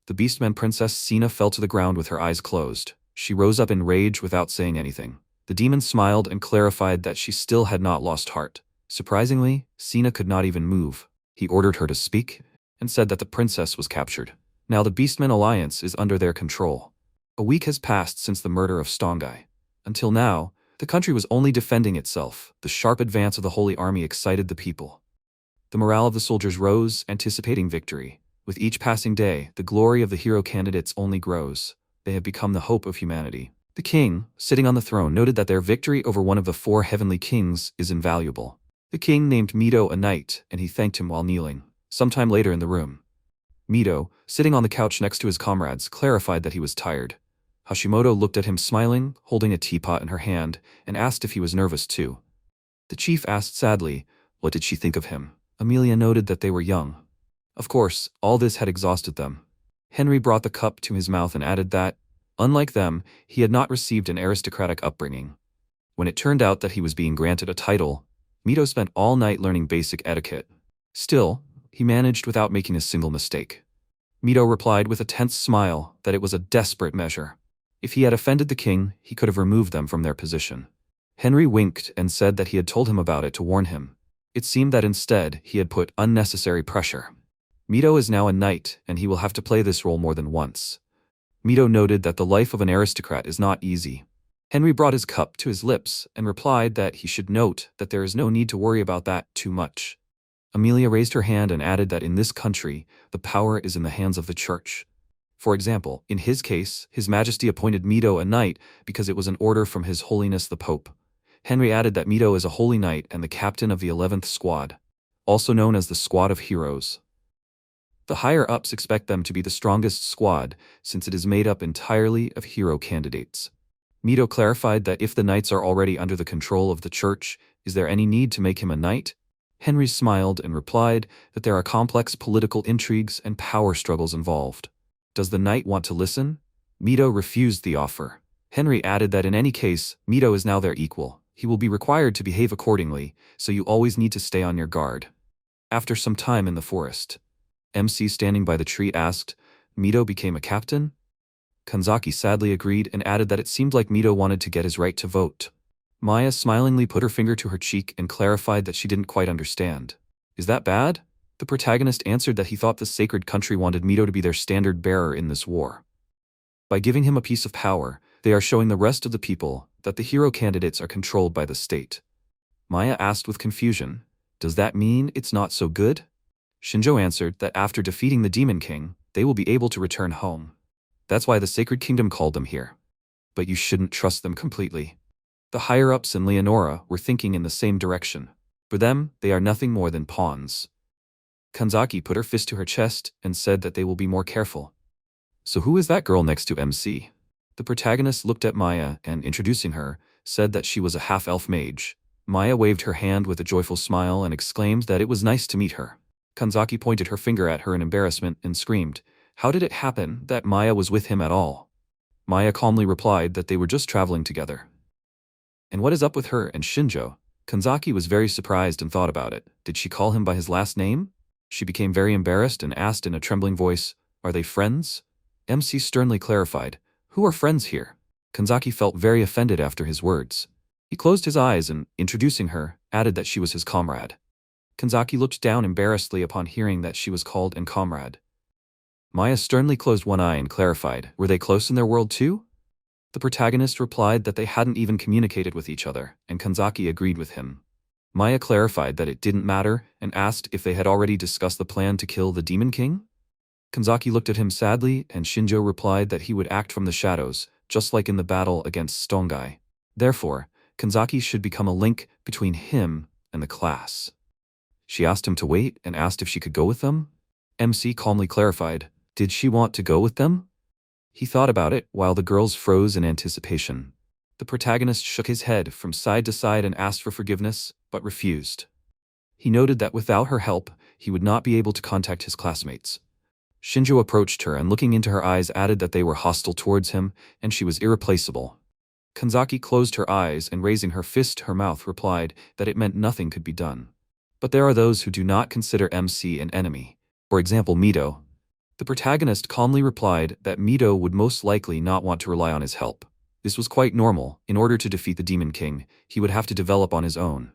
The beastman princess Sina fell to the ground with her eyes closed. She rose up in rage without saying anything. The demon smiled and clarified that she still had not lost heart. Surprisingly, Sina could not even move. He ordered her to speak and said that the princess was captured. Now the Beastmen alliance is under their control. A week has passed since the murder of Stongai. Until now, the country was only defending itself. The sharp advance of the Holy Army excited the people. The morale of the soldiers rose, anticipating victory. With each passing day, the glory of the hero candidates only grows. They have become the hope of humanity. The king, sitting on the throne, noted that their victory over one of the 4 heavenly kings is invaluable. The king named Mito a knight, and he thanked him while kneeling. Sometime later in the room, Mito, sitting on the couch next to his comrades, clarified that he was tired. Hashimoto looked at him smiling, holding a teapot in her hand, and asked if he was nervous too. The chief asked sadly, what did she think of him? Amelia noted that they were young. Of course, all this had exhausted them. Henry brought the cup to his mouth and added that, unlike them, he had not received an aristocratic upbringing. When it turned out that he was being granted a title, Mito spent all night learning basic etiquette. Still, he managed without making a single mistake. Mito replied with a tense smile that it was a desperate measure. If he had offended the king, he could have removed them from their position. Henry winked and said that he had told him about it to warn him. It seemed that instead, he had put unnecessary pressure. Mito is now a knight, and he will have to play this role more than once. Mito noted that the life of an aristocrat is not easy. Henry brought his cup to his lips and replied that he should note that there is no need to worry about that too much. Amelia raised her hand and added that in this country, the power is in the hands of the church. For example, in his case, His Majesty appointed Mito a knight because it was an order from His Holiness the Pope. Henry added that Mito is a holy knight and the captain of the 11th Squad, also known as the Squad of Heroes. The higher-ups expect them to be the strongest squad, since it is made up entirely of hero candidates. Mito clarified that if the knights are already under the control of the church, is there any need to make him a knight? Henry smiled and replied that there are complex political intrigues and power struggles involved. Does the knight want to listen? Mito refused the offer. Henry added that in any case, Mito is now their equal. He will be required to behave accordingly, so you always need to stay on your guard. After some time in the forest, MC standing by the tree asked, Mito became a captain? Kanzaki sadly agreed and added that it seemed like Mito wanted to get his right to vote. Maya smilingly put her finger to her cheek and clarified that she didn't quite understand. Is that bad? The protagonist answered that he thought the sacred country wanted Mito to be their standard bearer in this war. By giving him a piece of power, they are showing the rest of the people that the hero candidates are controlled by the state. Maya asked with confusion, does that mean it's not so good? Shinjo answered that after defeating the Demon King, they will be able to return home. That's why the Sacred Kingdom called them here. But you shouldn't trust them completely. The higher-ups and Leonora were thinking in the same direction. For them, they are nothing more than pawns. Kanzaki put her fist to her chest and said that they will be more careful. So who is that girl next to MC? The protagonist looked at Maya and, introducing her, said that she was a half-elf mage. Maya waved her hand with a joyful smile and exclaimed that it was nice to meet her. Kanzaki pointed her finger at her in embarrassment and screamed, how did it happen that Maya was with him at all? Maya calmly replied that they were just traveling together. And what is up with her and Shinjo? Kanzaki was very surprised and thought about it. Did she call him by his last name? She became very embarrassed and asked in a trembling voice, are they friends? MC sternly clarified, who are friends here? Kanzaki felt very offended after his words. He closed his eyes and, introducing her, added that she was his comrade. Kanzaki looked down embarrassedly upon hearing that she was called an comrade. Maya sternly closed one eye and clarified, were they close in their world too? The protagonist replied that they hadn't even communicated with each other, and Kanzaki agreed with him. Maya clarified that it didn't matter and asked if they had already discussed the plan to kill the Demon King. Kanzaki looked at him sadly, and Shinjo replied that he would act from the shadows, just like in the battle against Stongai. Therefore, Kanzaki should become a link between him and the class. She asked him to wait and asked if she could go with them. MC calmly clarified, Did she want to go with them? He thought about it while the girls froze in anticipation. The protagonist shook his head from side to side and asked for forgiveness, but refused. He noted that without her help, he would not be able to contact his classmates. Shinjo approached her and looking into her eyes added that they were hostile towards him, and she was irreplaceable. Kanzaki closed her eyes and raising her fist to her mouth replied that it meant nothing could be done. But there are those who do not consider MC an enemy. For example, Mito. The protagonist calmly replied that Mito would most likely not want to rely on his help. This was quite normal. In order to defeat the Demon King, he would have to develop on his own.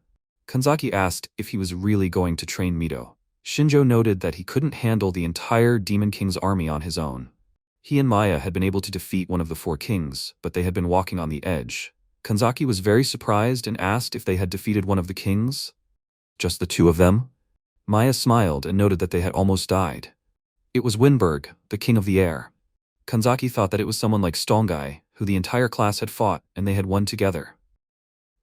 Kanzaki asked if he was really going to train Mito. Shinjo noted that he couldn't handle the entire Demon King's army on his own. He and Maya had been able to defeat one of the 4 kings, but they had been walking on the edge. Kanzaki was very surprised and asked if they had defeated one of the kings. Just the 2 of them? Maya smiled and noted that they had almost died. It was Winberg, the king of the air. Kanzaki thought that it was someone like Stongai, who the entire class had fought and they had won together.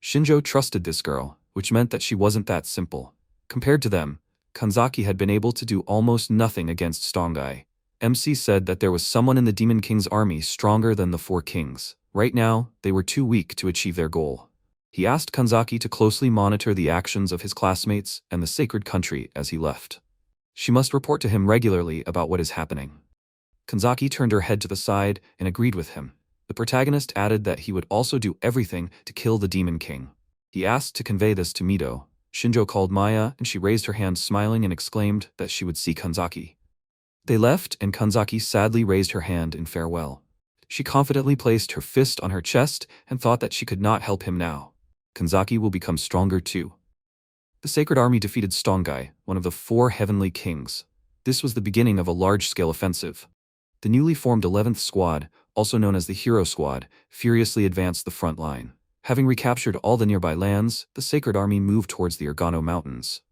Shinjo trusted this girl, which meant that she wasn't that simple. Compared to them, Kanzaki had been able to do almost nothing against Stongai. MC said that there was someone in the Demon King's army stronger than the 4 kings. Right now, they were too weak to achieve their goal. He asked Kanzaki to closely monitor the actions of his classmates and the sacred country as he left. She must report to him regularly about what is happening. Kanzaki turned her head to the side and agreed with him. The protagonist added that he would also do everything to kill the Demon King. He asked to convey this to Mito. Shinjo called Maya and she raised her hand smiling and exclaimed that she would see Kanzaki. They left and Kanzaki sadly raised her hand in farewell. She confidently placed her fist on her chest and thought that she could not help him now. Kanzaki will become stronger too. The Sacred Army defeated Stongai, one of the 4 heavenly kings. This was the beginning of a large-scale offensive. The newly formed 11th Squad, also known as the Hero Squad, furiously advanced the front line. Having recaptured all the nearby lands, the Sacred Army moved towards the Ergano Mountains.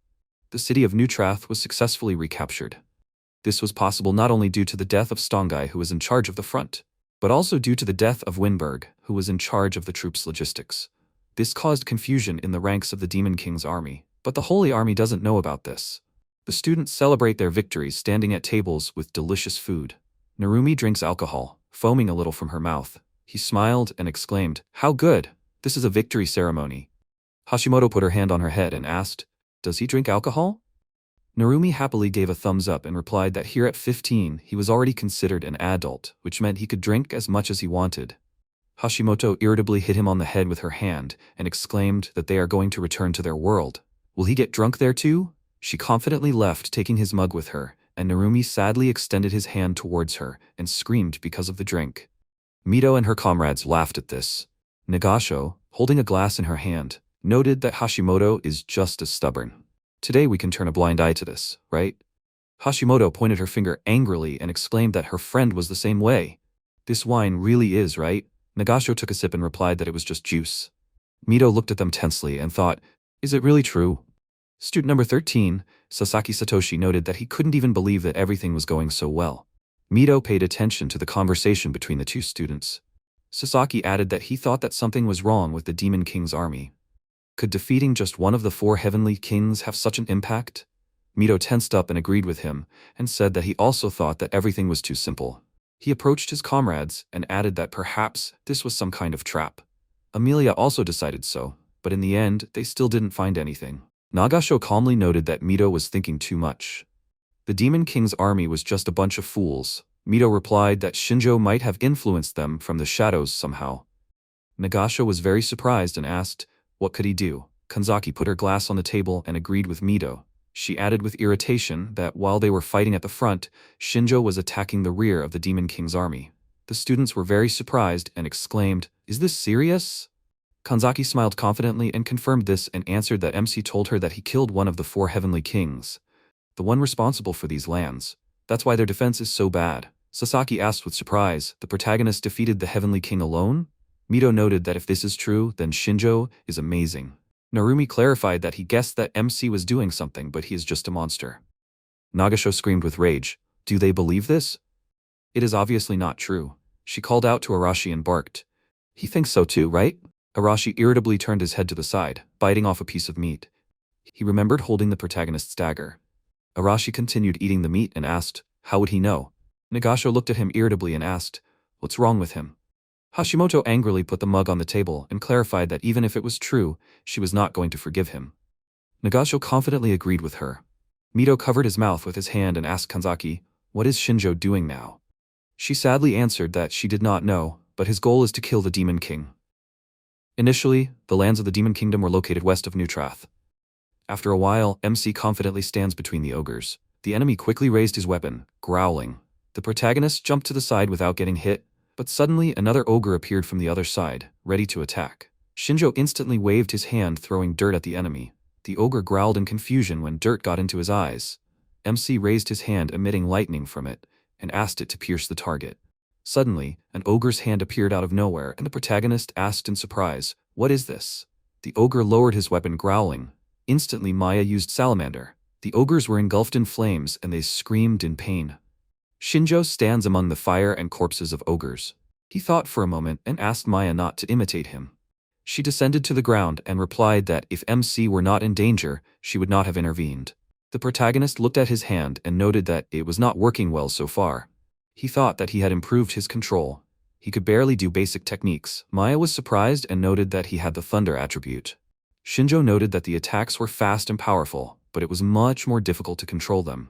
The city of Neutrath was successfully recaptured. This was possible not only due to the death of Stongai, who was in charge of the front, but also due to the death of Winberg, who was in charge of the troops' logistics. This caused confusion in the ranks of the Demon King's army, but the Holy Army doesn't know about this. The students celebrate their victories standing at tables with delicious food. Narumi drinks alcohol, foaming a little from her mouth. He smiled and exclaimed, "How good! This is a victory ceremony." Hashimoto put her hand on her head and asked, "Does he drink alcohol?" Narumi happily gave a thumbs up and replied that here at 15 he was already considered an adult, which meant he could drink as much as he wanted. Hashimoto irritably hit him on the head with her hand and exclaimed that they are going to return to their world. Will he get drunk there too? She confidently left, taking his mug with her, and Narumi sadly extended his hand towards her and screamed because of the drink. Mito and her comrades laughed at this. Nagasho, holding a glass in her hand, noted that Hashimoto is just as stubborn. Today we can turn a blind eye to this, right? Hashimoto pointed her finger angrily and exclaimed that her friend was the same way. This wine really is, right? Nagasho took a sip and replied that it was just juice. Mito looked at them tensely and thought, is it really true? Student number 13, Sasaki Satoshi, noted that he couldn't even believe that everything was going so well. Mito paid attention to the conversation between the 2 students. Sasaki added that he thought that something was wrong with the Demon King's army. Could defeating just one of the 4 heavenly kings have such an impact? Mito tensed up and agreed with him, and said that he also thought that everything was too simple. He approached his comrades and added that perhaps this was some kind of trap. Amelia also decided so, but in the end, they still didn't find anything. Nagasho calmly noted that Mito was thinking too much. The Demon King's army was just a bunch of fools. Mito replied that Shinjo might have influenced them from the shadows somehow. Nagasho was very surprised and asked, what could he do? Kanzaki put her glass on the table and agreed with Mito. She added with irritation that while they were fighting at the front, Shinjo was attacking the rear of the Demon King's army. The students were very surprised and exclaimed, is this serious? Kanzaki smiled confidently and confirmed this and answered that MC told her that he killed one of the 4 heavenly kings, the one responsible for these lands. That's why their defense is so bad. Sasaki asked with surprise, the protagonist defeated the heavenly king alone? Mito noted that if this is true, then Shinjo is amazing. Narumi clarified that he guessed that MC was doing something, but he is just a monster. Nagasho screamed with rage, do they believe this? It is obviously not true. She called out to Arashi and barked. He thinks so too, right? Arashi irritably turned his head to the side, biting off a piece of meat. He remembered holding the protagonist's dagger. Arashi continued eating the meat and asked, how would he know? Nagasho looked at him irritably and asked, "What's wrong with him?" Hashimoto angrily put the mug on the table and clarified that even if it was true, she was not going to forgive him. Nagasho confidently agreed with her. Mito covered his mouth with his hand and asked Kanzaki, "What is Shinjo doing now?" She sadly answered that she did not know, but his goal is to kill the Demon King. Initially, the lands of the Demon Kingdom were located west of Neutrath. After a while, MC confidently stands between the ogres. The enemy quickly raised his weapon, growling. The protagonist jumped to the side without getting hit, but suddenly another ogre appeared from the other side, ready to attack. Shinjo instantly waved his hand, throwing dirt at the enemy. The ogre growled in confusion when dirt got into his eyes. MC raised his hand, emitting lightning from it, and asked it to pierce the target. Suddenly, an ogre's hand appeared out of nowhere, and the protagonist asked in surprise, "What is this?" The ogre lowered his weapon, growling. Instantly, Maya used Salamander. The ogres were engulfed in flames, and they screamed in pain. Shinjo stands among the fire and corpses of ogres. He thought for a moment and asked Maya not to imitate him. She descended to the ground and replied that if MC were not in danger, she would not have intervened. The protagonist looked at his hand and noted that it was not working well so far. He thought that he had improved his control. He could barely do basic techniques. Maya was surprised and noted that he had the thunder attribute. Shinjo noted that the attacks were fast and powerful, but it was much more difficult to control them.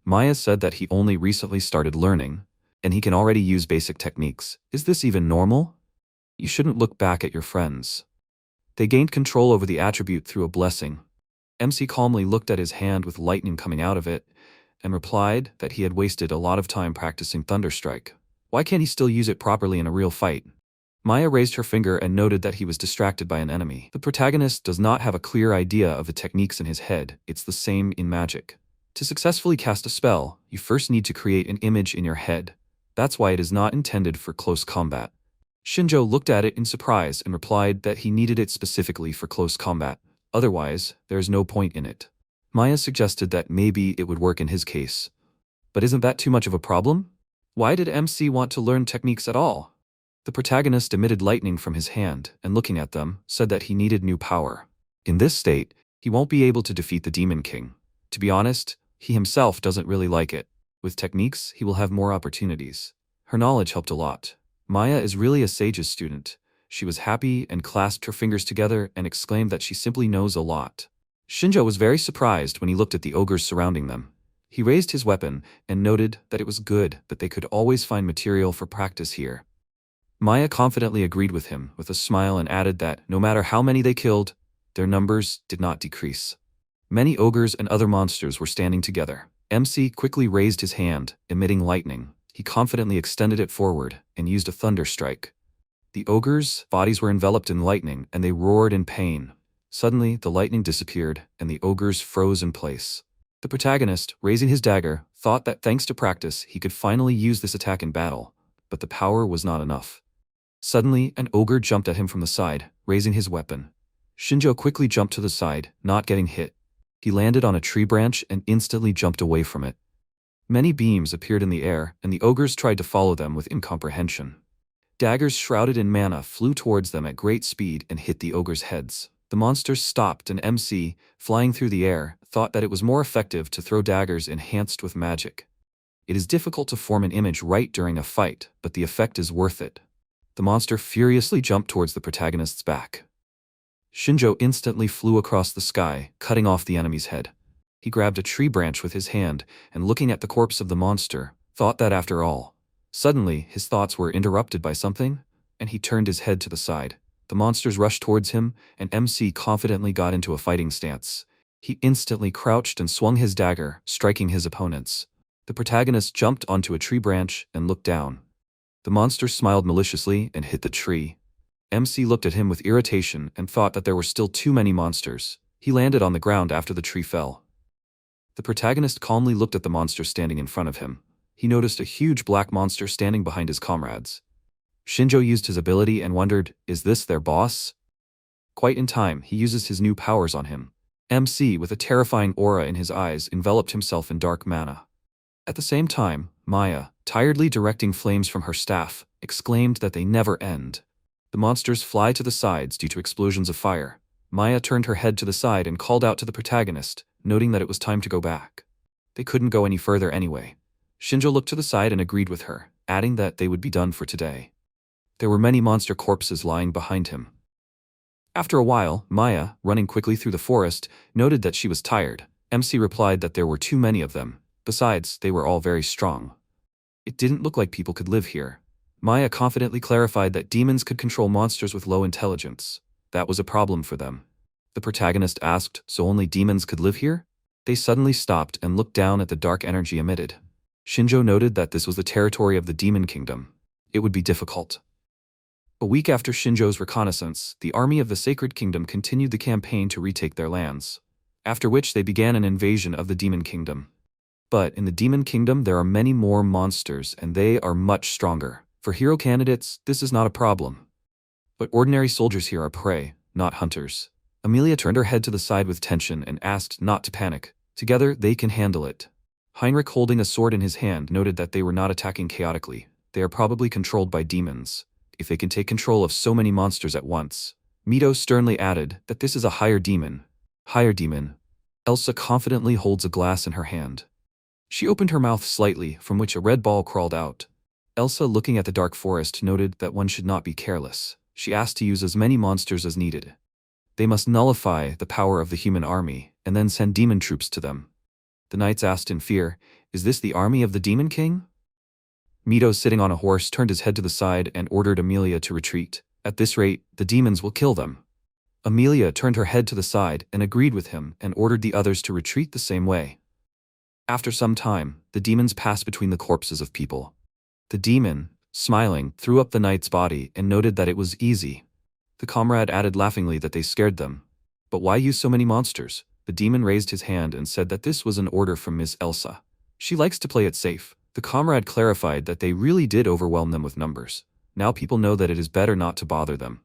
Maya said that he only recently started learning, and he can already use basic techniques. Is this even normal? You shouldn't look back at your friends. They gained control over the attribute through a blessing. MC calmly looked at his hand with lightning coming out of it, and replied that he had wasted a lot of time practicing Thunderstrike. Why can't he still use it properly in a real fight? Maya raised her finger and noted that he was distracted by an enemy. The protagonist does not have a clear idea of the techniques in his head. It's the same in magic. To successfully cast a spell, you first need to create an image in your head. That's why it is not intended for close combat. Shinjo looked at it in surprise and replied that he needed it specifically for close combat. Otherwise, there is no point in it. Maya suggested that maybe it would work in his case. But isn't that too much of a problem? Why did MC want to learn techniques at all? The protagonist emitted lightning from his hand, and looking at them, said that he needed new power. In this state, he won't be able to defeat the Demon King. To be honest, he himself doesn't really like it. With techniques, he will have more opportunities. Her knowledge helped a lot. Maya is really a sage's student. She was happy and clasped her fingers together and exclaimed that she simply knows a lot. Shinjo was very surprised when he looked at the ogres surrounding them. He raised his weapon and noted that it was good that they could always find material for practice here. Maya confidently agreed with him with a smile and added that no matter how many they killed, their numbers did not decrease. Many ogres and other monsters were standing together. MC quickly raised his hand, emitting lightning. He confidently extended it forward and used a thunder strike. The ogres' bodies were enveloped in lightning and they roared in pain. Suddenly, the lightning disappeared and the ogres froze in place. The protagonist, raising his dagger, thought that thanks to practice he could finally use this attack in battle, but the power was not enough. Suddenly, an ogre jumped at him from the side, raising his weapon. Shinjo quickly jumped to the side, not getting hit. He landed on a tree branch and instantly jumped away from it. Many beams appeared in the air, and the ogres tried to follow them with incomprehension. Daggers shrouded in mana flew towards them at great speed and hit the ogres' heads. The monsters stopped and MC, flying through the air, thought that it was more effective to throw daggers enhanced with magic. It is difficult to form an image right during a fight, but the effect is worth it. The monster furiously jumped towards the protagonist's back. Shinjo instantly flew across the sky, cutting off the enemy's head. He grabbed a tree branch with his hand and, looking at the corpse of the monster, thought that after all. Suddenly, his thoughts were interrupted by something, and he turned his head to the side. The monsters rushed towards him, and MC confidently got into a fighting stance. He instantly crouched and swung his dagger, striking his opponents. The protagonist jumped onto a tree branch and looked down. The monster smiled maliciously and hit the tree. MC looked at him with irritation and thought that there were still too many monsters. He landed on the ground after the tree fell. The protagonist calmly looked at the monster standing in front of him. He noticed a huge black monster standing behind his comrades. Shinjo used his ability and wondered, is this their boss? Quite in time, he uses his new powers on him. MC, with a terrifying aura in his eyes, enveloped himself in dark mana. At the same time, Maya, tiredly directing flames from her staff, exclaimed that they never end. The monsters fly to the sides due to explosions of fire. Maya turned her head to the side and called out to the protagonist, noting that it was time to go back. They couldn't go any further anyway. Shinjo looked to the side and agreed with her, adding that they would be done for today. There were many monster corpses lying behind him. After a while, Maya, running quickly through the forest, noted that she was tired. MC replied that there were too many of them. Besides, they were all very strong. It didn't look like people could live here. Maya confidently clarified that demons could control monsters with low intelligence. That was a problem for them. The protagonist asked, so only demons could live here? They suddenly stopped and looked down at the dark energy emitted. Shinjo noted that this was the territory of the demon kingdom. It would be difficult. A week after Shinjo's reconnaissance, the army of the Sacred Kingdom continued the campaign to retake their lands, after which they began an invasion of the Demon Kingdom. But in the Demon Kingdom there are many more monsters and they are much stronger. For hero candidates, this is not a problem. But ordinary soldiers here are prey, not hunters. Amelia turned her head to the side with tension and asked not to panic. Together they can handle it. Heinrich, holding a sword in his hand, noted that they were not attacking chaotically. They are probably controlled by demons. If they can take control of so many monsters at once. Mito sternly added that this is a higher demon. Higher demon. Elsa confidently holds a glass in her hand. She opened her mouth slightly, from which a red ball crawled out. Elsa, looking at the dark forest, noted that one should not be careless. She asked to use as many monsters as needed. They must nullify the power of the human army, and then send demon troops to them. The knights asked in fear, "Is this the army of the Demon King?" Mito, sitting on a horse, turned his head to the side and ordered Amelia to retreat. At this rate, the demons will kill them. Amelia turned her head to the side and agreed with him and ordered the others to retreat the same way. After some time, the demons passed between the corpses of people. The demon, smiling, threw up the knight's body and noted that it was easy. The comrade added laughingly that they scared them. But why use so many monsters? The demon raised his hand and said that this was an order from Miss Elsa. She likes to play it safe. The comrade clarified that they really did overwhelm them with numbers. Now people know that it is better not to bother them.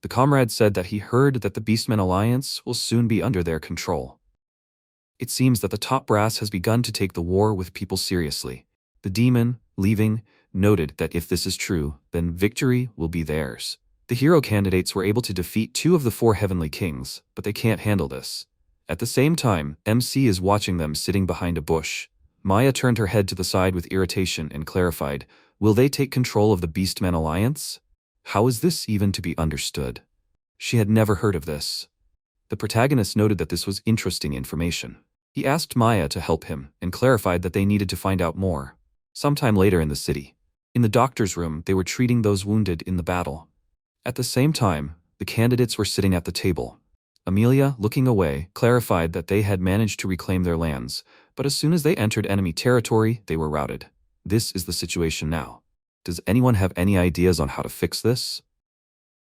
The comrade said that he heard that the Beastmen Alliance will soon be under their control. It seems that the top brass has begun to take the war with people seriously. The demon, leaving, noted that if this is true, then victory will be theirs. The hero candidates were able to defeat 2 of the 4 heavenly kings, but they can't handle this. At the same time, MC is watching them sitting behind a bush. Maya turned her head to the side with irritation and clarified, will they take control of the Beastmen Alliance? How is this even to be understood? She had never heard of this. The protagonist noted that this was interesting information. He asked Maya to help him and clarified that they needed to find out more. Sometime later in the city. In the doctor's room, they were treating those wounded in the battle. At the same time, the candidates were sitting at the table. Amelia, looking away, clarified that they had managed to reclaim their lands, but as soon as they entered enemy territory, they were routed. This is the situation now. Does anyone have any ideas on how to fix this?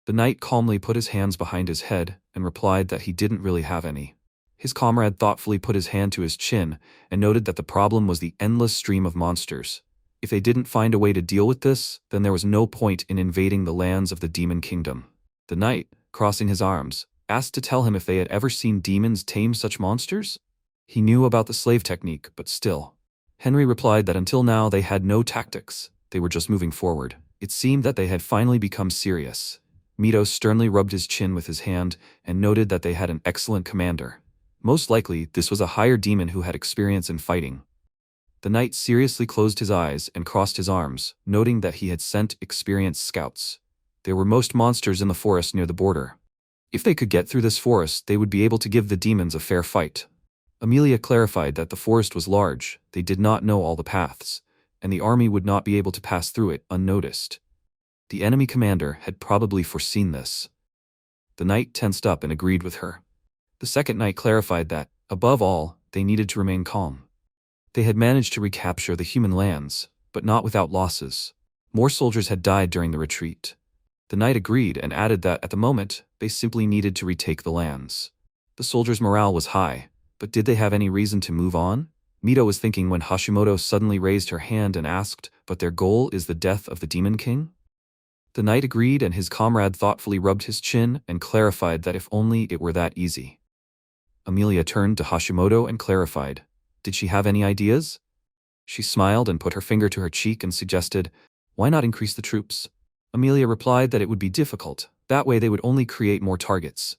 The knight calmly put his hands behind his head and replied that he didn't really have any. His comrade thoughtfully put his hand to his chin and noted that the problem was the endless stream of monsters. If they didn't find a way to deal with this, then there was no point in invading the lands of the Demon Kingdom. The knight, crossing his arms, asked to tell him if they had ever seen demons tame such monsters. He knew about the slave technique, but still. Henry replied that until now they had no tactics, they were just moving forward. It seemed that they had finally become serious. Mito sternly rubbed his chin with his hand and noted that they had an excellent commander. Most likely, this was a higher demon who had experience in fighting. The knight seriously closed his eyes and crossed his arms, noting that he had sent experienced scouts. There were most monsters in the forest near the border. If they could get through this forest, they would be able to give the demons a fair fight. Amelia clarified that the forest was large, they did not know all the paths, and the army would not be able to pass through it unnoticed. The enemy commander had probably foreseen this. The knight tensed up and agreed with her. The second knight clarified that, above all, they needed to remain calm. They had managed to recapture the human lands, but not without losses. More soldiers had died during the retreat. The knight agreed and added that at the moment, they simply needed to retake the lands. The soldiers' morale was high, but did they have any reason to move on? Mito was thinking when Hashimoto suddenly raised her hand and asked, but their goal is the death of the Demon King? The knight agreed and his comrade thoughtfully rubbed his chin and clarified that if only it were that easy. Amelia turned to Hashimoto and clarified, did she have any ideas? She smiled and put her finger to her cheek and suggested, why not increase the troops? Amelia replied that it would be difficult, that way they would only create more targets.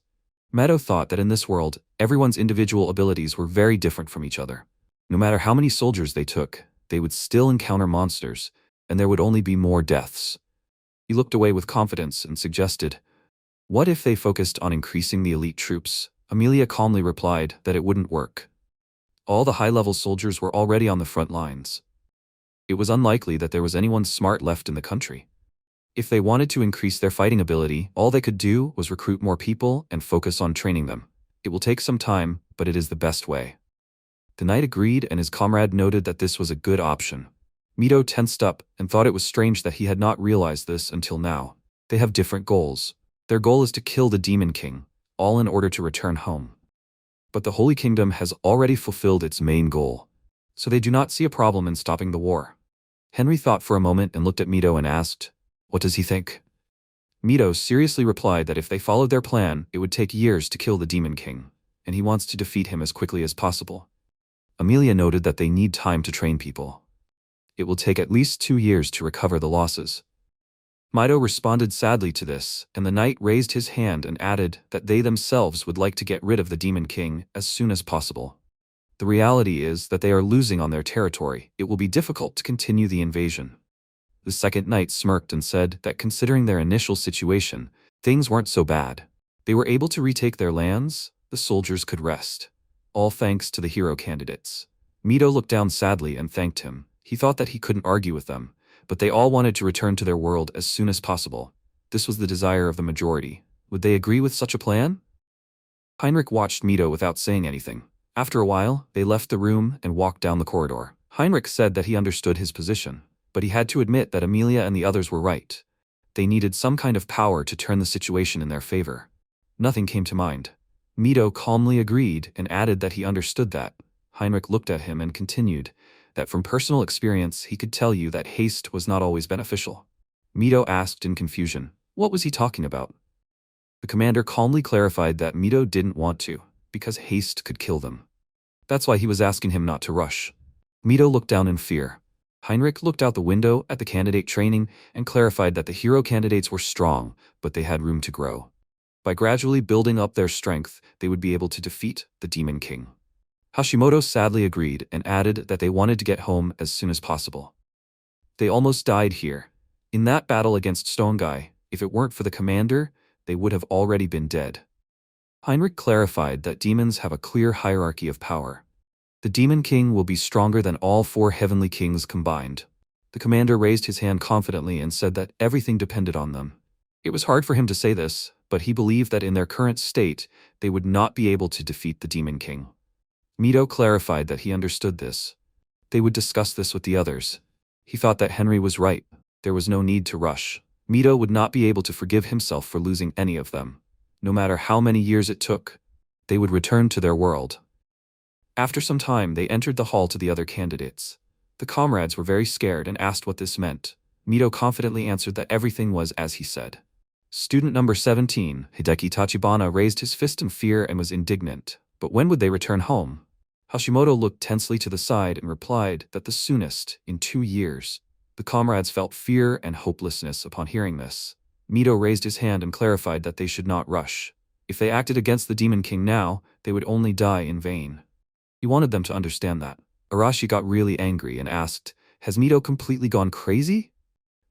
Meadow thought that in this world, everyone's individual abilities were very different from each other. No matter how many soldiers they took, they would still encounter monsters, and there would only be more deaths. He looked away with confidence and suggested, "What if they focused on increasing the elite troops?" Amelia calmly replied that it wouldn't work. All the high-level soldiers were already on the front lines. It was unlikely that there was anyone smart left in the country. If they wanted to increase their fighting ability, all they could do was recruit more people and focus on training them. It will take some time, but it is the best way. The knight agreed, and his comrade noted that this was a good option. Mito tensed up and thought it was strange that he had not realized this until now. They have different goals. Their goal is to kill the Demon King, all in order to return home. But the Holy Kingdom has already fulfilled its main goal, so they do not see a problem in stopping the war. Henry thought for a moment and looked at Mito and asked, "What does he think?" Mito seriously replied that if they followed their plan, it would take years to kill the Demon King, and he wants to defeat him as quickly as possible. Amelia noted that they need time to train people. It will take at least 2 years to recover the losses. Mito responded sadly to this, and the knight raised his hand and added that they themselves would like to get rid of the Demon King as soon as possible. The reality is that they are losing on their territory. It will be difficult to continue the invasion. The second knight smirked and said that considering their initial situation, things weren't so bad. They were able to retake their lands, the soldiers could rest. All thanks to the hero candidates. Mito looked down sadly and thanked him. He thought that he couldn't argue with them, but they all wanted to return to their world as soon as possible. This was the desire of the majority. Would they agree with such a plan? Heinrich watched Mito without saying anything. After a while, they left the room and walked down the corridor. Heinrich said that he understood his position, but he had to admit that Amelia and the others were right. They needed some kind of power to turn the situation in their favor. Nothing came to mind. Mito calmly agreed and added that he understood that. Heinrich looked at him and continued that from personal experience he could tell you that haste was not always beneficial. Mito asked in confusion, what was he talking about? The commander calmly clarified that Mito didn't want to, because haste could kill them. That's why he was asking him not to rush. Mito looked down in fear. Heinrich looked out the window at the candidate training and clarified that the hero candidates were strong, but they had room to grow. By gradually building up their strength, they would be able to defeat the Demon King. Hashimoto sadly agreed and added that they wanted to get home as soon as possible. They almost died here. In that battle against Stone Guy, if it weren't for the commander, they would have already been dead. Heinrich clarified that demons have a clear hierarchy of power. The Demon King will be stronger than all 4 heavenly kings combined. The commander raised his hand confidently and said that everything depended on them. It was hard for him to say this, but he believed that in their current state, they would not be able to defeat the Demon King. Mito clarified that he understood this. They would discuss this with the others. He thought that Henry was right. There was no need to rush. Mito would not be able to forgive himself for losing any of them. No matter how many years it took, they would return to their world. After some time, they entered the hall to the other candidates. The comrades were very scared and asked what this meant. Mito confidently answered that everything was as he said. Student number 17, Hideki Tachibana, raised his fist in fear and was indignant. But when would they return home? Hashimoto looked tensely to the side and replied that the soonest, in 2 years. The comrades felt fear and hopelessness upon hearing this. Mito raised his hand and clarified that they should not rush. If they acted against the Demon King now, they would only die in vain. He wanted them to understand that. Arashi got really angry and asked, "Has Mito completely gone crazy?"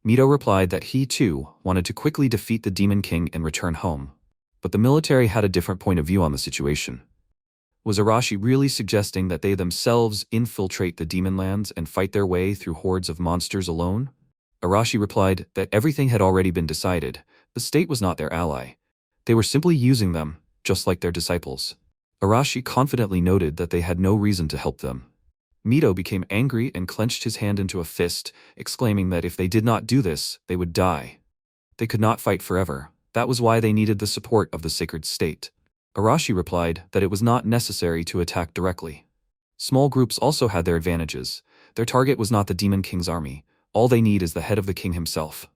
Mito replied that he, too, wanted to quickly defeat the Demon King and return home. But the military had a different point of view on the situation. Was Arashi really suggesting that they themselves infiltrate the demon lands and fight their way through hordes of monsters alone? Arashi replied that everything had already been decided. The state was not their ally. They were simply using them, just like their disciples. Arashi confidently noted that they had no reason to help them. Mito became angry and clenched his hand into a fist, exclaiming that if they did not do this, they would die. They could not fight forever. That was why they needed the support of the sacred state. Arashi replied that it was not necessary to attack directly. Small groups also had their advantages. Their target was not the Demon King's army. All they need is the head of the king himself.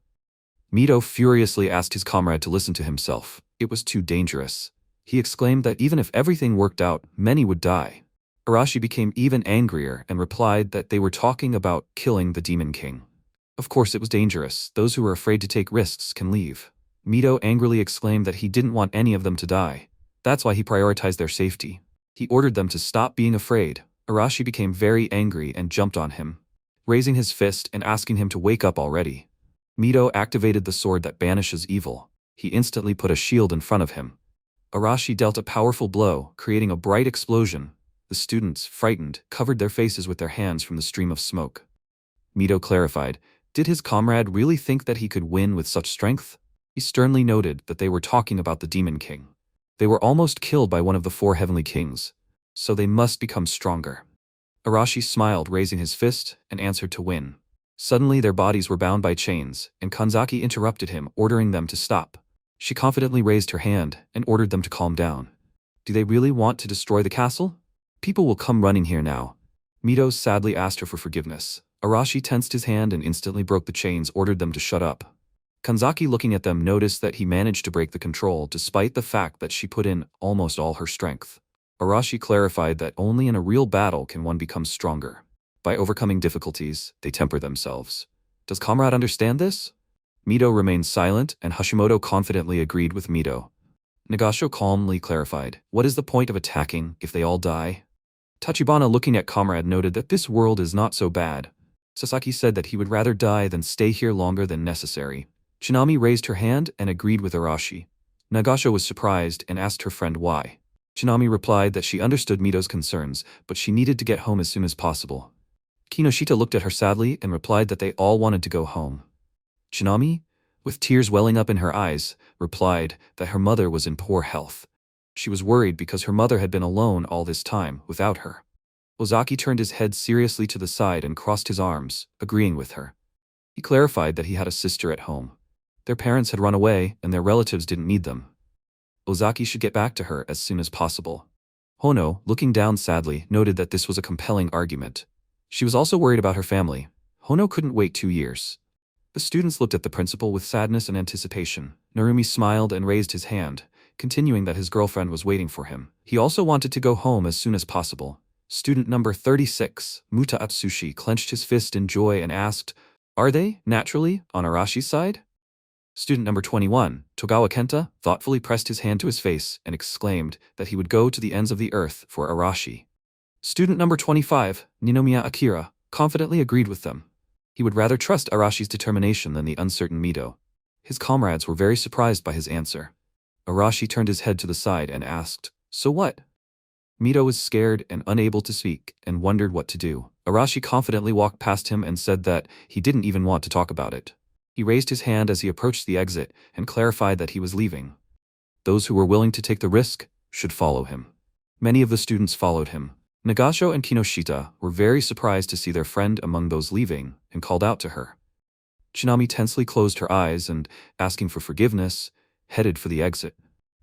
Mito furiously asked his comrade to listen to himself. It was too dangerous. He exclaimed that even if everything worked out, many would die. Arashi became even angrier and replied that they were talking about killing the Demon King. Of course it was dangerous. Those who were afraid to take risks can leave. Mito angrily exclaimed that he didn't want any of them to die. That's why he prioritized their safety. He ordered them to stop being afraid. Arashi became very angry and jumped on him. raising his fist and asking him to wake up already. Mito activated the sword that banishes evil. He instantly put a shield in front of him. Arashi dealt a powerful blow, creating a bright explosion. The students, frightened, covered their faces with their hands from the stream of smoke. Mito clarified, did his comrade really think that he could win with such strength? He sternly noted that they were talking about the Demon King. They were almost killed by one of the 4 heavenly kings, so they must become stronger. Arashi smiled, raising his fist, and answered to win. Suddenly their bodies were bound by chains, and Kanzaki interrupted him, ordering them to stop. She confidently raised her hand and ordered them to calm down. Do they really want to destroy the castle? People will come running here now. Mito sadly asked her for forgiveness. Arashi tensed his hand and instantly broke the chains, ordered them to shut up. Kanzaki, looking at them, noticed that he managed to break the control despite the fact that she put in almost all her strength. Arashi clarified that only in a real battle can one become stronger. By overcoming difficulties, they temper themselves. Does comrade understand this? Mito remained silent, and Hashimoto confidently agreed with Mito. Nagasho calmly clarified, what is the point of attacking if they all die? Tachibana, looking at comrade, noted that this world is not so bad. Sasaki said that he would rather die than stay here longer than necessary. Tsunami raised her hand and agreed with Arashi. Nagasho was surprised and asked her friend why. Tsunami replied that she understood Mito's concerns, but she needed to get home as soon as possible. Kinoshita looked at her sadly and replied that they all wanted to go home. Tsunami, with tears welling up in her eyes, replied that her mother was in poor health. She was worried because her mother had been alone all this time without her. Ozaki turned his head seriously to the side and crossed his arms, agreeing with her. He clarified that he had a sister at home. Their parents had run away and their relatives didn't need them. Ozaki should get back to her as soon as possible. Hono, looking down sadly, noted that this was a compelling argument. She was also worried about her family. Hono couldn't wait 2 years. The students looked at the principal with sadness and anticipation. Narumi smiled and raised his hand, continuing that his girlfriend was waiting for him. He also wanted to go home as soon as possible. Student number 36, Muta Atsushi, clenched his fist in joy and asked, are they, naturally, on Arashi's side? Student number 21, Togawa Kenta, thoughtfully pressed his hand to his face and exclaimed that he would go to the ends of the earth for Arashi. Student number 25, Ninomiya Akira, confidently agreed with them. He would rather trust Arashi's determination than the uncertain Mito. His comrades were very surprised by his answer. Arashi turned his head to the side and asked, so what? Mito was scared and unable to speak and wondered what to do. Arashi confidently walked past him and said that he didn't even want to talk about it. He raised his hand as he approached the exit and clarified that he was leaving. Those who were willing to take the risk should follow him. Many of the students followed him. Nagasho and Kinoshita were very surprised to see their friend among those leaving and called out to her. Tsunami tensely closed her eyes and, asking for forgiveness, headed for the exit.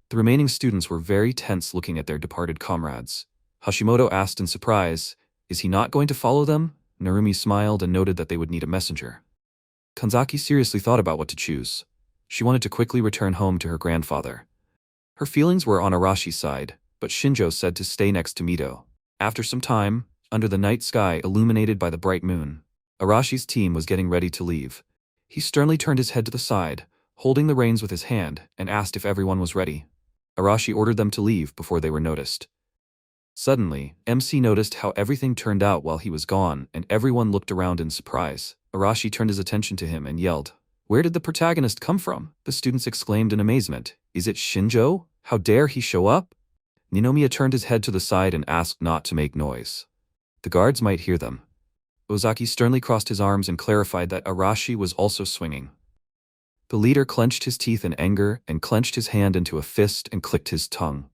The remaining students were very tense looking at their departed comrades. Hashimoto asked in surprise, is he not going to follow them? Narumi smiled and noted that they would need a messenger. Kanzaki seriously thought about what to choose. She wanted to quickly return home to her grandfather. Her feelings were on Arashi's side, but Shinjo said to stay next to Mito. After some time, under the night sky illuminated by the bright moon, Arashi's team was getting ready to leave. He sternly turned his head to the side, holding the reins with his hand, and asked if everyone was ready. Arashi ordered them to leave before they were noticed. Suddenly, MC noticed how everything turned out while he was gone, and everyone looked around in surprise. Arashi turned his attention to him and yelled, where did the protagonist come from? The students exclaimed in amazement. Is it Shinjo? How dare he show up? Ninomiya turned his head to the side and asked not to make noise. The guards might hear them. Ozaki sternly crossed his arms and clarified that Arashi was also swinging. The leader clenched his teeth in anger and clenched his hand into a fist and clicked his tongue.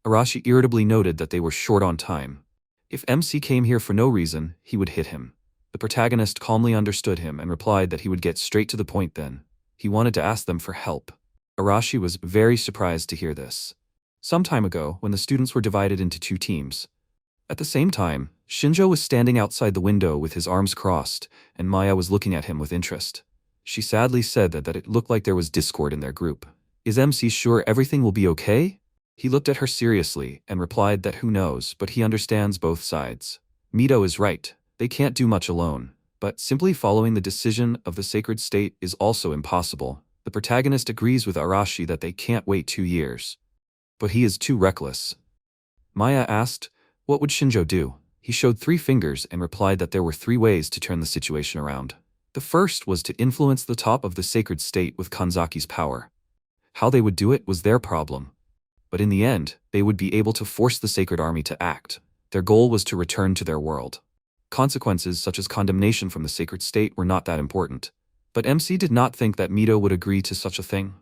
Arashi irritably noted that they were short on time. If MC came here for no reason, he would hit him. The protagonist calmly understood him and replied that he would get straight to the point then. He wanted to ask them for help. Arashi was very surprised to hear this. Some time ago, when the students were divided into 2 teams. At the same time, Shinjo was standing outside the window with his arms crossed, and Maya was looking at him with interest. She sadly said that it looked like there was discord in their group. Is MC sure everything will be okay? He looked at her seriously and replied that who knows, but he understands both sides. Mito is right. They can't do much alone, but simply following the decision of the sacred state is also impossible. The protagonist agrees with Arashi that they can't wait 2 years. But he is too reckless. Maya asked, what would Shinjo do? He showed 3 fingers and replied that there were 3 ways to turn the situation around. The first was to influence the top of the sacred state with Kanzaki's power. How they would do it was their problem. But in the end, they would be able to force the sacred army to act. Their goal was to return to their world. Consequences such as condemnation from the sacred state were not that important. But MC did not think that Mito would agree to such a thing.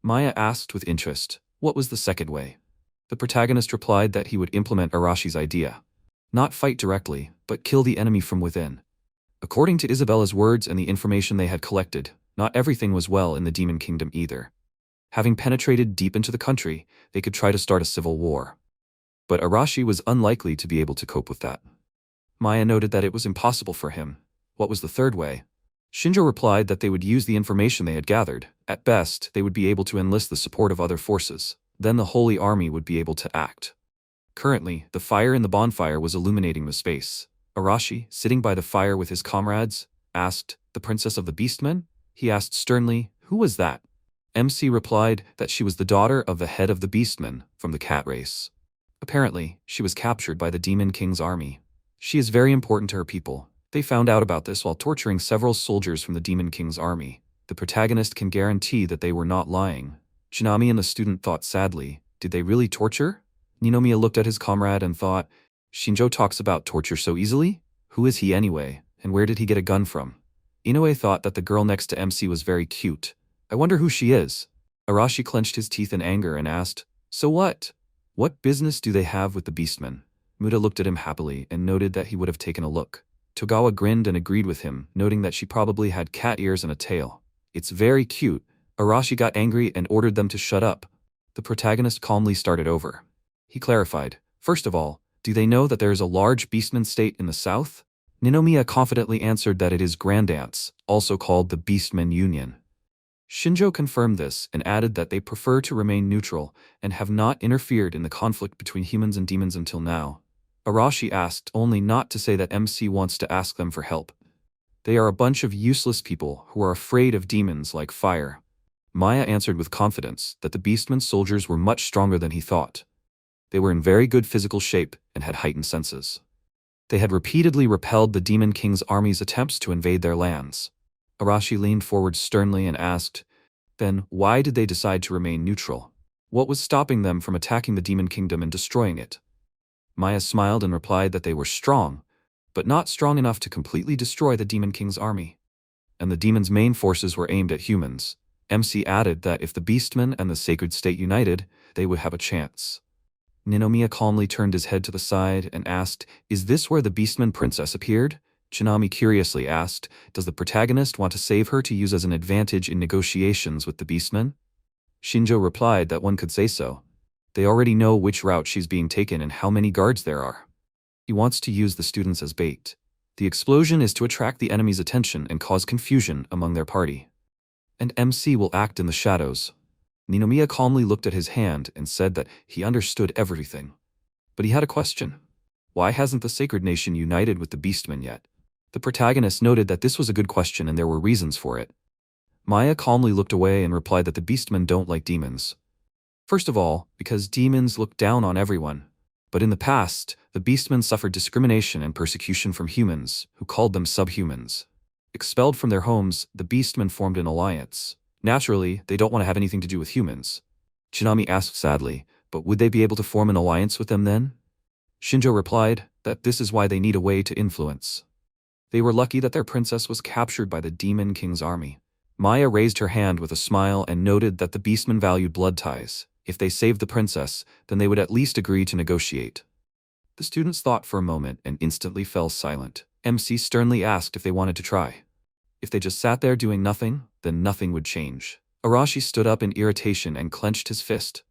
Maya asked with interest, what was the second way? The protagonist replied that he would implement Arashi's idea. Not fight directly, but kill the enemy from within. According to Isabella's words and the information they had collected, not everything was well in the Demon Kingdom either. Having penetrated deep into the country, they could try to start a civil war. But Arashi was unlikely to be able to cope with that. Maya noted that it was impossible for him. What was the third way? Shinjo replied that they would use the information they had gathered. At best, they would be able to enlist the support of other forces. Then the Holy Army would be able to act. Currently, the fire in the bonfire was illuminating the space. Arashi, sitting by the fire with his comrades, asked, "The princess of the beastmen?" He asked sternly, "Who was that?" MC replied that she was the daughter of the head of the beastmen, from the cat race. Apparently, she was captured by the Demon King's army. She is very important to her people. They found out about this while torturing several soldiers from the Demon King's army. The protagonist can guarantee that they were not lying. Shinami and the student thought sadly, did they really torture? Ninomiya looked at his comrade and thought, Shinjo talks about torture so easily? Who is he anyway, and where did he get a gun from? Inoue thought that the girl next to MC was very cute. I wonder who she is. Arashi clenched his teeth in anger and asked, so what? What business do they have with the beastmen? Muda looked at him happily and noted that he would have taken a look. Togawa grinned and agreed with him, noting that she probably had cat ears and a tail. It's very cute. Arashi got angry and ordered them to shut up. The protagonist calmly started over. He clarified, first of all, do they know that there is a large beastman state in the south? Ninomiya confidently answered that it is Grandance, also called the Beastmen Union. Shinjo confirmed this and added that they prefer to remain neutral and have not interfered in the conflict between humans and demons until now. Arashi asked only not to say that MC wants to ask them for help. They are a bunch of useless people who are afraid of demons like fire. Maya answered with confidence that the Beastmen soldiers were much stronger than he thought. They were in very good physical shape and had heightened senses. They had repeatedly repelled the Demon King's army's attempts to invade their lands. Arashi leaned forward sternly and asked, then why did they decide to remain neutral? What was stopping them from attacking the Demon Kingdom and destroying it? Maya smiled and replied that they were strong, but not strong enough to completely destroy the Demon King's army. And the demon's main forces were aimed at humans. MC added that if the Beastmen and the Sacred State united, they would have a chance. Ninomiya calmly turned his head to the side and asked, is this where the Beastman princess appeared? Shinami curiously asked, does the protagonist want to save her to use as an advantage in negotiations with the Beastmen? Shinjo replied that one could say so. They already know which route she's being taken and how many guards there are. He wants to use the students as bait. The explosion is to attract the enemy's attention and cause confusion among their party. And MC will act in the shadows. Ninomiya calmly looked at his hand and said that he understood everything. But he had a question. Why hasn't the Sacred Nation united with the Beastmen yet? The protagonist noted that this was a good question and there were reasons for it. Maya calmly looked away and replied that the Beastmen don't like demons. First of all, because demons look down on everyone. But in the past, the Beastmen suffered discrimination and persecution from humans, who called them subhumans. Expelled from their homes, the Beastmen formed an alliance. Naturally, they don't want to have anything to do with humans. Shinami asked sadly, but would they be able to form an alliance with them then? Shinjo replied that this is why they need a way to influence. They were lucky that their princess was captured by the Demon King's army. Maya raised her hand with a smile and noted that the Beastmen valued blood ties. If they saved the princess, then they would at least agree to negotiate. The students thought for a moment and instantly fell silent. MC sternly asked if they wanted to try. If they just sat there doing nothing, then nothing would change. Arashi stood up in irritation and clenched his fist,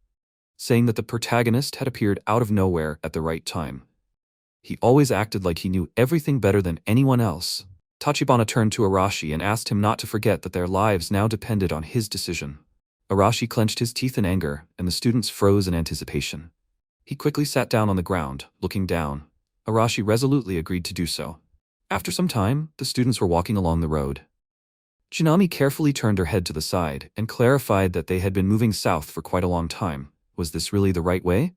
saying that the protagonist had appeared out of nowhere at the right time. He always acted like he knew everything better than anyone else. Tachibana turned to Arashi and asked him not to forget that their lives now depended on his decision. Arashi clenched his teeth in anger, and the students froze in anticipation. He quickly sat down on the ground, looking down. Arashi resolutely agreed to do so. After some time, the students were walking along the road. Shinami carefully turned her head to the side and clarified that they had been moving south for quite a long time. Was this really the right way?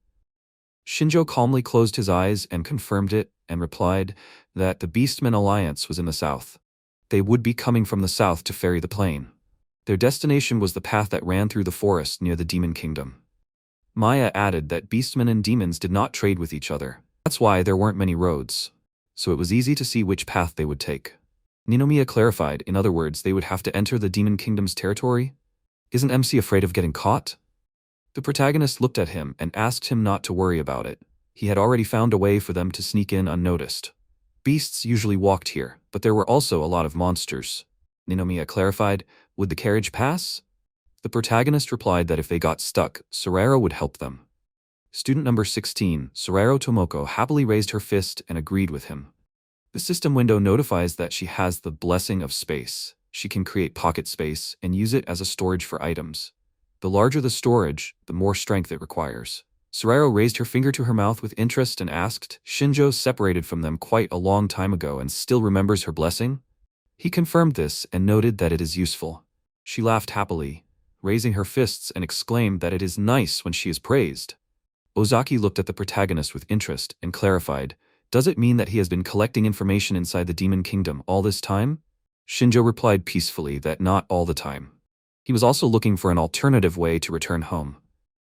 Shinjo calmly closed his eyes and confirmed it, and replied that the Beastmen alliance was in the south. They would be coming from the south to ferry the plane. Their destination was the path that ran through the forest near the Demon Kingdom. Maya added that beastmen and demons did not trade with each other. That's why there weren't many roads, so it was easy to see which path they would take. Ninomiya clarified, in other words, they would have to enter the Demon Kingdom's territory? Isn't MC afraid of getting caught? The protagonist looked at him and asked him not to worry about it. He had already found a way for them to sneak in unnoticed. Beasts usually walked here, but there were also a lot of monsters. Ninomiya clarified, would the carriage pass? The protagonist replied that if they got stuck, Soraro would help them. Student number 16, Soraro Tomoko, happily raised her fist and agreed with him. The system window notifies that she has the blessing of space. She can create pocket space and use it as a storage for items. The larger the storage, the more strength it requires. Soraro raised her finger to her mouth with interest and asked, Shinjo separated from them quite a long time ago and still remembers her blessing? He confirmed this and noted that it is useful. She laughed happily, raising her fists, and exclaimed that it is nice when she is praised. Ozaki looked at the protagonist with interest and clarified, does it mean that he has been collecting information inside the Demon Kingdom all this time? Shinjo replied peacefully that not all the time. He was also looking for an alternative way to return home.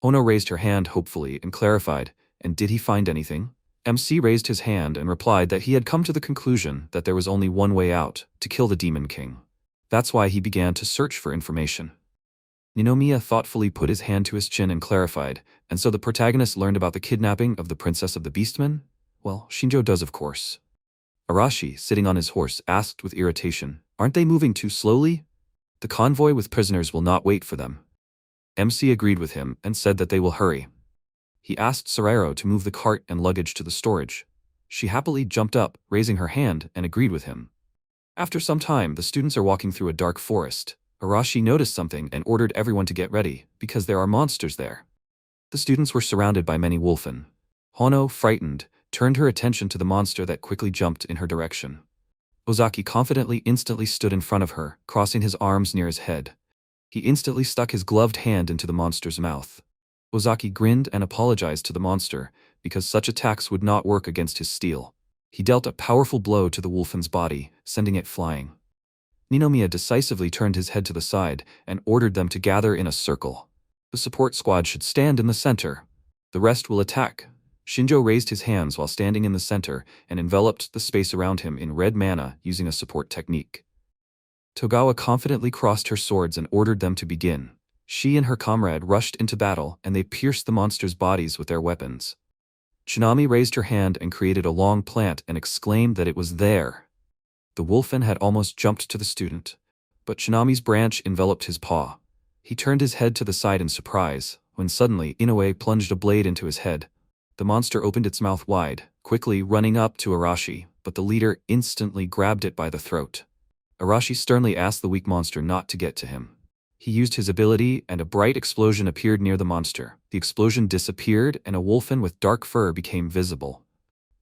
Ono raised her hand hopefully and clarified, and did he find anything? MC raised his hand and replied that he had come to the conclusion that there was only one way out, to kill the Demon King. That's why he began to search for information. Ninomiya thoughtfully put his hand to his chin and clarified, and so the protagonist learned about the kidnapping of the Princess of the Beastmen? Well, Shinjo does, of course. Arashi, sitting on his horse, asked with irritation, aren't they moving too slowly? The convoy with prisoners will not wait for them. MC agreed with him and said that they will hurry. He asked Soraro to move the cart and luggage to the storage. She happily jumped up, raising her hand, and agreed with him. After some time, the students are walking through a dark forest. Arashi noticed something and ordered everyone to get ready, because there are monsters there. The students were surrounded by many wolfen. Hono, frightened, turned her attention to the monster that quickly jumped in her direction. Ozaki confidently instantly stood in front of her, crossing his arms near his head. He instantly stuck his gloved hand into the monster's mouth. Ozaki grinned and apologized to the monster, because such attacks would not work against his steel. He dealt a powerful blow to the wolfen's body, sending it flying. Ninomiya decisively turned his head to the side and ordered them to gather in a circle. The support squad should stand in the center. The rest will attack. Shinjo raised his hands while standing in the center and enveloped the space around him in red mana using a support technique. Togawa confidently crossed her swords and ordered them to begin. She and her comrade rushed into battle and they pierced the monsters' bodies with their weapons. Tsunami raised her hand and created a long plant and exclaimed that it was there. The wolfen had almost jumped to the student, but Tsunami's branch enveloped his paw. He turned his head to the side in surprise, when suddenly Inoue plunged a blade into his head. The monster opened its mouth wide, quickly running up to Arashi, but the leader instantly grabbed it by the throat. Arashi sternly asked the weak monster not to get to him. He used his ability and a bright explosion appeared near the monster. The explosion disappeared and a wolfen with dark fur became visible.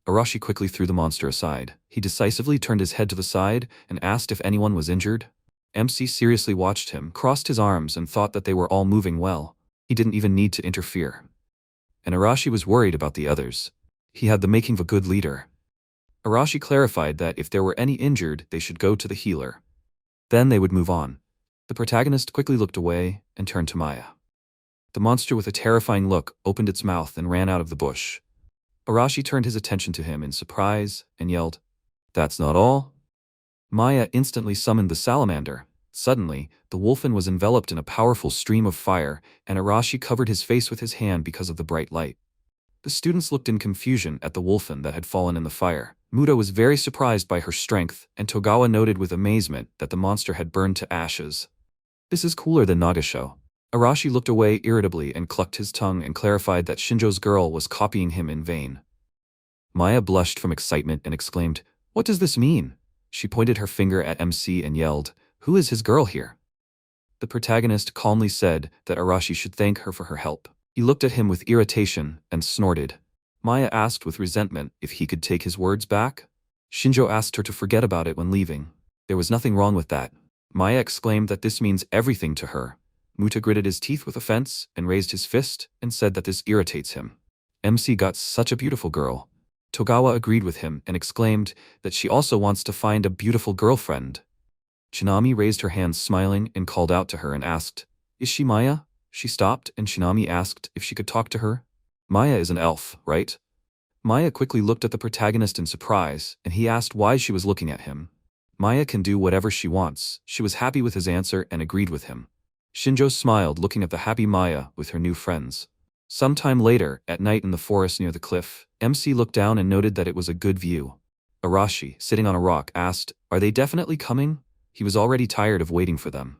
Arashi quickly threw the monster aside. He decisively turned his head to the side and asked if anyone was injured. MC seriously watched him, crossed his arms, and thought that they were all moving well. He didn't even need to interfere. And Arashi was worried about the others. He had the making of a good leader. Arashi clarified that if there were any injured, they should go to the healer. Then they would move on. The protagonist quickly looked away and turned to Maya. The monster with a terrifying look opened its mouth and ran out of the bush. Arashi turned his attention to him in surprise and yelled, "That's not all?" Maya instantly summoned the salamander. Suddenly, the wolfen was enveloped in a powerful stream of fire, and Arashi covered his face with his hand because of the bright light. The students looked in confusion at the wolfen that had fallen in the fire. Muda was very surprised by her strength, and Togawa noted with amazement that the monster had burned to ashes. This is cooler than Nagasho. Arashi looked away irritably and clucked his tongue and clarified that Shinjo's girl was copying him in vain. Maya blushed from excitement and exclaimed, "What does this mean?" She pointed her finger at MC and yelled, "Who is his girl here?" The protagonist calmly said that Arashi should thank her for her help. He looked at him with irritation and snorted. Maya asked with resentment if he could take his words back. Shinjo asked her to forget about it when leaving. There was nothing wrong with that. Maya exclaimed that this means everything to her. Muta gritted his teeth with offense and raised his fist and said that this irritates him. MC got such a beautiful girl. Togawa agreed with him and exclaimed that she also wants to find a beautiful girlfriend. Shinami raised her hands smiling and called out to her and asked, "Is she Maya?" She stopped and Shinami asked if she could talk to her. Maya is an elf, right? Maya quickly looked at the protagonist in surprise, and he asked why she was looking at him. Maya can do whatever she wants. She was happy with his answer and agreed with him. Shinjo smiled looking at the happy Maya with her new friends. Sometime later, at night in the forest near the cliff, MC looked down and noted that it was a good view. Arashi, sitting on a rock, asked, "Are they definitely coming?" He was already tired of waiting for them.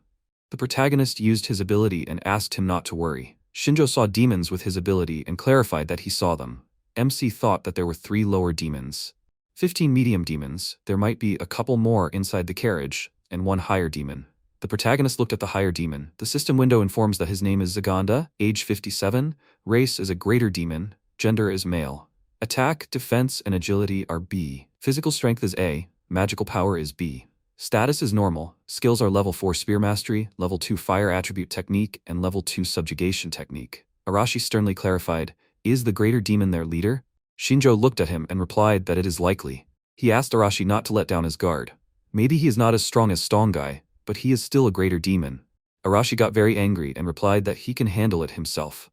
The protagonist used his ability and asked him not to worry. Shinjo saw demons with his ability and clarified that he saw them. MC thought that there were 3 lower demons. 15 medium demons, there might be a couple more inside the carriage, and 1 higher demon. The protagonist looked at the higher demon. The system window informs that his name is Zaganda, age 57, race is a greater demon, gender is male. Attack, defense, and agility are B. Physical strength is A, magical power is B. Status is normal, skills are level 4 spear mastery, level 2 fire attribute technique, and level 2 subjugation technique. Arashi sternly clarified, "Is the greater demon their leader?" Shinjo looked at him and replied that it is likely. He asked Arashi not to let down his guard. Maybe he is not as strong as Stongai, but he is still a greater demon. Arashi got very angry and replied that he can handle it himself.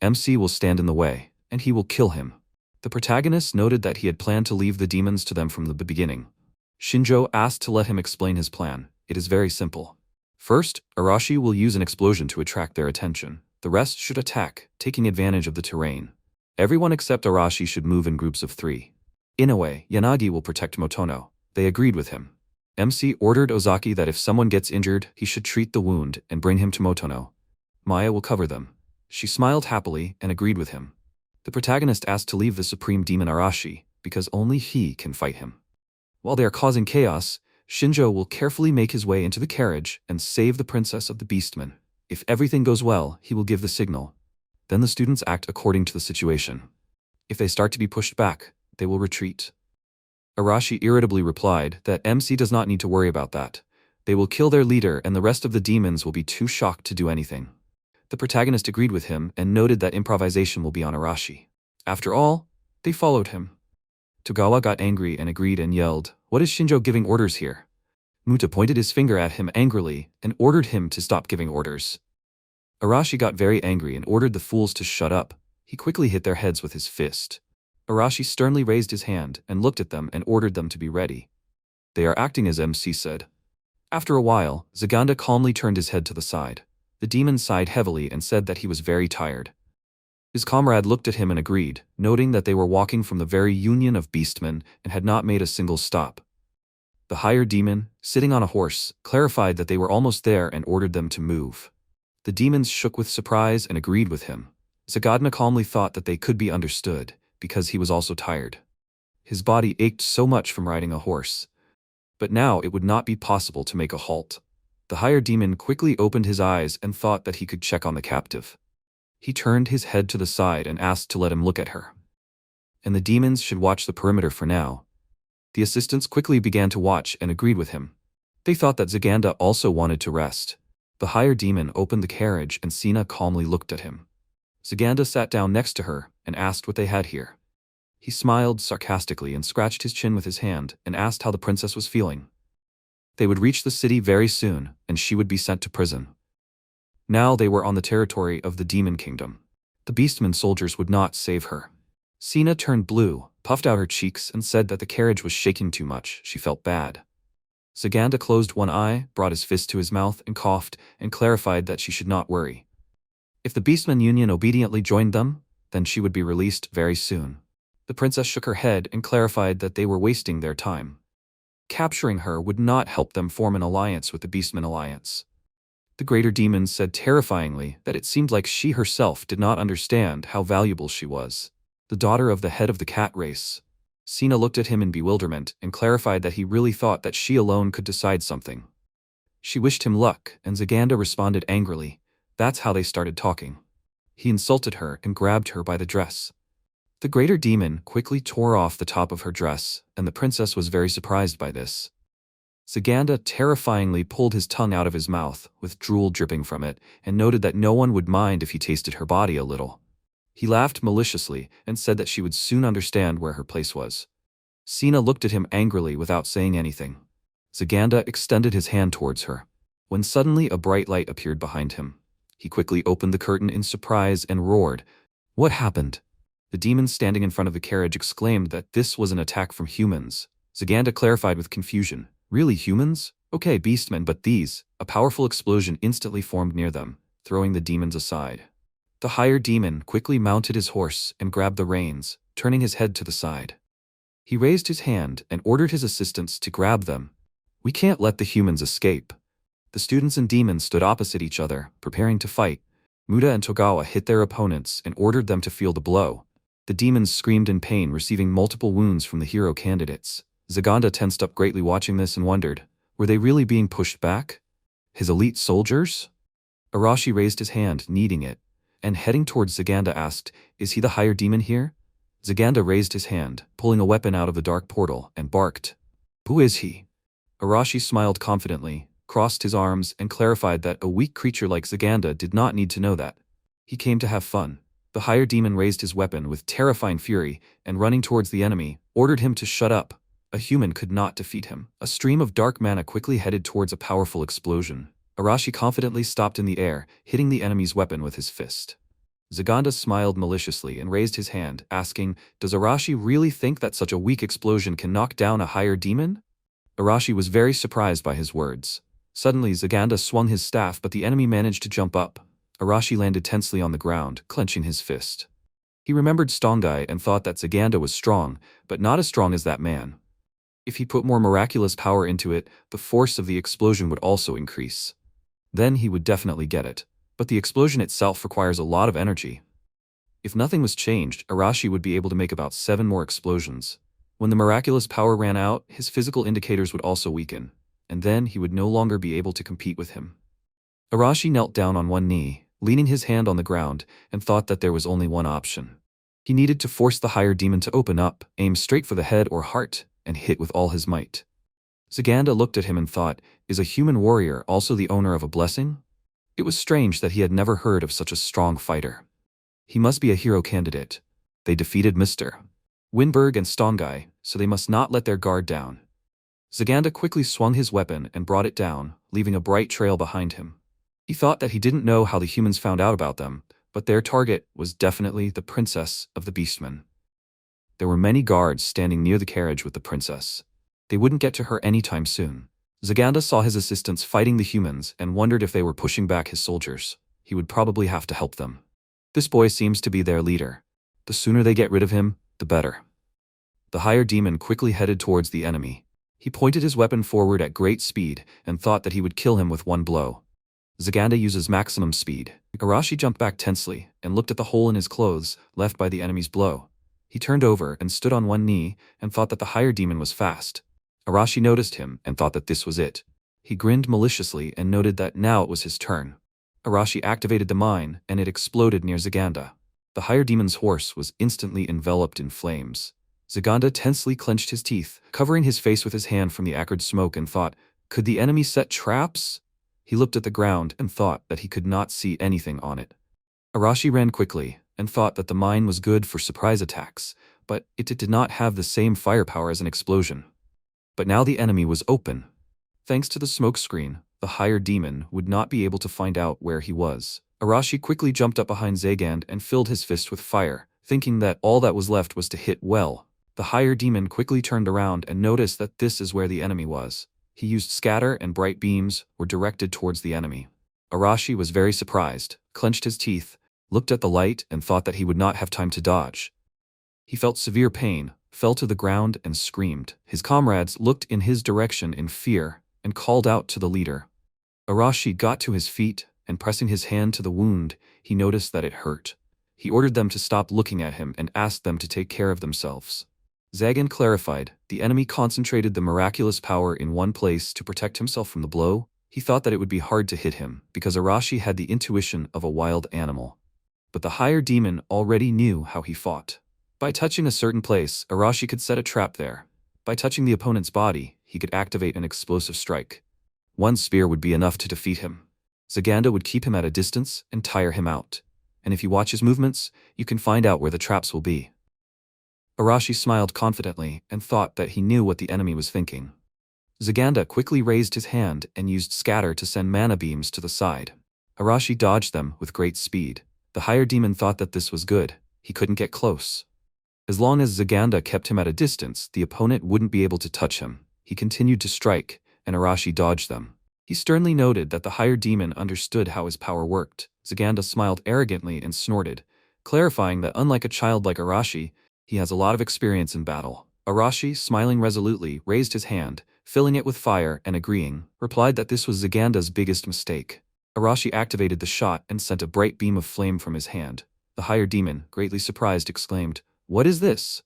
MC will stand in the way, and he will kill him. The protagonist noted that he had planned to leave the demons to them from the beginning. Shinjo asked to let him explain his plan. It is very simple. First, Arashi will use an explosion to attract their attention. The rest should attack, taking advantage of the terrain. Everyone except Arashi should move in groups of 3. Inoue, Yanagi will protect Motono. They agreed with him. MC ordered Ozaki that if someone gets injured, he should treat the wound and bring him to Motono. Maya will cover them. She smiled happily and agreed with him. The protagonist asked to leave the supreme demon Arashi, because only he can fight him. While they are causing chaos, Shinjo will carefully make his way into the carriage and save the princess of the beastmen. If everything goes well, he will give the signal. Then the students act according to the situation. If they start to be pushed back, they will retreat. Arashi irritably replied that MC does not need to worry about that. They will kill their leader and the rest of the demons will be too shocked to do anything. The protagonist agreed with him and noted that improvisation will be on Arashi. After all, they followed him. Togawa got angry and agreed and yelled, "What is Shinjo giving orders here?" Muta pointed his finger at him angrily and ordered him to stop giving orders. Arashi got very angry and ordered the fools to shut up. He quickly hit their heads with his fist. Arashi sternly raised his hand and looked at them and ordered them to be ready. "They are acting as MC said." After a while, Zaganda calmly turned his head to the side. The demon sighed heavily and said that he was very tired. His comrade looked at him and agreed, noting that they were walking from the very union of beastmen and had not made a single stop. The higher demon, sitting on a horse, clarified that they were almost there and ordered them to move. The demons shook with surprise and agreed with him. Zagadna calmly thought that they could be understood, because he was also tired. His body ached so much from riding a horse. But now it would not be possible to make a halt. The higher demon quickly opened his eyes and thought that he could check on the captive. He turned his head to the side and asked to let him look at her. And the demons should watch the perimeter for now. The assistants quickly began to watch and agreed with him. They thought that Zaganda also wanted to rest. The higher demon opened the carriage and Sina calmly looked at him. Zaganda sat down next to her and asked what they had here. He smiled sarcastically and scratched his chin with his hand and asked how the princess was feeling. They would reach the city very soon and she would be sent to prison. Now they were on the territory of the demon kingdom. The beastmen soldiers would not save her. Sina turned blue, puffed out her cheeks and said that the carriage was shaking too much. She felt bad. Zaganda closed one eye, brought his fist to his mouth and coughed and clarified that she should not worry. If the beastmen union obediently joined them, then she would be released very soon. The princess shook her head and clarified that they were wasting their time. Capturing her would not help them form an alliance with the beastmen alliance. The greater demon said terrifyingly that it seemed like she herself did not understand how valuable she was. The daughter of the head of the cat race. Sina looked at him in bewilderment and clarified that he really thought that she alone could decide something. She wished him luck, and Zaganda responded angrily. That's how they started talking. He insulted her and grabbed her by the dress. The greater demon quickly tore off the top of her dress, and the princess was very surprised by this. Zaganda terrifyingly pulled his tongue out of his mouth, with drool dripping from it, and noted that no one would mind if he tasted her body a little. He laughed maliciously and said that she would soon understand where her place was. Sina looked at him angrily without saying anything. Zaganda extended his hand towards her, when suddenly a bright light appeared behind him. He quickly opened the curtain in surprise and roared. What happened? The demon standing in front of the carriage exclaimed that this was an attack from humans. Zaganda clarified with confusion. Really, humans? Okay, beastmen, but these. A powerful explosion instantly formed near them, throwing the demons aside. The higher demon quickly mounted his horse and grabbed the reins, turning his head to the side. He raised his hand and ordered his assistants to grab them. We can't let the humans escape. The students and demons stood opposite each other, preparing to fight. Muda and Togawa hit their opponents and ordered them to feel the blow. The demons screamed in pain, receiving multiple wounds from the hero candidates. Zaganda tensed up greatly watching this and wondered, were they really being pushed back? His elite soldiers? Arashi raised his hand, needing it, and heading towards Zaganda asked, is he the higher demon here? Zaganda raised his hand, pulling a weapon out of the dark portal, and barked. Who is he? Arashi smiled confidently, crossed his arms, and clarified that a weak creature like Zaganda did not need to know that. He came to have fun. The higher demon raised his weapon with terrifying fury, and running towards the enemy, ordered him to shut up. A human could not defeat him. A stream of dark mana quickly headed towards a powerful explosion. Arashi confidently stopped in the air, hitting the enemy's weapon with his fist. Zaganda smiled maliciously and raised his hand, asking, does Arashi really think that such a weak explosion can knock down a higher demon? Arashi was very surprised by his words. Suddenly Zaganda swung his staff, but the enemy managed to jump up. Arashi landed tensely on the ground, clenching his fist. He remembered Stongai and thought that Zaganda was strong, but not as strong as that man. If he put more miraculous power into it, the force of the explosion would also increase. Then he would definitely get it. But the explosion itself requires a lot of energy. If nothing was changed, Arashi would be able to make about 7 more explosions. When the miraculous power ran out, his physical indicators would also weaken, and then he would no longer be able to compete with him. Arashi knelt down on one knee, leaning his hand on the ground, and thought that there was only one option. He needed to force the higher demon to open up, aim straight for the head or heart, and hit with all his might. Zaganda looked at him and thought, is a human warrior also the owner of a blessing? It was strange that he had never heard of such a strong fighter. He must be a hero candidate. They defeated Mr. Winberg and Stongai, so they must not let their guard down. Zaganda quickly swung his weapon and brought it down, leaving a bright trail behind him. He thought that he didn't know how the humans found out about them, but their target was definitely the princess of the beastmen. There were many guards standing near the carriage with the princess. They wouldn't get to her anytime soon. Zaganda saw his assistants fighting the humans and wondered if they were pushing back his soldiers. He would probably have to help them. This boy seems to be their leader. The sooner they get rid of him, the better. The higher demon quickly headed towards the enemy. He pointed his weapon forward at great speed and thought that he would kill him with one blow. Zaganda uses maximum speed. Arashi jumped back tensely and looked at the hole in his clothes left by the enemy's blow. He turned over and stood on one knee and thought that the higher demon was fast. Arashi noticed him and thought that this was it. He grinned maliciously and noted that now it was his turn. Arashi activated the mine and it exploded near Zaganda. The higher demon's horse was instantly enveloped in flames. Zaganda tensely clenched his teeth, covering his face with his hand from the acrid smoke, and thought, could the enemy set traps? He looked at the ground and thought that he could not see anything on it. Arashi ran quickly and thought that the mine was good for surprise attacks, but it did not have the same firepower as an explosion. But now the enemy was open. Thanks to the smoke screen, the higher demon would not be able to find out where he was. Arashi quickly jumped up behind Zagand and filled his fist with fire, thinking that all that was left was to hit well. The higher demon quickly turned around and noticed that this is where the enemy was. He used scatter and bright beams were directed towards the enemy. Arashi was very surprised, clenched his teeth, looked at the light and thought that he would not have time to dodge. He felt severe pain, fell to the ground and screamed. His comrades looked in his direction in fear and called out to the leader. Arashi got to his feet and pressing his hand to the wound, he noticed that it hurt. He ordered them to stop looking at him and asked them to take care of themselves. Zagand clarified, the enemy concentrated the miraculous power in one place to protect himself from the blow. He thought that it would be hard to hit him because Arashi had the intuition of a wild animal. But the higher demon already knew how he fought. By touching a certain place, Arashi could set a trap there. By touching the opponent's body, he could activate an explosive strike. One spear would be enough to defeat him. Zaganda would keep him at a distance and tire him out. and if you watch his movements, you can find out where the traps will be. Arashi smiled confidently and thought that he knew what the enemy was thinking. Zaganda quickly raised his hand and used Scatter to send mana beams to the side. Arashi dodged them with great speed. The higher demon thought that this was good. He couldn't get close. As long as Zaganda kept him at a distance, the opponent wouldn't be able to touch him. He continued to strike, and Arashi dodged them. He sternly noted that the higher demon understood how his power worked. Zaganda smiled arrogantly and snorted, clarifying that unlike a child like Arashi, he has a lot of experience in battle. Arashi, smiling resolutely, raised his hand, filling it with fire and agreeing, replied that this was Zaganda's biggest mistake. Arashi activated the shot and sent a bright beam of flame from his hand. The higher demon, greatly surprised, exclaimed, "What is this?"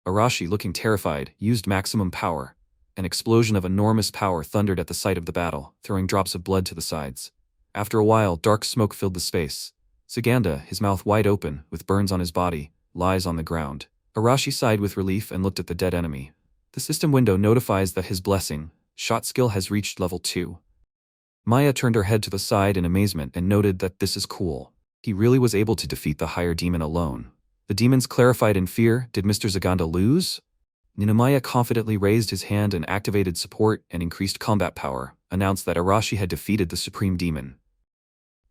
Arashi, looking terrified, used maximum power. An explosion of enormous power thundered at the sight of the battle, throwing drops of blood to the sides. After a while, dark smoke filled the space. Zaganda, his mouth wide open, with burns on his body, lies on the ground. Arashi sighed with relief and looked at the dead enemy. The system window notifies that his blessing, shot skill, has reached level 2. Maya turned her head to the side in amazement and noted that this is cool. He really was able to defeat the higher demon alone. The demons clarified in fear. Did Mr. Zaganda lose? Ninamaya confidently raised his hand and activated support and increased combat power, announced that Arashi had defeated the supreme demon.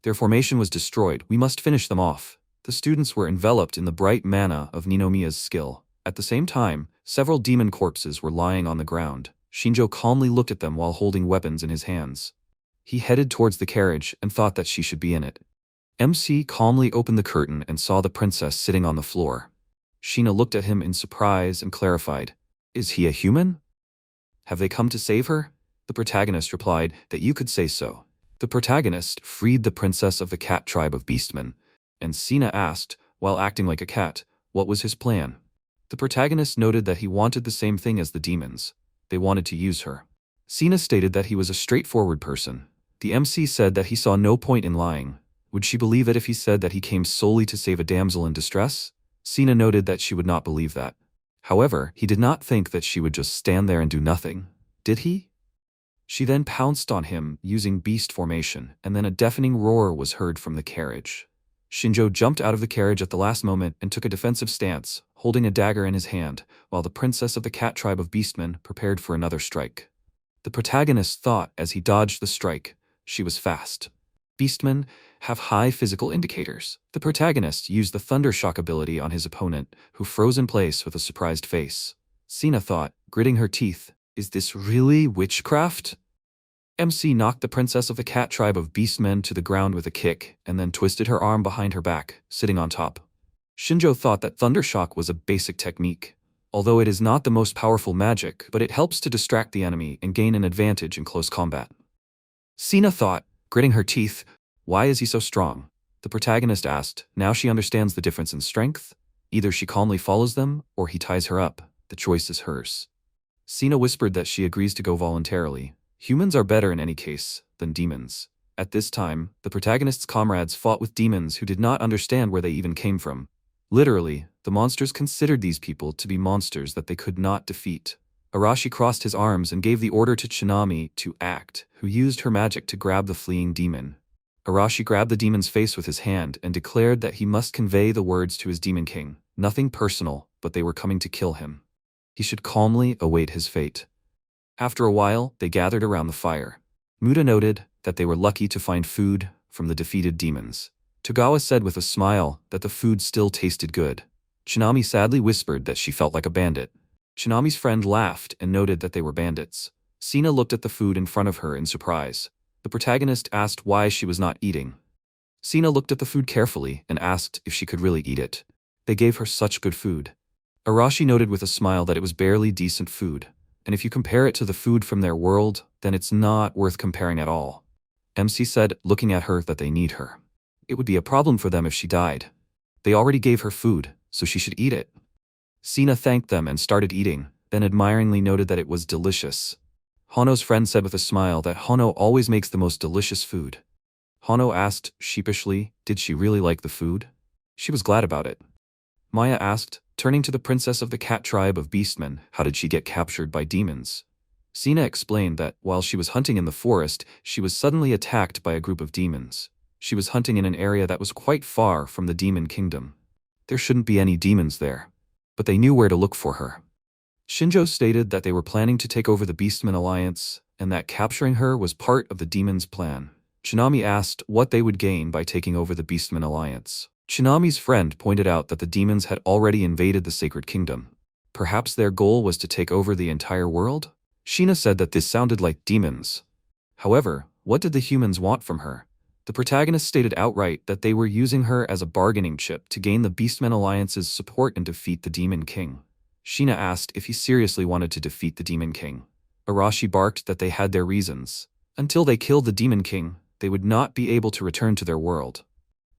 Their formation was destroyed. We must finish them off. The students were enveloped in the bright mana of Ninomiya's skill. At the same time, several demon corpses were lying on the ground. Shinjo calmly looked at them while holding weapons in his hands. He headed towards the carriage and thought that she should be in it. MC calmly opened the curtain and saw the princess sitting on the floor. Sheena looked at him in surprise and clarified, "Is he a human? Have they come to save her?" The protagonist replied that you could say so. The protagonist freed the princess of the cat tribe of beastmen, and Sina asked, while acting like a cat, what was his plan. The protagonist noted that he wanted the same thing as the demons. They wanted to use her. Sina stated that he was a straightforward person. The MC said that he saw no point in lying. Would she believe it if he said that he came solely to save a damsel in distress? Sina noted that she would not believe that. However, he did not think that she would just stand there and do nothing. Did he? She then pounced on him using beast formation, and then a deafening roar was heard from the carriage. Shinjo jumped out of the carriage at the last moment and took a defensive stance, holding a dagger in his hand, while the princess of the cat tribe of beastmen prepared for another strike. The protagonist thought as he dodged the strike, she was fast. Beastmen have high physical indicators. The protagonist used the Thunder Shock ability on his opponent, who froze in place with a surprised face. Sina thought, gritting her teeth, is this really witchcraft? MC knocked the princess of the cat tribe of beastmen to the ground with a kick, and then twisted her arm behind her back, sitting on top. Shinjo thought that Thunder Shock was a basic technique. Although it is not the most powerful magic, but it helps to distract the enemy and gain an advantage in close combat. Sina thought, gritting her teeth, why is he so strong? The protagonist asked. Now she understands the difference in strength. Either she calmly follows them, or he ties her up. The choice is hers. Sina whispered that she agrees to go voluntarily. Humans are better in any case than demons. At this time, the protagonist's comrades fought with demons who did not understand where they even came from. Literally, the monsters considered these people to be monsters that they could not defeat. Arashi crossed his arms and gave the order to Tsunami to act, who used her magic to grab the fleeing demon. Arashi grabbed the demon's face with his hand and declared that he must convey the words to his demon king. Nothing personal, but they were coming to kill him. He should calmly await his fate. After a while, they gathered around the fire. Muda noted that they were lucky to find food from the defeated demons. Togawa said with a smile that the food still tasted good. Tsunami sadly whispered that she felt like a bandit. Tsunami's friend laughed and noted that they were bandits. Sina looked at the food in front of her in surprise. The protagonist asked why she was not eating. Sina looked at the food carefully and asked if she could really eat it. They gave her such good food. Arashi noted with a smile that it was barely decent food, and if you compare it to the food from their world, then it's not worth comparing at all. MC said, looking at her, that they need her. It would be a problem for them if she died. They already gave her food, so she should eat it. Sina thanked them and started eating, then admiringly noted that it was delicious. Hono's friend said with a smile that Hono always makes the most delicious food. Hono asked, sheepishly, did she really like the food? She was glad about it. Maya asked, turning to the princess of the cat tribe of beastmen, how did she get captured by demons? Sina explained that, while she was hunting in the forest, she was suddenly attacked by a group of demons. She was hunting in an area that was quite far from the demon kingdom. There shouldn't be any demons there, but they knew where to look for her. Shinjo stated that they were planning to take over the Beastmen Alliance, and that capturing her was part of the demons' plan. Tsunami asked what they would gain by taking over the Beastmen Alliance. Tsunami's friend pointed out that the demons had already invaded the Sacred Kingdom. Perhaps their goal was to take over the entire world? Sheena said that this sounded like demons. However, what did the humans want from her? The protagonist stated outright that they were using her as a bargaining chip to gain the Beastmen Alliance's support and defeat the Demon King. Sheena asked if he seriously wanted to defeat the Demon King. Arashi barked that they had their reasons. Until they killed the Demon King, they would not be able to return to their world.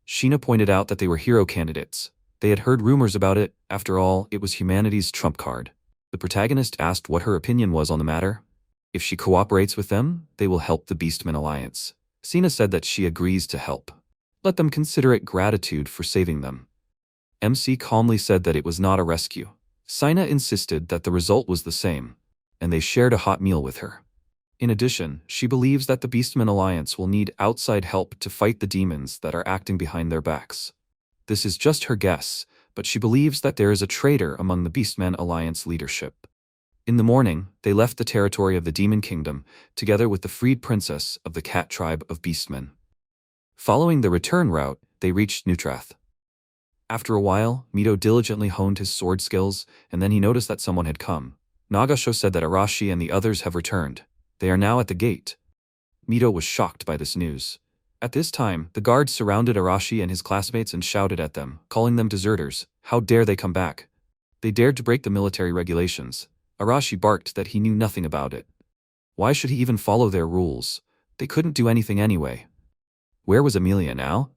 Sheena pointed out that they were hero candidates. They had heard rumors about it. After all, it was humanity's trump card. The protagonist asked what her opinion was on the matter. If she cooperates with them, they will help the Beastmen Alliance. Sina said that she agrees to help. Let them consider it gratitude for saving them. MC calmly said that it was not a rescue. Sina insisted that the result was the same, and they shared a hot meal with her. In addition, she believes that the Beastmen Alliance will need outside help to fight the demons that are acting behind their backs. This is just her guess, but she believes that there is a traitor among the Beastmen Alliance leadership. In the morning, they left the territory of the Demon Kingdom, together with the freed princess of the cat tribe of Beastmen. Following the return route, they reached Nutrath. After a while, Mito diligently honed his sword skills, and then he noticed that someone had come. Nagasho said that Arashi and the others have returned. They are now at the gate. Mito was shocked by this news. At this time, the guards surrounded Arashi and his classmates and shouted at them, calling them deserters. How dare they come back? They dared to break the military regulations. Arashi barked that he knew nothing about it. Why should he even follow their rules? They couldn't do anything anyway. Where was Emilia now?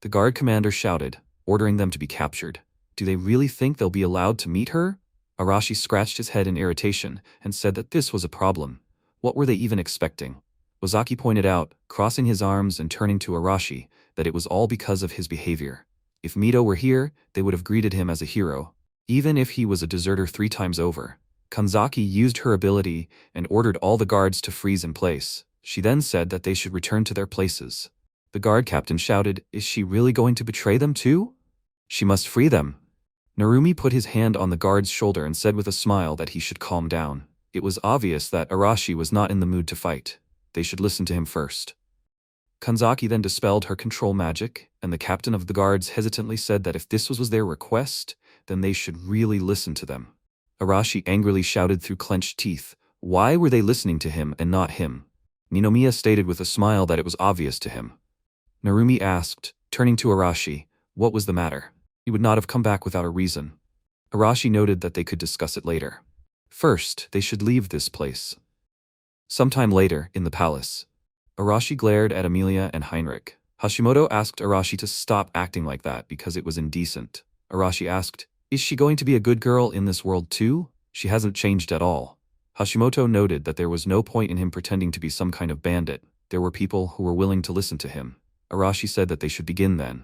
The guard commander shouted, ordering them to be captured. Do they really think they'll be allowed to meet her? Arashi scratched his head in irritation and said that this was a problem. What were they even expecting? Ozaki pointed out, crossing his arms and turning to Arashi, that it was all because of his behavior. If Mito were here, they would have greeted him as a hero, even if he was a deserter 3 times over. Kanzaki used her ability and ordered all the guards to freeze in place. She then said that they should return to their places. The guard captain shouted, "Is she really going to betray them too? She must free them." Narumi put his hand on the guard's shoulder and said with a smile that he should calm down. It was obvious that Arashi was not in the mood to fight. They should listen to him first. Kanzaki then dispelled her control magic, and the captain of the guards hesitantly said that if this was their request, then they should really listen to them. Arashi angrily shouted through clenched teeth, why were they listening to him and not him? Ninomiya stated with a smile that it was obvious to him. Narumi asked, turning to Arashi, what was the matter? He would not have come back without a reason. Arashi noted that they could discuss it later. First, they should leave this place. Sometime later, in the palace, Arashi glared at Emilia and Heinrich. Hashimoto asked Arashi to stop acting like that because it was indecent. Arashi asked, is she going to be a good girl in this world too? She hasn't changed at all. Hashimoto noted that there was no point in him pretending to be some kind of bandit. There were people who were willing to listen to him. Arashi said that they should begin then.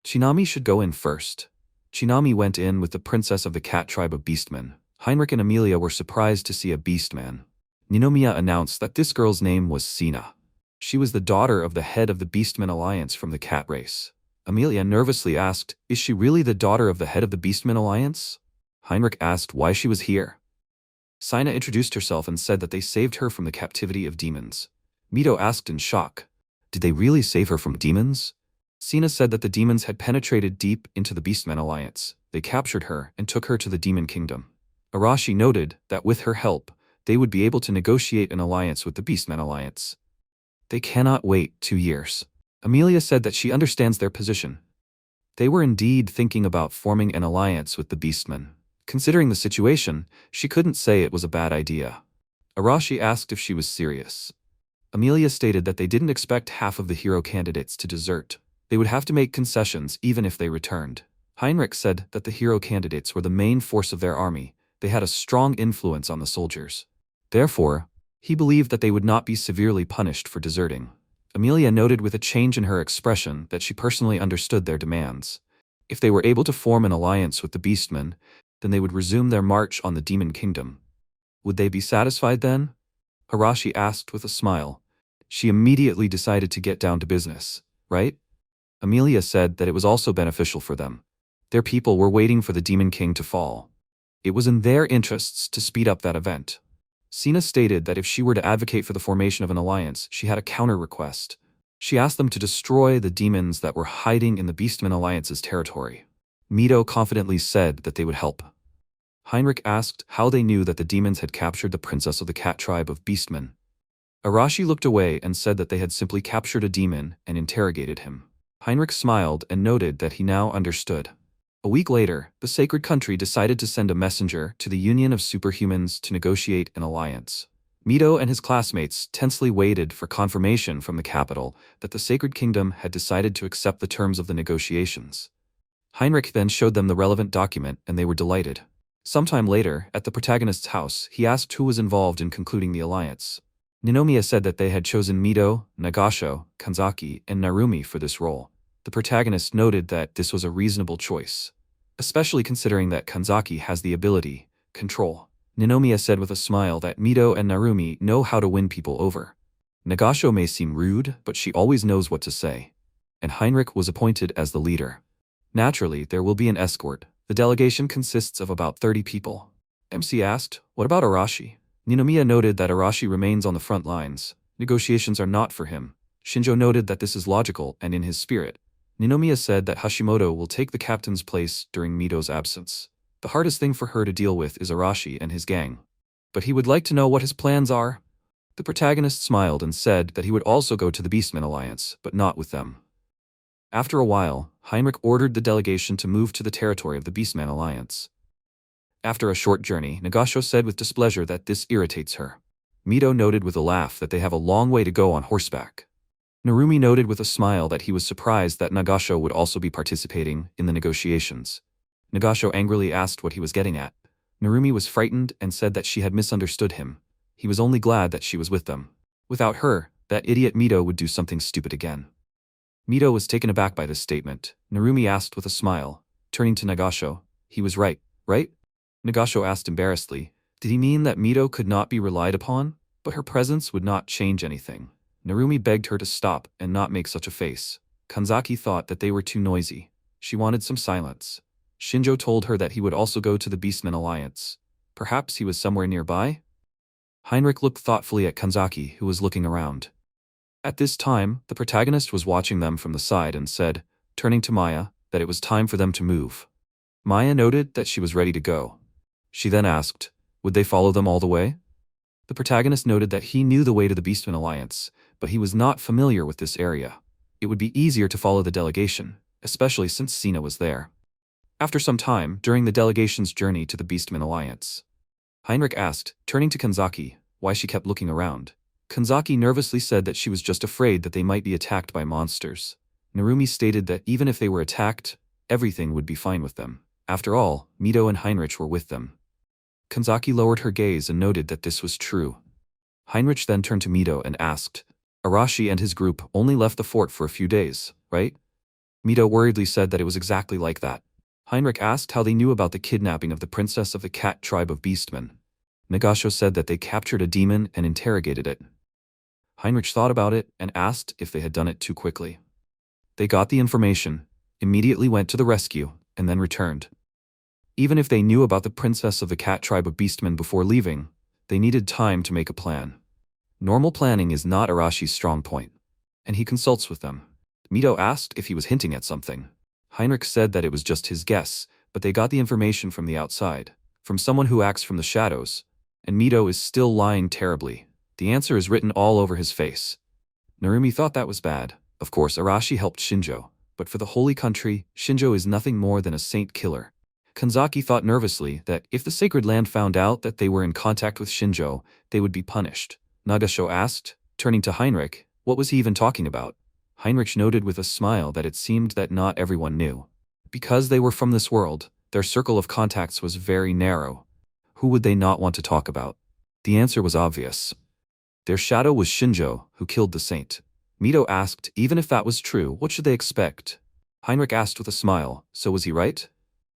Chinami should go in first. Chinami went in with the princess of the cat tribe of beastmen. Heinrich and Emilia were surprised to see a beastman. Ninomiya announced that this girl's name was Sina. She was the daughter of the head of the Beastmen Alliance from the cat race. Emilia nervously asked, is she really the daughter of the head of the Beastmen Alliance? Heinrich asked why she was here. Sina introduced herself and said that they saved her from the captivity of demons. Mito asked in shock, did they really save her from demons? Sina said that the demons had penetrated deep into the Beastmen Alliance. They captured her and took her to the Demon Kingdom. Arashi noted that with her help, they would be able to negotiate an alliance with the Beastmen Alliance. They cannot wait 2 years. Emilia said that she understands their position. They were indeed thinking about forming an alliance with the Beastmen. Considering the situation, she couldn't say it was a bad idea. Arashi asked if she was serious. Emilia stated that they didn't expect half of the hero candidates to desert. They would have to make concessions even if they returned. Heinrich said that the hero candidates were the main force of their army. They had a strong influence on the soldiers. Therefore, he believed that they would not be severely punished for deserting. Emilia noted with a change in her expression that she personally understood their demands. If they were able to form an alliance with the Beastmen, then they would resume their march on the Demon Kingdom. Would they be satisfied then? Arashi asked with a smile. She immediately decided to get down to business. right? Amelia said that it was also beneficial for them. Their people were waiting for the Demon King to fall. It was in their interests to speed up that event. Sina stated that if she were to advocate for the formation of an alliance, she had a counter-request. She asked them to destroy the demons that were hiding in the Beastmen Alliance's territory. Mito confidently said that they would help. Heinrich asked how they knew that the demons had captured the princess of the cat tribe of beastmen. Arashi looked away and said that they had simply captured a demon and interrogated him. Heinrich smiled and noted that he now understood. A week later, the sacred country decided to send a messenger to the Union of Superhumans to negotiate an alliance. Mito and his classmates tensely waited for confirmation from the capital that the Sacred Kingdom had decided to accept the terms of the negotiations. Heinrich then showed them the relevant document and they were delighted. Sometime later, at the protagonist's house, he asked who was involved in concluding the alliance. Ninomiya said that they had chosen Mito, Nagasho, Kanzaki, and Narumi for this role. The protagonist noted that this was a reasonable choice, especially considering that Kanzaki has the ability, control. Ninomiya said with a smile that Mito and Narumi know how to win people over. Nagasho may seem rude, but she always knows what to say. And Heinrich was appointed as the leader. Naturally, there will be an escort. The delegation consists of about 30 people. MC asked, "What about Arashi?" Ninomiya noted that Arashi remains on the front lines. Negotiations are not for him. Shinjo noted that this is logical and in his spirit. Ninomiya said that Hashimoto will take the captain's place during Mito's absence. The hardest thing for her to deal with is Arashi and his gang. But he would like to know what his plans are. The protagonist smiled and said that he would also go to the Beastmen Alliance, but not with them. After a while, Heinrich ordered the delegation to move to the territory of the Beastmen Alliance. After a short journey, Nagasho said with displeasure that this irritates her. Mito noted with a laugh that they have a long way to go on horseback. Narumi noted with a smile that he was surprised that Nagasho would also be participating in the negotiations. Nagasho angrily asked what he was getting at. Narumi was frightened and said that she had misunderstood him. He was only glad that she was with them. Without her, that idiot Mito would do something stupid again. Mito was taken aback by this statement. Narumi asked with a smile, turning to Nagasho, "He was right, right?" Nagasho asked embarrassedly, did he mean that Mito could not be relied upon? But her presence would not change anything. Narumi begged her to stop and not make such a face. Kanzaki thought that they were too noisy. She wanted some silence. Shinjo told her that he would also go to the Beastmen Alliance. Perhaps he was somewhere nearby? Heinrich looked thoughtfully at Kanzaki, who was looking around. At this time, the protagonist was watching them from the side and said, turning to Maya, that it was time for them to move. Maya noted that she was ready to go. She then asked, would they follow them all the way? The protagonist noted that he knew the way to the Beastmen Alliance, but he was not familiar with this area. It would be easier to follow the delegation, especially since Sina was there. After some time, during the delegation's journey to the Beastmen Alliance, Heinrich asked, turning to Kanzaki, why she kept looking around. Kanzaki nervously said that she was just afraid that they might be attacked by monsters. Narumi stated that even if they were attacked, everything would be fine with them. After all, Mito and Heinrich were with them. Kanzaki lowered her gaze and noted that this was true. Heinrich then turned to Mito and asked, Arashi and his group only left the fort for a few days, right? Mito worriedly said that it was exactly like that. Heinrich asked how they knew about the kidnapping of the princess of the cat tribe of beastmen. Nagasho said that they captured a demon and interrogated it. Heinrich thought about it and asked if they had done it too quickly. They got the information, immediately went to the rescue, and then returned. Even if they knew about the princess of the cat tribe of beastmen before leaving, they needed time to make a plan. Normal planning is not Arashi's strong point, and he consults with them. Mito asked if he was hinting at something. Heinrich said that it was just his guess, but they got the information from the outside, from someone who acts from the shadows, and Mito is still lying terribly. The answer is written all over his face. Narumi thought that was bad. Of course, Arashi helped Shinjo, but for the holy country, Shinjo is nothing more than a saint killer. Kanzaki thought nervously that if the Sacred Land found out that they were in contact with Shinjo, they would be punished. Nagasho asked, turning to Heinrich, what was he even talking about? Heinrich noted with a smile that it seemed that not everyone knew. Because they were from this world, their circle of contacts was very narrow. Who would they not want to talk about? The answer was obvious. Their shadow was Shinjo, who killed the saint. Mito asked, even if that was true, what should they expect? Heinrich asked with a smile, so was he right?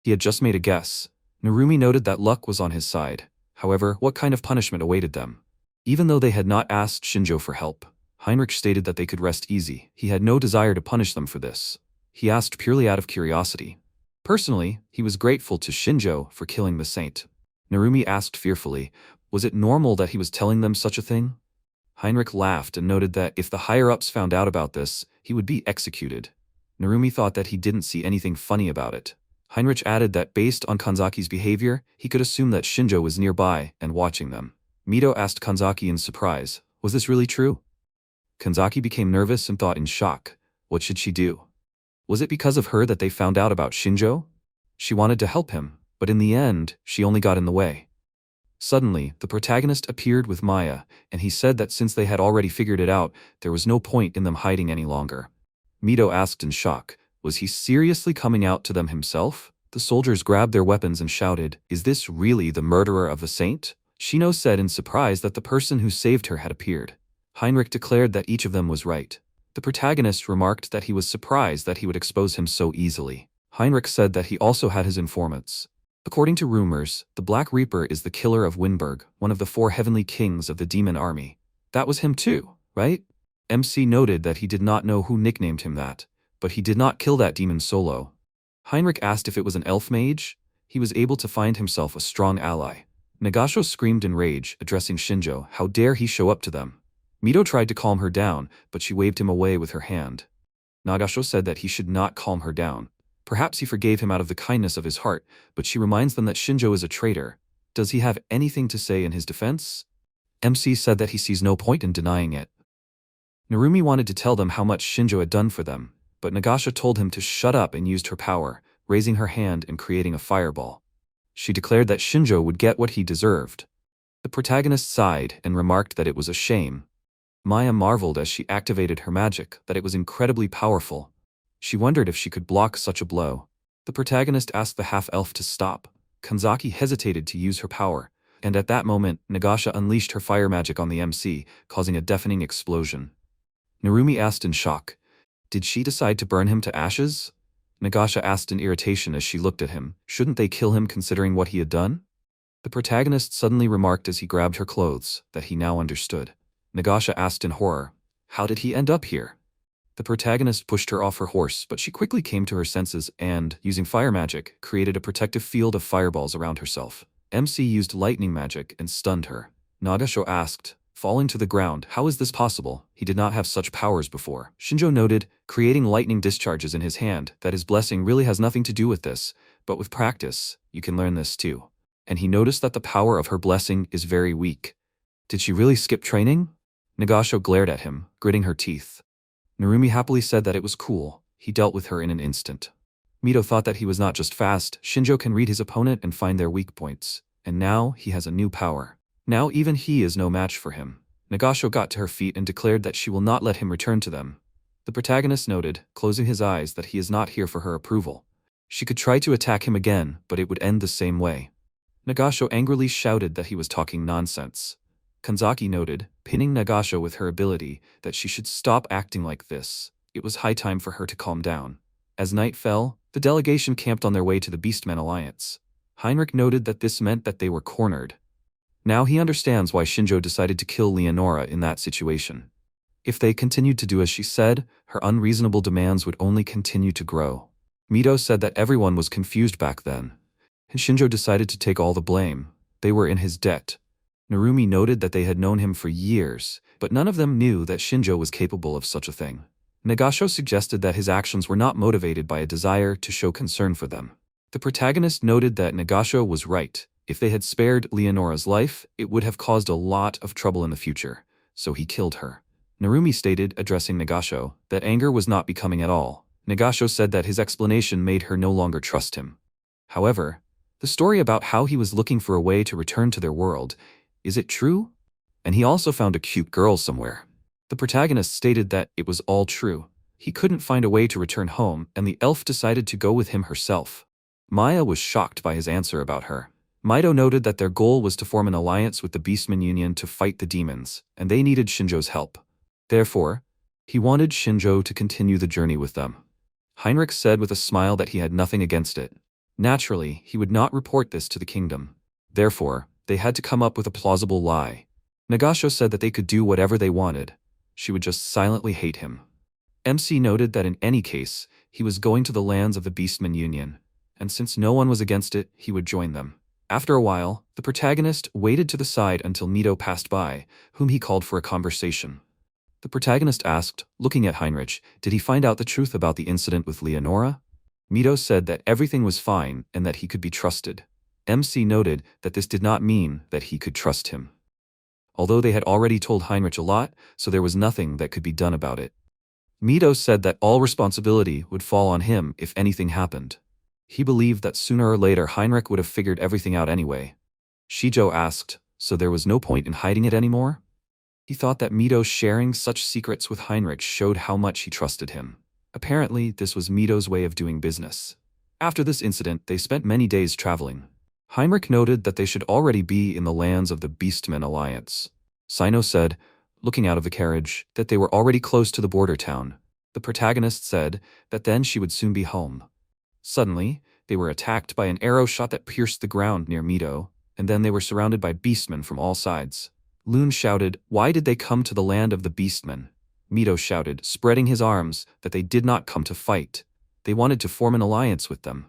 He had just made a guess. Narumi noted that luck was on his side. However, what kind of punishment awaited them? Even though they had not asked Shinjo for help, Heinrich stated that they could rest easy. He had no desire to punish them for this. He asked purely out of curiosity. Personally, he was grateful to Shinjo for killing the saint. Narumi asked fearfully, was it normal that he was telling them such a thing? Heinrich laughed and noted that if the higher-ups found out about this, he would be executed. Narumi thought that he didn't see anything funny about it. Heinrich added that based on Kanzaki's behavior, he could assume that Shinjo was nearby and watching them. Mito asked Kanzaki in surprise, was this really true? Kanzaki became nervous and thought in shock. What should she do? Was it because of her that they found out about Shinjo? She wanted to help him, but in the end, she only got in the way. Suddenly, the protagonist appeared with Maya, and he said that since they had already figured it out, there was no point in them hiding any longer. Mito asked in shock, was he seriously coming out to them himself? The soldiers grabbed their weapons and shouted, is this really the murderer of the saint? Shino said in surprise that the person who saved her had appeared. Heinrich declared that each of them was right. The protagonist remarked that he was surprised that he would expose him so easily. Heinrich said that he also had his informants. According to rumors, the Black Reaper is the killer of Winberg, one of the 4 heavenly kings of the demon army. That was him too, right? MC noted that he did not know who nicknamed him that, but he did not kill that demon solo. Heinrich asked if it was an elf mage. He was able to find himself a strong ally. Nagasho screamed in rage, addressing Shinjo, how dare he show up to them. Mito tried to calm her down, but she waved him away with her hand. Nagasho said that he should not calm her down. Perhaps he forgave him out of the kindness of his heart, but she reminds them that Shinjo is a traitor. Does he have anything to say in his defense? MC said that he sees no point in denying it. Narumi wanted to tell them how much Shinjo had done for them, but Nagasha told him to shut up and used her power, raising her hand and creating a fireball. She declared that Shinjo would get what he deserved. The protagonist sighed and remarked that it was a shame. Maya marveled as she activated her magic, that it was incredibly powerful. She wondered if she could block such a blow. The protagonist asked the half-elf to stop. Kanzaki hesitated to use her power, and at that moment, Nagasha unleashed her fire magic on the MC, causing a deafening explosion. Narumi asked in shock, did she decide to burn him to ashes? Nagasha asked in irritation as she looked at him, shouldn't they kill him considering what he had done? The protagonist suddenly remarked as he grabbed her clothes, that he now understood. Nagasha asked in horror, how did he end up here? The protagonist pushed her off her horse, but she quickly came to her senses and, using fire magic, created a protective field of fireballs around herself. MC used lightning magic and stunned her. Nagasho asked, falling to the ground, how is this possible? He did not have such powers before. Shinjo noted, creating lightning discharges in his hand, that his blessing really has nothing to do with this, but with practice, you can learn this too. And he noticed that the power of her blessing is very weak. Did she really skip training? Nagasho glared at him, gritting her teeth. Narumi happily said that it was cool. He dealt with her in an instant. Mito thought that he was not just fast, Shinjo can read his opponent and find their weak points. And now, he has a new power. Now even he is no match for him. Nagasho got to her feet and declared that she will not let him return to them. The protagonist noted, closing his eyes, that he is not here for her approval. She could try to attack him again, but it would end the same way. Nagasho angrily shouted that he was talking nonsense. Kanzaki noted, pinning Nagasho with her ability, that she should stop acting like this. It was high time for her to calm down. As night fell, the delegation camped on their way to the Beastmen alliance. Heinrich noted that this meant that they were cornered. Now he understands why Shinjo decided to kill Leonora in that situation. If they continued to do as she said, her unreasonable demands would only continue to grow. Mito said that everyone was confused back then, and Shinjo decided to take all the blame. They were in his debt. Narumi noted that they had known him for years, but none of them knew that Shinjo was capable of such a thing. Nagasho suggested that his actions were not motivated by a desire to show concern for them. The protagonist noted that Nagasho was right. If they had spared Leonora's life, it would have caused a lot of trouble in the future, so he killed her. Narumi stated, addressing Nagasho, that anger was not becoming at all. Nagasho said that his explanation made her no longer trust him. However, the story about how he was looking for a way to return to their world, is it true? And he also found a cute girl somewhere. The protagonist stated that it was all true. He couldn't find a way to return home, and the elf decided to go with him herself. Maya was shocked by his answer about her. Mito noted that their goal was to form an alliance with the Beastmen Union to fight the demons, and they needed Shinjo's help. Therefore, he wanted Shinjo to continue the journey with them. Heinrich said with a smile that he had nothing against it. Naturally, he would not report this to the kingdom. Therefore, they had to come up with a plausible lie. Nagasho said that they could do whatever they wanted. she would just silently hate him. MC noted that in any case, he was going to the lands of the Beastmen Union, and since no one was against it, he would join them. After a while, the protagonist waited to the side until Mito passed by, whom he called for a conversation. The protagonist asked, looking at Heinrich, did he find out the truth about the incident with Leonora? Mito said that everything was fine and that he could be trusted. MC noted that this did not mean that he could trust him. Although they had already told Heinrich a lot, so there was nothing that could be done about it. Mito said that all responsibility would fall on him if anything happened. He believed that sooner or later Heinrich would have figured everything out anyway. Shijo asked, so there was no point in hiding it anymore? He thought that Mito sharing such secrets with Heinrich showed how much he trusted him. Apparently, this was Mito's way of doing business. After this incident, they spent many days traveling. Heinrich noted that they should already be in the lands of the Beastmen Alliance. Sino said, looking out of the carriage, that they were already close to the border town. The protagonist said that then she would soon be home. Suddenly, they were attacked by an arrow shot that pierced the ground near Mito, and then they were surrounded by beastmen from all sides. Loon shouted, why did they come to the land of the beastmen? Mito shouted, spreading his arms, that they did not come to fight. They wanted to form an alliance with them.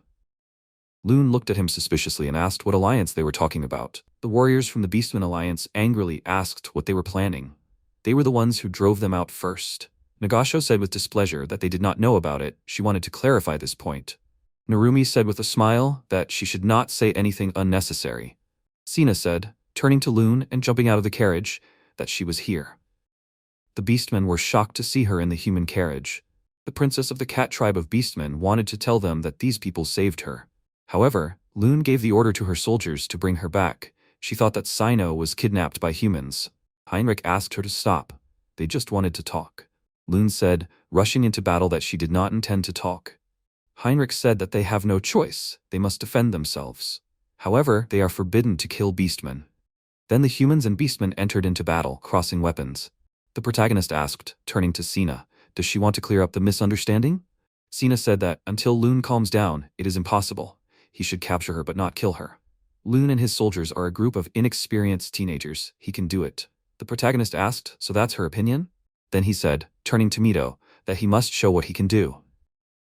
Loon looked at him suspiciously and asked what alliance they were talking about. The warriors from the Beastmen Alliance angrily asked what they were planning. They were the ones who drove them out first. Nagasho said with displeasure that they did not know about it. She wanted to clarify this point. Narumi said with a smile that she should not say anything unnecessary. Sina said, turning to Loon and jumping out of the carriage, that she was here. The beastmen were shocked to see her in the human carriage. The princess of the cat tribe of beastmen wanted to tell them that these people saved her. However, Loon gave the order to her soldiers to bring her back. She thought that Sino was kidnapped by humans. Heinrich asked her to stop. They just wanted to talk. Loon said, rushing into battle, that she did not intend to talk. Heinrich said that they have no choice, they must defend themselves. However, they are forbidden to kill beastmen. Then the humans and beastmen entered into battle, crossing weapons. The protagonist asked, turning to Sina, does she want to clear up the misunderstanding? Sina said that, until Loon calms down, it is impossible. He should capture her but not kill her. Loon and his soldiers are a group of inexperienced teenagers, he can do it. The protagonist asked, so that's her opinion? Then he said, turning to Mito, that he must show what he can do.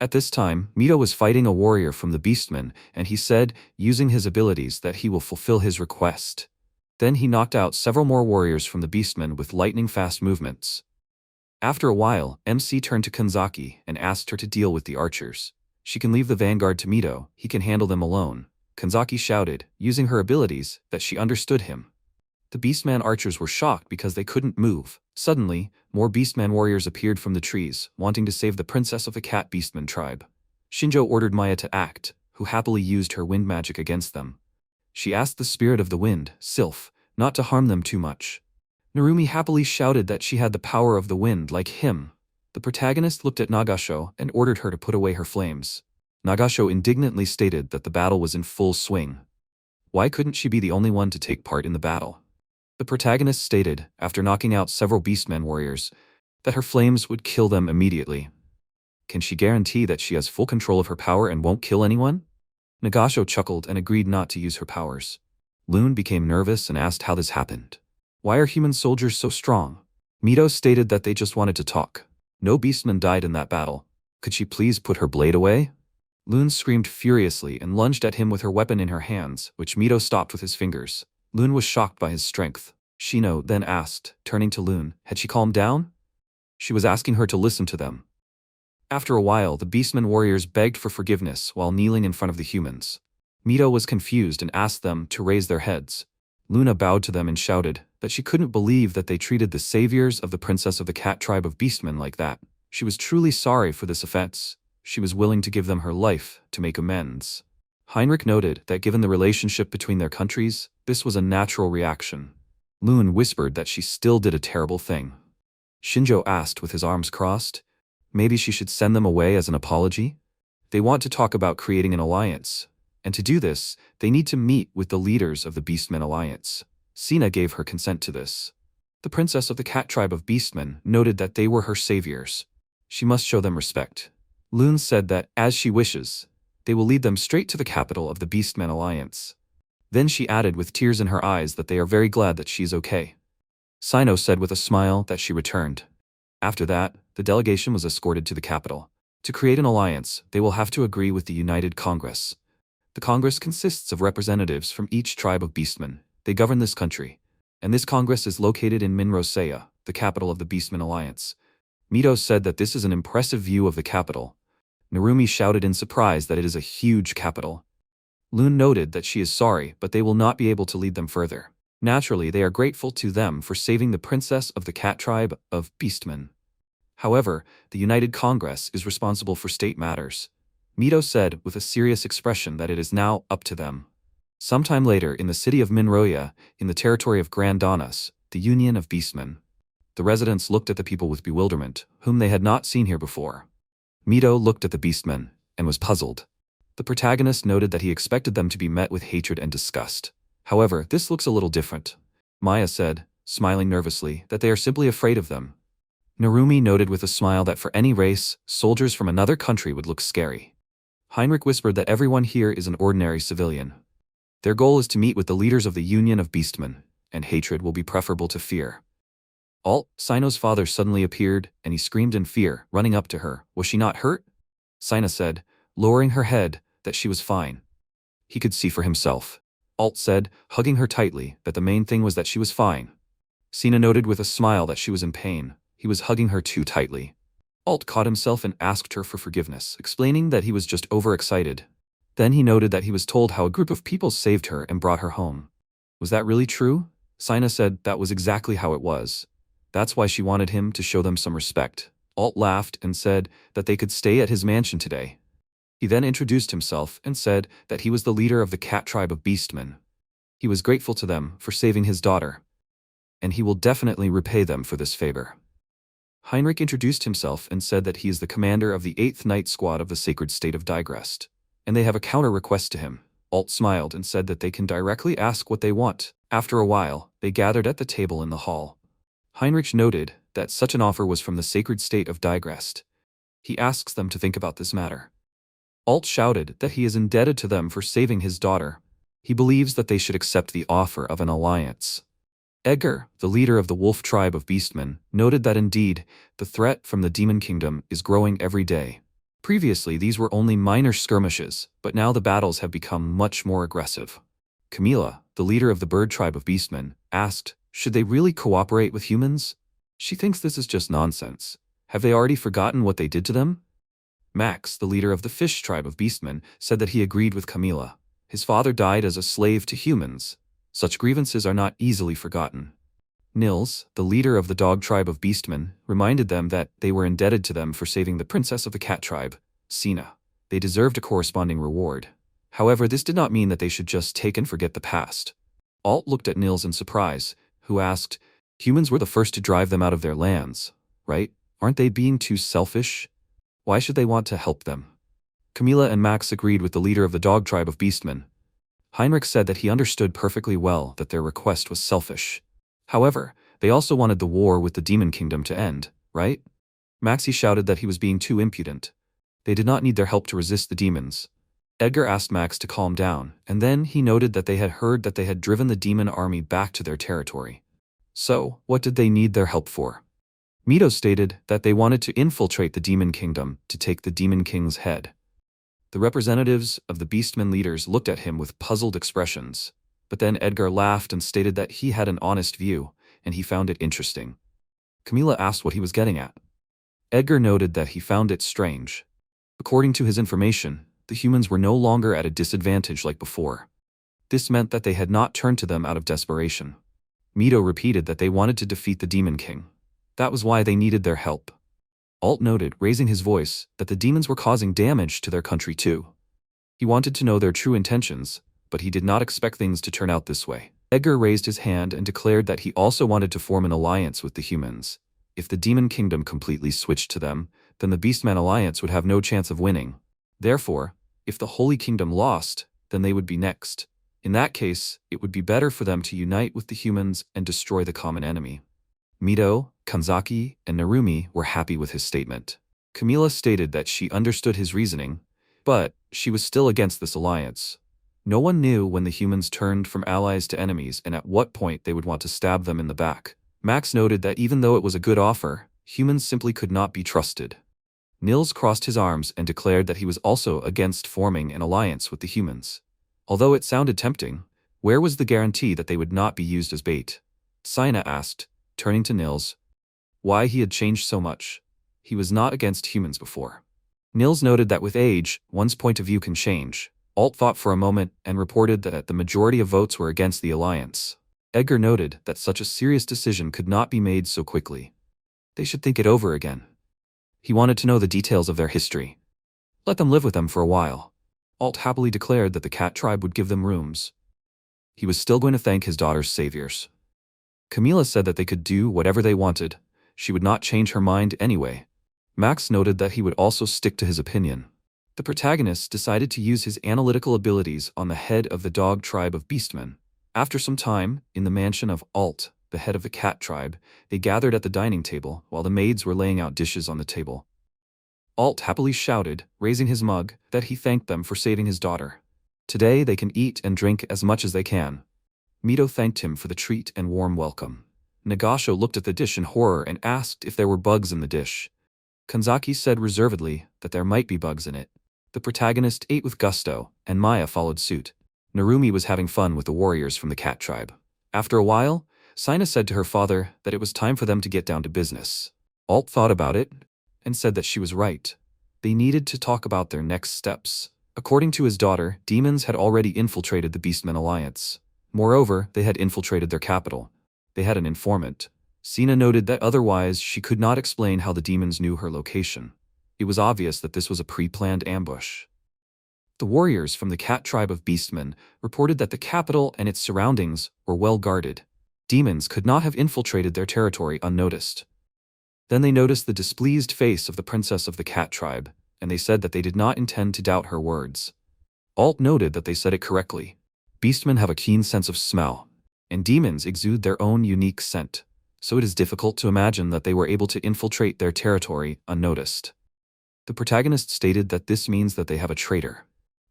At this time, Mito was fighting a warrior from the Beastmen, and he said, using his abilities, that he will fulfill his request. Then he knocked out several more warriors from the Beastmen with lightning-fast movements. After a while, MC turned to Kanzaki and asked her to deal with the archers. She can leave the vanguard to Mito, he can handle them alone. Kanzaki shouted, using her abilities, that she understood him. The Beastman archers were shocked because they couldn't move. Suddenly, more Beastman warriors appeared from the trees, wanting to save the princess of the cat Beastman tribe. Shinjo ordered Maya to act, who happily used her wind magic against them. She asked the spirit of the wind, Sylph, not to harm them too much. Narumi happily shouted that she had the power of the wind like him. The protagonist looked at Nagasho and ordered her to put away her flames. Nagasho indignantly stated that the battle was in full swing. Why couldn't she be the only one to take part in the battle? The protagonist stated, after knocking out several Beastmen warriors, that her flames would kill them immediately. Can she guarantee that she has full control of her power and won't kill anyone? Nagasho chuckled and agreed not to use her powers. Loon became nervous and asked how this happened. Why are human soldiers so strong? Mito stated that they just wanted to talk. No Beastman died in that battle. Could she please put her blade away? Loon screamed furiously and lunged at him with her weapon in her hands, which Mito stopped with his fingers. Loon was shocked by his strength. Shino then asked, turning to Loon, had she calmed down? She was asking her to listen to them. After a while, the Beastmen warriors begged for forgiveness while kneeling in front of the humans. Mito was confused and asked them to raise their heads. Luna bowed to them and shouted that she couldn't believe that they treated the saviors of the princess of the cat tribe of beastmen like that. She was truly sorry for this offense. She was willing to give them her life to make amends. Heinrich noted that given the relationship between their countries, this was a natural reaction. Loon whispered that she still did a terrible thing. Shinjo asked with his arms crossed, maybe she should send them away as an apology? They want to talk about creating an alliance, and to do this, they need to meet with the leaders of the Beastmen Alliance. Sina gave her consent to this. The princess of the cat tribe of beastmen noted that they were her saviors. She must show them respect. Loon said that, as she wishes, they will lead them straight to the capital of the Beastmen Alliance. Then she added with tears in her eyes that they are very glad that she is okay. Sino said with a smile that she returned. After that, the delegation was escorted to the capital. To create an alliance, they will have to agree with the United Congress. The Congress consists of representatives from each tribe of beastmen. They govern this country. And this Congress is located in Minrosea, the capital of the Beastmen Alliance. Mito said that this is an impressive view of the capital. Narumi shouted in surprise that it is a huge capital. Loon noted that she is sorry, but they will not be able to lead them further. Naturally, they are grateful to them for saving the princess of the cat tribe of beastmen. However, the United Congress is responsible for state matters. Mito said with a serious expression that it is now up to them. Sometime later, in the city of Minroya, in the territory of Grandanas, the Union of Beastmen. The residents looked at the people with bewilderment, whom they had not seen here before. Mito looked at the beastmen, and was puzzled. The protagonist noted that he expected them to be met with hatred and disgust. However, this looks a little different. Maya said, smiling nervously, that they are simply afraid of them. Narumi noted with a smile that for any race, soldiers from another country would look scary. Heinrich whispered that everyone here is an ordinary civilian. Their goal is to meet with the leaders of the Union of Beastmen, and hatred will be preferable to fear. Sino's father suddenly appeared, and he screamed in fear, running up to her. Was she not hurt? Sina said, lowering her head, that she was fine. He could see for himself. Alt said, hugging her tightly, that the main thing was that she was fine. Sina noted with a smile that she was in pain. He was hugging her too tightly. Alt caught himself and asked her for forgiveness, explaining that he was just overexcited. Then he noted that he was told how a group of people saved her and brought her home. Was that really true? Sina said that was exactly how it was. That's why she wanted him to show them some respect. Alt laughed and said that they could stay at his mansion today. He then introduced himself and said that he was the leader of the cat tribe of beastmen. He was grateful to them for saving his daughter, and he will definitely repay them for this favor. Heinrich introduced himself and said that he is the commander of the 8th Night Squad of the Sacred State of Digrest, and they have a counter request to him. Alt smiled and said that they can directly ask what they want. After a while, they gathered at the table in the hall. Heinrich noted that such an offer was from the Sacred State of Digrest. He asks them to think about this matter. Alt shouted that he is indebted to them for saving his daughter. He believes that they should accept the offer of an alliance. Edgar, the leader of the wolf tribe of beastmen, noted that indeed, the threat from the demon kingdom is growing every day. Previously, these were only minor skirmishes, but now the battles have become much more aggressive. Camila, the leader of the bird tribe of beastmen, asked, should they really cooperate with humans? She thinks this is just nonsense. Have they already forgotten what they did to them? Max, the leader of the fish tribe of beastmen, said that he agreed with Camila. His father died as a slave to humans. Such grievances are not easily forgotten. Nils, the leader of the dog tribe of beastmen, reminded them that they were indebted to them for saving the princess of the cat tribe, Sina. They deserved a corresponding reward. However, this did not mean that they should just take and forget the past. Alt looked at Nils in surprise, who asked, humans were the first to drive them out of their lands, right? Aren't they being too selfish? Why should they want to help them? Camila and Max agreed with the leader of the dog tribe of beastmen. Heinrich said that he understood perfectly well that their request was selfish. However, they also wanted the war with the demon kingdom to end, right? Maxie shouted that he was being too impudent. They did not need their help to resist the demons. Edgar asked Max to calm down, and then he noted that they had heard that they had driven the demon army back to their territory. So, what did they need their help for? Mito stated that they wanted to infiltrate the demon kingdom to take the demon king's head. The representatives of the beastmen leaders looked at him with puzzled expressions, but then Edgar laughed and stated that he had an honest view, and he found it interesting. Camila asked what he was getting at. Edgar noted that he found it strange. According to his information, the humans were no longer at a disadvantage like before. This meant that they had not turned to them out of desperation. Mito repeated that they wanted to defeat the Demon King. That was why they needed their help. Alt noted, raising his voice, that the demons were causing damage to their country too. He wanted to know their true intentions, but he did not expect things to turn out this way. Edgar raised his hand and declared that he also wanted to form an alliance with the humans. If the Demon Kingdom completely switched to them, then the Beastman Alliance would have no chance of winning. Therefore, if the Holy Kingdom lost, then they would be next. In that case, it would be better for them to unite with the humans and destroy the common enemy. Mito, Kanzaki, and Narumi were happy with his statement. Camila stated that she understood his reasoning, but she was still against this alliance. No one knew when the humans turned from allies to enemies and at what point they would want to stab them in the back. Max noted that even though it was a good offer, Humans simply could not be trusted. Nils crossed his arms and declared that he was also against forming an alliance with the humans. Although it sounded tempting, where was the guarantee that they would not be used as bait? Sina asked, turning to Nils, why he had changed so much. He was not against humans before. Nils noted that with age, one's point of view can change. Alt thought for a moment and reported that the majority of votes were against the alliance. Edgar noted that such a serious decision could not be made so quickly. They should think it over again. He wanted to know the details of their history. Let them live with them for a while. Alt happily declared that the cat tribe would give them rooms. He was still going to thank his daughter's saviors. Camila said that they could do whatever they wanted. She would not change her mind anyway. Max noted that he would also stick to his opinion. The protagonist decided to use his analytical abilities on the head of the dog tribe of beastmen. After some time, in the mansion of Alt, the head of the cat tribe, they gathered at the dining table while the maids were laying out dishes on the table. Alt happily shouted, raising his mug, that he thanked them for saving his daughter. Today they can eat and drink as much as they can. Mito thanked him for the treat and warm welcome. Nagasho looked at the dish in horror and asked if there were bugs in the dish. Kanzaki said reservedly that there might be bugs in it. The protagonist ate with gusto, and Maya followed suit. Narumi was having fun with the warriors from the cat tribe. After a while, Sina said to her father that it was time for them to get down to business. Alt thought about it and said that she was right. They needed to talk about their next steps. According to his daughter, demons had already infiltrated the Beastmen alliance. Moreover, they had infiltrated their capital. They had an informant. Sina noted that otherwise she could not explain how the demons knew her location. It was obvious that this was a pre-planned ambush. The warriors from the cat tribe of beastmen reported that the capital and its surroundings were well guarded. Demons could not have infiltrated their territory unnoticed. Then they noticed the displeased face of the princess of the cat tribe, and they said that they did not intend to doubt her words. Alt noted that they said it correctly. Beastmen have a keen sense of smell, and demons exude their own unique scent, so it is difficult to imagine that they were able to infiltrate their territory unnoticed. The protagonist stated that this means that they have a traitor.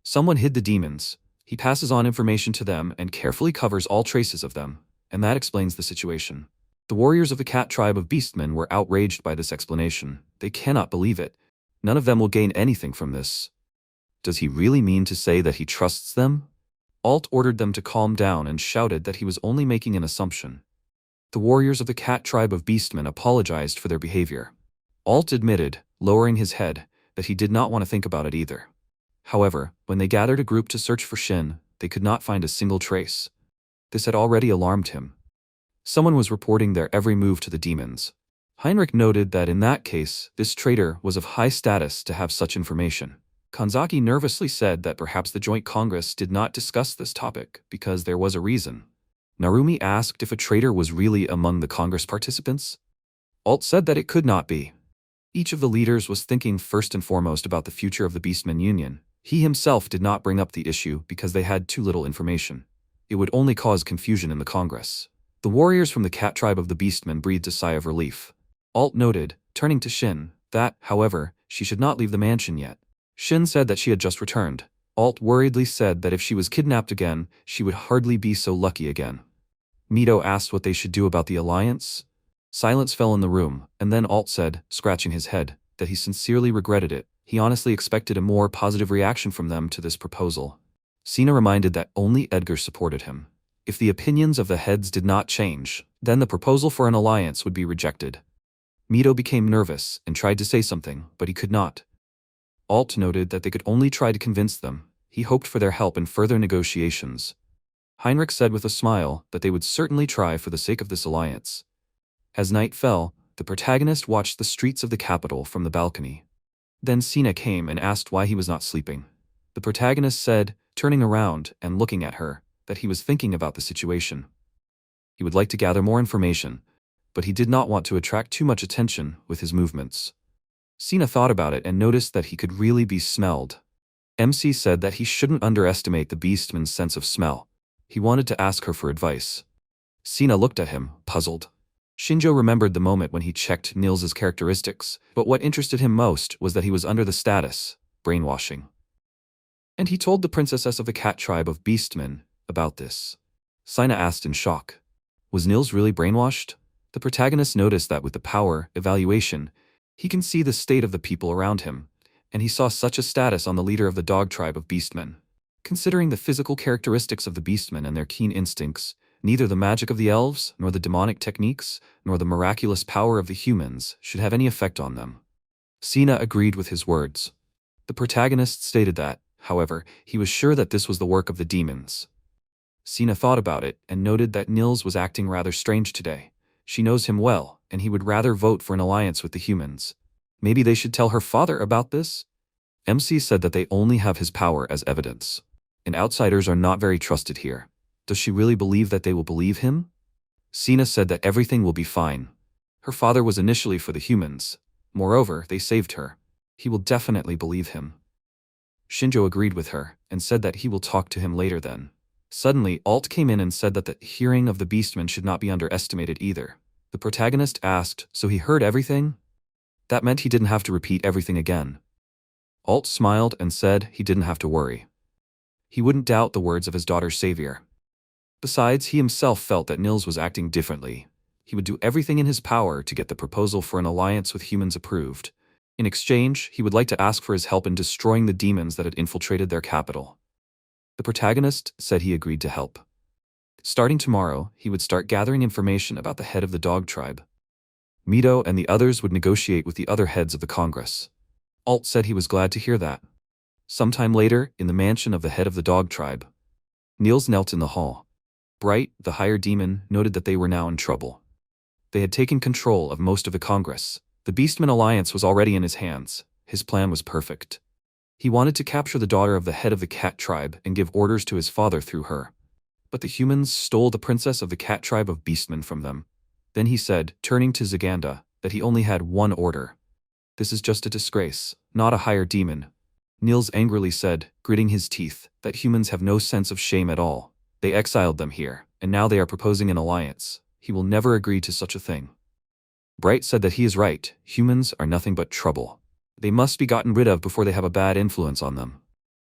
Someone hid the demons. He passes on information to them and carefully covers all traces of them, and that explains the situation. The warriors of the cat tribe of beastmen were outraged by this explanation. They cannot believe it. None of them will gain anything from this. Does he really mean to say that he trusts them? Alt ordered them to calm down and shouted that he was only making an assumption. The warriors of the cat tribe of beastmen apologized for their behavior. Alt admitted, lowering his head, that he did not want to think about it either. However, when they gathered a group to search for Shin, they could not find a single trace. This had already alarmed him. Someone was reporting their every move to the demons. Heinrich noted that in that case, this traitor was of high status to have such information. Kanzaki nervously said that perhaps the Joint Congress did not discuss this topic because there was a reason. Narumi asked if a traitor was really among the Congress participants. Alt said that it could not be. Each of the leaders was thinking first and foremost about the future of the Beastmen Union. He himself did not bring up the issue because they had too little information. It would only cause confusion in the Congress. The warriors from the cat tribe of the Beastmen breathed a sigh of relief. Alt noted, turning to Shin, that, however, she should not leave the mansion yet. Shin said that she had just returned. Alt worriedly said that if she was kidnapped again, she would hardly be so lucky again. Mito asked what they should do about the alliance. Silence fell in the room, and then Alt said, scratching his head, that he sincerely regretted it. He honestly expected a more positive reaction from them to this proposal. Sina reminded that only Edgar supported him. If the opinions of the heads did not change, then the proposal for an alliance would be rejected. Mito became nervous and tried to say something, but he could not. Alt noted that they could only try to convince them. He hoped for their help in further negotiations. Heinrich said with a smile that they would certainly try for the sake of this alliance. As night fell, the protagonist watched the streets of the capital from the balcony. Then Sina came and asked why he was not sleeping. The protagonist said, turning around and looking at her, that he was thinking about the situation. He would like to gather more information, but he did not want to attract too much attention with his movements. Sina thought about it and noticed that he could really be smelled. MC said that he shouldn't underestimate the beastman's sense of smell. He wanted to ask her for advice. Sina looked at him, puzzled. Shinjo remembered the moment when he checked Nils's characteristics, but what interested him most was that he was under the status, brainwashing. And he told the princess of the cat tribe of beastmen about this. Sina asked in shock. Was Nils really brainwashed? The protagonist noticed that with the power evaluation, he can see the state of the people around him, and he saw such a status on the leader of the dog tribe of beastmen. Considering the physical characteristics of the beastmen and their keen instincts, neither the magic of the elves, nor the demonic techniques, nor the miraculous power of the humans should have any effect on them. Sina agreed with his words. The protagonist stated that, however, he was sure that this was the work of the demons. Sina thought about it and noted that Nils was acting rather strange today. She knows him well, and he would rather vote for an alliance with the humans. Maybe they should tell her father about this? MC said that they only have his power as evidence, and outsiders are not very trusted here. Does she really believe that they will believe him? Sina said that everything will be fine. Her father was initially for the humans. Moreover, they saved her. He will definitely believe him. Shinjo agreed with her, and said that he will talk to him later then. Suddenly, Alt came in and said that the hearing of the beastmen should not be underestimated either. The protagonist asked, so he heard everything? That meant he didn't have to repeat everything again. Alt smiled and said he didn't have to worry. He wouldn't doubt the words of his daughter's savior. Besides, he himself felt that Nils was acting differently. He would do everything in his power to get the proposal for an alliance with humans approved. In exchange, he would like to ask for his help in destroying the demons that had infiltrated their capital. The protagonist said he agreed to help. Starting tomorrow, he would start gathering information about the head of the dog tribe. Mito and the others would negotiate with the other heads of the Congress. Alt said he was glad to hear that. Sometime later, in the mansion of the head of the dog tribe, Niels knelt in the hall. Bright, the higher demon, noted that they were now in trouble. They had taken control of most of the Congress. The Beastman alliance was already in his hands. His plan was perfect. He wanted to capture the daughter of the head of the cat tribe and give orders to his father through her. But the humans stole the princess of the cat tribe of Beastmen from them. Then he said, turning to Zaganda, that he only had one order. This is just a disgrace, not a higher demon. Niels angrily said, gritting his teeth, that humans have no sense of shame at all. They exiled them here, and now they are proposing an alliance. He will never agree to such a thing. Bright said that he is right. Humans are nothing but trouble. They must be gotten rid of before they have a bad influence on them.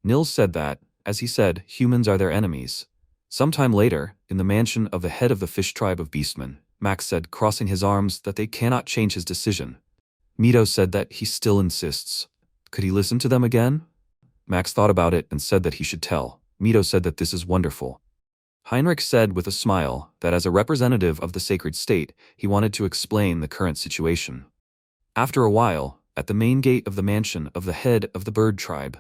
Nils said that, as he said, humans are their enemies. Sometime later, in the mansion of the head of the fish tribe of Beastmen, Max said, crossing his arms, that they cannot change his decision. Mito said that he still insists. Could he listen to them again? Max thought about it and said that he should tell. Mito said that this is wonderful. Heinrich said with a smile that as a representative of the sacred state, he wanted to explain the current situation. After a while, at the main gate of the mansion of the head of the bird tribe,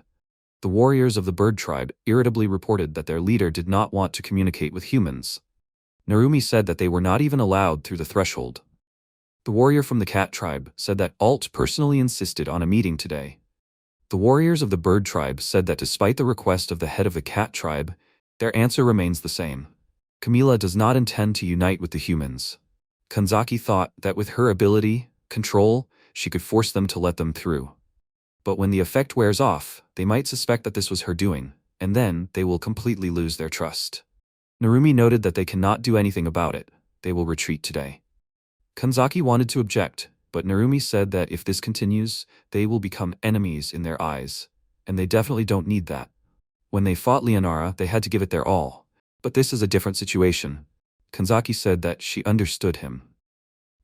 the warriors of the bird tribe irritably reported that their leader did not want to communicate with humans. Narumi said that they were not even allowed through the threshold. The warrior from the cat tribe said that Alt personally insisted on a meeting today. The warriors of the bird tribe said that despite the request of the head of the cat tribe, their answer remains the same. Camila does not intend to unite with the humans. Kanzaki thought that with her ability, control, she could force them to let them through. But when the effect wears off, they might suspect that this was her doing, and then they will completely lose their trust. Narumi noted that they cannot do anything about it. They will retreat today. Kanzaki wanted to object, but Narumi said that if this continues, they will become enemies in their eyes, and they definitely don't need that. When they fought Leonara, they had to give it their all. But this is a different situation. Kanzaki said that she understood him.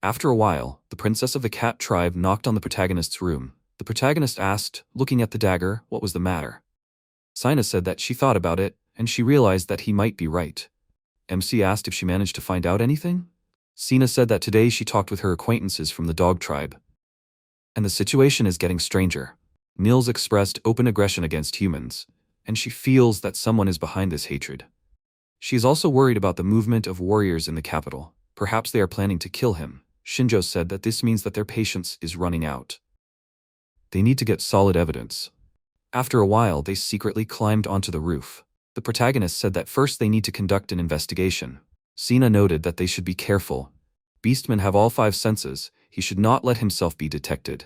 After a while, the princess of the cat tribe knocked on the protagonist's room. The protagonist asked, looking at the dagger, what was the matter. Sina said that she thought about it, and she realized that he might be right. MC asked if she managed to find out anything. Sina said that today she talked with her acquaintances from the dog tribe. And the situation is getting stranger. Nils expressed open aggression against humans, and she feels that someone is behind this hatred. She is also worried about the movement of warriors in the capital. Perhaps they are planning to kill him. Shinjo said that this means that their patience is running out. They need to get solid evidence. After a while, they secretly climbed onto the roof. The protagonist said that first they need to conduct an investigation. Sina noted that they should be careful. Beastmen have all 5 senses. He should not let himself be detected.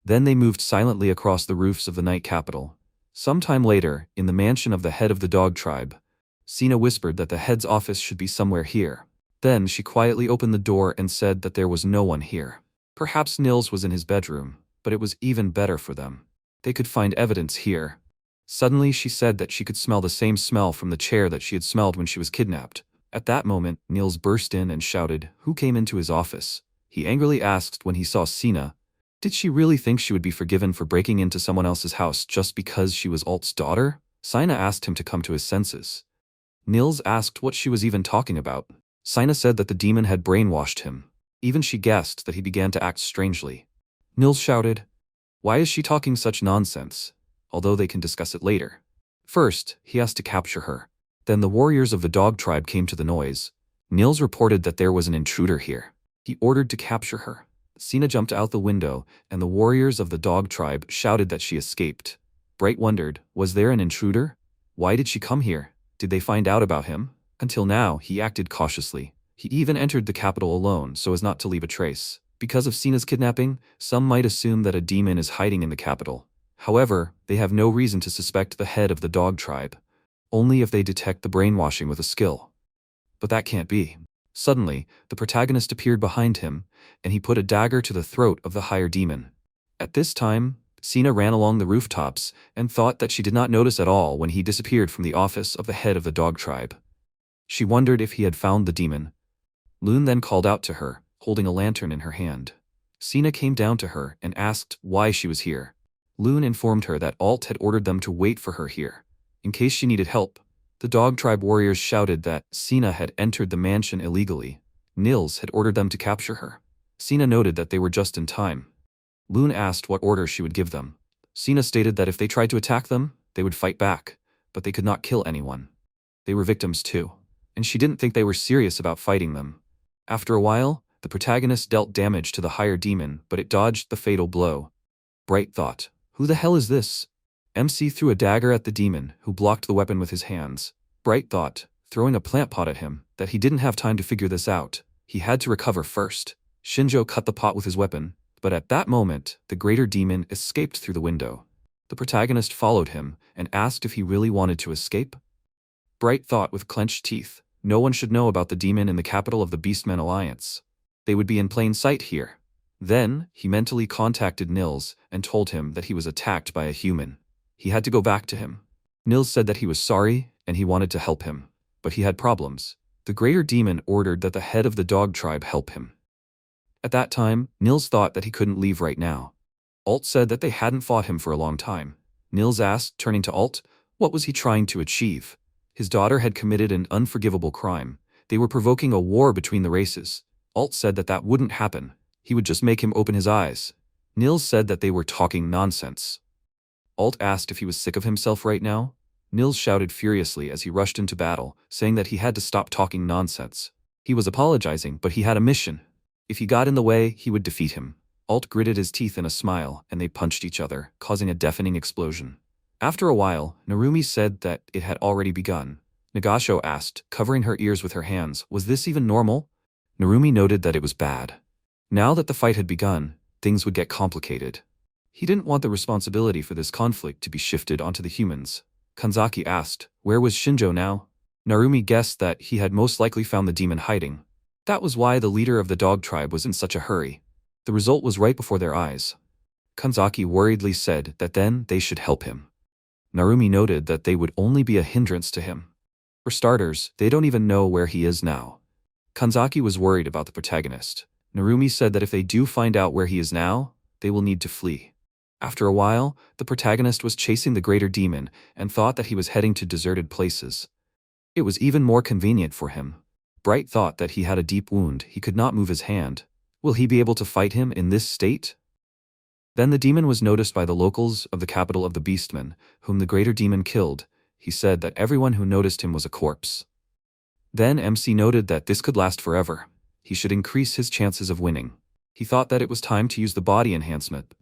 Then they moved silently across the roofs of the night capital. Sometime later, in the mansion of the head of the dog tribe, Sina whispered that the head's office should be somewhere here. Then she quietly opened the door and said that there was no one here. Perhaps Nils was in his bedroom, but it was even better for them. They could find evidence here. Suddenly she said that she could smell the same smell from the chair that she had smelled when she was kidnapped. At that moment, Niels burst in and shouted, "Who came into his office?" He angrily asked when he saw Sina. Did she really think she would be forgiven for breaking into someone else's house just because she was Alt's daughter? Sina asked him to come to his senses. Niels asked what she was even talking about. Sina said that the demon had brainwashed him. Even she guessed that he began to act strangely. Niels shouted, "Why is she talking such nonsense?" Although they can discuss it later. First, he has to capture her. Then the warriors of the dog tribe came to the noise. Niels reported that there was an intruder here. He ordered to capture her. Sina jumped out the window, and the warriors of the dog tribe shouted that she escaped. Bright wondered, was there an intruder? Why did she come here? Did they find out about him? Until now, he acted cautiously. He even entered the capital alone so as not to leave a trace. Because of Sina's kidnapping, some might assume that a demon is hiding in the capital. However, they have no reason to suspect the head of the dog tribe. Only if they detect the brainwashing with a skill. But that can't be. Suddenly, the protagonist appeared behind him, and he put a dagger to the throat of the higher demon. At this time, Sina ran along the rooftops and thought that she did not notice at all when he disappeared from the office of the head of the dog tribe. She wondered if he had found the demon. Loon then called out to her, holding a lantern in her hand. Sina came down to her and asked why she was here. Loon informed her that Alt had ordered them to wait for her here, in case she needed help. The dog tribe warriors shouted that Sina had entered the mansion illegally. Nils had ordered them to capture her. Sina noted that they were just in time. Loon asked what order she would give them. Sina stated that if they tried to attack them, they would fight back, but they could not kill anyone. They were victims too, and she didn't think they were serious about fighting them. After a while, the protagonist dealt damage to the higher demon, but it dodged the fatal blow. Bright thought, "Who the hell is this?" MC threw a dagger at the demon, who blocked the weapon with his hands. Bright thought, throwing a plant pot at him, that he didn't have time to figure this out. He had to recover first. Shinjo cut the pot with his weapon, but at that moment, the greater demon escaped through the window. The protagonist followed him and asked if he really wanted to escape. Bright thought with clenched teeth, no one should know about the demon in the capital of the Beastmen Alliance. They would be in plain sight here. Then, he mentally contacted Nils and told him that he was attacked by a human. He had to go back to him. Nils said that he was sorry and he wanted to help him, but he had problems. The greater demon ordered that the head of the dog tribe help him. At that time, Nils thought that he couldn't leave right now. Alt said that they hadn't fought him for a long time. Nils asked, turning to Alt, what was he trying to achieve? His daughter had committed an unforgivable crime. They were provoking a war between the races. Alt said that that wouldn't happen. He would just make him open his eyes. Nils said that they were talking nonsense. Alt asked if he was sick of himself right now. Nils shouted furiously as he rushed into battle, saying that he had to stop talking nonsense. He was apologizing, but he had a mission. If he got in the way, he would defeat him. Alt gritted his teeth in a smile, and they punched each other, causing a deafening explosion. After a while, Narumi said that it had already begun. Nagasho asked, covering her ears with her hands, was this even normal? Narumi noted that it was bad. Now that the fight had begun, things would get complicated. He didn't want the responsibility for this conflict to be shifted onto the humans. Kanzaki asked, where was Shinjo now? Narumi guessed that he had most likely found the demon hiding. That was why the leader of the dog tribe was in such a hurry. The result was right before their eyes. Kanzaki worriedly said that then they should help him. Narumi noted that they would only be a hindrance to him. For starters, they don't even know where he is now. Kanzaki was worried about the protagonist. Narumi said that if they do find out where he is now, they will need to flee. After a while, the protagonist was chasing the greater demon and thought that he was heading to deserted places. It was even more convenient for him. Bright thought that he had a deep wound, he could not move his hand. Will he be able to fight him in this state? Then the demon was noticed by the locals of the capital of the beastmen, whom the greater demon killed. He said that everyone who noticed him was a corpse. Then MC noted that this could last forever. He should increase his chances of winning. He thought that it was time to use the body enhancement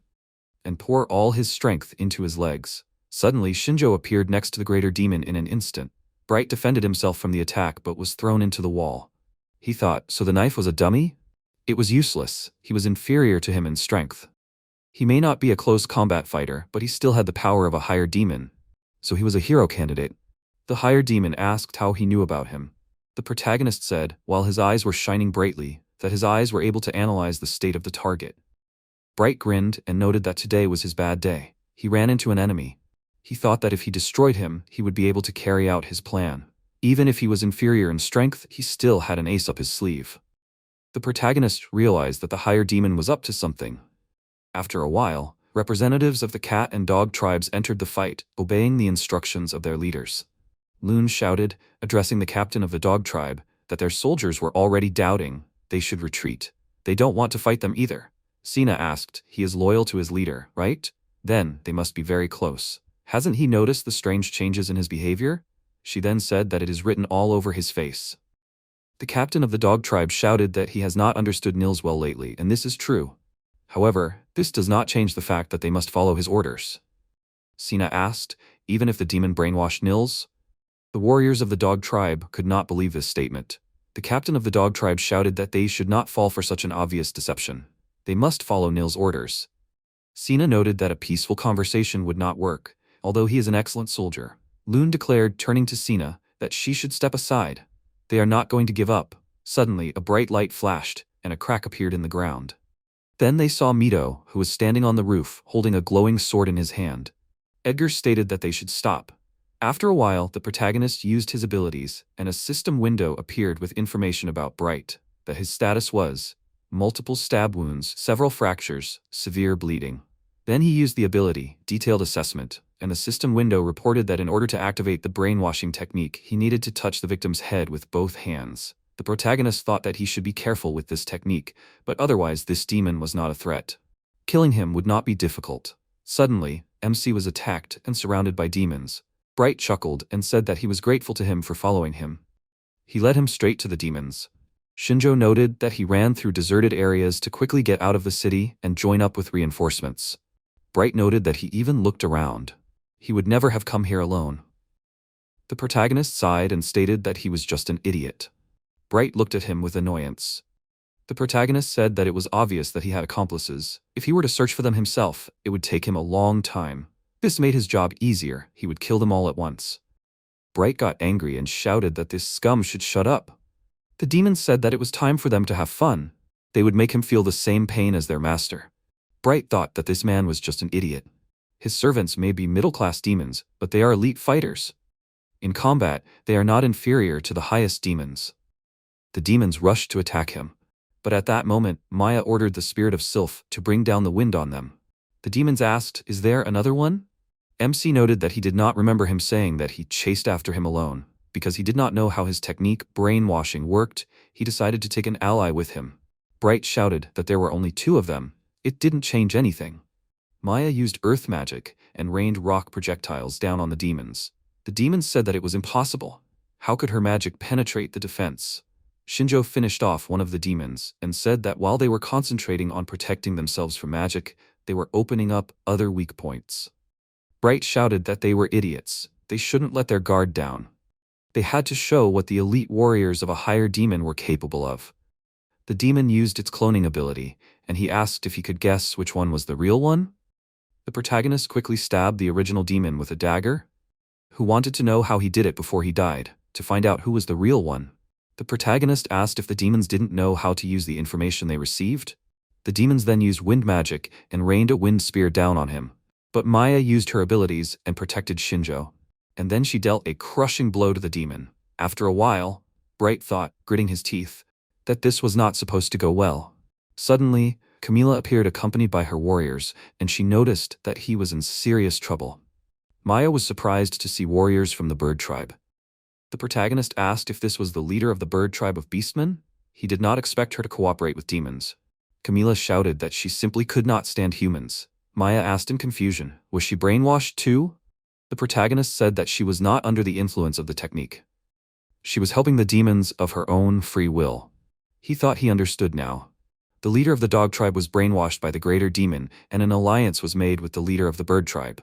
and pour all his strength into his legs. Suddenly Shinjo appeared next to the greater demon in an instant. Bright defended himself from the attack but was thrown into the wall. He thought, so the knife was a dummy? It was useless. He was inferior to him in strength. He may not be a close combat fighter, but he still had the power of a higher demon. So he was a hero candidate. The higher demon asked how he knew about him. The protagonist said, while his eyes were shining brightly, that his eyes were able to analyze the state of the target. Bright grinned and noted that today was his bad day. He ran into an enemy. He thought that if he destroyed him, he would be able to carry out his plan. Even if he was inferior in strength, he still had an ace up his sleeve. The protagonist realized that the higher demon was up to something. After a while, representatives of the cat and dog tribes entered the fight, obeying the instructions of their leaders. Loon shouted, addressing the captain of the dog tribe, that their soldiers were already doubting they should retreat. They don't want to fight them either. Sina asked, he is loyal to his leader, right? Then they must be very close. Hasn't he noticed the strange changes in his behavior? She then said that it is written all over his face. The captain of the dog tribe shouted that he has not understood Nils well lately, and this is true. However, this does not change the fact that they must follow his orders. Sina asked, even if the demon brainwashed Nils? The warriors of the dog tribe could not believe this statement. The captain of the dog tribe shouted that they should not fall for such an obvious deception. They must follow Nils' orders. Sina noted that a peaceful conversation would not work, although he is an excellent soldier. Loon declared, turning to Sina, that she should step aside. They are not going to give up. Suddenly, a bright light flashed, and a crack appeared in the ground. Then they saw Mito, who was standing on the roof, holding a glowing sword in his hand. Edgar stated that they should stop. After a while, the protagonist used his abilities, and a system window appeared with information about Bright, that his status was multiple stab wounds, several fractures, severe bleeding. Then he used the ability, Detailed Assessment, and the system window reported that in order to activate the brainwashing technique, he needed to touch the victim's head with both hands. The protagonist thought that he should be careful with this technique, but otherwise this demon was not a threat. Killing him would not be difficult. Suddenly, MC was attacked and surrounded by demons. Bright chuckled and said that he was grateful to him for following him. He led him straight to the demons. Shinjo noted that he ran through deserted areas to quickly get out of the city and join up with reinforcements. Bright noted that he even looked around. He would never have come here alone. The protagonist sighed and stated that he was just an idiot. Bright looked at him with annoyance. The protagonist said that it was obvious that he had accomplices. If he were to search for them himself, it would take him a long time. This made his job easier. He would kill them all at once. Bright got angry and shouted that this scum should shut up. The demons said that it was time for them to have fun. They would make him feel the same pain as their master. Bright thought that this man was just an idiot. His servants may be middle-class demons, but they are elite fighters. In combat, they are not inferior to the highest demons. The demons rushed to attack him. But at that moment, Maya ordered the spirit of Sylph to bring down the wind on them. The demons asked, "Is there another one?" MC noted that he did not remember him saying that he chased after him alone. Because he did not know how his technique, brainwashing, worked, he decided to take an ally with him. Bright shouted that there were only two of them. It didn't change anything. Maya used earth magic and rained rock projectiles down on the demons. The demons said that it was impossible. How could her magic penetrate the defense? Shinjo finished off one of the demons and said that while they were concentrating on protecting themselves from magic, they were opening up other weak points. Bright shouted that they were idiots. They shouldn't let their guard down. They had to show what the elite warriors of a higher demon were capable of. The demon used its cloning ability, and he asked if he could guess which one was the real one. The protagonist quickly stabbed the original demon with a dagger, who wanted to know how he did it before he died, to find out who was the real one. The protagonist asked if the demons didn't know how to use the information they received. The demons then used wind magic and rained a wind spear down on him. But Maya used her abilities and protected Shinjo. And then she dealt a crushing blow to the demon. After a while, Bright thought, gritting his teeth, that this was not supposed to go well. Suddenly, Camila appeared accompanied by her warriors, and she noticed that he was in serious trouble. Maya was surprised to see warriors from the bird tribe. The protagonist asked if this was the leader of the bird tribe of beastmen. He did not expect her to cooperate with demons. Camila shouted that she simply could not stand humans. Maya asked in confusion, was she brainwashed too? The protagonist said that she was not under the influence of the technique. She was helping the demons of her own free will. He thought he understood now. The leader of the dog tribe was brainwashed by the greater demon, and an alliance was made with the leader of the bird tribe.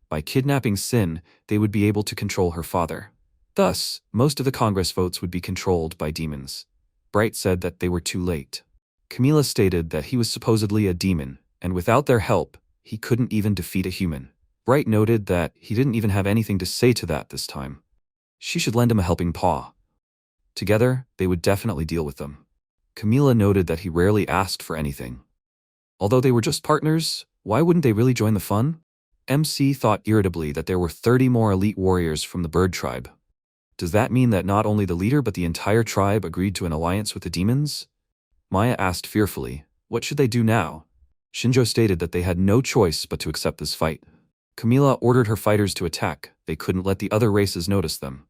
By kidnapping Sin, they would be able to control her father. Thus, most of the Congress votes would be controlled by demons. Bright said that they were too late. Camila stated that he was supposedly a demon, and without their help, he couldn't even defeat a human. Bright noted that he didn't even have anything to say to that this time. She should lend him a helping paw. Together, they would definitely deal with them. Camila noted that he rarely asked for anything. Although they were just partners, why wouldn't they really join the fun? MC thought irritably that there were 30 more elite warriors from the bird tribe. Does that mean that not only the leader but the entire tribe agreed to an alliance with the demons? Maya asked fearfully, what should they do now? Shinjo stated that they had no choice but to accept this fight. Camila ordered her fighters to attack. They couldn't let the other races notice them.